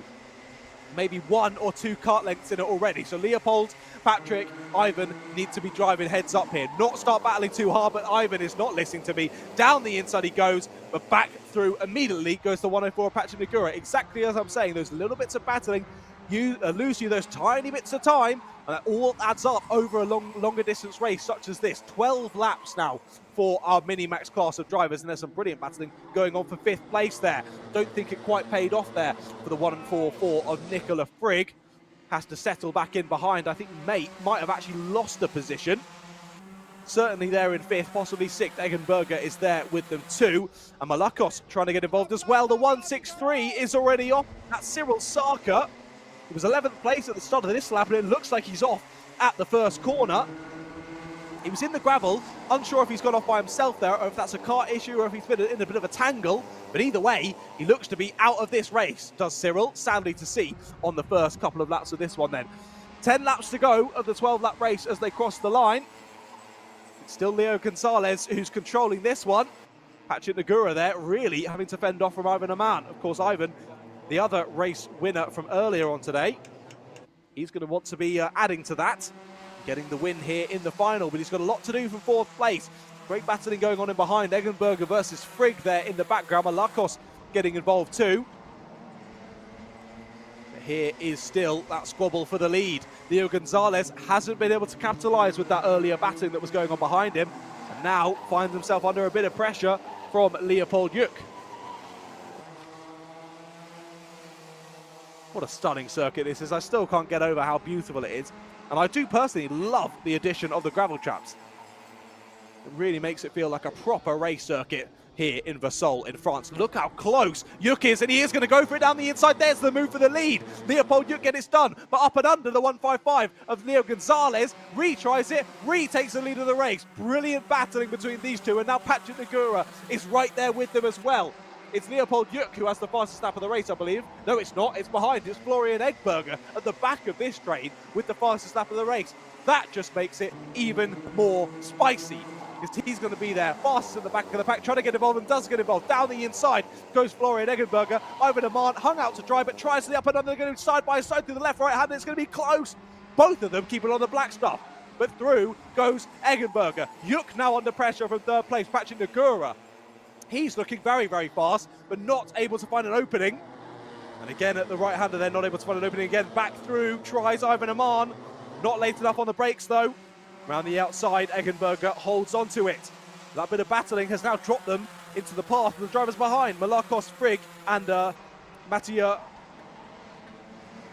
Maybe 1 or 2 kart lengths in it already. So Leopold, Patrick, Ivan need to be driving heads up here. Not start battling too hard, but Ivan is not listening to me. Down the inside he goes, but back through immediately goes the 104 Patrick Nagura. Exactly as I'm saying, those little bits of battling lose you those tiny bits of time, and that all adds up over a longer distance race such as this. 12 laps now for our Mini-Max class of drivers, and there's some brilliant battling going on for 5th place there. Don't think it quite paid off there for the 144 of Nicola Frigg. Has to settle back in behind. I think Mate might have actually lost the position. Certainly there in 5th, possibly 6th. Eggenberger is there with them too. And Malakos trying to get involved as well. The 163 is already off. That's Cyril Sarka. He was 11th place at the start of this lap, and it looks like he's off at the first corner. He was in the gravel, unsure if he's gone off by himself there, or if that's a kart issue, or if he's been in a bit of a tangle. But either way, he looks to be out of this race, does Cyril. Sadly to see on the first couple of laps of this one then. 10 laps to go of the 12-lap race as they cross the line. It's still Leo Gonzalez who's controlling this one. Patrick Nagura there really having to fend off from Ivan Aman. Of course, Ivan, the other race winner from earlier on today, he's going to want to be adding to that, getting the win here in the final, but he's got a lot to do for 4th place. Great battling going on in behind. Eggenberger versus Frigg there in the background. Malakos getting involved too. But here is still that squabble for the lead. Leo Gonzalez hasn't been able to capitalise with that earlier battling that was going on behind him, and now finds himself under a bit of pressure from Leopold Yuk. What a stunning circuit this is. I still can't get over how beautiful it is. And I do personally love the addition of the gravel traps. It really makes it feel like a proper race circuit here in Vesoul in France. Look how close Yuk is, and he is going to go for it down the inside. There's the move for the lead. Leopold Yuk gets it done, but up and under the 155 of Leo Gonzalez. Retries it, retakes the lead of the race. Brilliant battling between these two, and now Patrick Nagura is right there with them as well. It's Leopold Yuk who has the fastest lap of the race, I believe. No, it's not. It's behind. It's Florian Eggenberger at the back of this train with the fastest lap of the race. That just makes it even more spicy, because he's going to be there fastest at the back of the pack, trying to get involved, and does get involved. Down the inside goes Florian Eggenberger. Ivan Aman hung out to dry, but tries to the up and under. They're going to side by side through the left, right hand. It's going to be close. Both of them keep it on the black stuff. But through goes Eggenberger. Yuk now under pressure from 3rd place. Patrick Nagura, he's looking very, very fast, but not able to find an opening. And again, at the right-hander, they're not able to find an opening again. Back through, tries Ivan Aman. Not late enough on the brakes, though. Around the outside, Eggenberger holds on to it. That bit of battling has now dropped them into the path of the drivers behind. Malakos, Frigg, and Mattia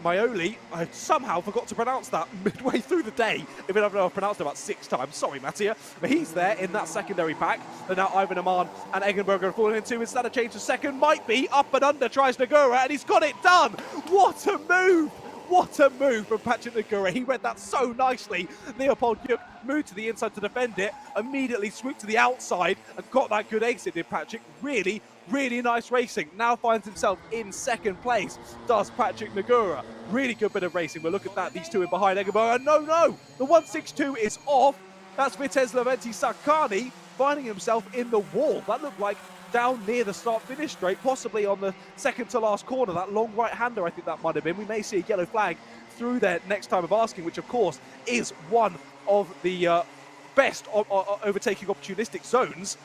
Maioli. I somehow forgot to pronounce that midway through the day, even though I've pronounced it about 6 times. Sorry, Mattia. But he's there in that secondary pack. And now Ivan Aman and Eggenberger are falling into. Is that a change to second? Might be. Up and under tries Nagura, and he's got it done. What a move! What a move from Patrick Nagura. He read that so nicely. Leopold Yuk moved to the inside to defend it, immediately swooped to the outside and got that good exit, did Patrick. Really, really nice racing. Now finds himself in 2nd place, does Patrick Nagura. Really good bit of racing, but look at that. These two are behind Eggenberger. No, the 162 is off. That's Vitesse Leventi Sakani finding himself in the wall. That looked like down near the start-finish straight, possibly on the second to last corner. That long right-hander, I think that might have been. We may see a yellow flag through there next time of asking, which of course is one of the best overtaking opportunistic zones.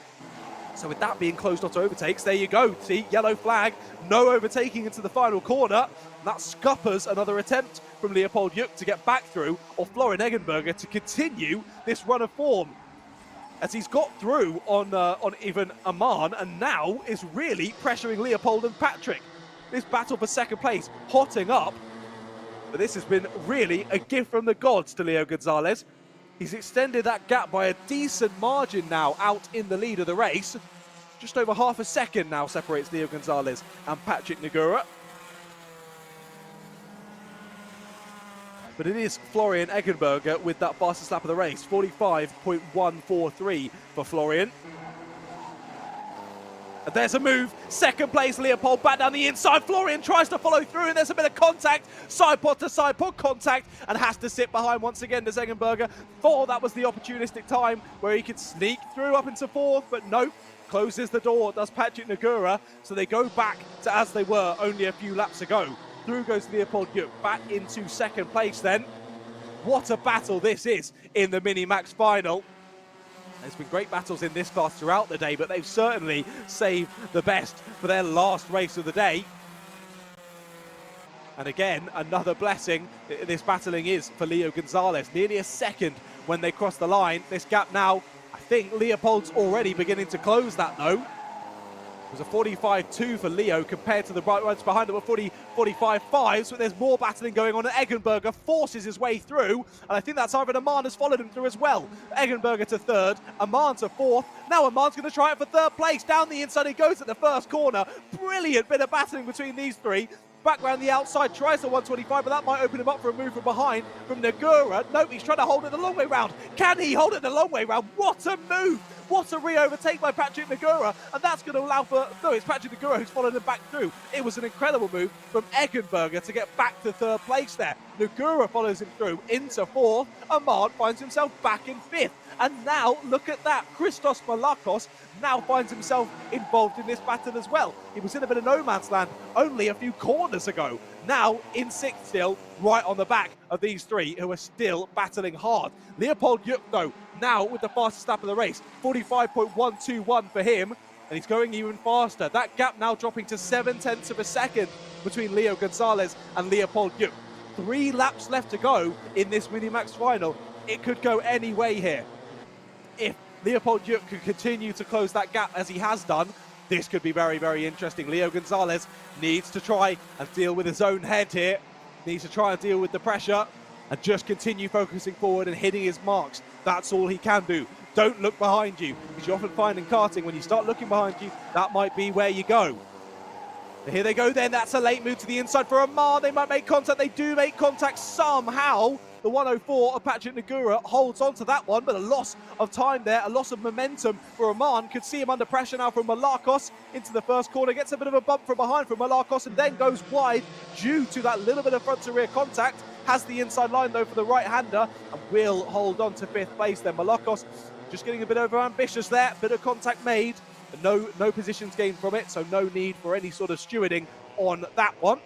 So with that being closed off to overtakes, there you go. See, yellow flag, no overtaking into the final corner. That scuppers another attempt from Leopold Juk to get back through, or Florian Eggenberger to continue this run of form, as he's got through on even Aman, and now is really pressuring Leopold and Patrick. This battle for second place hotting up, but this has been really a gift from the gods to Leo Gonzalez. He's extended that gap by a decent margin now out in the lead of the race. Just over half a second now separates Leo Gonzalez and Patrick Negura. But it is Florian Eggenberger with that fastest lap of the race, 45.143 for Florian. And there's a move, second place, Leopold back down the inside. Florian tries to follow through, and there's a bit of contact, side pod to side pod contact, and has to sit behind once again to Eggenberger. Thought that was the opportunistic time where he could sneak through up into fourth, but nope, closes the door, does Patrick Negura, so they go back to as they were only a few laps ago. Through goes Leopold Juk, back into second place then. What a battle this is in the Mini-Max final. There's been great battles in this class throughout the day, but they've certainly saved the best for their last race of the day. And again, another blessing this battling is for Leo Gonzalez. Nearly a second when they cross the line. This gap now, I think Leopold's already beginning to close that though. It was a 45.2 for Leo compared to the bright ones behind him at 45.5, so there's more battling going on, and Eggenberger forces his way through, and I think that's Ivan Aman has followed him through as well. Eggenberger to third, Aman to fourth. Now Aman's going to try it for third place. Down the inside he goes at the first corner. Brilliant bit of battling between these three. Back round the outside, tries the 125, but that might open him up for a move from behind from Negura. Nope, he's trying to hold it the long way round. Can he hold it the long way round? What a move! What a re-overtake by Patrick Negura, and that's going to allow for... No, it's Patrick Negura who's followed him back through. It was an incredible move from Eggenberger to get back to third place there. Negura follows him through into fourth. Aman finds himself back in fifth. And now, look at that. Christos Malakos now finds himself involved in this battle as well. He was in a bit of no man's land only a few corners ago. Now in sixth still, right on the back of these three who are still battling hard. Leopold Juk, though, now with the fastest lap of the race, 45.121 for him, and he's going even faster. That gap now dropping to 0.7 of a second between Leo Gonzalez and Leopold Juk. 3 laps left to go in this Mini-Max final. It could go any way here. If Leopold Juk could continue to close that gap as he has done, this could be very, very interesting. Leo Gonzalez needs to try and deal with his own head here. Needs to try and deal with the pressure and just continue focusing forward and hitting his marks. That's all he can do. Don't look behind you, because you often find in karting, when you start looking behind you, that might be where you go. But here they go then. That's a late move to the inside for Aman. They might make contact. They do make contact somehow. The 104 of Patrick Negura holds on to that one, but a loss of time there, a loss of momentum for Aman. Could see him under pressure now from Malakos into the first corner. Gets a bit of a bump from behind from Malakos and then goes wide due to that little bit of front to rear contact. Has the inside line though for the right-hander and will hold on to fifth place then. Malakos just getting a bit over ambitious there. Bit of contact made, but no positions gained from it, so no need for any sort of stewarding on that one.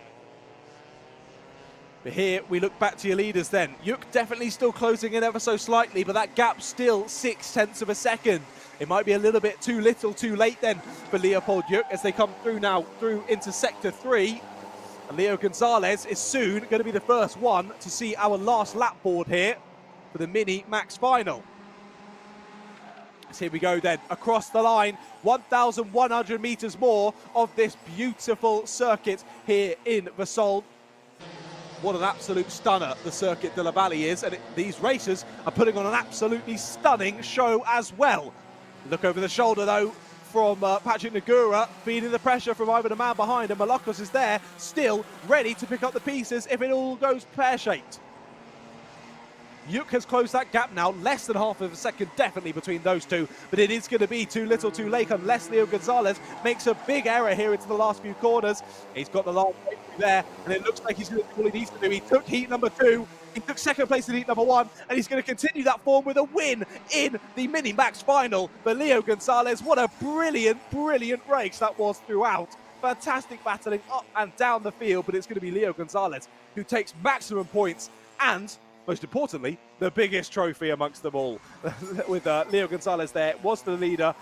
But here we look back to your leaders then. Juk definitely still closing in ever so slightly, but that gap still 0.6 of a second. It might be a little bit too little too late then for Leopold Juk as they come through now through into sector 3. And Leo Gonzalez is soon going to be the first one to see our last lap board here for the Mini-Max final. So here we go then, across the line, 1,100 meters more of this beautiful circuit here in Vesoul. What an absolute stunner the Circuit de la Valle is, and these racers are putting on an absolutely stunning show as well. Look over the shoulder though from Patrick Negura, feeding the pressure from Ivan Aman behind, and Malakos is there, still ready to pick up the pieces if it all goes pear-shaped. Juk has closed that gap now, less than half of a second definitely between those two, but it is going to be too little too late unless Leo Gonzalez makes a big error here into the last few corners. He's got the last breakthrough there, and it looks like he's going to do what he needs to do. He took heat number 2, he took second place in heat number 1, and he's going to continue that form with a win in the Mini-Max final. But Leo Gonzalez, what a brilliant, brilliant race that was throughout. Fantastic battling up and down the field, but it's going to be Leo Gonzalez who takes maximum points and, most importantly, the biggest trophy amongst them all. With Leo Gonzalez there, was the leader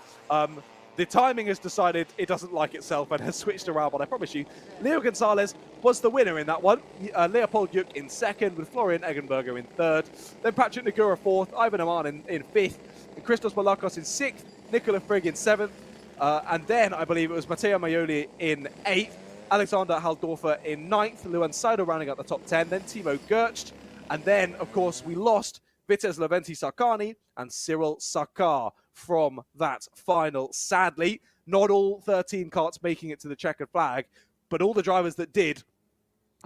the timing has decided it doesn't like itself and has switched around, but I promise you, Leo Gonzalez was the winner in that one. Leopold Yuk in second, with Florian Eggenberger in third. Then Patrick Nagura fourth, Ivan Aman in fifth, and Christos Malakos in sixth, Nicola Frigg in seventh, and then I believe it was Matteo Maioli in eighth, Alexander Haldorfer in ninth, Luan Saido rounding out the top 10, then Timo Gercht, and then, of course, we lost Vitez Leventi Sarkani and Cyril Sakar from that final. Sadly, not all 13 karts making it to the checkered flag, but all the drivers that did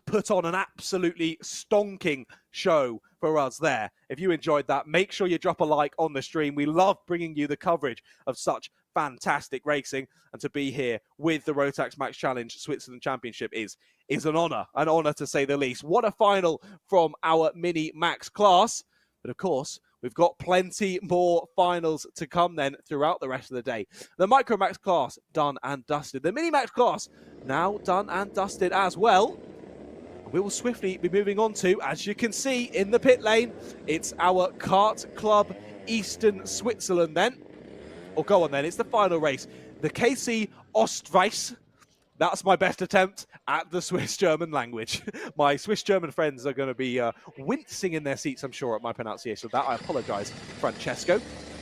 put on an absolutely stonking show for us there. If you enjoyed that, make sure you drop a like on the stream. We love bringing you the coverage of such fantastic racing, and to be here with the Rotax Max Challenge Switzerland Championship is an honor to say the least. What a final from our Mini Max class. But of course, we've got plenty more finals to come then throughout the rest of the day. The Micro Max class done and dusted. The Mini Max class now done and dusted as well. We will swiftly be moving on to, as you can see in the pit lane, it's our Kart Club Eastern Switzerland then. Or go on then, it's the final race. The KC Ostreichs. That's my best attempt at the Swiss-German language. My Swiss-German friends are going to be wincing in their seats, I'm sure, at my pronunciation of that. I apologise, Francesco.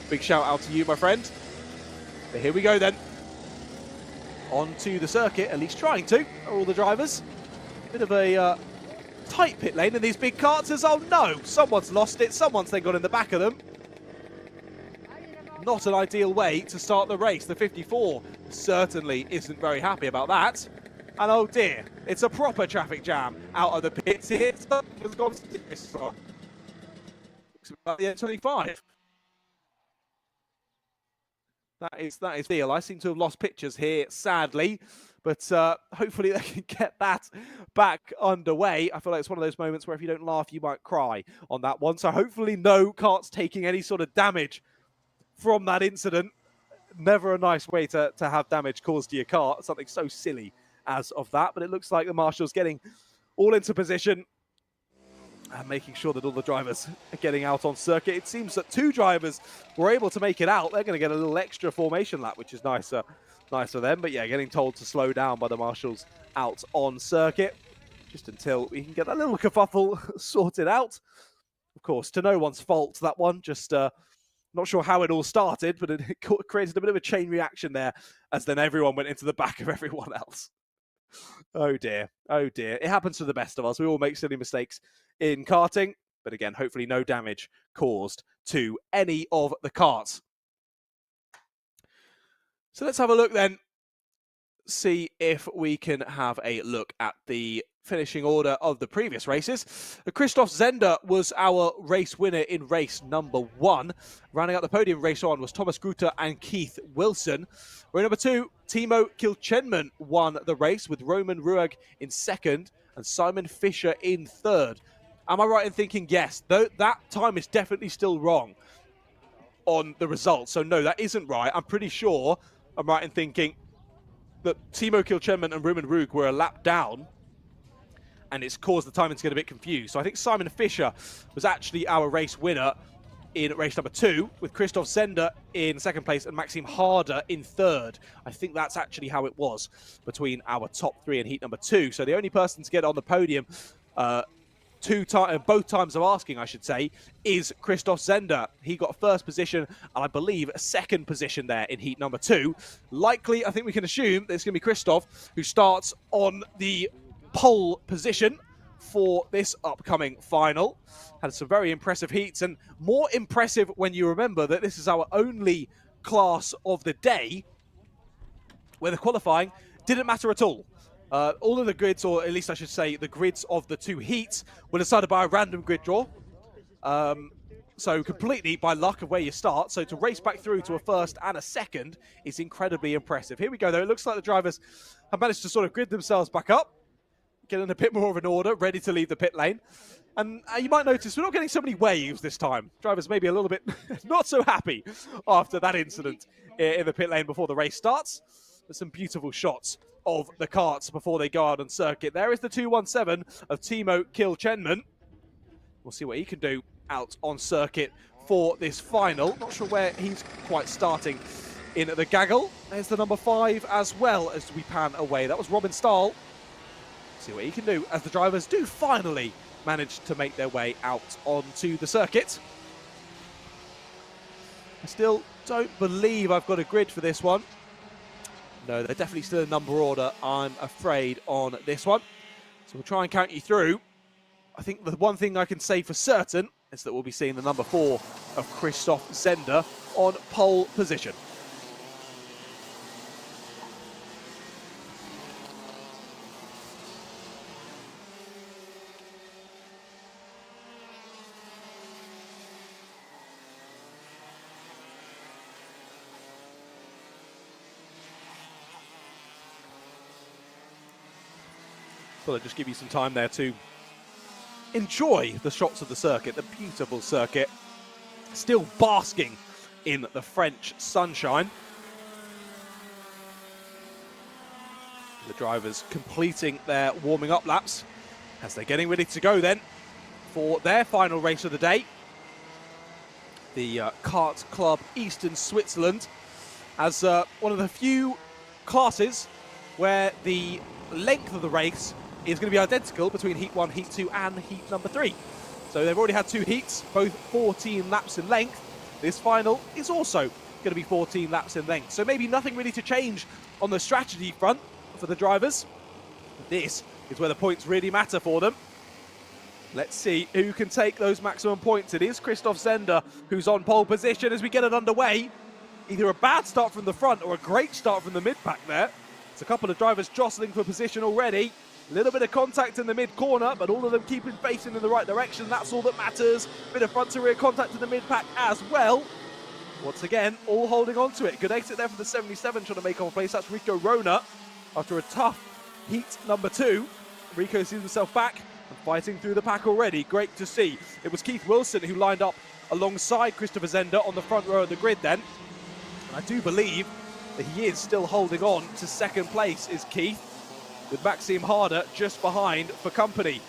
Big shout out to you, my friend. But here we go then. Onto the circuit, at least trying to, are all the drivers. Bit of a tight pit lane in these big karts as, oh no, someone's lost it, someone's then got in the back of them. Not an ideal way to start the race. The 54 certainly isn't very happy about that. And oh dear, it's a proper traffic jam out of the pits here. It's gone to this one. Looks about the M25. That is deal. I seem to have lost pictures here, sadly. But hopefully they can get that back underway. I feel like it's one of those moments where if you don't laugh, you might cry on that one. So hopefully no karts taking any sort of damage from that incident. Never a nice way to have damage caused to your car. Something so silly as of that. But it looks like the marshals getting all into position and making sure that all the drivers are getting out on circuit. It seems that 2 drivers were able to make it out. They're going to get a little extra formation lap, which is nice for them. But yeah, getting told to slow down by the marshals out on circuit just until we can get that little kerfuffle sorted out. Of course, to no one's fault, that one. Just not sure how it all started, but it created a bit of a chain reaction there as then everyone went into the back of everyone else. Oh dear, oh dear. It happens to the best of us. We all make silly mistakes in karting, but again, hopefully no damage caused to any of the karts. So let's have a look then, see if we can have a look at the finishing order of the previous races. Christoph Zender was our race winner in race number 1. Rounding out the podium, race 1 was Thomas Grutter and Keith Wilson. Race number 2, Timo Kilchenman won the race with Roman Ruag in second and Simon Fisher in third. Am I right in thinking yes? Though that time is definitely still wrong on the results. So no, that isn't right. I'm pretty sure I'm right in thinking that Timo Kilchenman and Roman Ruag were a lap down, and it's caused the timing to get a bit confused. So I think Simon Fisher was actually our race winner in race number 2, with Christoph Zender in second place and Maxim Harder in third. I think that's actually how it was between our top 3 in heat number 2. So the only person to get on the podium both times of asking, I should say, is Christoph Zender. He got first position, and I believe a second position there in heat number 2. Likely, I think we can assume that it's going to be Christoph who starts on the pole position for this upcoming final. Had some very impressive heats, and more impressive when you remember that this is our only class of the day where the qualifying didn't matter at all. All of the grids, or at least I should say the grids of the 2 heats, were decided by a random grid draw. So completely by luck of where you start. So to race back through to a first and a second is incredibly impressive. Here we go though. It looks like the drivers have managed to sort of grid themselves back up, get in a bit more of an order, ready to leave the pit lane. And you might notice we're not getting so many waves this time. Drivers may be a little bit not so happy after that incident in the pit lane before the race starts. There's some beautiful shots of the karts before they go out on circuit. There is the 217 of Timo Kilchenman. We'll see what he can do out on circuit for this final. Not sure where he's quite starting in the gaggle. There's the number 5 as well as we pan away. That was Robin Stahl. See what he can do as the drivers do finally manage to make their way out onto the circuit. I still don't believe I've got a grid for this one. No, they're definitely still in number order, I'm afraid, on this one. So we'll try and count you through. I think the one thing I can say for certain is that we'll be seeing the number 4 of Christoph Zender on pole position. Thought I'd just give you some time there to enjoy the shots of the circuit, the beautiful circuit, still basking in the French sunshine. The drivers completing their warming up laps as they're getting ready to go then for their final race of the day. The Kart Club Eastern Switzerland as one of the few classes where the length of the race is going to be identical between Heat 1, Heat 2 and Heat number 3. So they've already had 2 heats, both 14 laps in length. This final is also going to be 14 laps in length. So maybe nothing really to change on the strategy front for the drivers. This is where the points really matter for them. Let's see who can take those maximum points. It is Christoph Zender who's on pole position as we get it underway. Either a bad start from the front or a great start from the mid-pack there. It's a couple of drivers jostling for position already. A little bit of contact in the mid-corner, but all of them keeping facing in the right direction. That's all that matters. Bit of front-to-rear contact in the mid-pack as well. Once again, all holding on to it. Good exit there from the 77, trying to make on place. That's Rico Rona. After a tough heat number 2, Rico sees himself back and fighting through the pack already. Great to see. It was Keith Wilson who lined up alongside Christopher Zender on the front row of the grid then. And I do believe that he is still holding on to second place, is Keith, with Maxime Harder just behind for company.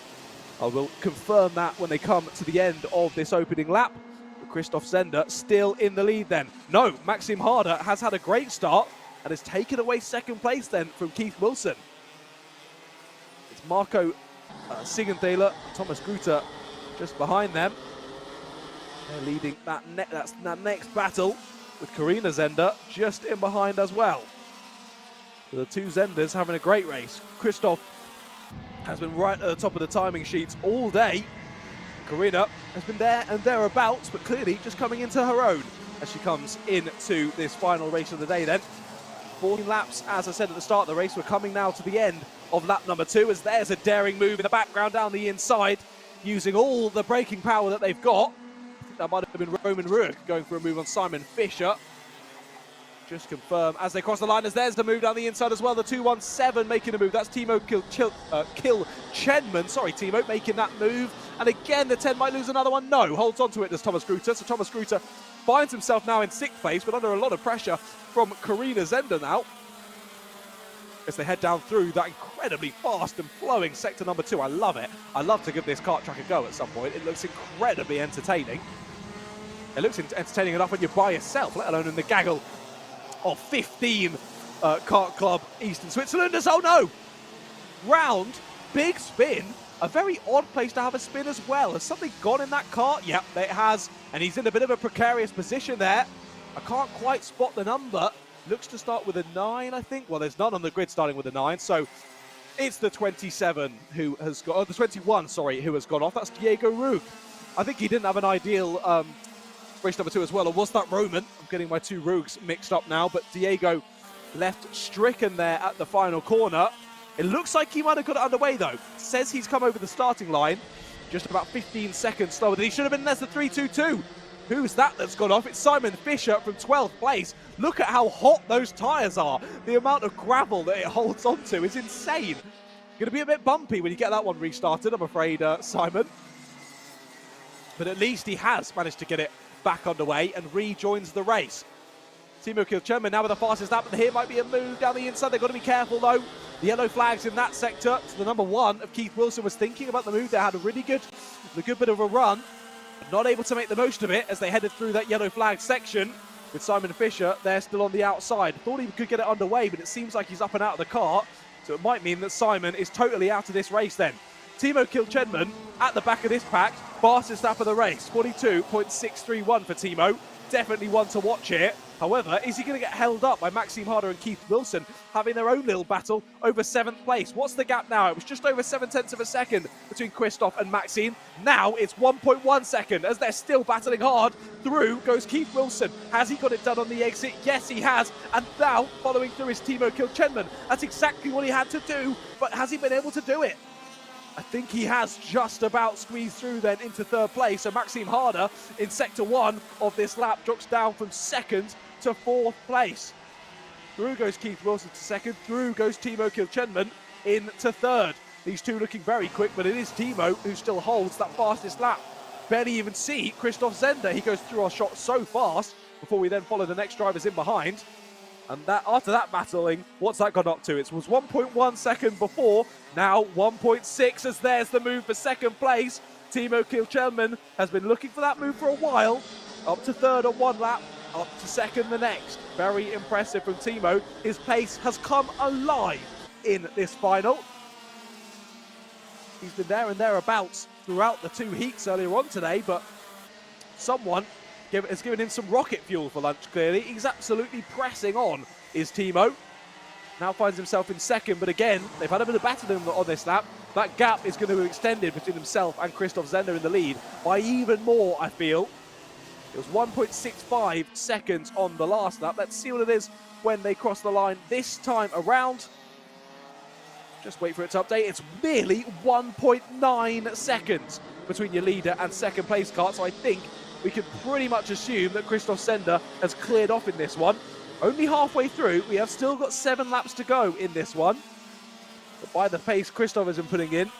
I will confirm that when they come to the end of this opening lap. But Christoph Zender still in the lead then. No, Maxime Harder has had a great start and has taken away second place then from Keith Wilson. It's Marco Sigenthaler, Thomas Gruter just behind them. They're leading that next battle with Karina Zender just in behind as well. The 2 Zenders having a great race. Christoph has been right at the top of the timing sheets all day. Karina has been there and thereabouts, but clearly just coming into her own as she comes into this final race of the day then. 14 laps, as I said at the start of the race. We're coming now to the end of lap number 2 as there's a daring move in the background down the inside, using all the braking power that they've got. I think that might have been Roman Ruick going for a move on Simon Fischer. Just confirm as they cross the line, as there's the move down the inside as well. The 217 making a move. That's Timo Kilchenman. Sorry, Timo, making that move. And again, the 10 might lose another one. No, holds on to it, does Thomas Gruter. So Thomas Gruter finds himself now in 6th place, but under a lot of pressure from Karina Zender now, as they head down through that incredibly fast and flowing sector number 2. I love it. I love to give this kart track a go at some point. It looks incredibly entertaining. It looks entertaining enough when you're by yourself, let alone in the gaggle of 15 Kart Club Eastern Switzerlanders. Oh no! Round, big spin. A very odd place to have a spin as well. Has something gone in that kart? Yep, it has. And he's in a bit of a precarious position there. I can't quite spot the number. Looks to start with a 9, I think. Well, there's none on the grid starting with a 9. So it's the 27 who has got, the 21, sorry, who has gone off. That's Diego Rug. I think he didn't have an ideal race number 2 as well, or was that Roman? I'm getting my 2 Rugs mixed up now, but Diego left stricken there at the final corner. It looks like he might have got it underway though. Says he's come over the starting line just about 15 seconds slower than he should have been. There's the 322. Who's that's gone off? It's Simon Fischer from 12th place. Look at how hot those tyres are. The amount of gravel that it holds onto is insane. Going to be a bit bumpy when you get that one restarted, I'm afraid, Simon. But at least he has managed to get it back underway and rejoins the race. Timo Kilchenman now with the fastest lap, but here might be a move down the inside. They've got to be careful though. The yellow flags in that sector. So the number 1 of Keith Wilson was thinking about the move. They had a really good bit of a run, but not able to make the most of it as they headed through that yellow flag section. with Simon Fisher. They're still on the outside. Thought he could get it underway, but it seems like he's up and out of the cart. So it might mean that Simon is totally out of this race then. Timo Kilchenman at the back of this pack, fastest lap of the race, 42.631 for Timo. Definitely one to watch here. However, is he going to get held up by Maxime Harder and Keith Wilson having their own little battle over 7th place? What's the gap now? It was just over 0.7 of a second between Christoph and Maxime. Now it's 1.1 second as they're still battling hard. Through goes Keith Wilson. Has he got it done on the exit? Yes, he has. And now following through is Timo Kilchenman. That's exactly what he had to do, but has he been able to do it? I think he has just about squeezed through then into 3rd place. So Maxime Harder in sector 1 of this lap drops down from 2nd to 4th place. Through goes Keith Wilson to 2nd. Through goes Timo Kilchenman into 3rd. These two looking very quick, but it is Timo who still holds that fastest lap. Barely even see Christoph Zender. He goes through our shot so fast before we then follow the next drivers in behind. And that after that battling, what's that gone up to? It was 1.1 second before, now 1.6 as there's the move for 2nd place. Timo Kilchenman has been looking for that move for a while. Up to 3rd on one lap, up to 2nd the next. Very impressive from Timo. His pace has come alive in this final. He's been there and thereabouts throughout the 2 heats earlier on today, but someone has given him some rocket fuel for lunch, clearly. He's absolutely pressing on, is Timo. Now finds himself in 2nd, but again, they've had a bit of battling on this lap. That gap is going to be extended between himself and Christoph Zender in the lead by even more, I feel. It was 1.65 seconds on the last lap. Let's see what it is when they cross the line this time around. Just wait for it to update. It's merely 1.9 seconds between your leader and 2nd place kart, so I think we can pretty much assume that Christoph Zender has cleared off in this one. Only halfway through, we have still got 7 laps to go in this one. But by the pace Christoph has been putting in,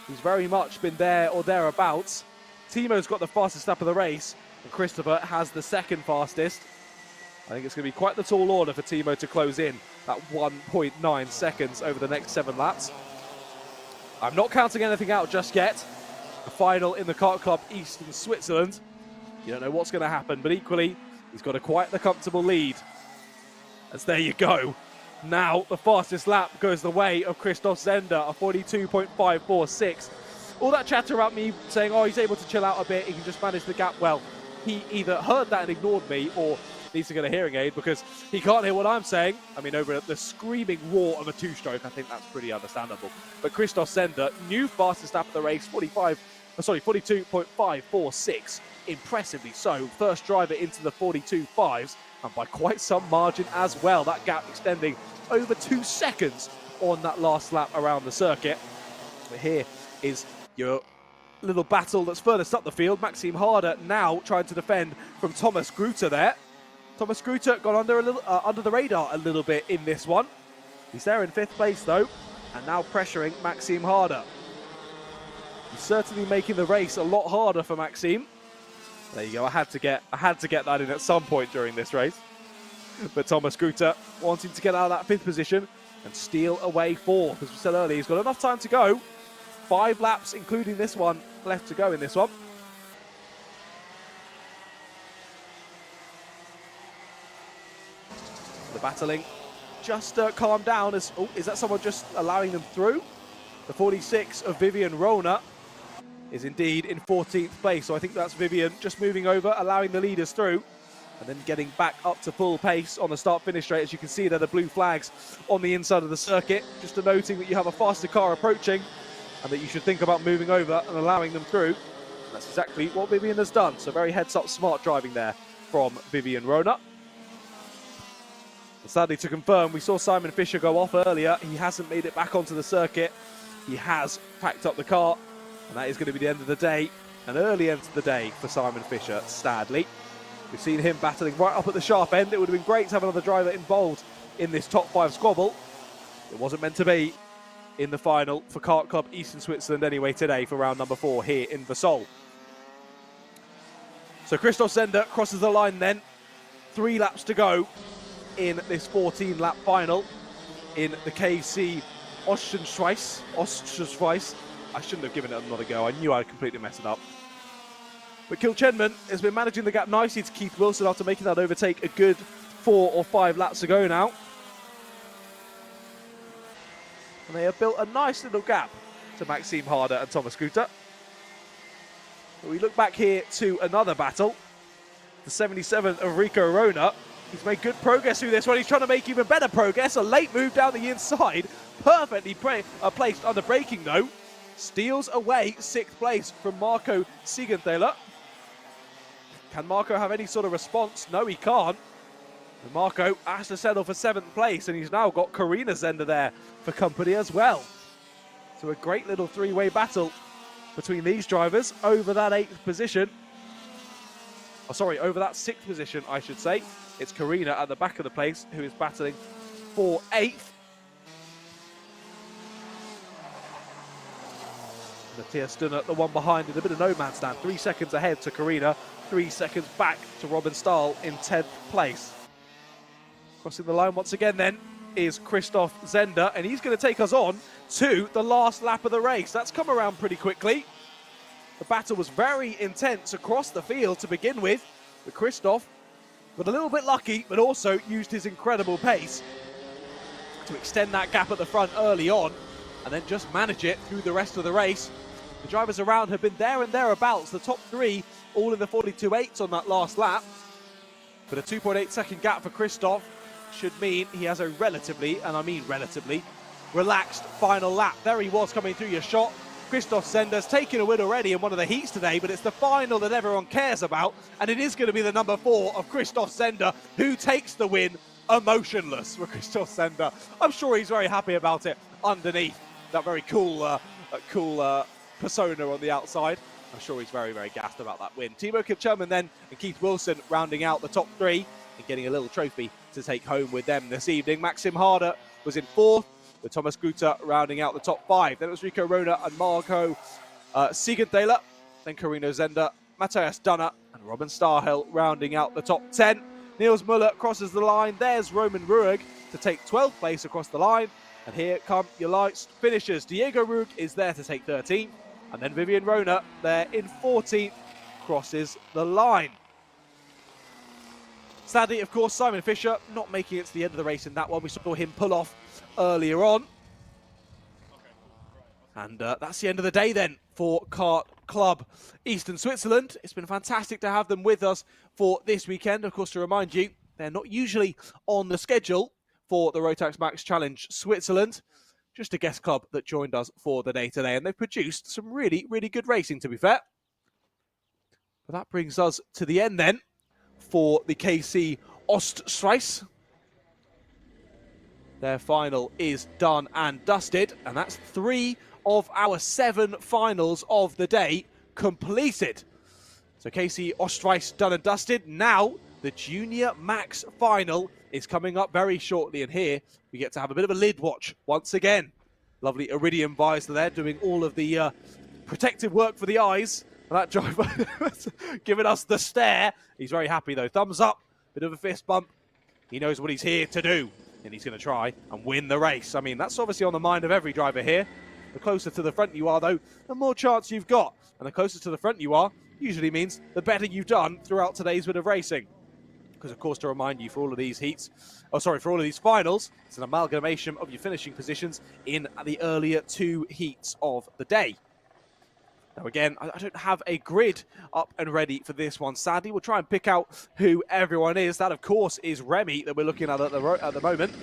he's very much been there or thereabouts. Timo's got the fastest lap of the race, and Christopher has the 2nd fastest. I think it's going to be quite the tall order for Timo to close in that 1.9 seconds over the next 7 laps. I'm not counting anything out just yet. The final in the Kart Club East in Switzerland. You don't know what's going to happen, but equally, he's got a quite the comfortable lead. As there you go. Now, the fastest lap goes the way of Christoph Zender, a 42.546. All that chatter about me saying, oh, he's able to chill out a bit, he can just manage the gap. Well, he either heard that and ignored me, or needs to get a hearing aid because he can't hear what I'm saying. I mean, over the screaming roar of a 2-stroke, I think that's pretty understandable. But Christoph Zender, new fastest lap of the race, 42.546. Impressively so. First driver into the 42.5s, and by quite some margin as well. That gap extending over 2 seconds on that last lap around the circuit. But here is your little battle that's furthest up the field. Maxime Harder now trying to defend from Thomas Gruter there. Thomas Gruter got under the radar a little bit in this one. He's there in 5th place though, and now pressuring Maxime Harder. He's certainly making the race a lot harder for Maxime. There you go. I had to get that in at some point during this race. But Thomas Gruter wanting to get out of that 5th position and steal away 4th. As we said earlier, he's got enough time to go. 5 laps, including this one, left to go in this one. The battling just calmed down as... Oh, is that someone just allowing them through? The 46 of Vivian Rona is indeed in 14th place. So I think that's Vivian just moving over, allowing the leaders through, and then getting back up to full pace on the start-finish straight. As you can see there, the blue flags on the inside of the circuit, just denoting that you have a faster car approaching and that you should think about moving over and allowing them through. And that's exactly what Vivian has done. So very heads-up, smart driving there from Vivian Rona. And sadly to confirm, we saw Simon Fisher go off earlier. He hasn't made it back onto the circuit. He has packed up the car, and that is going to be the end of the day, an early end of the day for Simon Fisher, sadly. We've seen him battling right up at the sharp end. It would have been great to have another driver involved in this top 5 squabble. It wasn't meant to be in the final for Kart Club Eastern Switzerland anyway today for round number 4 here in Vesoul. So Christoph Zender crosses the line then. 3 laps to go in this 14-lap final in the KC Ostschweiz. I shouldn't have given it another go. I knew I'd completely messed it up. But Kilchenman has been managing the gap nicely to Keith Wilson after making that overtake a good 4 or 5 laps ago now. And they have built a nice little gap to Maxime Harder and Thomas Gruter. But we look back here to another battle. The 77 of Rico Rona. He's made good progress through this one. He's trying to make even better progress. A late move down the inside. Perfectly placed under braking though. Steals away 6th place from Marco Siegenthaler. Can Marco have any sort of response? No, he can't. And Marco has to settle for 7th place, and he's now got Karina Zender there for company as well. So a great little 3-way battle between these drivers over that 8th position. Oh, sorry, over that 6th position, I should say. It's Karina at the back of the place who is battling for 8th. Matthias Stunner, the one behind in a bit of no man's land. 3 seconds ahead to Karina, 3 seconds back to Robin Stahl in 10th place. Crossing the line once again then is Christoph Zender, and he's going to take us on to the last lap of the race. That's come around pretty quickly. The battle was very intense across the field to begin with, but Christoph got a little bit lucky, but also used his incredible pace to extend that gap at the front early on, and then just manage it through the rest of the race. The drivers around have been there and thereabouts. The top 3 all in the 42.8s on that last lap. But a 2.8 second gap for Christoph should mean he has a relatively, and I mean relatively, relaxed final lap. There he was coming through your shot. Christoph Zender's taken a win already in one of the heats today, but it's the final that everyone cares about, and it is going to be the number 4 of Christoph Zender who takes the win emotionless for Christoph Zender. I'm sure he's very happy about it underneath that very cool persona on the outside. I'm sure he's very, very gassed about that win. Timo Kilchenman then and Keith Wilson rounding out the top 3 and getting a little trophy to take home with them this evening. Maxime Harder was in 4th, with Thomas Gruter rounding out the top 5. Then it was Rico Rona and Marco Siegenthaler, then Karina Zender, Matthias Dunner and Robin Starhill rounding out the top 10. Niels Muller crosses the line. There's Roman Rueg to take 12th place across the line. And here come your lights finishers. Diego Rueg is there to take 13th. And then Vivian Rona there in 14th crosses the line. Sadly, of course, Simon Fisher not making it to the end of the race in that one. We saw him pull off earlier on. And that's the end of the day then for Kart Club Eastern Switzerland. It's been fantastic to have them with us for this weekend. Of course, to remind you, they're not usually on the schedule for the Rotax Max Challenge Switzerland. Just a guest club that joined us for the day today, and they've produced some really, really good racing, to be fair. But that brings us to the end then for the KC Ostschweiz. Their final is done and dusted, and that's 3 of our 7 finals of the day completed. So KC Ostschweiz done and dusted. Now the Junior Max final is coming up very shortly, and here we get to have a bit of a lid watch once again. Lovely Iridium visor there doing all of the protective work for the eyes. And that driver giving us the stare. He's very happy though. Thumbs up, bit of a fist bump. He knows what he's here to do, and he's going to try and win the race. I mean, that's obviously on the mind of every driver here. The closer to the front you are though, the more chance you've got. And the closer to the front you are usually means the better you've done throughout today's bit of racing. Because of course, to remind you, for all of these heats, for all of these finals, it's an amalgamation of your finishing positions in the earlier 2 heats of the day. Now again, I don't have a grid up and ready for this one, sadly. We'll try and pick out who everyone is. That, of course, is Remy that we're looking at the moment.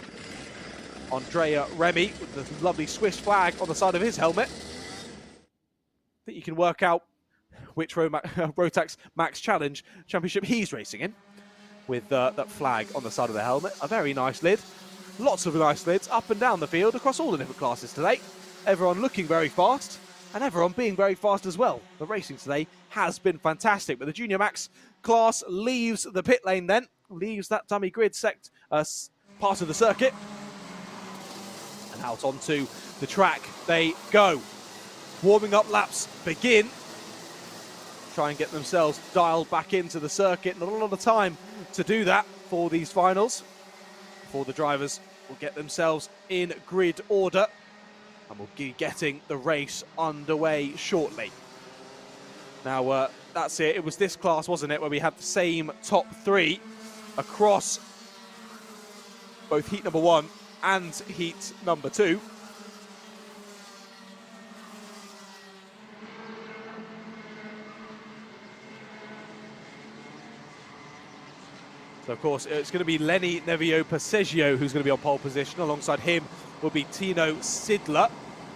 Andrea Remy with the lovely Swiss flag on the side of his helmet. I think you can work out which Rotax Max Challenge Championship he's racing in, with that flag on the side of the helmet. A very nice lid. Lots of nice lids up and down the field across all the different classes today. Everyone looking very fast, and everyone being very fast as well. The racing today has been fantastic, but the Junior Max class leaves the pit lane then, leaves that dummy grid part of the circuit, and out onto the track they go. Warming up laps begin. Try and get themselves dialed back into the circuit. Not a lot of time to do that for these finals, before the drivers will get themselves in grid order, and we'll be getting the race underway shortly. Now, that's it. It was this class, wasn't it, where we had the same top three across both heat number 1 and heat number 2. So, of course, it's going to be Lenny Nevio Passeggio who's going to be on pole position. Alongside him will be Tino Sidler.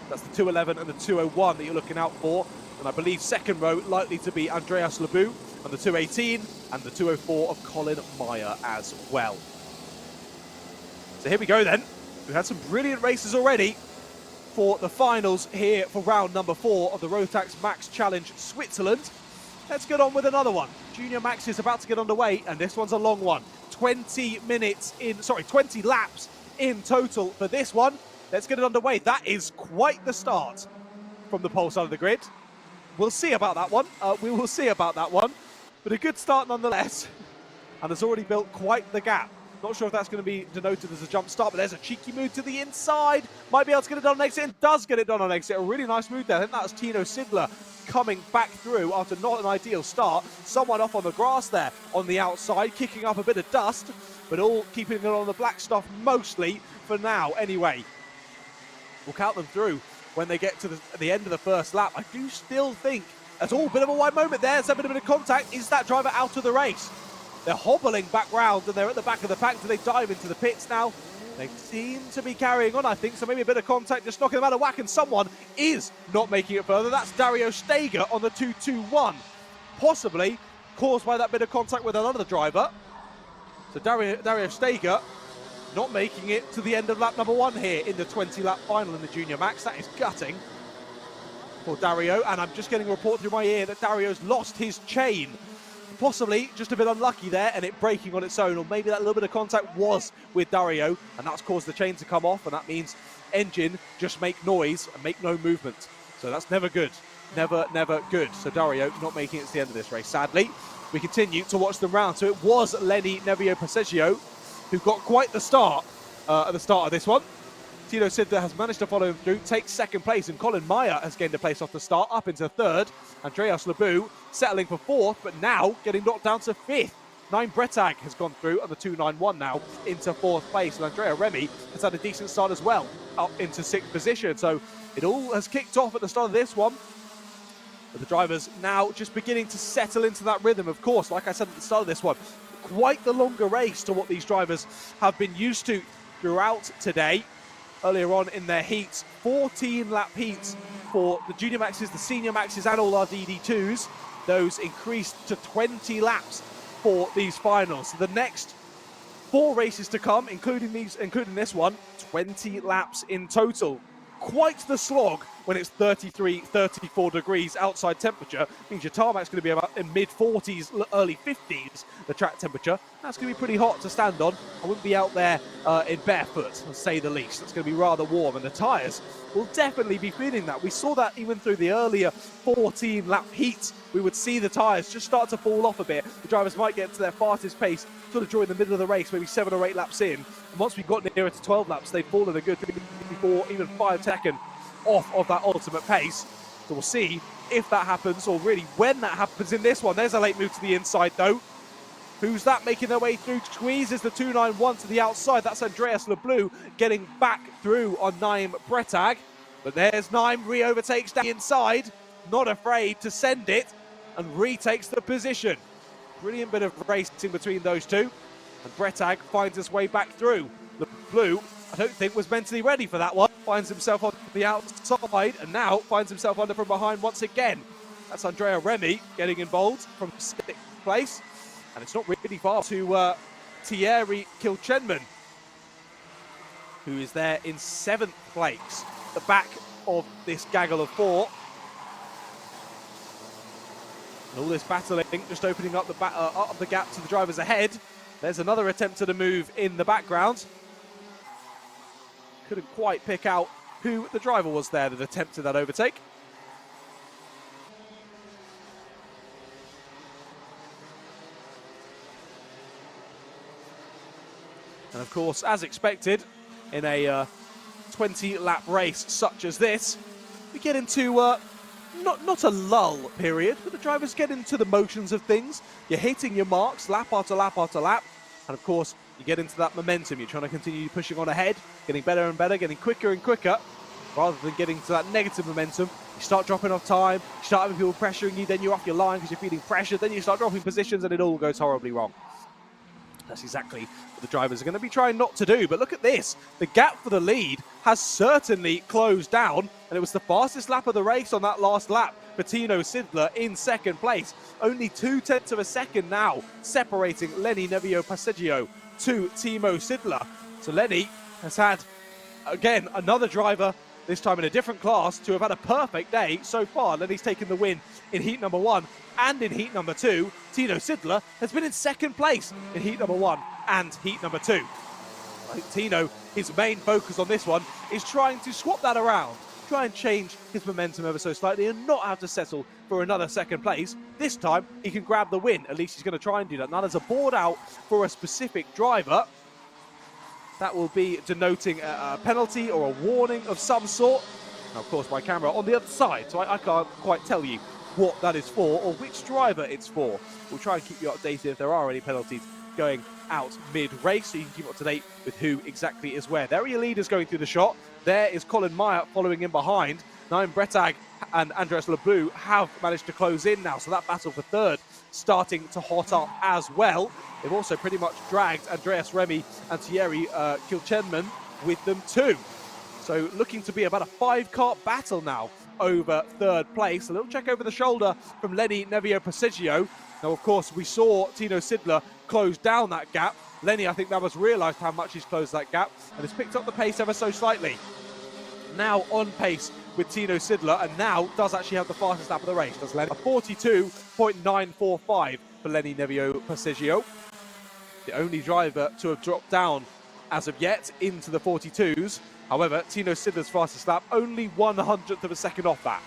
That's the 211 and the 201 that you're looking out for. And I believe second row likely to be Andreas Lebu and the 218 and the 204 of Colin Meyer as well. So here we go then. We've had some brilliant races already for the finals here for round number 4 of the Rotax Max Challenge Switzerland. Let's get on with another one. Junior Max is about to get underway, and this one's a long one. 20 laps in total for this one. Let's get it underway. That is quite the start from the pole side of the grid. We'll see about that one. We will see about that one. But a good start nonetheless. And has already built quite the gap. Not sure if that's going to be denoted as a jump start, but there's a cheeky move to the inside. Might be able to get it done on exit, and does get it done on exit. A really nice move there. I think that was Tino Sidler coming back through after not an ideal start. Someone off on the grass there on the outside, kicking up a bit of dust, but all keeping it on the black stuff mostly for now anyway. We'll count them through when they get to the end of the first lap. I do still think there's all a bit of a wide moment there. There's a bit of contact. Is that driver out of the race? They're hobbling back round and they're at the back of the pack. Do they dive into the pits now? They seem to be carrying on, I think, so maybe a bit of contact, just knocking them out of whack, and someone is not making it further. That's Dario Steger on the 221, possibly caused by that bit of contact with another driver. So Dario Steger not making it to the end of lap number 1 here in the 20-lap final in the Junior Max. That is gutting for Dario, and I'm just getting a report through my ear that Dario's lost his chain. Possibly just a bit unlucky there and it breaking on its own, or maybe that little bit of contact was with Dario and that's caused the chain to come off, and that means engine just make noise and make no movement. So that's never good. Never good. So Dario not making it to the end of this race, sadly. We continue to watch them round. So it was Lenny Nevio Passeggio who got quite the start at the start of this one. Tino Sidler has managed to follow him through, takes second place, and Colin Meyer has gained a place off the start, up into third. Andreas Lebu settling for fourth, but now getting knocked down to fifth. 9 Bretag has gone through on the 291 now into fourth place, and Andrea Remy has had a decent start as well, up into sixth position. So it all has kicked off at the start of this one. But the drivers now just beginning to settle into that rhythm. Of course, like I said at the start of this one, quite the longer race to what these drivers have been used to throughout today. Earlier on in their heats, 14-lap heats for the Junior Maxes, the Senior Maxes, and all our DD2s. Those increased to 20 laps for these finals. So the next 4 races to come, including this one, 20 laps in total. Quite the slog when it's 33, 34 degrees outside temperature. Means your tarmac's going to be about in mid-40s, early 50s, the track temperature. That's going to be pretty hot to stand on. I wouldn't be out there in barefoot, to say the least. It's going to be rather warm, and the tyres will definitely be feeling that. We saw that even through the earlier 14-lap heats. We would see the tyres just start to fall off a bit. The drivers might get to their fastest pace sort of during the middle of the race, maybe 7 or 8 laps in. And once we got nearer to 12 laps, they'd fallen a good 4, even 5 seconds off of that ultimate pace. So we'll see if that happens, or really when that happens in this one. There's a late move to the inside though. Who's that making their way through? Squeezes the 291 to the outside. That's Andreas Lebleu getting back through on Naim Bretag. But there's Naim, re-overtakes down the inside, not afraid to send it, and retakes the position. Brilliant bit of racing between those two. And Bretag finds his way back through. Lebleu, I don't think, was mentally ready for that one. Finds himself on the outside and now finds himself under from behind once again. That's Andrea Remy getting involved from 6th place. And it's not really far to Thierry Kilchenman, who is there in 7th place, the back of this gaggle of 4. And all this battling, just opening up the gap to the drivers ahead. There's another attempt at a move in the background. Couldn't quite pick out who the driver was there that attempted that overtake. And of course, as expected, in a 20-lap race such as this, we get into not a lull period, but the drivers get into the motions of things. You're hitting your marks lap after lap after lap, and of course you get into that momentum. You're trying to continue pushing on ahead, getting better and better, getting quicker and quicker, rather than getting to that negative momentum. You start dropping off time, you start having people pressuring you, then you're off your line because you're feeling pressured, then you start dropping positions and it all goes horribly wrong. That's exactly what the drivers are going to be trying not to do. But look at this. The gap for the lead has certainly closed down, and it was the fastest lap of the race on that last lap for Tino Sidler in second place. Only 0.2 of a second now separating Lenny Nevio Passeggio to Timo Sidler. So Lenny has had, again, another driver, this time in a different class, to have had a perfect day so far. Lenny's taken the win in heat number 1 and in heat number 2. Tino Sidler has been in second place in heat number 1 and heat number 2. I think Tino, his main focus on this one is trying to swap that around, try and change his momentum ever so slightly and not have to settle for another second place. This time he can grab the win. At least he's going to try and do that. Now there's a board out for a specific driver. That will be denoting a penalty or a warning of some sort. Now, of course, my camera on the other side, so I can't quite tell you what that is for or which driver it's for. We'll try and keep you updated if there are any penalties going out mid-race, so you can keep up to date with who exactly is where. There are your leaders going through the shot. There is Colin Meyer following in behind. Naim Bretag and Andreas Lebu have managed to close in now, so that battle for third starting to hot up as well. They've also pretty much dragged Andreas Remy and Thierry Kilchenman with them too. So looking to be about a 5-car battle now over third place. A little check over the shoulder from Lenny Nevio Passeggio. Now, of course, we saw Tino Sidler close down that gap. Lenny, I think, now has realised how much he's closed that gap and has picked up the pace ever so slightly. Now on pace with Tino Sidler, and now does actually have the fastest lap of the race, does Lenny? A 42.945 for Lenny Nevio Passeggio. The only driver to have dropped down as of yet into the 42s. However, Tino Sidler's fastest lap, only 1/100th of a second off that.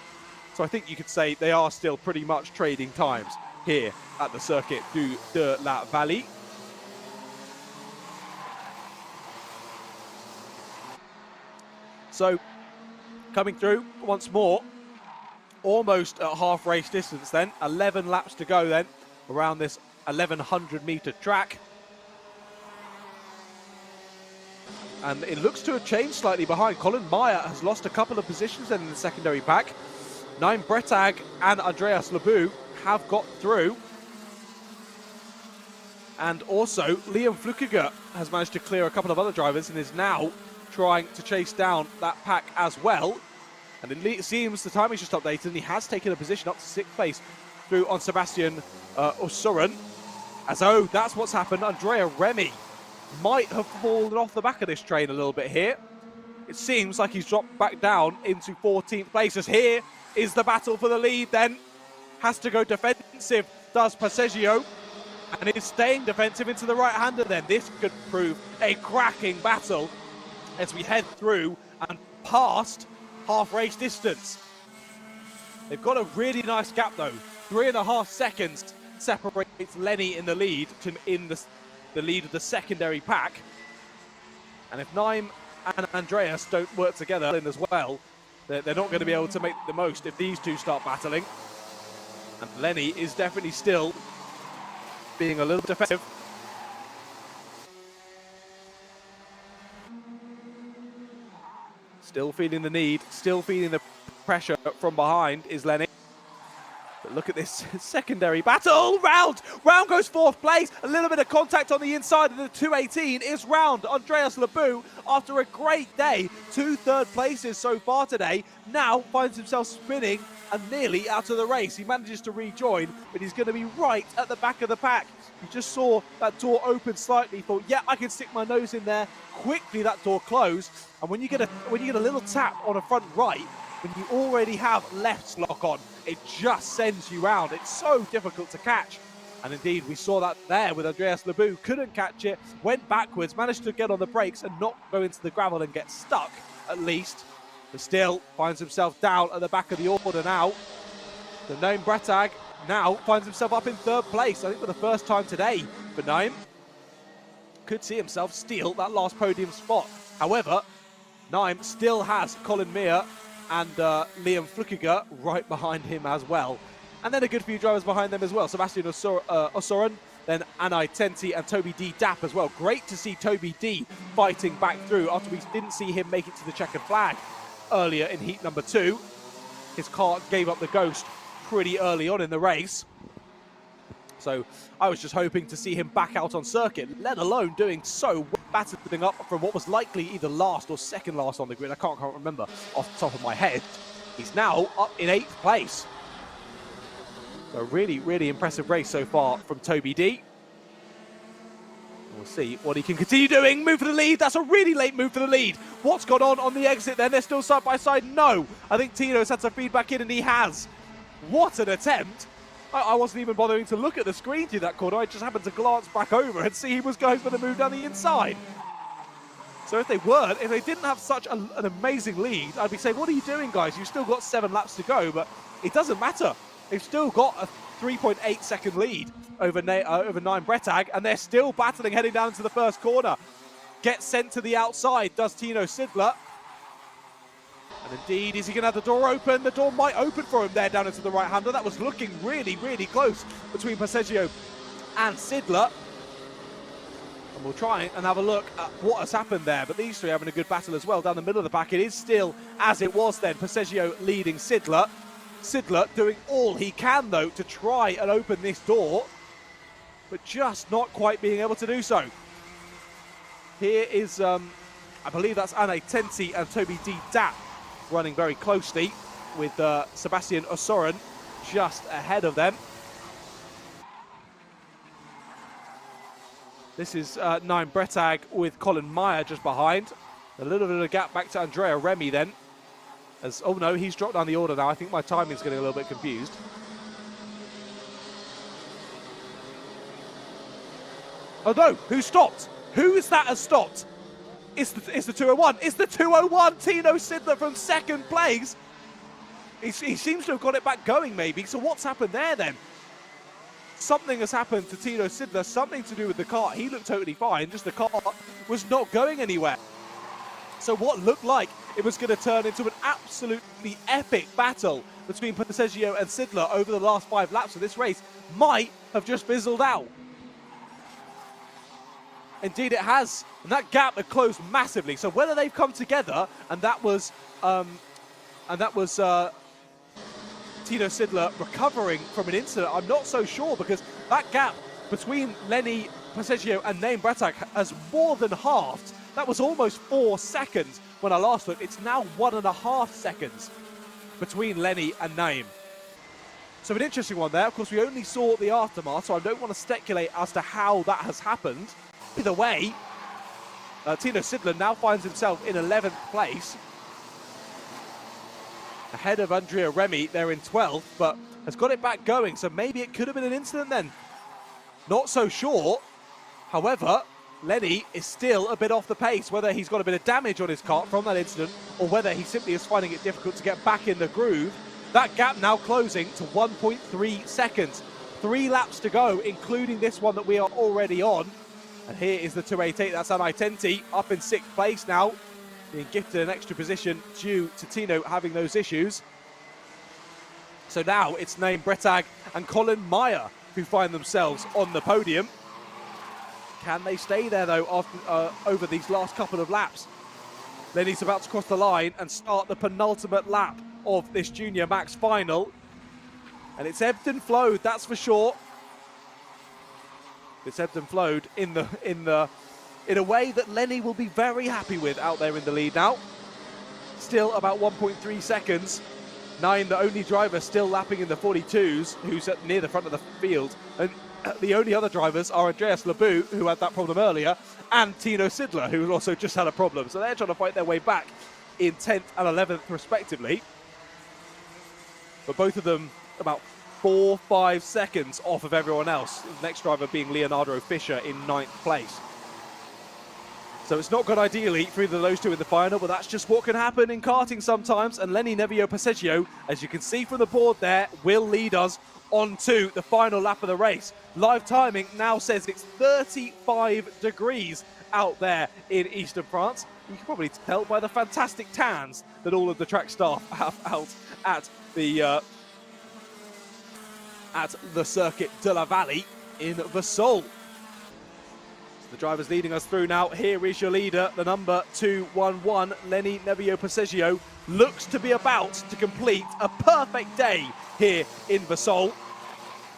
So I think you could say they are still pretty much trading times here at the Circuit de la Vallée. So, coming through once more, almost at half race distance then, 11 laps to go then, around this 1100 metre track. And it looks to have changed slightly behind. Colin Meyer has lost a couple of positions then in the secondary pack. Naim Bretag and Andreas Lebu have got through. And also, Liam Flukiger has managed to clear a couple of other drivers and is now trying to chase down that pack as well. And it seems the timing's just updated and he has taken a position up to 6th place through on Sebastian Usuren. As oh, that's what's happened. Andrea Remy might have fallen off the back of this train a little bit here. It seems like he's dropped back down into 14th place, as here is the battle for the lead then. Has to go defensive, does Passeggio, and is staying defensive into the right-hander then. This could prove a cracking battle as we head through and past half race distance. They've got a really nice gap though. 3.5 seconds separates Lenny in the lead to the lead of the secondary pack. And if Naim and Andreas don't work together in as well, they're not going to be able to make the most if these two start battling. And Lenny is definitely still being a little defensive. Still feeling the need, still feeling the pressure from behind is Lenny. But look at this secondary battle. Round goes 4th place. A little bit of contact on the inside of the 218 is Round. Andreas Lebu, after a great day, 2 third places so far today, now finds himself spinning and nearly out of the race. He manages to rejoin, but he's going to be right at the back of the pack. You just saw that door open slightly, thought, yeah, I can stick my nose in there. Quickly that door closed, and when you get a little tap on a front right, when you already have left lock on, it just sends you round. It's so difficult to catch. And indeed, we saw that there with Andreas Lebu. Couldn't catch it, went backwards, managed to get on the brakes and not go into the gravel and get stuck, at least. But still finds himself down at the back of the order now. The Naim Bretag now finds himself up in 3rd place, I think for the first time today for Naim. Could see himself steal that last podium spot. However, Naim still has Colin Meyer and Liam Flukiger right behind him as well. And then a good few drivers behind them as well. Sebastian Osoran, then Anai Tenti and Toby D Dapp as well. Great to see Toby D fighting back through after we didn't see him make it to the checkered flag earlier in heat number 2. His car gave up the ghost pretty early on in the race. So I was just hoping to see him back out on circuit, let alone doing so well, battling up from what was likely either last or second last on the grid. I can't remember off the top of my head. He's now up in 8th place. So really, really impressive race so far from Toby D. We'll see what he can continue doing. Move for the lead. That's a really late move for the lead. What's gone on the exit then? They're still side by side. No. I think Tino's had some feedback in, and he has. What an attempt. I wasn't even bothering to look at the screen through that corner. I just happened to glance back over and see he was going for the move down the inside. So if they didn't have such an amazing lead, I'd be saying, what are you doing, guys? You've still got 7 laps to go, but it doesn't matter. They've still got a 3.8 second lead over Nine Bretag, and they're still battling heading down into the first corner. Gets sent to the outside, does Tino Sidler. And indeed, is he going to have the door open? The door might open for him there down into the right-hander. That was looking really, really close between Passeggio and Sidler. And we'll try and have a look at what has happened there. But these three having a good battle as well. Down the middle of the pack, it is still as it was then. Passeggio leading Sidler. Sidler doing all he can, though, to try and open this door, but just not quite being able to do so. Here is, I believe that's Anne Tenti and Toby D Dapp running very closely with Sebastian Osoran just ahead of them. This is Nine Bretag with Colin Meyer just behind. A little bit of a gap back to Andrea Remy then. Oh no, he's dropped down the order now. I think my timing's getting a little bit confused. Oh no, who stopped? Who is that has stopped? It's the 201. It's the 201. Tino Sidler from 2nd place. He seems to have got it back going maybe. So what's happened there then? Something has happened to Tino Sidler, something to do with the car. He looked totally fine, just the car was not going anywhere. So what looked like it was going to turn into an absolutely epic battle between Passeggio and Sidler over the last 5 laps of this race might have just fizzled out. Indeed it has, and that gap had closed massively. So whether they've come together, and that was Tino Sidler recovering from an incident, I'm not so sure, because that gap between Lenny Passeggio and Name Bretag has more than halved. That was almost 4 seconds when I last looked. It's now 1.5 seconds between Lenny and Name. So an interesting one there. Of course, we only saw the aftermath, so I don't want to speculate as to how that has happened. Either way, Tino Sidler now finds himself in 11th place. Ahead of Andrea Remy, they're in 12th, but has got it back going. So maybe it could have been an incident then. Not so sure. However, Lenny is still a bit off the pace, whether he's got a bit of damage on his car from that incident or whether he simply is finding it difficult to get back in the groove. That gap now closing to 1.3 seconds. 3 laps to go, including this one that we are already on. And here is the 288, that's Anai Tenti, up in 6th place now, being gifted an extra position due to Tino having those issues. So now it's Name Bretag and Colin Meyer who find themselves on the podium. Can they stay there, though, after, over these last couple of laps? Lenny's about to cross the line and start the penultimate lap of this Junior Max final. And it's ebbed and flowed, that's for sure. It's ebbed and flowed in a way that Lenny will be very happy with out there in the lead now. Still about 1.3 seconds. Nine, the only driver still lapping in the 42s, who's near the front of the field. And the only other drivers are Andreas Lebu, who had that problem earlier, and Tino Sidler, who also just had a problem. So they're trying to fight their way back in 10th and 11th, respectively. But both of them about 4-5 seconds off of everyone else. The next driver being Leonardo Fischer in 9th place. So it's not good ideally for either of those two in the final, but that's just what can happen in karting sometimes. And Lenny Nevio Passeggio, as you can see from the board there, will lead us on to the final lap of the race. Live timing now says it's 35 degrees out there in eastern France. You can probably tell by the fantastic tans that all of the track staff have out at the Circuit de la Vallée in Vesoul. The driver's leading us through now. Here is your leader, the number 211, Lenny Nevio-Passeggio, looks to be about to complete a perfect day here in Vesoul.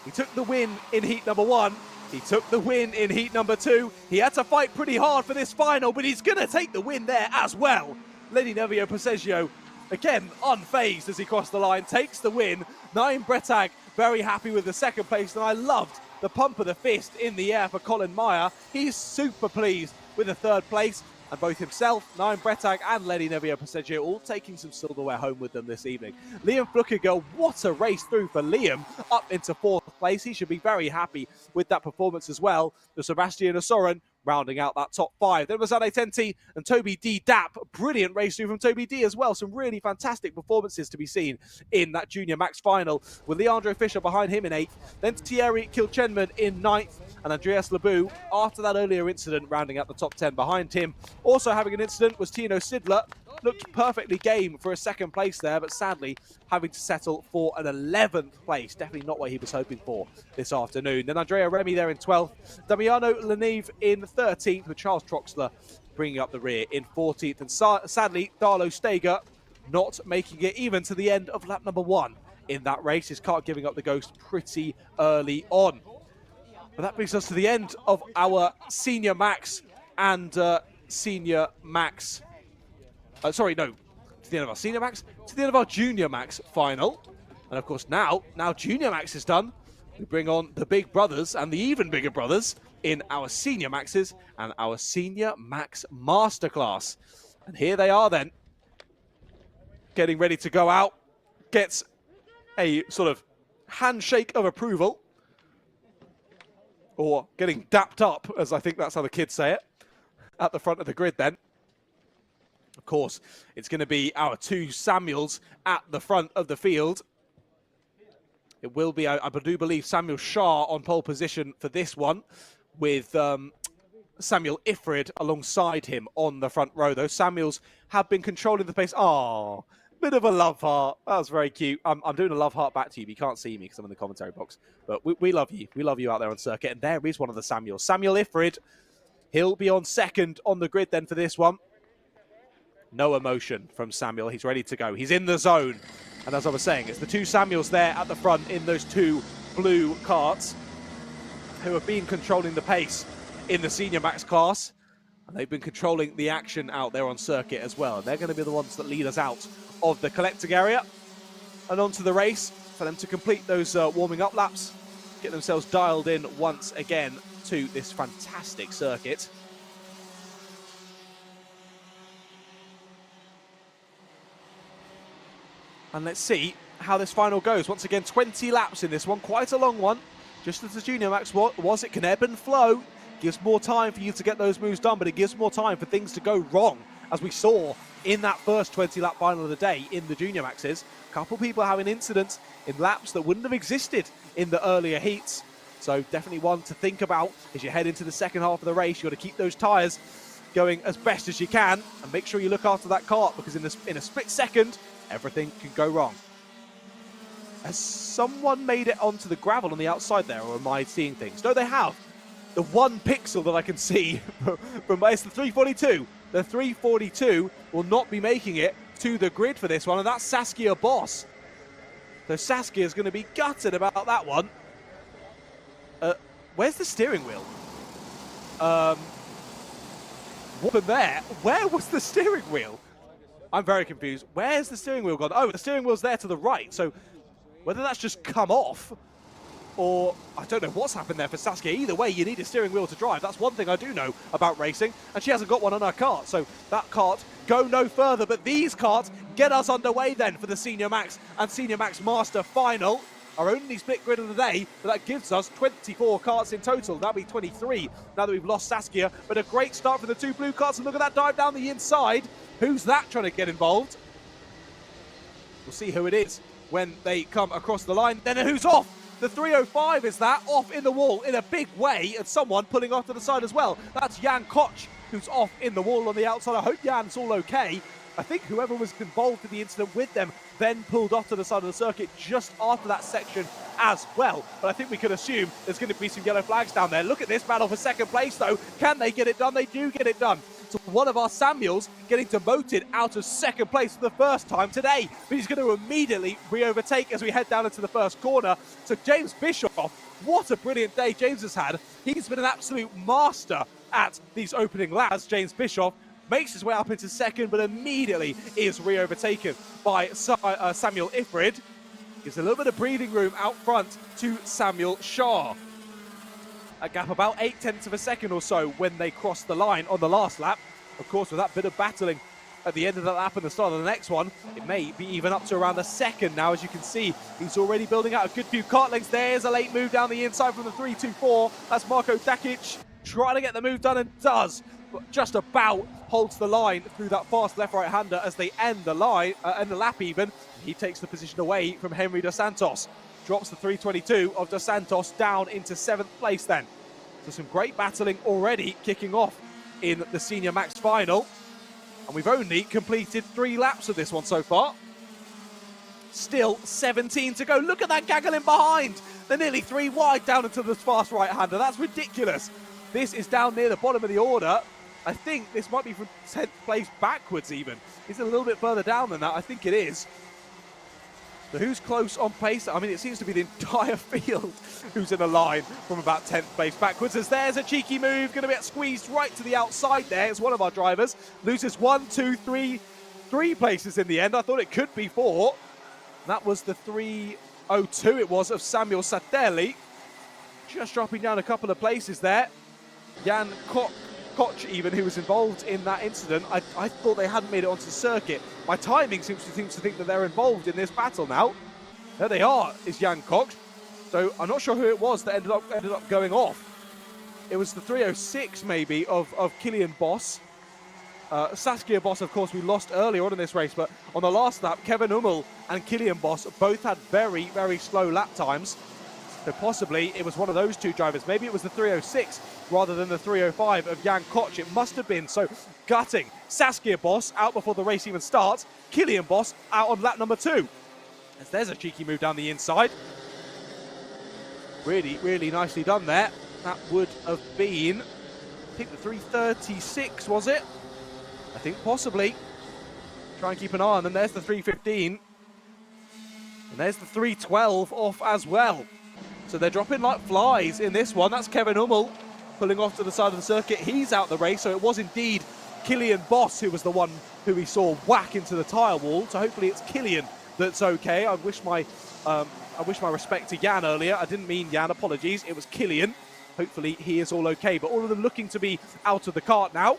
He took the win in heat number 1. He took the win in heat number 2. He had to fight pretty hard for this final, but he's going to take the win there as well. Lenny Nevio-Passeggio, again, unfazed as he crossed the line, takes the win. Naim Bretag very happy with the second place, and I loved the pump of the fist in the air for Colin Meyer. He's super pleased with the third place, and both himself, Naim Bretag and Lenny Nevio-Passeggio all taking some silverware home with them this evening. Liam Flukiger, what a race through for Liam, up into 4th place. He should be very happy with that performance as well. The Sebastian Osoren rounding out that top 5. Then was Ade Tenti and Toby D. Dapp. Brilliant race through from Toby D as well. Some really fantastic performances to be seen in that Junior Max final, with Leandro Fischer behind him in 8th. Then Thierry Kilchenman in 9th, and Andreas Lebu, after that earlier incident, rounding out the top 10 behind him. Also having an incident was Tino Sidler. Looked perfectly game for a second place there, but sadly having to settle for an 11th place. Definitely not what he was hoping for this afternoon. Then Andrea Remy there in 12th. Damiano Leneve in 13th, with Charles Troxler bringing up the rear in 14th. And sadly, Darlo Steger not making it even to the end of lap number 1 in that race. His car giving up the ghost pretty early on. But that brings us to the end of our Senior Max and Senior Max... to the end of our Senior Max, to the end of our Junior Max final. And of course now Junior Max is done, we bring on the big brothers and the even bigger brothers in our Senior Maxes and our Senior Max Masterclass. And here they are then, getting ready to go out. Gets a sort of handshake of approval, or getting dapped up, as I think that's how the kids say it, at the front of the grid then. Of course, it's going to be our 2 Samuels at the front of the field. It will be, I do believe, Samuel Shah on pole position for this one, with Samuel Ifrid alongside him on the front row. Those Samuels have been controlling the pace. Oh, bit of a love heart. That was very cute. I'm doing a love heart back to you. You can't see me because I'm in the commentary box. But we love you. We love you out there on circuit. And there is one of the Samuels. Samuel Ifrid. He'll be on second on the grid then for this one. No emotion from Samuel. He's ready to go. He's in the zone. And as I was saying, it's the 2 Samuels there at the front in those 2 blue karts who have been controlling the pace in the Senior Max class. And they've been controlling the action out there on circuit as well. And they're going to be the ones that lead us out of the collecting area and onto the race for them to complete those warming up laps, get themselves dialed in once again to this fantastic circuit. And let's see how this final goes. Once again, 20 laps in this one, quite a long one. Just as the Junior Max was, it can ebb and flow. Gives more time for you to get those moves done, but it gives more time for things to go wrong, as we saw in that first 20-lap final of the day in the Junior Maxes. A couple people having incidents in laps that wouldn't have existed in the earlier heats. So definitely one to think about as you head into the second half of the race. You've got to keep those tyres going as best as you can and make sure you look after that kart, because in a split second, everything can go wrong. Has someone made it onto the gravel on the outside there, or am I seeing things? No, they have. The 1 pixel that I can see from it's the 342. The 342 will not be making it to the grid for this one, and that's Saskia Boss. So Saskia is going to be gutted about that one. Where's the steering wheel? What happened there? Where was the steering wheel? I'm very confused. Where's the steering wheel gone? Oh, the steering wheel's there to the right. So whether that's just come off, or I don't know what's happened there for Saskia. Either way, you need a steering wheel to drive. That's one thing I do know about racing, and she hasn't got one on her kart. So that kart go no further, but these karts get us underway then for the Senior Max and Senior Max Master final. Our only split grid of the day, but that gives us 24 karts in total. That'll be 23 now that we've lost Saskia. But a great start for the 2 blue karts, and look at that dive down the inside. Who's that trying to get involved? We'll see who it is when they come across the line. Then who's off? The 305 is that, off in the wall in a big way, and someone pulling off to the side as well. That's Jan Koch, who's off in the wall on the outside. I hope Jan's all okay. I think whoever was involved in the incident with them then pulled off to the side of the circuit just after that section as well. But I think we could assume there's going to be some yellow flags down there. Look at this battle for second place, though. Can they get it done? They do get it done. So one of our Samuels getting demoted out of second place for the first time today. But he's going to immediately re-overtake as we head down into the first corner. So James Bischoff, what a brilliant day James has had. He's been an absolute master at these opening laps. James Bischoff makes his way up into second, but immediately is re-overtaken by Samuel Ifrid. Gives a little bit of breathing room out front to Samuel Shah. A gap about 0.8 of a second or so when they crossed the line on the last lap. Of course, with that bit of battling at the end of the lap and the start of the next one, it may be even up to around a second now. As you can see, he's already building out a good few kart lengths. There's a late move down the inside from the 3-2-4. That's Marko Dakic trying to get the move done, and does, but just about holds the line through that fast left-right-hander as they end the line, end the lap even. He takes the position away from Henry Dos Santos. Drops the 322 of Dos Santos down into 7th place then. So some great battling already kicking off in the Senior Max final. And we've only completed 3 laps of this one so far. Still 17 to go. Look at that gaggle in behind. They're nearly 3 wide down into the fast right-hander. That's ridiculous. This is down near the bottom of the order. I think this might be from 10th place backwards even. It's a little bit further down than that. I think it is. So who's close on pace? I mean, it seems to be the entire field who's in a line from about 10th place backwards. As there's a cheeky move, going to get squeezed right to the outside there. It's one of our drivers. Loses 1, 2, 3 places in the end. I thought it could be 4. That was the 302 it was of Samuel Satelli. Just dropping down a couple of places there. Jan Koch even, who was involved in that incident, I thought they hadn't made it onto the circuit. My timing seems to think that they're involved in this battle now. There they are, is Jan Koch. So I'm not sure who it was that ended up going off. It was the 306 maybe of Killian Boss. Saskia Boss, of course, we lost earlier on in this race, but on the last lap, Kevin Hummel and Killian Boss both had very, very slow lap times. So possibly it was one of those two drivers. Maybe it was the 306 rather than the 305 of Jan Koch. It must have been. So gutting. Saskia Boss out before the race even starts. Killian Boss out on lap number 2. As there's a cheeky move down the inside. Really, really nicely done there. That would have been, I think, the 336, was it? I think possibly. Try and keep an eye on them. There's the 315. And there's the 312 off as well. So they're dropping like flies in this one. That's Kevin Hummel pulling off to the side of the circuit. He's out the race, so it was indeed Killian Boss who was the one who we saw whack into the tyre wall. So hopefully it's Killian that's okay. I wish my respect to Jan earlier. I didn't mean Jan, apologies. It was Killian. Hopefully he is all okay. But all of them looking to be out of the kart now.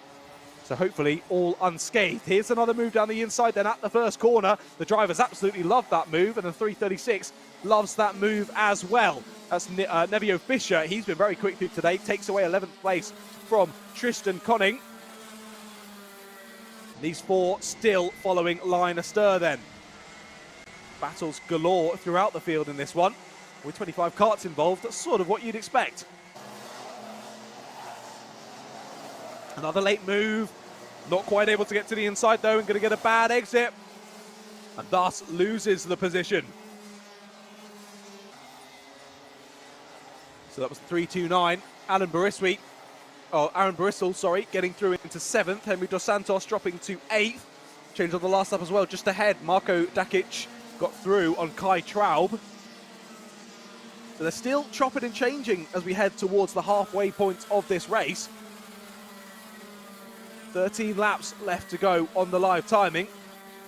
So hopefully all unscathed. Here's another move down the inside then at the first corner. The drivers absolutely love that move, and the 336 loves that move as well. That's Nevio Fischer. He's been very quick through today. Takes away 11th place from Tristan Conning. These 4 still following line astir then. Battles galore throughout the field in this one. With 25 karts involved, that's sort of what you'd expect. Another late move. Not quite able to get to the inside though, and going to get a bad exit. And thus loses the position. So that was 329. Aaron Barissel, sorry, getting through into 7th. Henry Dos Santos dropping to 8th. Change on the last lap as well, just ahead. Marko Dakic got through on Kai Traub. So they're still chopping and changing as we head towards the halfway point of this race. 13 laps left to go on the live timing.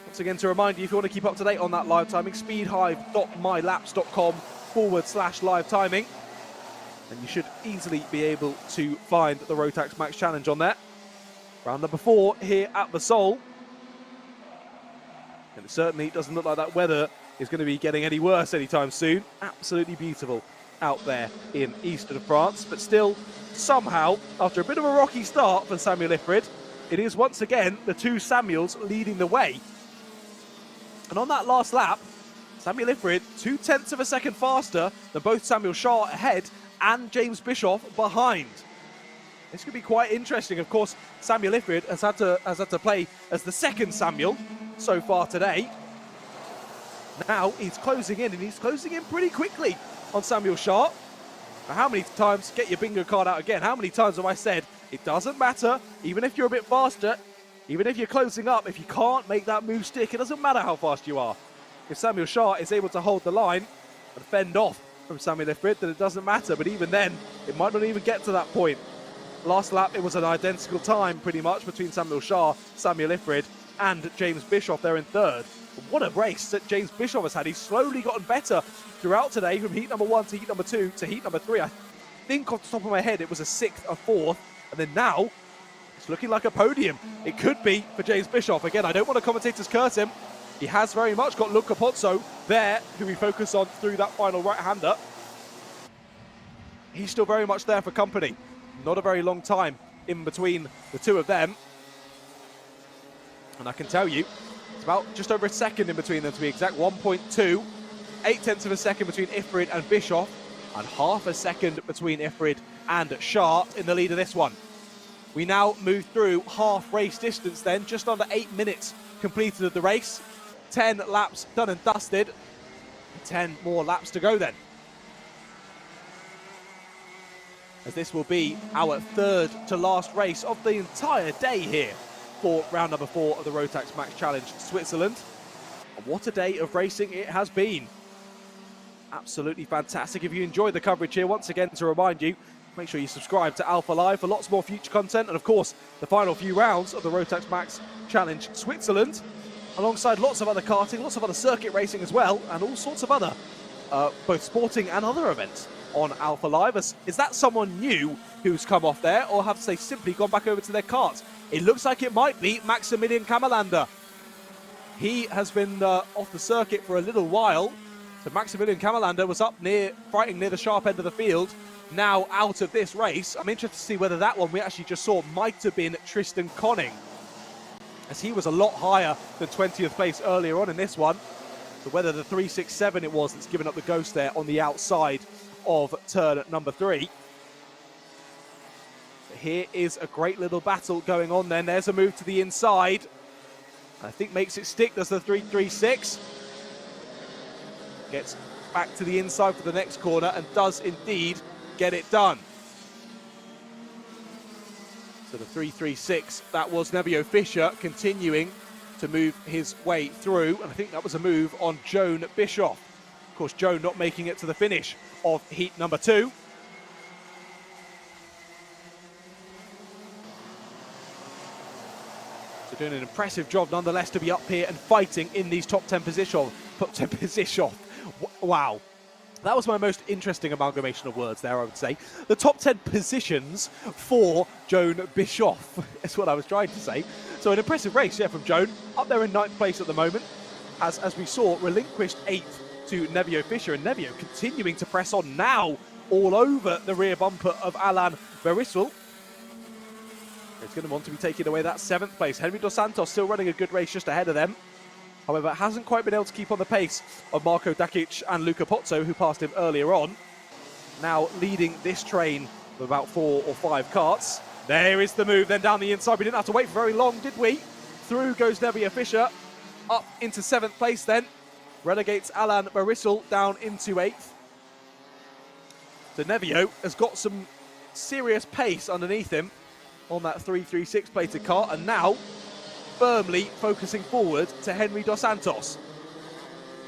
Once again, to remind you, if you want to keep up to date on that live timing, speedhive.mylaps.com/live timing. And you should easily be able to find the Rotax Max Challenge on there. Round number 4 here at Vesoul. And it certainly doesn't look like that weather is going to be getting any worse anytime soon. Absolutely beautiful out there in eastern France. But still, somehow, after a bit of a rocky start for Samuel Ifrid, it is once again the 2 Samuels leading the way. And on that last lap, Samuel Ifrid 0.2 of a second faster than both Samuel Shaw ahead and James Bischoff behind. This could be quite interesting. Of course, Samuel Ifrid has had to play as the second Samuel so far today. Now he's closing in, and he's closing in pretty quickly on Samuel Shaw. Now, how many times, get your bingo card out again, how many times have I said, it doesn't matter, even if you're a bit faster, even if you're closing up, if you can't make that move stick, it doesn't matter how fast you are. If Samuel Shaw is able to hold the line and fend off from Samuel Ifrid, then it doesn't matter. But even then, it might not even get to that point. Last lap, it was an identical time, pretty much, between Samuel Shaw, Samuel Ifrid, and James Bischoff there in third. But what a race that James Bischoff has had. He's slowly gotten better throughout today, from heat number 1 to heat number 2 to heat number 3. I think off the top of my head, it was a 6th, a 4th, and then now, it's looking like a podium. It could be for James Bischoff. Again, I don't want to commentator's curse him. He has very much got Luca Pozzo there, who we focus on through that final right-hander. He's still very much there for company. Not a very long time in between the two of them. And I can tell you, it's about just over a second in between them, to be exact. 1.2, 0.8 of a second between Ifrid and Bischoff, and half a second between Ifrid and Shah in the lead of this one. We now move through half race distance then, just under 8 minutes completed of the race. 10 laps done and dusted. 10 more laps to go then, as this will be our third to last race of the entire day here for round number 4 of the Rotax Max Challenge Switzerland. And what a day of racing it has been. Absolutely fantastic. If you enjoyed the coverage here, once again to remind you, make sure you subscribe to Alpha Live for lots more future content, and of course the final few rounds of the Rotax Max Challenge Switzerland, alongside lots of other karting, lots of other circuit racing as well, and all sorts of other both sporting and other events on Alpha Live. Is that someone new who's come off there, or have they simply gone back over to their karts? It looks like it might be Maximilian Kammerlander. He has been off the circuit for a little while. So Maximilian Kammerlander was up near, fighting near the sharp end of the field, now out of this race. I'm interested to see whether that one we actually just saw might have been Tristan Conning, as he was a lot higher than 20th place earlier on in this one. So whether the 367 it was that's given up the ghost there on the outside of turn number 3. But here is a great little battle going on then. There's a move to the inside. I think makes it stick, does the 336. Gets back to the inside for the next corner and does indeed get it done. So the 336, that was Nevio Fischer continuing to move his way through, and I think that was a move on Joan Bischoff. Of course, Joan not making it to the finish of heat number 2. So doing an impressive job nonetheless to be up here and fighting in these top 10 position. Wow. That was my most interesting amalgamation of words there, I would say. The top 10 positions for Joan Bischoff is what I was trying to say. So an impressive race, yeah, from Joan. Up there in 9th place at the moment. As we saw, relinquished 8th to Nevio Fischer. And Nevio continuing to press on now all over the rear bumper of Alain Vesoul. It's going to want to be taking away that 7th place. Henry Dos Santos still running a good race just ahead of them. However, hasn't quite been able to keep on the pace of Marko Dakic and Luca Pozzo, who passed him earlier on. Now leading this train with about 4 or 5 karts. There is the move then down the inside. We didn't have to wait for very long, did we? Through goes Nevio Fischer, up into 7th place then. Relegates Alain Vesoul down into 8th. So Nevio has got some serious pace underneath him on that 336 plated kart, and now firmly focusing forward to Henry Dos Santos.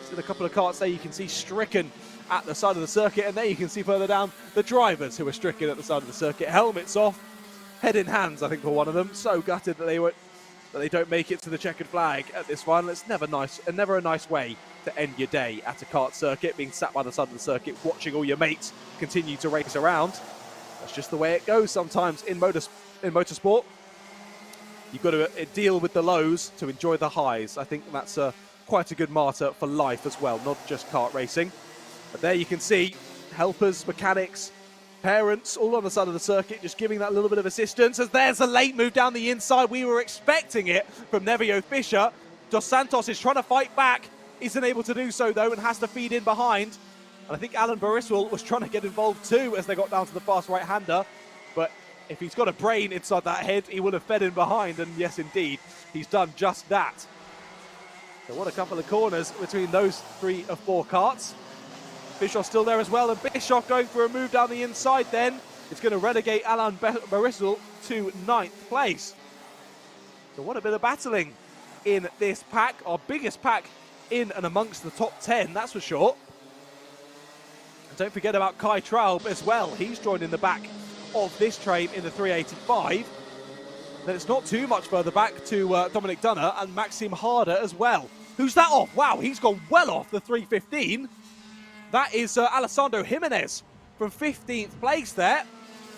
Still a couple of karts there you can see stricken at the side of the circuit, and there you can see further down the drivers who are stricken at the side of the circuit. Helmets off, head in hands, I think, for one of them. So gutted that they don't make it to the checkered flag at this final. It's never nice, and never a nice way to end your day at a kart circuit, being sat by the side of the circuit, watching all your mates continue to race around. That's just the way it goes sometimes in motorsport. You've got to deal with the lows to enjoy the highs. I think that's quite a good martyr for life as well, not just kart racing. But there you can see helpers, mechanics, parents, all on the side of the circuit, just giving that little bit of assistance. As there's a late move down the inside. We were expecting it from Nevio Fischer. Dos Santos is trying to fight back. isn't able to do so though and has to feed in behind. And I think Alan Vesoul was trying to get involved too as they got down to the fast right-hander. But if he's got a brain inside that head, he would have fed in behind. And yes, indeed, he's done just that. So what a couple of corners between those 3 of 4 karts. Bischoff still there as well, and Bischoff going for a move down the inside then. It's going to relegate Alan Vesoul to 9th place. So what a bit of battling in this pack, our biggest pack in and amongst the top 10, that's for sure. And don't forget about Kai Traub as well. He's joined in the back of this train in the 385. Then it's not too much further back to Dominic Dunner and Maxime Harder as well. Who's that off? Wow, he's gone well off the 315. That is Alessandro Jimenez from 15th place there.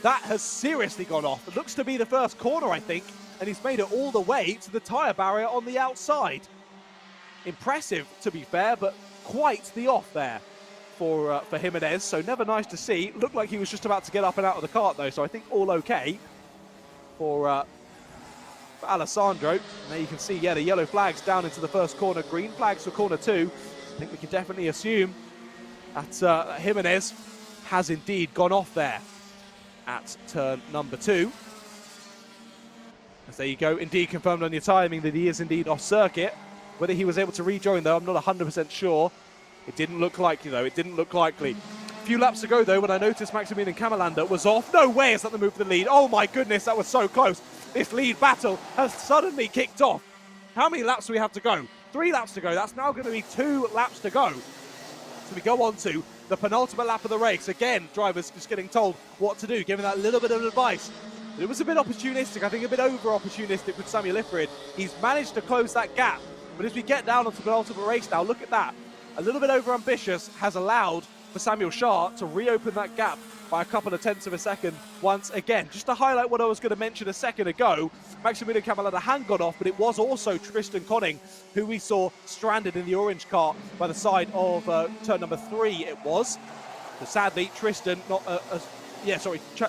That has seriously gone off. It looks to be the first corner, I think, and he's made it all the way to the tyre barrier on the outside. Impressive, to be fair, but quite the off there for Jimenez, so never nice to see. Looked like he was just about to get up and out of the kart, though, so I think all okay for Alessandro. And there you can see, yeah, the yellow flags down into the first corner, green flags for corner 2. I think we can definitely assume that Jimenez has indeed gone off there at turn number 2. As there you go, indeed confirmed on your timing that he is indeed off circuit. Whether he was able to rejoin, though, I'm not 100% sure. It didn't look likely, though. It didn't look likely. A few laps ago, though, when I noticed Maximilian Kammerlander was off. No way is that the move for the lead. Oh, my goodness, that was so close. This lead battle has suddenly kicked off. How many laps do we have to go? 3 laps to go. That's now going to be 2 laps to go. So we go on to the penultimate lap of the race. Again, drivers just getting told what to do, giving that little bit of advice. But it was a bit opportunistic, I think a bit over-opportunistic with Samuel Ifrid. He's managed to close that gap. But as we get down onto the penultimate race now, look at that. A little bit over-ambitious has allowed for Samuel Shah to reopen that gap by a couple of tenths of a second once again. Just to highlight what I was going to mention a second ago, Maximilian Kammerlander had got off, but it was also Tristan Conning who we saw stranded in the orange car by the side of turn number 3 it was. But sadly, Tristan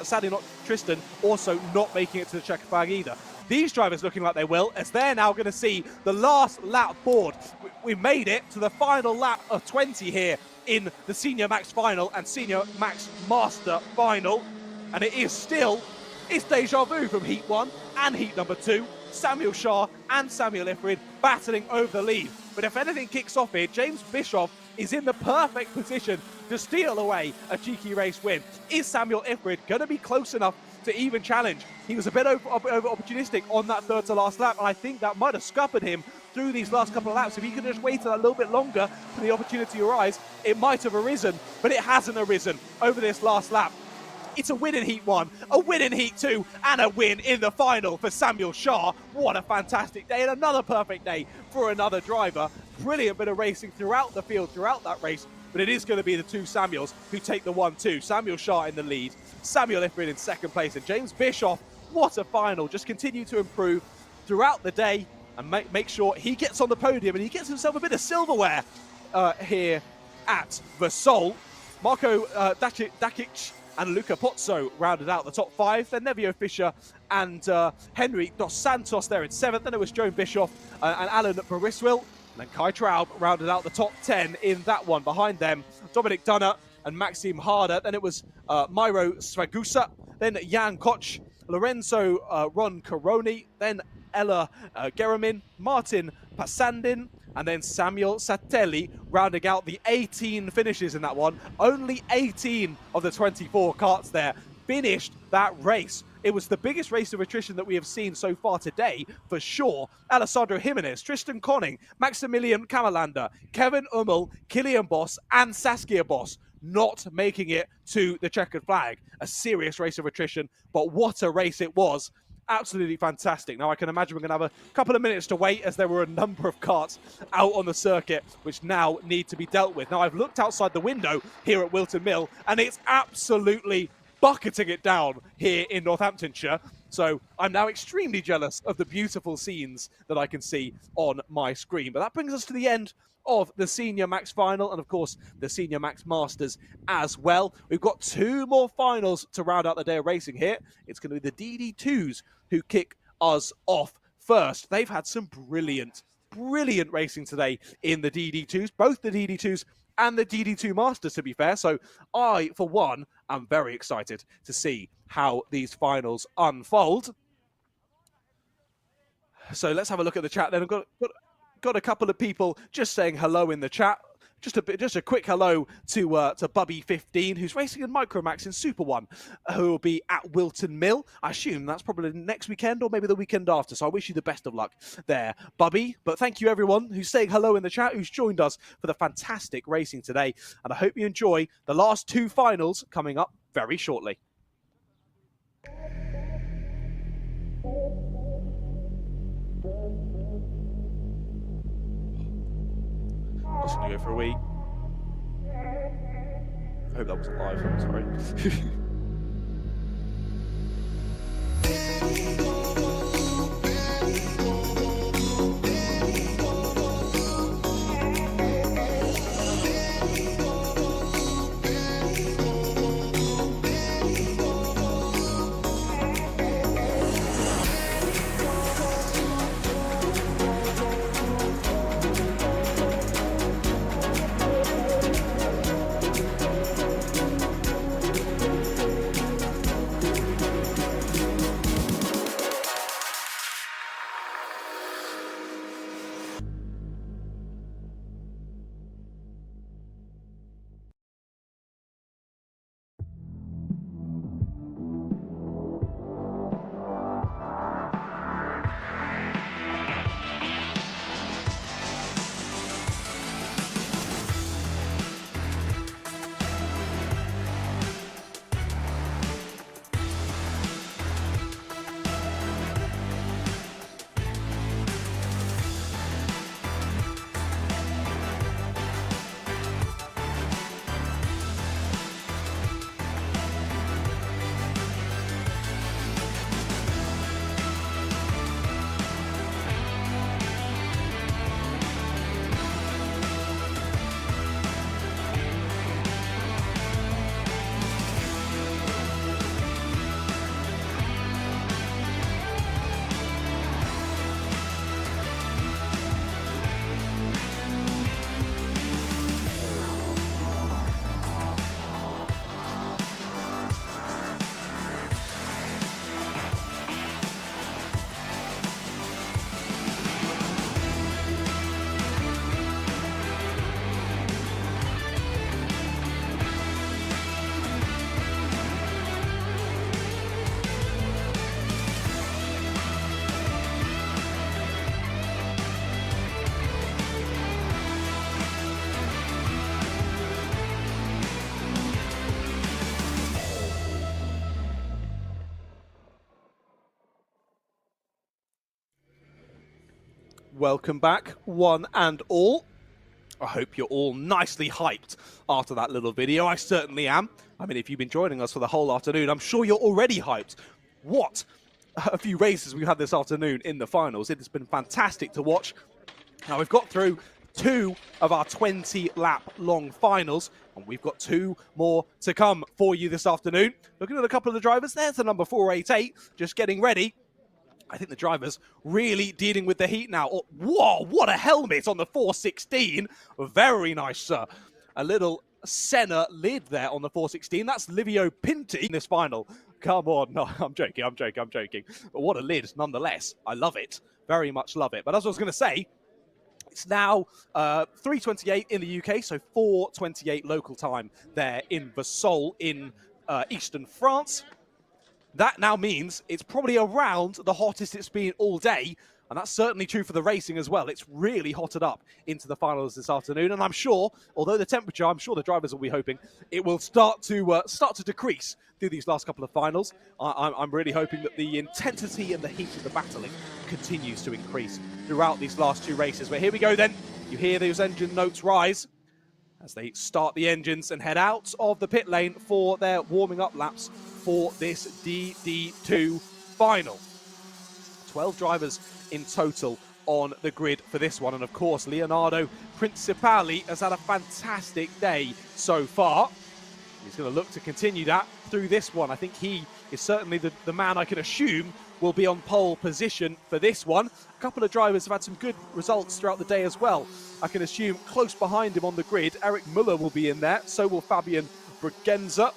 sadly not Tristan, also not making it to the checker flag either. These drivers looking like they will, as they're now going to see the last lap board. We made it to the final lap of 20 here in the Senior Max Final and Senior Max Master Final. And it is still, it's deja vu from Heat 1 and Heat number 2. Samuel Shah and Samuel Ifrid battling over the lead. But if anything kicks off here, James Bischoff is in the perfect position to steal away a cheeky race win. Is Samuel Ifrid going to be close enough to even challenge? He was a bit over opportunistic on that third to last lap, and I think that might have scuppered him through these last couple of laps. If he could have just waited a little bit longer for the opportunity to arise, it might have arisen, but it hasn't arisen over this last lap. It's a win in Heat 1, a win in Heat 2, and a win in the final for Samuel Shah. What a fantastic day, and another perfect day for another driver. Brilliant bit of racing throughout the field, throughout that race, but it is going to be the 2 Samuels who take the 1-2. Samuel Shah in the lead, Samuel Ifrid in second place, and James Bischoff, what a final. Just continue to improve throughout the day and make sure he gets on the podium and he gets himself a bit of silverware here at Vesoul. Marco Dakic and Luca Pozzo rounded out the top 5. Then Nevio Fischer and Henry Dos Santos there in 7th. Then it was Joan Bischoff and Alan Bariswil. And then Kai Traub rounded out the top 10 in that one. Behind them, Dominic Dunner and Maxime Harder. Then it was Miro Svagusa. Then Jan Koch, Lorenzo Ron Caroni. Then Ella Geramin, Martin Passandin, and then Samuel Satelli rounding out the 18 finishes in that one. Only 18 of the 24 karts there finished that race. It was the biggest race of attrition that we have seen so far today, for sure. Alessandro Jimenez, Tristan Conning, Maximilian Kammerlander, Kevin Ummel, Kilian Boss, and Saskia Boss not making it to the checkered flag. A serious race of attrition, but what a race it was. Absolutely fantastic. Now I can imagine we're going to have a couple of minutes to wait, as there were a number of karts out on the circuit which now need to be dealt with. Now I've looked outside the window here at Wilton Mill and it's absolutely bucketing it down here in Northamptonshire. So I'm now extremely jealous of the beautiful scenes that I can see on my screen. But that brings us to the end of the Senior Max Final and, of course, the Senior Max Masters as well. We've got 2 more finals to round out the day of racing here. It's going to be the DD2s who kick us off first. They've had some brilliant brilliant racing today in the DD2s, both the DD2s and the DD2 Masters, to be fair. So I, for one, am very excited to see how these finals unfold. So let's have a look at the chat then. I've got a couple of people just saying hello in the chat. Just a quick hello to Bubby15, who's racing in Micromax in Super 1, who will be at Wilton Mill. I assume that's probably next weekend or maybe the weekend after. So I wish you the best of luck there, Bubby. But thank you everyone who's saying hello in the chat, who's joined us for the fantastic racing today. And I hope you enjoy the last two finals coming up very shortly. Just gonna go for a wee. I hope that wasn't live, I'm sorry. Welcome back, one and all. I hope you're all nicely hyped after that little video. I certainly am. I mean, if you've been joining us for the whole afternoon, I'm sure you're already hyped. What a few races we've had this afternoon in the finals. It has been fantastic to watch. Now, we've got through 2 of our 20-lap long finals, and we've got 2 more to come for you this afternoon. Looking at a couple of the drivers, there's the number 488, just getting ready. I think the driver's really dealing with the heat now. Oh, whoa, what a helmet on the 416. Very nice, sir. A little Senna lid there on the 416. That's Livio Pinti in this final. Come on. No, I'm joking. But what a lid, nonetheless. I love it. Very much love it. But as I was going to say, it's now 3:28 in the UK, so 4:28 local time there in Vesoul in eastern France. That now means it's probably around the hottest it's been all day, and that's certainly true for the racing as well. It's really hotted up into the finals this afternoon, and I'm sure, although the temperature, I'm sure the drivers will be hoping it will start to decrease through these last couple of finals. I'm really hoping that the intensity and the heat of the battling continues to increase throughout these last 2 races. But here we go then. You hear those engine notes rise as they start the engines and head out of the pit lane for their warming up laps for this DD2 final. 12 drivers in total on the grid for this one, and of course Leonardo Principali has had a fantastic day so far. He's going to look to continue that through this one. I think he is certainly the man I can assume will be on pole position for this one. A couple of drivers have had some good results throughout the day as well. I can assume close behind him on the grid, Eric Muller will be in there, so will Fabian Bregenza.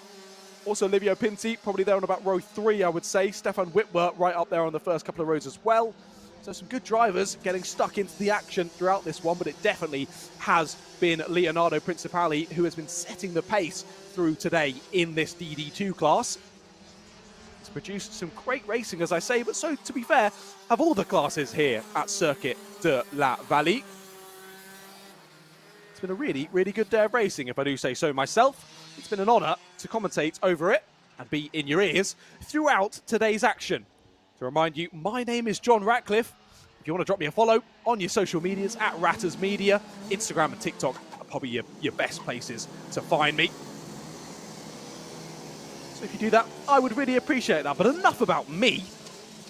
Also, Livio Pinti, probably there on about row 3, I would say. Stefan Whitwer right up there on the first couple of rows as well. So some good drivers getting stuck into the action throughout this one, but it definitely has been Leonardo Principali who has been setting the pace through today in this DD2 class. It's produced some great racing, as I say, but so, to be fair, have all the classes here at Circuit de la Vallée. It's been a really, really good day of racing, if I do say so myself. It's been an honour to commentate over it and be in your ears throughout today's action. To remind you, my name is John Ratcliffe. If you want to drop me a follow on your social medias at Ratters Media, Instagram and TikTok are probably your best places to find me. So if you do that, I would really appreciate that. But enough about me,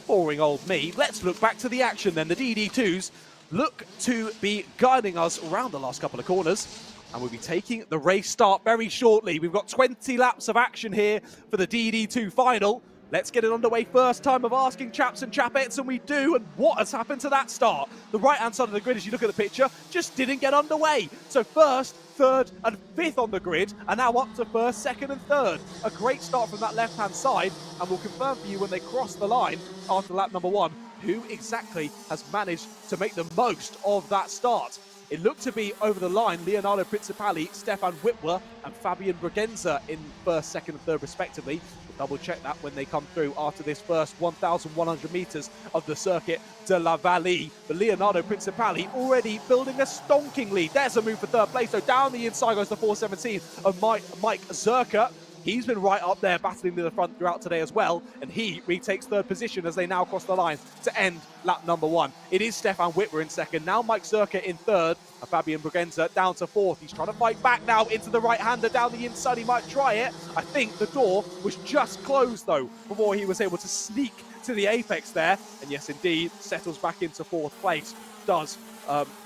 boring old me. Let's look back to the action then. The DD2s look to be guiding us around the last couple of corners. And we'll be taking the race start very shortly. We've got 20 laps of action here for the DD2 final. Let's get it underway. First time of asking, chaps and chapettes, and we do. And what has happened to that start? The right-hand side of the grid, as you look at the picture, just didn't get underway. So first, third, and fifth on the grid, and now up to first, second, and third. A great start from that left-hand side, and we'll confirm for you when they cross the line after lap number 1, who exactly has managed to make the most of that start. It looked to be over the line Leonardo Principali, Stefan Whitwer, and Fabian Bregenza in first, second, and third, respectively. We'll double check that when they come through after this first 1,100 metres of the Circuit de la Vallée. But Leonardo Principali already building a stonking lead. There's a move for third place. So down the inside goes the 417 of Mike Zerka. He's been right up there battling to the front throughout today as well, and he retakes third position as they now cross the line to end lap number 1. It is Stefan Whitwer in second, now Mike Zerka in third, and Fabian Bregenza down to fourth. He's trying to fight back now into the right-hander down the inside. He might try it. I think the door was just closed, though, before he was able to sneak to the apex there. And yes, indeed, settles back into fourth place, does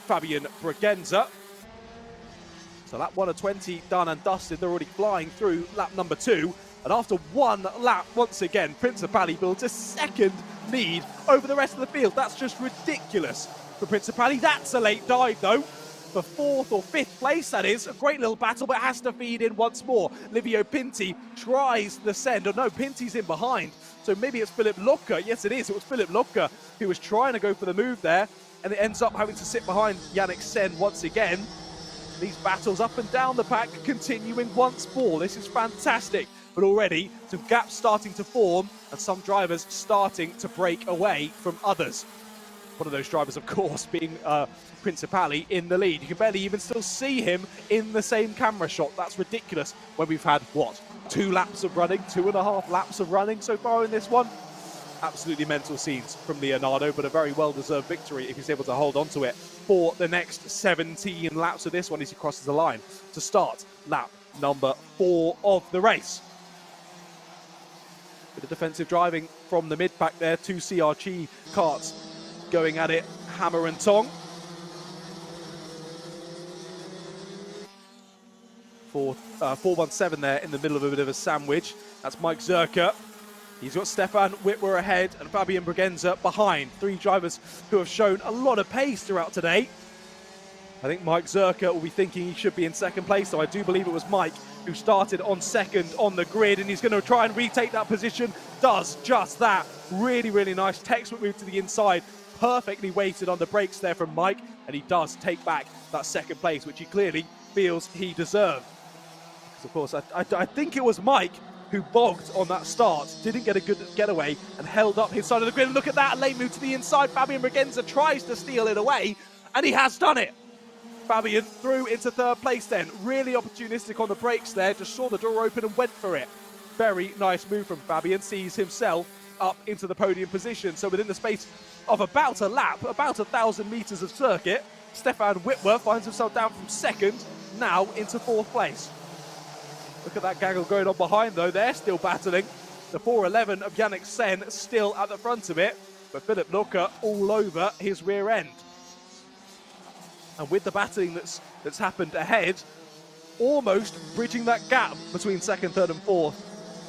Fabian Bregenza. So lap 1 of 20 done and dusted. They're already flying through lap number 2. And after one lap, once again, Principali builds a second lead over the rest of the field. That's just ridiculous for Principali. That's a late dive, though. For fourth or fifth place, that is. A great little battle, but has to feed in once more. Livio Pinti tries the send. Oh, no, Pinti's in behind. So maybe it's Philip Locker. Yes, it is. It was Philip Locker who was trying to go for the move there. And it ends up having to sit behind Yannick Sen once again. These battles up and down the pack continuing once more. This is fantastic. But already some gaps starting to form and some drivers starting to break away from others. One of those drivers, of course, being Principali in the lead. You can barely even still see him in the same camera shot. That's ridiculous when we've had, what, 2 laps of running, 2.5 laps of running so far in this one. Absolutely mental scenes from Leonardo, but a very well-deserved victory if he's able to hold on to it for the next 17 laps of this one as he crosses the line to start lap number 4 of the race. Bit of defensive driving from the mid-pack there, 2 CRG karts going at it, hammer and tong. 417 there in the middle of a bit of a sandwich. That's Mike Zerka. He's got Stefan Whitwer ahead and Fabian Bregenza behind. 3 drivers who have shown a lot of pace throughout today. I think Mike Zerka will be thinking he should be in second place, so I do believe it was Mike who started on second on the grid, and he's going to try and retake that position. Does just that. Really, really nice textbook move to the inside. Perfectly weighted on the brakes there from Mike, and he does take back that second place, which he clearly feels he deserved. Because, of course, I think it was Mike who bogged on that start, didn't get a good getaway, and held up his side of the grid. And look at that, late move to the inside. Fabian Bregenza tries to steal it away, and he has done it. Fabian through into third place then. Really opportunistic on the brakes there, just saw the door open and went for it. Very nice move from Fabian, sees himself up into the podium position. So within the space of about a lap, about 1,000 metres of circuit, Stefan Whitwer finds himself down from second, now into fourth place. Look at that gaggle going on behind, though. They're still battling. The 411 of Yannick Sen still at the front of it, but Philip Locker all over his rear end. And with the battling that's happened ahead, almost bridging that gap between second, third and fourth,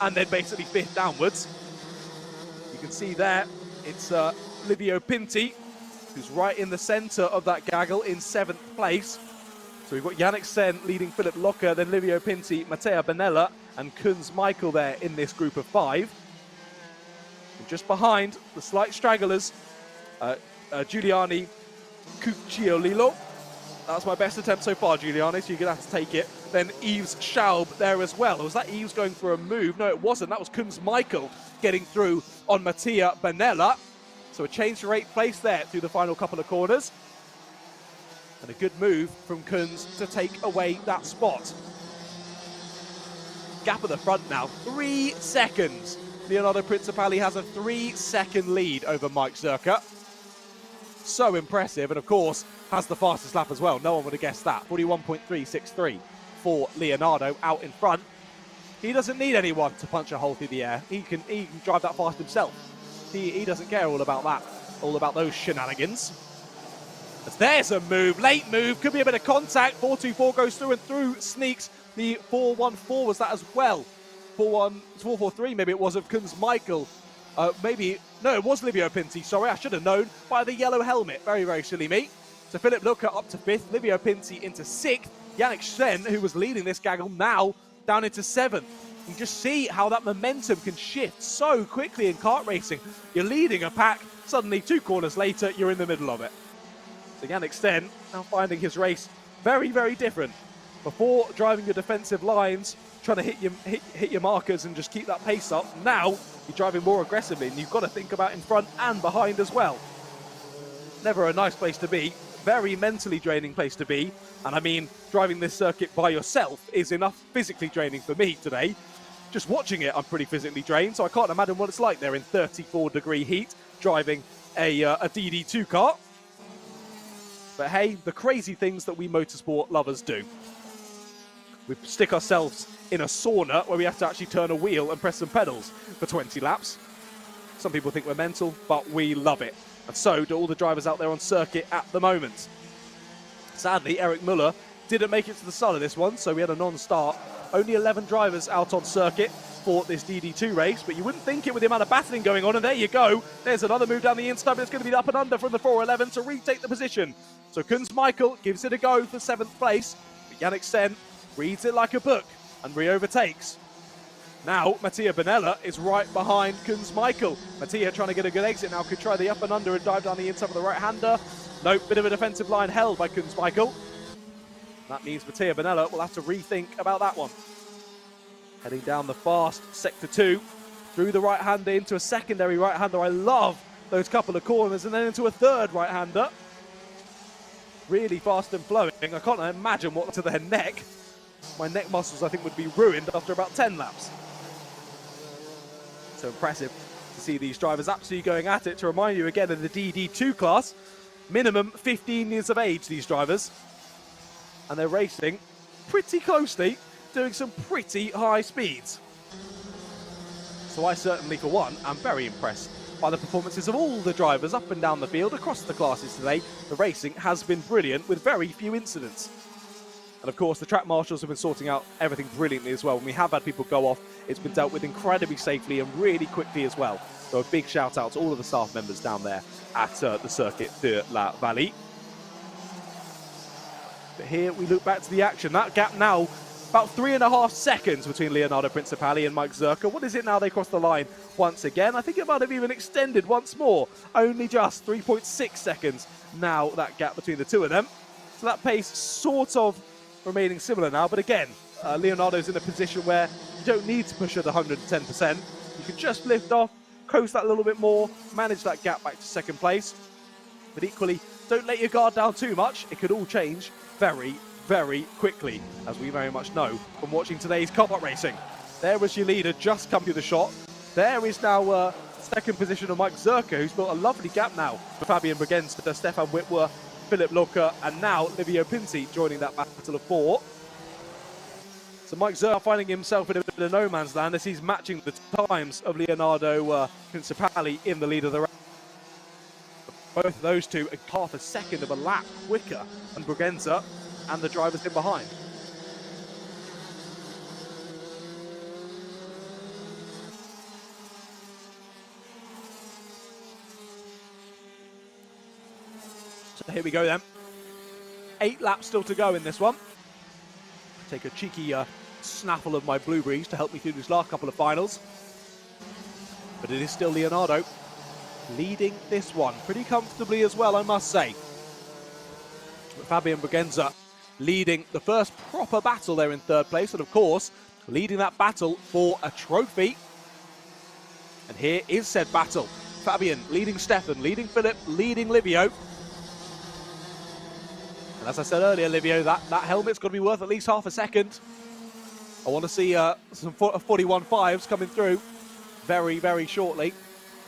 and then basically fifth downwards. You can see there, It's Livio Pinti, who's right in the centre of that gaggle in 7th place. So we've got Yannick Sen leading Philip Locker, then Livio Pinti, Matteo Benella, and Kunz Michael there in this group of 5. And just behind, the slight stragglers, Giuliani Cucciolillo. That's my best attempt so far, Giuliani, so you're going to have to take it. Then Yves Schaub there as well. Was that Yves going for a move? No, it wasn't. That was Kunz Michael getting through on Mattia Benella. So a change to 8th place there through the final couple of corners. And a good move from Kunz to take away that spot. Gap at the front now, 3 seconds. Leonardo Principali has a 3-second lead over Mike Zerka. So impressive, and of course, has the fastest lap as well. No one would have guessed that. 41.363 for Leonardo out in front. He doesn't need anyone to punch a hole through the air. He can drive that fast himself. He doesn't care all about that, all about those shenanigans. As there's a move, late move, could be a bit of contact. 424 goes through and through, sneaks. The 414 was that as well. 443 maybe it was of Kunz Michael. No, it was Livio Pinti, sorry, I should have known, by the yellow helmet. Very, very silly me. So Philip Luca up to 5th, Livio Pinti into 6th. Yannick Sen, who was leading this gaggle, now down into 7th. You just see how that momentum can shift so quickly in kart racing. You're leading a pack, suddenly 2 corners later, you're in the middle of it. So Yannick Sen now finding his race very, very different. Before driving your defensive lines, trying to hit your markers and just keep that pace up. Now you're driving more aggressively, and you've got to think about in front and behind as well. Never a nice place to be. Very mentally draining place to be. And I mean, driving this circuit by yourself is enough physically draining for me today. Just watching it, I'm pretty physically drained, so I can't imagine what it's like there in 34-degree heat, driving a DD2 car. But hey, the crazy things that we motorsport lovers do. We stick ourselves in a sauna where we have to actually turn a wheel and press some pedals for 20 laps. Some people think we're mental, but we love it. And so do all the drivers out there on circuit at the moment. Sadly, Eric Muller didn't make it to the start of this one, so we had a non-start. Only 11 drivers out on circuit for this DD2 race, but you wouldn't think it with the amount of battling going on, and there you go. There's another move down the inside, but it's going to be the up and under from the 411 to retake the position. So Kunz Michael gives it a go for 7th place, but Yannick Sen reads it like a book and re-overtakes. Now, Mattia Benella is right behind Kunz Michael. Mattia trying to get a good exit now, could try the up and under and dive down the inside of the right-hander. Nope, bit of a defensive line held by Kunz Michael. That means Mattia Benella will have to rethink about that one. Heading down the fast sector 2, through the right-hander into a secondary right-hander. I love those couple of corners, and then into a third right-hander. Really fast and flowing. I can't imagine what to their neck. My neck muscles, I think, would be ruined after about 10 laps. So impressive to see these drivers absolutely going at it. To remind you again, in the DD2 class, minimum 15 years of age, these drivers. And they're racing pretty closely, doing some pretty high speeds. So I certainly, for one, am very impressed by the performances of all the drivers up and down the field across the classes today. The racing has been brilliant with very few incidents. And of course, the track marshals have been sorting out everything brilliantly as well. When we have had people go off, it's been dealt with incredibly safely and really quickly as well. So a big shout out to all of the staff members down there at the Circuit de la Vallée. But here we look back to the action. That gap now, about 3.5 seconds between Leonardo Principali and Mike Zerka. What is it now they cross the line once again? I think it might have even extended once more. Only just 3.6 seconds now, that gap between the two of them. So that pace sort of remaining similar now, but again, Leonardo's in a position where you don't need to push at 110%. You can just lift off, coast that a little bit more, manage that gap back to 2nd place. But equally, don't let your guard down too much. It could all change very, very quickly, as we very much know from watching today's kart racing. There was your leader just come through the shot. There is now 2nd position of Mike Zerka, who's built a lovely gap now for Fabian Bregenster, Stefan Whitwer, Philip Locker, and now Livio Pinti joining that battle of 4. So Mike Zerka finding himself in a bit of no man's land as he's matching the times of Leonardo Principali in the lead of the race. Both of those two are half a second of a lap quicker than Bregenzer and the drivers in behind. So here we go then. 8 laps still to go in this one. Take a cheeky snaffle of my blueberries to help me through these last couple of finals. But it is still Leonardo leading this one pretty comfortably as well, I must say. But Fabian Braganza leading the first proper battle there in third place, and of course, leading that battle for a trophy. And here is said battle. Fabian leading Stefan, leading Philip, leading Livio. And as I said earlier, Livio, that helmet's got to be worth at least half a second. I want to see some 41.5s coming through very, very shortly.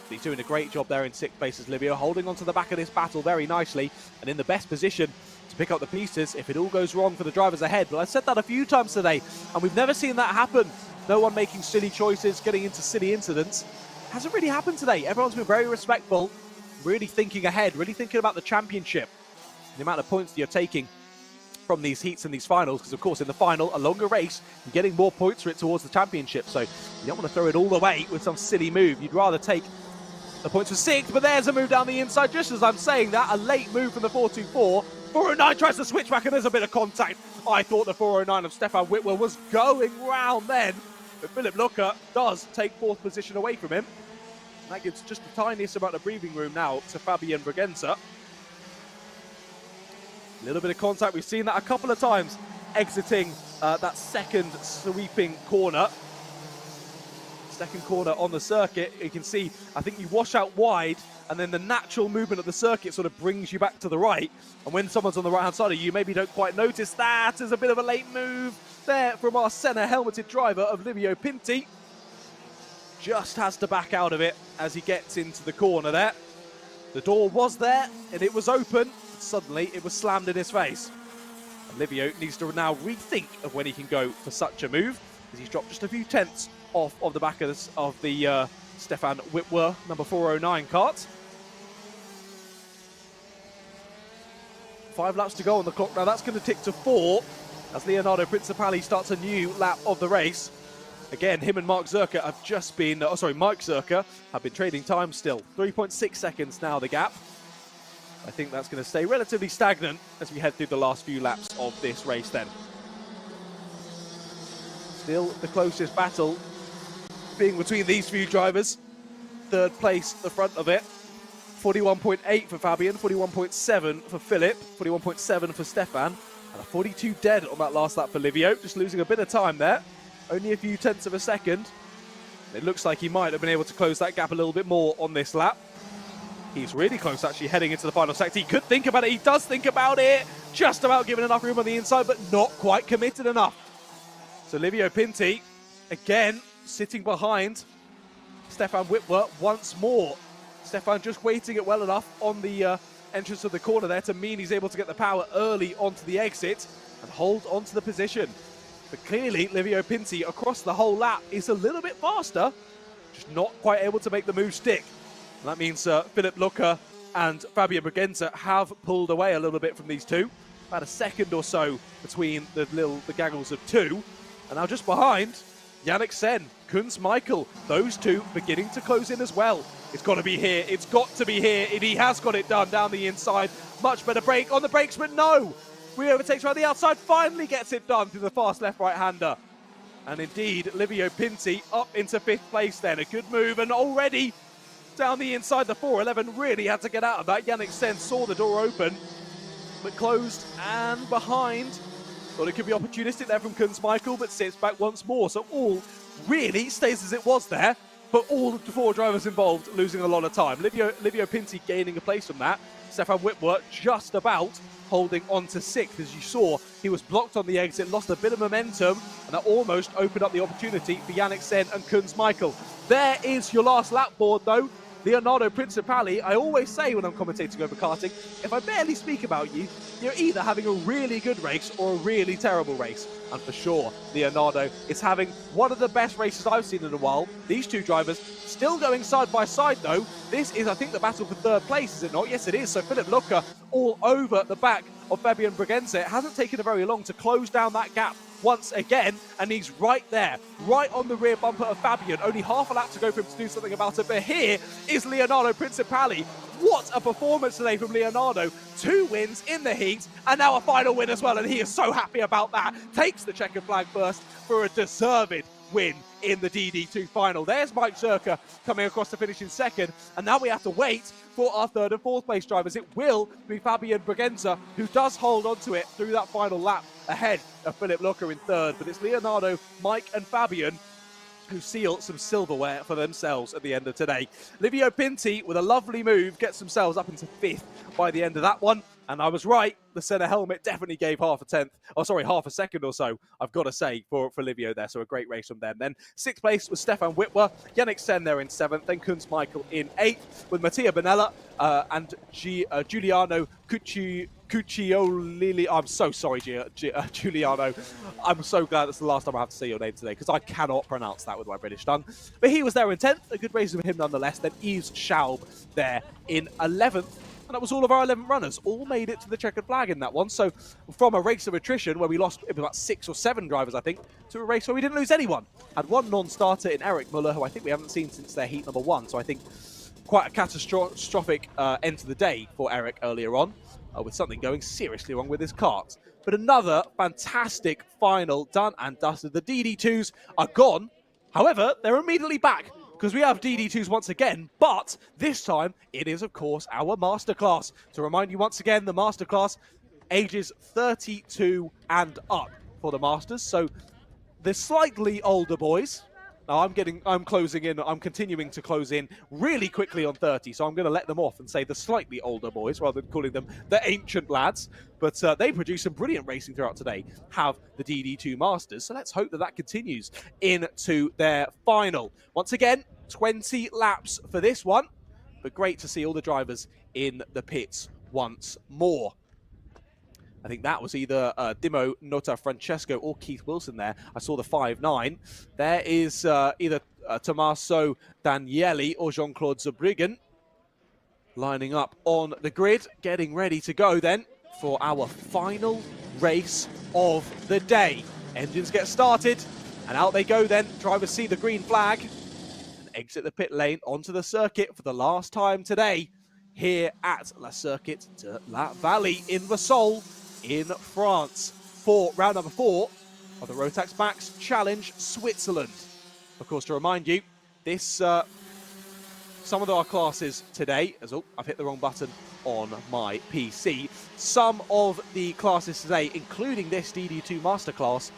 He's doing a great job there in 6th place as Livio, holding onto the back of this battle very nicely and in the best position to pick up the pieces if it all goes wrong for the drivers ahead. But I've said that a few times today, and we've never seen that happen. No one making silly choices, getting into silly incidents. Hasn't really happened today. Everyone's been very respectful, really thinking ahead, really thinking about the championship, the amount of points that you're taking from these heats and these finals, because of course in the final, a longer race, you're getting more points for it towards the championship. So you don't want to throw it all away with some silly move. You'd rather take the points for 6th, but there's a move down the inside. Just as I'm saying that, a late move from the 424. 409 tries to switch back, and there's a bit of contact. I thought the 409 of Stefan Whitwell was going round then, but Philip Lucca does take 4th position away from him. And that gives just the tiniest amount of breathing room now to Fabian Braganza. A little bit of contact. We've seen that a couple of times exiting that second sweeping corner. Second corner on the circuit. You can see, I think you wash out wide, and then the natural movement of the circuit sort of brings you back to the right. And when someone's on the right-hand side of you, maybe don't quite notice that is a bit of a late move there from our Senna helmeted driver of Livio Pinti. Just has to back out of it as he gets into the corner there. The door was there, and it was open. Suddenly, it was slammed in his face. And Livio needs to now rethink of when he can go for such a move, as he's dropped just a few tenths off of the back of the Stefan Whitwer number 409 kart. 5 laps to go on the clock now. That's going to tick to 4 as Leonardo Principali starts a new lap of the race. Again, him and Mark Zerka have just been, Mike Zerka have been trading time still. 3.6 seconds now the gap. I think that's going to stay relatively stagnant as we head through the last few laps of this race then. Still the closest battle being between these few drivers. 3rd place at the front of it. 41.8 for Fabian, 41.7 for Philip, 41.7 for Stefan, and a 42 dead on that last lap for Livio, just losing a bit of time there. Only a few tenths of a second. It looks like he might have been able to close that gap a little bit more on this lap. He's really close actually heading into the final sector. He could think about it, he does think about it. Just about giving enough room on the inside, but not quite committed enough. So Livio Pinti, again, sitting behind Stefan Whitwer once more. Stefan just waiting it well enough on the entrance of the corner there to mean he's able to get the power early onto the exit and hold onto the position. But clearly, Livio Pinti across the whole lap is a little bit faster, just not quite able to make the move stick. And that means Philip Lucca and Fabian Braganza have pulled away a little bit from these two. About a second or so between the gaggles of 2. And now just behind, Yannick Sen, Kunz Michael, those two beginning to close in as well. It's got to be here, it's got to be here, and he has got it done down the inside. Much better break on the brakes, but no! He overtakes around the outside, finally gets it done through the fast left right-hander. And indeed, Livio Pinti up into 5th place then. A good move, and already down the inside, the 411 really had to get out of that. Yannick Sen saw the door open, but closed and behind. Thought it could be opportunistic there from Kunz Michael, but sits back once more. So all really stays as it was there, but all the 4 drivers involved losing a lot of time. Livio Pinti gaining a place from that. Stefan Whitwer just about holding on to 6th. As you saw, he was blocked on the exit, lost a bit of momentum, and that almost opened up the opportunity for Yannick Sen and Kunz Michael. There is your last lap board though. Leonardo Principali, I always say when I'm commentating over karting, if I barely speak about you, you're either having a really good race or a really terrible race. And for sure, Leonardo is having one of the best races I've seen in a while. These two drivers still going side by side though. This is, I think, the battle for 3rd place, is it not? Yes, it is. So Philip Lucca all over the back of Fabian Braganza. It hasn't taken very long to close down that gap once again, and he's right there, right on the rear bumper of Fabian. Only half a lap to go for him to do something about it, but here is Leonardo Principali. What a performance today from Leonardo. 2 wins in the heat, and now a final win as well, and he is so happy about that. Takes the checkered flag first for a deserved win in the DD2 final. There's Mike Zerka coming across to finish in second, and now we have to wait for our third and fourth place drivers. It will be Fabian Braganza, who does hold on to it through that final lap ahead of Philip Locker in third, but it's Leonardo, Mike and Fabian who seal some silverware for themselves at the end of today. Livio Pinti, with a lovely move, gets themselves up into 5th by the end of that one. And I was right, the centre helmet definitely gave half a second or so, I've got to say, for Livio there. So a great race from them. Then 6th place was Stefan Witwer, Yannick Sen there in 7th, then Kunz Michael in 8th, with Mattia Benella and Giuliano Cucciolili. I'm so sorry, Giuliano. I'm so glad it's the last time I have to say your name today, because I cannot pronounce that with my British tongue. But he was there in 10th, a good race with him nonetheless. Then Yves Schaub there in 11th. And that was all of our 11 runners. All made it to the checkered flag in that one. So from a race of attrition where we lost about 6 or 7 drivers, I think, to a race where we didn't lose anyone. Had one non-starter in Eric Muller, who I think we haven't seen since their heat number 1. So I think quite a catastrophic end to the day for Eric earlier on, with something going seriously wrong with his kart. But another fantastic final done and dusted. The DD2s are gone. However, they're immediately back, because we have DD2s once again, but this time it is, of course, our masterclass. To remind you once again, the masterclass, ages 32 and up for the Masters. So the slightly older boys, now I'm continuing to close in really quickly on 30, so I'm going to let them off and say the slightly older boys rather than calling them the ancient lads. But they produce some brilliant racing throughout today, have the DD2 Masters, so let's hope that that continues into their final. Once again, 20 laps for this one, but great to see all the drivers in the pits once more. I think that was either Dimo Nota Francesco or Keith Wilson there. I saw the 5.9. There is either Tommaso Danieli or Jean-Claude Zabriggan lining up on the grid, getting ready to go then for our final race of the day. Engines get started, and out they go then. Drivers see the green flag and exit the pit lane onto the circuit for the last time today here at La Circuit de la Vallée in Vesoul in France for round number 4 of the Rotax Max Challenge Switzerland. Of course, to remind you, this some of our classes today, I've hit the wrong button on my PC. Some of the classes today, including this DD2 Masterclass,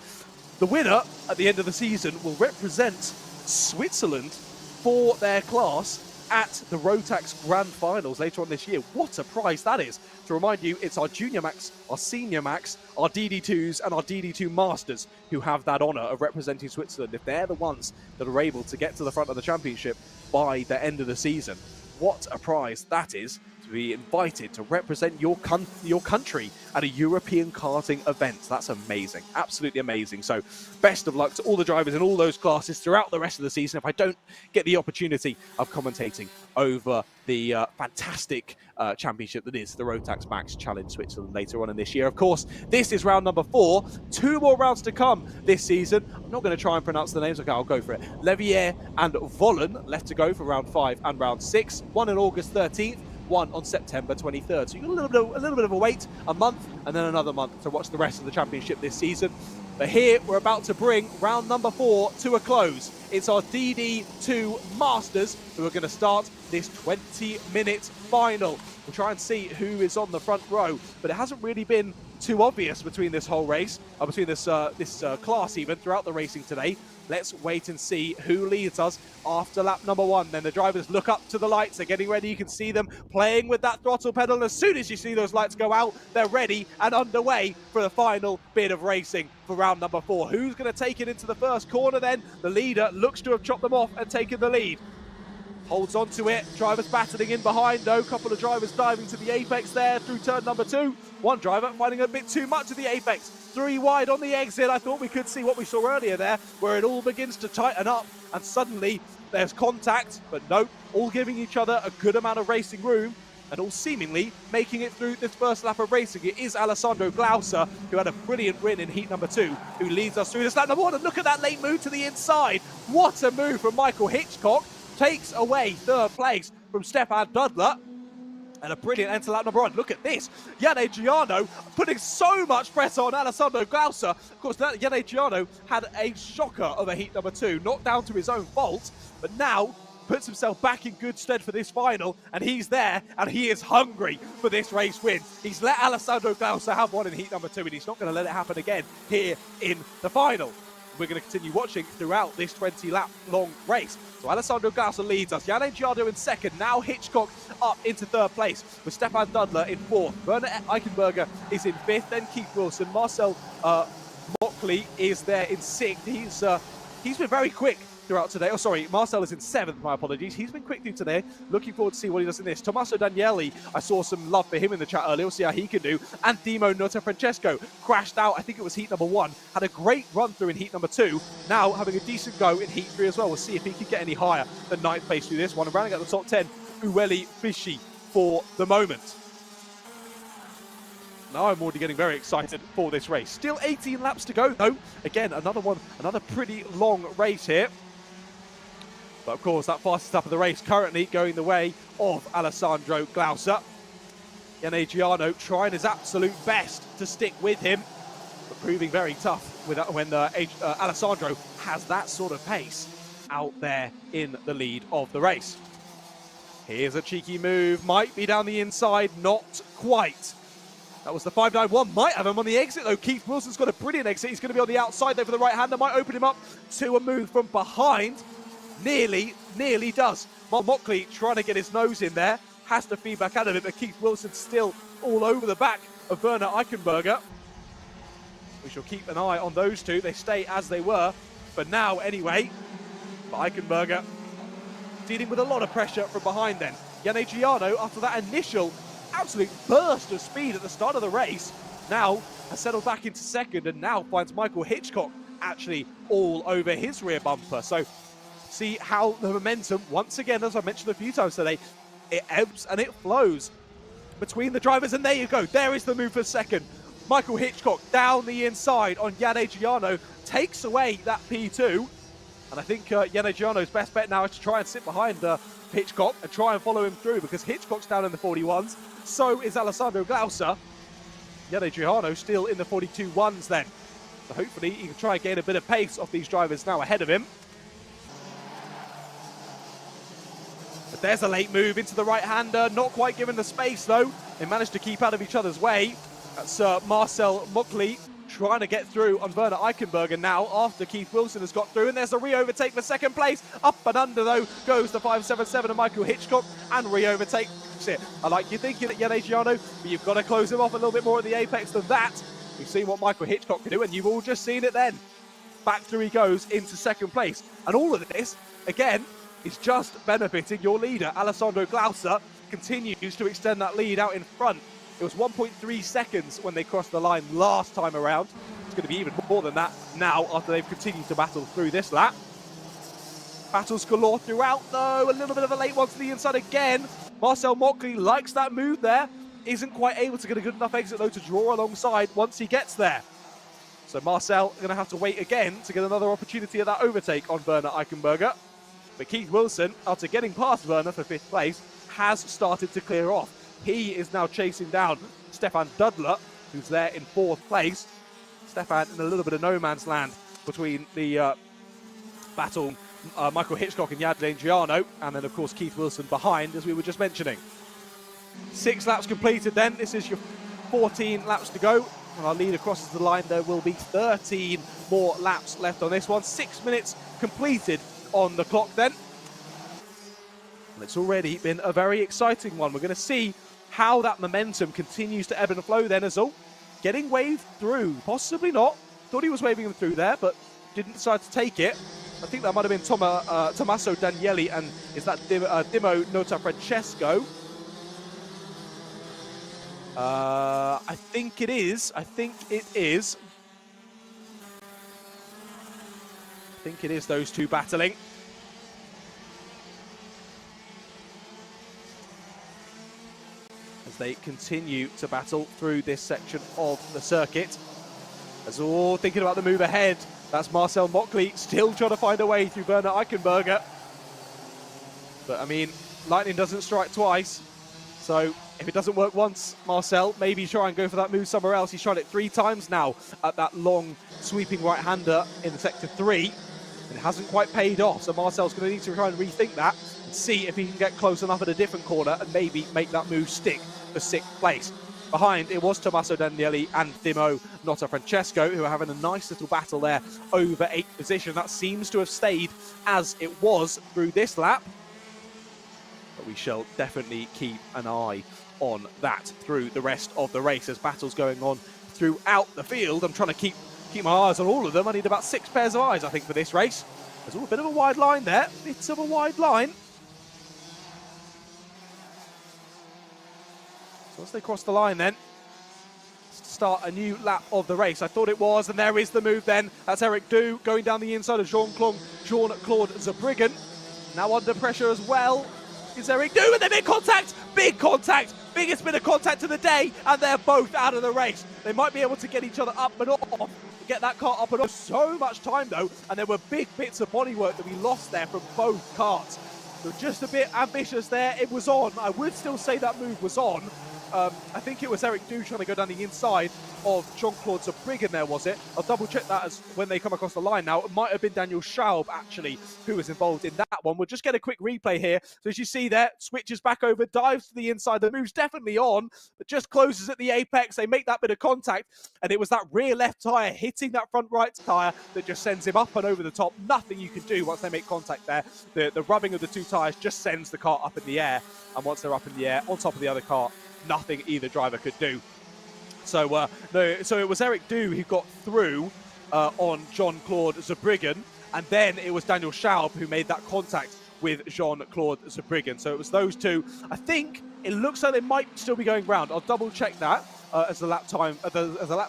the winner at the end of the season will represent Switzerland for their class at the Rotax Grand Finals later on this year. What a prize that is. To remind you, it's our Junior Max, our Senior Max, our DD2s and our DD2 Masters who have that honour of representing Switzerland if they're the ones that are able to get to the front of the championship by the end of the season. What a prize that is, to be invited to represent your country at a European karting event. That's amazing, absolutely amazing. So best of luck to all the drivers in all those classes throughout the rest of the season. If I don't get the opportunity of commentating over the fantastic championship that is the Rotax Max Challenge Switzerland later on in this year. Of course, this is round number 4. 2 more rounds to come this season. I'm not going to try and pronounce the names. Okay, I'll go for it. Levier and Vollen left to go for round 5 and round 6. One on August 13th. One on September 23rd. So you've got a little bit of a wait, a month, and then another month to watch the rest of the championship this season. But here, we're about to bring round number 4 to a close. It's our DD2 Masters who are going to start this 20-minute final. We'll try and see who is on the front row, but it hasn't really been too obvious between this whole race, between this class even, throughout the racing today. Let's wait and see who leads us after lap number 1. Then the drivers look up to the lights. They're getting ready. You can see them playing with that throttle pedal. And as soon as you see those lights go out, they're ready and underway for the final bit of racing for round number 4. Who's going to take it into the first corner then? The leader looks to have chopped them off and taken the lead. Holds on to it. Drivers battling in behind, though. Couple of drivers diving to the apex there through turn number 2. One driver finding a bit too much of the apex. 3 wide on the exit. I thought we could see what we saw earlier there, where it all begins to tighten up, and suddenly there's contact, but no, all giving each other a good amount of racing room. and all seemingly making it through this first lap of racing. It is Alessandro Glauser, who had a brilliant win in heat number 2, who leads us through this lap number 1. And look at that late move to the inside. What a move from Michael Hitchcock. Takes away third place from Stefan Dudler. And a brilliant enter lap number 1. Look at this. Yannick Giano putting so much pressure on Alessandro Glauser. Of course, Yannick Giano had a shocker of a heat number 2, not down to his own fault, but now puts himself back in good stead for this final, and he's there, and he is hungry for this race win. He's let Alessandro Glauser have one in heat number 2, and he's not going to let it happen again here in the final. We're going to continue watching throughout this 20-lap long race. So Alessandro Glauser leads us. Yannick Giardo in second. Now Hitchcock up into third place with Stefan Dudler in fourth. Werner Eichenberger is in fifth. Then Keith Wilson. Marcel Mockley is there in sixth. He's been very quick throughout today. Oh, sorry, Marcel is in seventh, my apologies. He's been quick through today. Looking forward to see what he does in this. Tommaso Danieli, I saw some love for him in the chat earlier. We'll see how he can do. And Dimo Nota Francesco crashed out, I think it was heat number 1. Had a great run through in heat number 2. Now having a decent go in heat 3 as well. We'll see if he can get any higher than 9th place through this one. And rounding out the top 10, Ueli Fischi for the moment. Now I'm already getting very excited for this race. Still 18 laps to go, though. Again, another pretty long race here. But of course, that fastest lap of the race currently going the way of Alessandro Glauser. Yannick Giano trying his absolute best to stick with him, but proving very tough when Alessandro has that sort of pace out there in the lead of the race. Here's a cheeky move, might be down the inside, not quite. That was the 591, might have him on the exit though. Keith Wilson's got a brilliant exit. He's going to be on the outside there for the right hander, might open him up to a move from behind. Nearly does. Mockley trying to get his nose in there, has to feed back out of it, but Keith Wilson still all over the back of Werner Eichenberger. We shall keep an eye on those two. They stay as they were for now anyway. But Eichenberger dealing with a lot of pressure from behind then. Yannick Giano, after that initial absolute burst of speed at the start of the race, now has settled back into second and now finds Michael Hitchcock actually all over his rear bumper. So see how the momentum, once again, as I mentioned a few times today, it ebbs and it flows between the drivers. And there you go. There is the move for second. Michael Hitchcock down the inside on Yannick Giano, takes away that P2. And I think Yannick Giano's best bet now is to try and sit behind Hitchcock and try and follow him through, because Hitchcock's down in the 41s. So is Alessandro Glauser. Yannick Giano still in the 42.1s then. So hopefully he can try and gain a bit of pace off these drivers now ahead of him. But there's a late move into the right-hander, not quite given the space though. They managed to keep out of each other's way. That's Marcel Mockley trying to get through on Werner Eichenberger now after Keith Wilson has got through. And there's a re-overtake for second place. Up and under though goes the 577 of Michael Hitchcock, and re-overtake. I like you thinking that Yannick Giano, but you've got to close him off a little bit more at the apex than that. We've seen what Michael Hitchcock can do, and you've all just seen it then. Back through he goes into second place. And all of this, again, is just benefiting your leader. Alessandro Glauser continues to extend that lead out in front. It was 1.3 seconds when they crossed the line last time around. It's going to be even more than that now after they've continued to battle through this lap. Battles galore throughout though. A little bit of a late one to the inside again. Marcel Mockley likes that move there. Isn't quite able to get a good enough exit though to draw alongside once he gets there. So Marcel going to have to wait again to get another opportunity at that overtake on Werner Eichenberger. But Keith Wilson, after getting past Werner for 5th place, has started to clear off. He is now chasing down Stefan Dudler, who's there in 4th place. Stefan in a little bit of no man's land between the battle, Michael Hitchcock and Yannick Giano, and then of course Keith Wilson behind, as we were just mentioning. 6 laps completed then. This is your 14 laps to go. When our leader crosses the line, there will be 13 more laps left on this one. 6 minutes completed on the clock then. And it's already been a very exciting one. We're going to see how that momentum continues to ebb and flow then, as all getting waved through. Possibly not. Thought he was waving him through there, but didn't decide to take it. I think that might have been Tommaso Danieli, and is that Dimo Nota Francesco? I think it is. I think it is those two battling. they continue to battle through this section of the circuit. As all thinking about the move ahead, that's Marcel Mockley still trying to find a way through Werner Eichenberger. But I mean, lightning doesn't strike twice. So if it doesn't work once, Marcel, maybe try and go for that move somewhere else. He's tried it 3 times now at that long sweeping right-hander in sector 3. And it hasn't quite paid off. So Marcel's going to need to try and rethink that and see if he can get close enough at a different corner and maybe make that move stick for 6th place. Behind, it was Tommaso Danieli and Timo Nota Francesco who are having a nice little battle there over 8th position. That seems to have stayed as it was through this lap. But we shall definitely keep an eye on that through the rest of the race as battles going on throughout the field. I'm trying to keep my eyes on all of them. I need about 6 pairs of eyes, I think, for this race. There's all a bit of a wide line there. Bit of a wide line. So once they cross the line then, start a new lap of the race. I thought it was, and there is the move then. That's Eric Du going down the inside of Jean-Claude Zabriggan. Now under pressure as well is Eric Du, and they make contact! Big contact! Biggest bit of contact of the day, and they're both out of the race. They might be able to get each other up and off, get that car up and off. So much time though, and there were big bits of bodywork that we lost there from both cars. So just a bit ambitious there. It was on. I would still say that move was on. I think it was Eric Du trying to go down the inside of Jean-Claude Zabriggan there, was it? I'll double check that as when they come across the line now. It might have been Daniel Schaub, actually, who was involved in that one. We'll just get a quick replay here. So as you see there, switches back over, dives to the inside. The move's definitely on, but just closes at the apex. They make that bit of contact, and it was that rear left tyre hitting that front right tyre that just sends him up and over the top. Nothing you can do once they make contact there. The rubbing of the 2 tyres just sends the car up in the air, and once they're up in the air, on top of the other car, nothing either driver could do. So so it was Eric Du who got through on Jean-Claude Zabriggan, and then it was Daniel Schaub who made that contact with Jean-Claude Zabriggan. So it was those two. I think it looks like they might still be going round. I'll double check that as the laps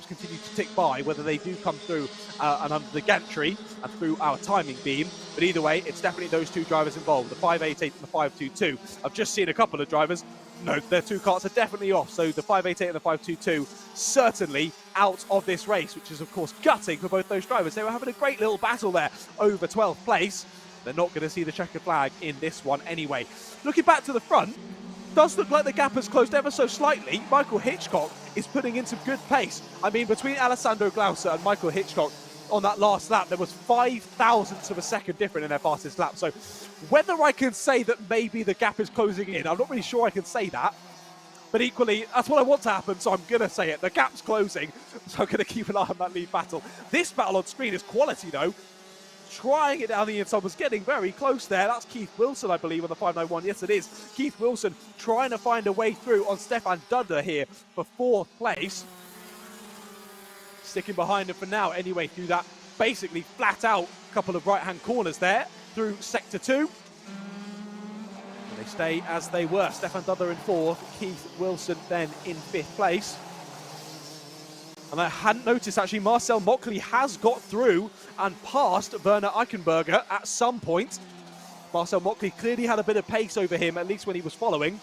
continue to tick by, whether they do come through and under the gantry and through our timing beam. But either way, it's definitely those 2 drivers involved, the 588 and the 522. I've just seen a couple of drivers. No, their 2 carts are definitely off. So the 588 and the 522 certainly out of this race, which is of course gutting for both those drivers. They were having a great little battle there over 12th place. They're not going to see the checkered flag in this one anyway. Looking back to the front, does look like the gap has closed ever so slightly. Michael Hitchcock is putting in some good pace. I mean, between Alessandro Glauser and Michael Hitchcock on that last lap, there was 5 thousandths of a second different in their fastest lap. So whether I can say that maybe the gap is closing in, I'm not really sure I can say that. But equally, that's what I want to happen, so I'm going to say it. The gap's closing, so I'm going to keep an eye on that lead battle. This battle on screen is quality, though. Trying it down the inside, was getting very close there. That's Keith Wilson, I believe, on the 591. Yes, it is. Keith Wilson trying to find a way through on Stefan Dudder here for 4th place. Sticking behind him for now anyway through that basically flat out couple of right-hand corners there through sector 2. And they stay as they were. Stefan Dudder in 4th, Keith Wilson then in 5th place. And I hadn't noticed, actually, Marcel Mockley has got through and passed Werner Eichenberger at some point. Marcel Mockley clearly had a bit of pace over him, at least when he was following.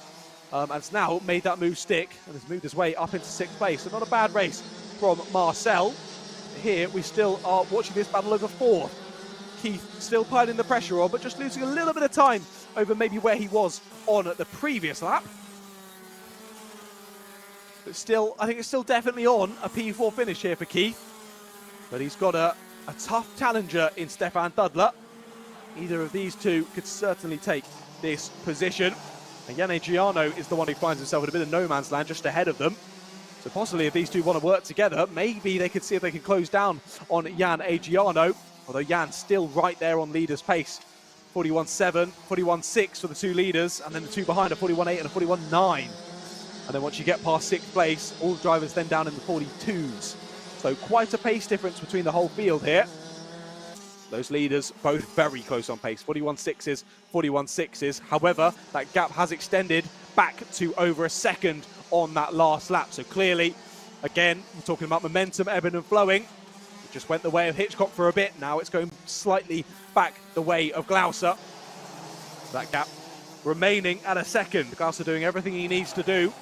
And has now made that move stick and has moved his way up into 6th place. So not a bad race from Marcel. Here we still are watching this battle over 4th. Keith still piling the pressure on, but just losing a little bit of time over maybe where he was on the previous lap. But still, I think it's still definitely on a P4 finish here for Keith. But he's got a tough challenger in Stefan Dudler. Either of these 2 could certainly take this position. And Jan Giano is the one who finds himself in a bit of no man's land just ahead of them. So possibly if these 2 want to work together, maybe they could see if they can close down on Jan Giano. Although Jan's still right there on leader's pace. 41.7, 41.6 for the 2 leaders, and then the 2 behind, a 41.8 and a 41.9. And then once you get past 6th place, all the drivers then down in the 42s. So quite a pace difference between the whole field here. Those leaders both very close on pace, 41.6s, 41.6s. However, that gap has extended back to over a second on that last lap. So clearly, again, we're talking about momentum ebbing and flowing. It just went the way of Hitchcock for a bit. Now it's going slightly back the way of Glauser. That gap remaining at a second. Glauser doing everything he needs to do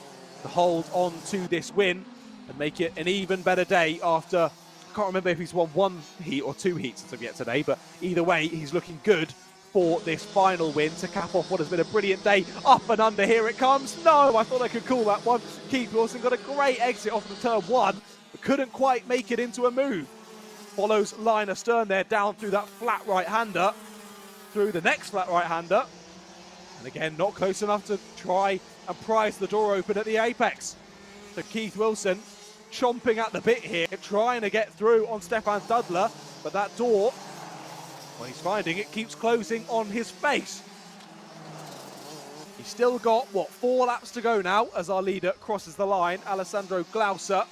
to hold on to this win and make it an even better day after, I can't remember if he's won 1 heat or 2 heats as of yet today, but either way, he's looking good for this final win to cap off what has been a brilliant day. Up and under, here it comes. No, I thought I could call that one. Keith Wilson got a great exit off the turn 1, but couldn't quite make it into a move. Follows line astern there, down through that flat right-hander, through the next flat right-hander. And again, not close enough to try and prise the door open at the apex. So Keith Wilson chomping at the bit here, trying to get through on Stefan Dudler, but that door, when he's finding it, keeps closing on his face. He's still got, 4 laps to go now as our leader crosses the line. Alessandro Glauser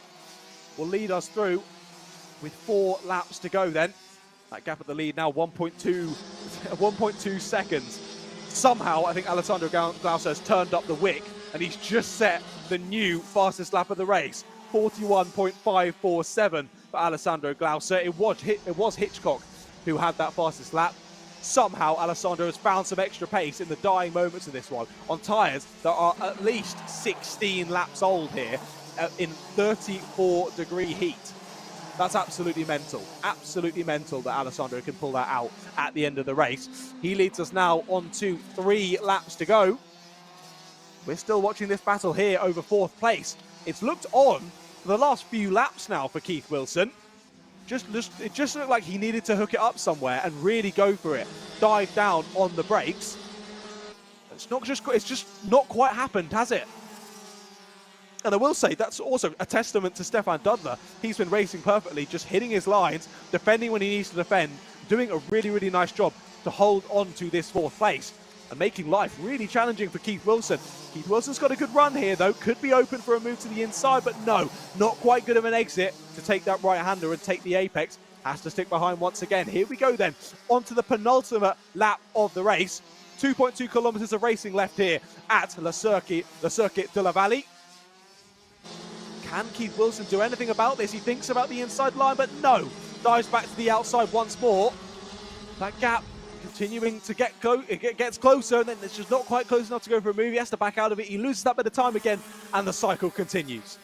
will lead us through with 4 laps to go then. That gap at the lead now 1.2 seconds. Somehow, I think Alessandro Glauser has turned up the wick and he's just set the new fastest lap of the race. 41.547 for Alessandro Glauser. It was Hitchcock who had that fastest lap. Somehow Alessandro has found some extra pace in the dying moments of this one on tyres that are at least 16 laps old here in 34-degree heat. That's absolutely mental that Alessandro can pull that out at the end of the race. He leads us now on to 3 laps to go. We're still watching this battle here over 4th place. It's looked on for the last few laps now for Keith Wilson. It just looked like he needed to hook it up somewhere and really go for it. Dive down on the brakes. It's just not quite happened, has it? And I will say, that's also a testament to Stefan Dudler. He's been racing perfectly, just hitting his lines, defending when he needs to defend, doing a really, really nice job to hold on to this 4th place and making life really challenging for Keith Wilson. Keith Wilson's got a good run here, though. Could be open for a move to the inside, but no, not quite good of an exit to take that right-hander and take the apex. Has to stick behind once again. Here we go then, onto the penultimate lap of the race. 2.2 kilometers of racing left here at Le Circuit de la Vallée. Can Keith Wilson do anything about this? He thinks about the inside line, but no. Dives back to the outside once more. That gap continuing to get close. It gets closer, and then it's just not quite close enough to go for a move. He has to back out of it. He loses that bit of time again, and the cycle continues.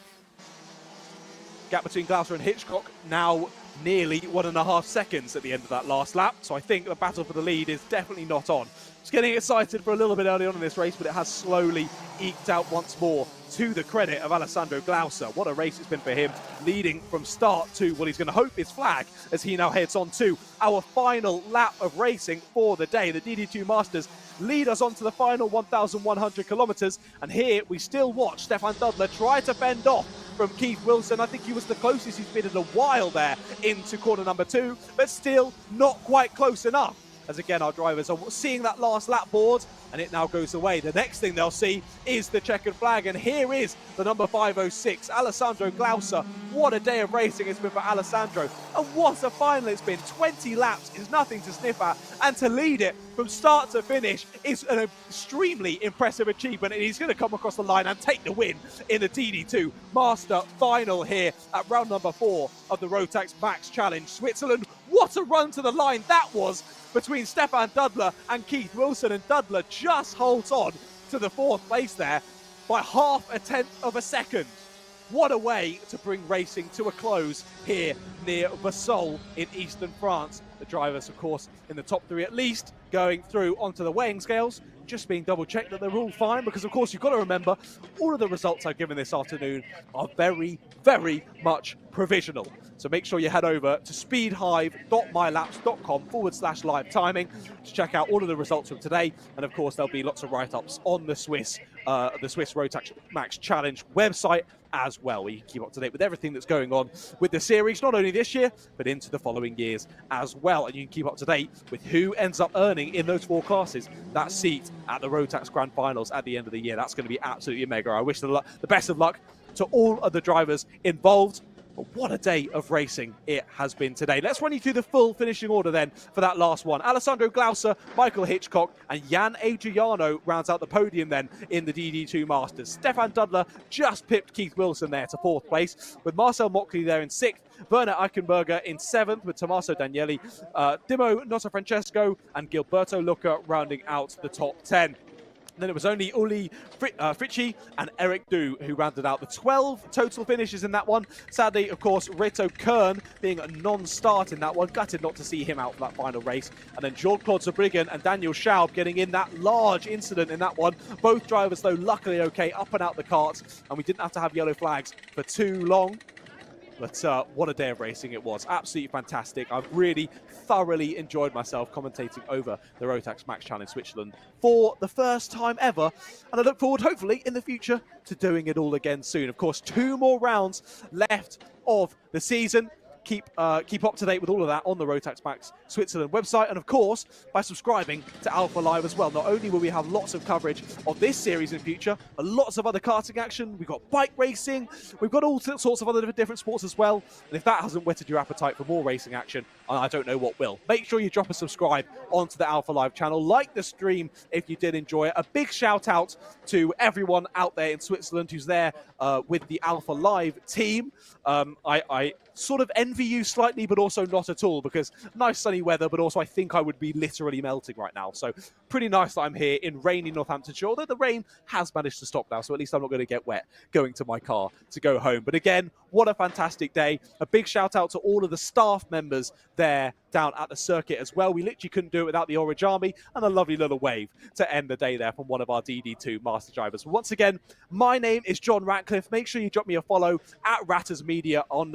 Gap between Glauser and Hitchcock now nearly 1.5 seconds at the end of that last lap. So I think the battle for the lead is definitely not on. Just getting excited for a little bit early on in this race, but it has slowly eked out once more, to the credit of Alessandro Glauser. What a race it's been for him, leading from start to what he's going to hope is flag as he now heads on to our final lap of racing for the day. The DD2 Masters lead us on to the final 1,100 kilometers, and here we still watch Stefan Dudler try to fend off from Keith Wilson. I think he was the closest he's been in a while there into corner number 2, but still not quite close enough. As again, our drivers are seeing that last lap board, and it now goes away. The next thing they'll see is the checkered flag, and here is the number 506, Alessandro Glauser. What a day of racing it's been for Alessandro, and what a final it's been. 20 laps is nothing to sniff at, and to lead it from start to finish is an extremely impressive achievement, and he's going to come across the line and take the win in the DD2 Master Final here at round number 4 of the Rotax Max Challenge Switzerland. What a run to the line that was between Stefan Dudler and Keith Wilson, and Dudler just holds on to the 4th place there by 0.5 of a second. What a way to bring racing to a close here near Vesoul in eastern France. The drivers, of course, in the top 3 at least, going through onto the weighing scales, just being double-checked that they're all fine, because, of course, you've got to remember, all of the results I've given this afternoon are very, very much provisional. So make sure you head over to speedhive.mylaps.com/live timing to check out all of the results from today. And, of course, there'll be lots of write-ups on the Swiss Rotax Max Challenge website as well, where you can keep up to date with everything that's going on with the series, not only this year, but into the following years as well. And you can keep up to date with who ends up earning in those 4 classes that seat at the Rotax Grand Finals at the end of the year. That's going to be absolutely mega. I wish the best of luck to all of the drivers involved. But what a day of racing it has been today. Let's run you through the full finishing order then for that last one. Alessandro Glauser, Michael Hitchcock, and Jan Adriano rounds out the podium then in the DD2 Masters. Stefan Dudler just pipped Keith Wilson there to 4th place, with Marcel Mockley there in 6th, Werner Eichenberger in 7th, with Tommaso Danieli, Dimo Nottafrancesco, and Gilberto Lucca rounding out the top 10. And then it was only Uli Fritchi and Eric Du who rounded out the 12 total finishes in that one. Sadly, of course, Rito Kern being a non-start in that one. Gutted not to see him out for that final race. And then Jean-Claude Sabrigan and Daniel Schaub getting in that large incident in that one. Both drivers, though, luckily okay, up and out the carts. And we didn't have to have yellow flags for too long. But what a day of racing it was. Absolutely fantastic. I've really thoroughly enjoyed myself commentating over the Rotax Max Challenge Switzerland for the first time ever. And I look forward, hopefully, in the future to doing it all again soon. Of course, 2 more rounds left of the season. Keep up to date with all of that on the Rotax Max Switzerland website, and of course by subscribing to Alpha Live as well. Not only will we have lots of coverage of this series in future, but lots of other karting action. We've got bike racing, we've got all sorts of other different sports as well. And if that hasn't whetted your appetite for more racing action, I don't know what will. Make sure you drop a subscribe onto the Alpha Live channel. Like the stream if you did enjoy it. A big shout out to everyone out there in Switzerland who's there with the Alpha Live team. I sort of envy you slightly, but also not at all, because nice sunny weather, but also I think I would be literally melting right now. So pretty nice that I'm here in rainy Northamptonshire, although the rain has managed to stop now, so at least I'm not going to get wet going to my car to go home. But again, what a fantastic day. A big shout out to all of the staff members there down at the circuit as well. We literally couldn't do it without the Orange Army, and a lovely little wave to end the day there from one of our DD2 master drivers. Once again, my name is John Ratcliffe. Make sure you drop me a follow at Ratters Media on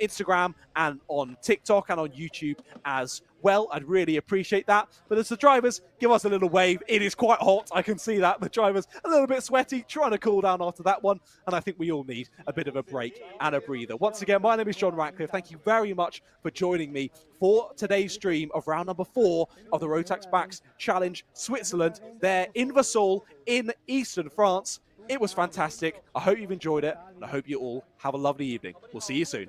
Instagram and on TikTok and on YouTube as well. I'd really appreciate that. But as the drivers give us a little wave, it is quite hot. I can see that. The drivers a little bit sweaty, trying to cool down after that one. And I think we all need a bit of a break and a breather. Once again, my name is John Ratcliffe. Thank you very much for joining me for today's stream of round number 4 of the Rotax Max Challenge Switzerland there in Vesoul in eastern France. It was fantastic. I hope you've enjoyed it, and I hope you all have a lovely evening. We'll see you soon.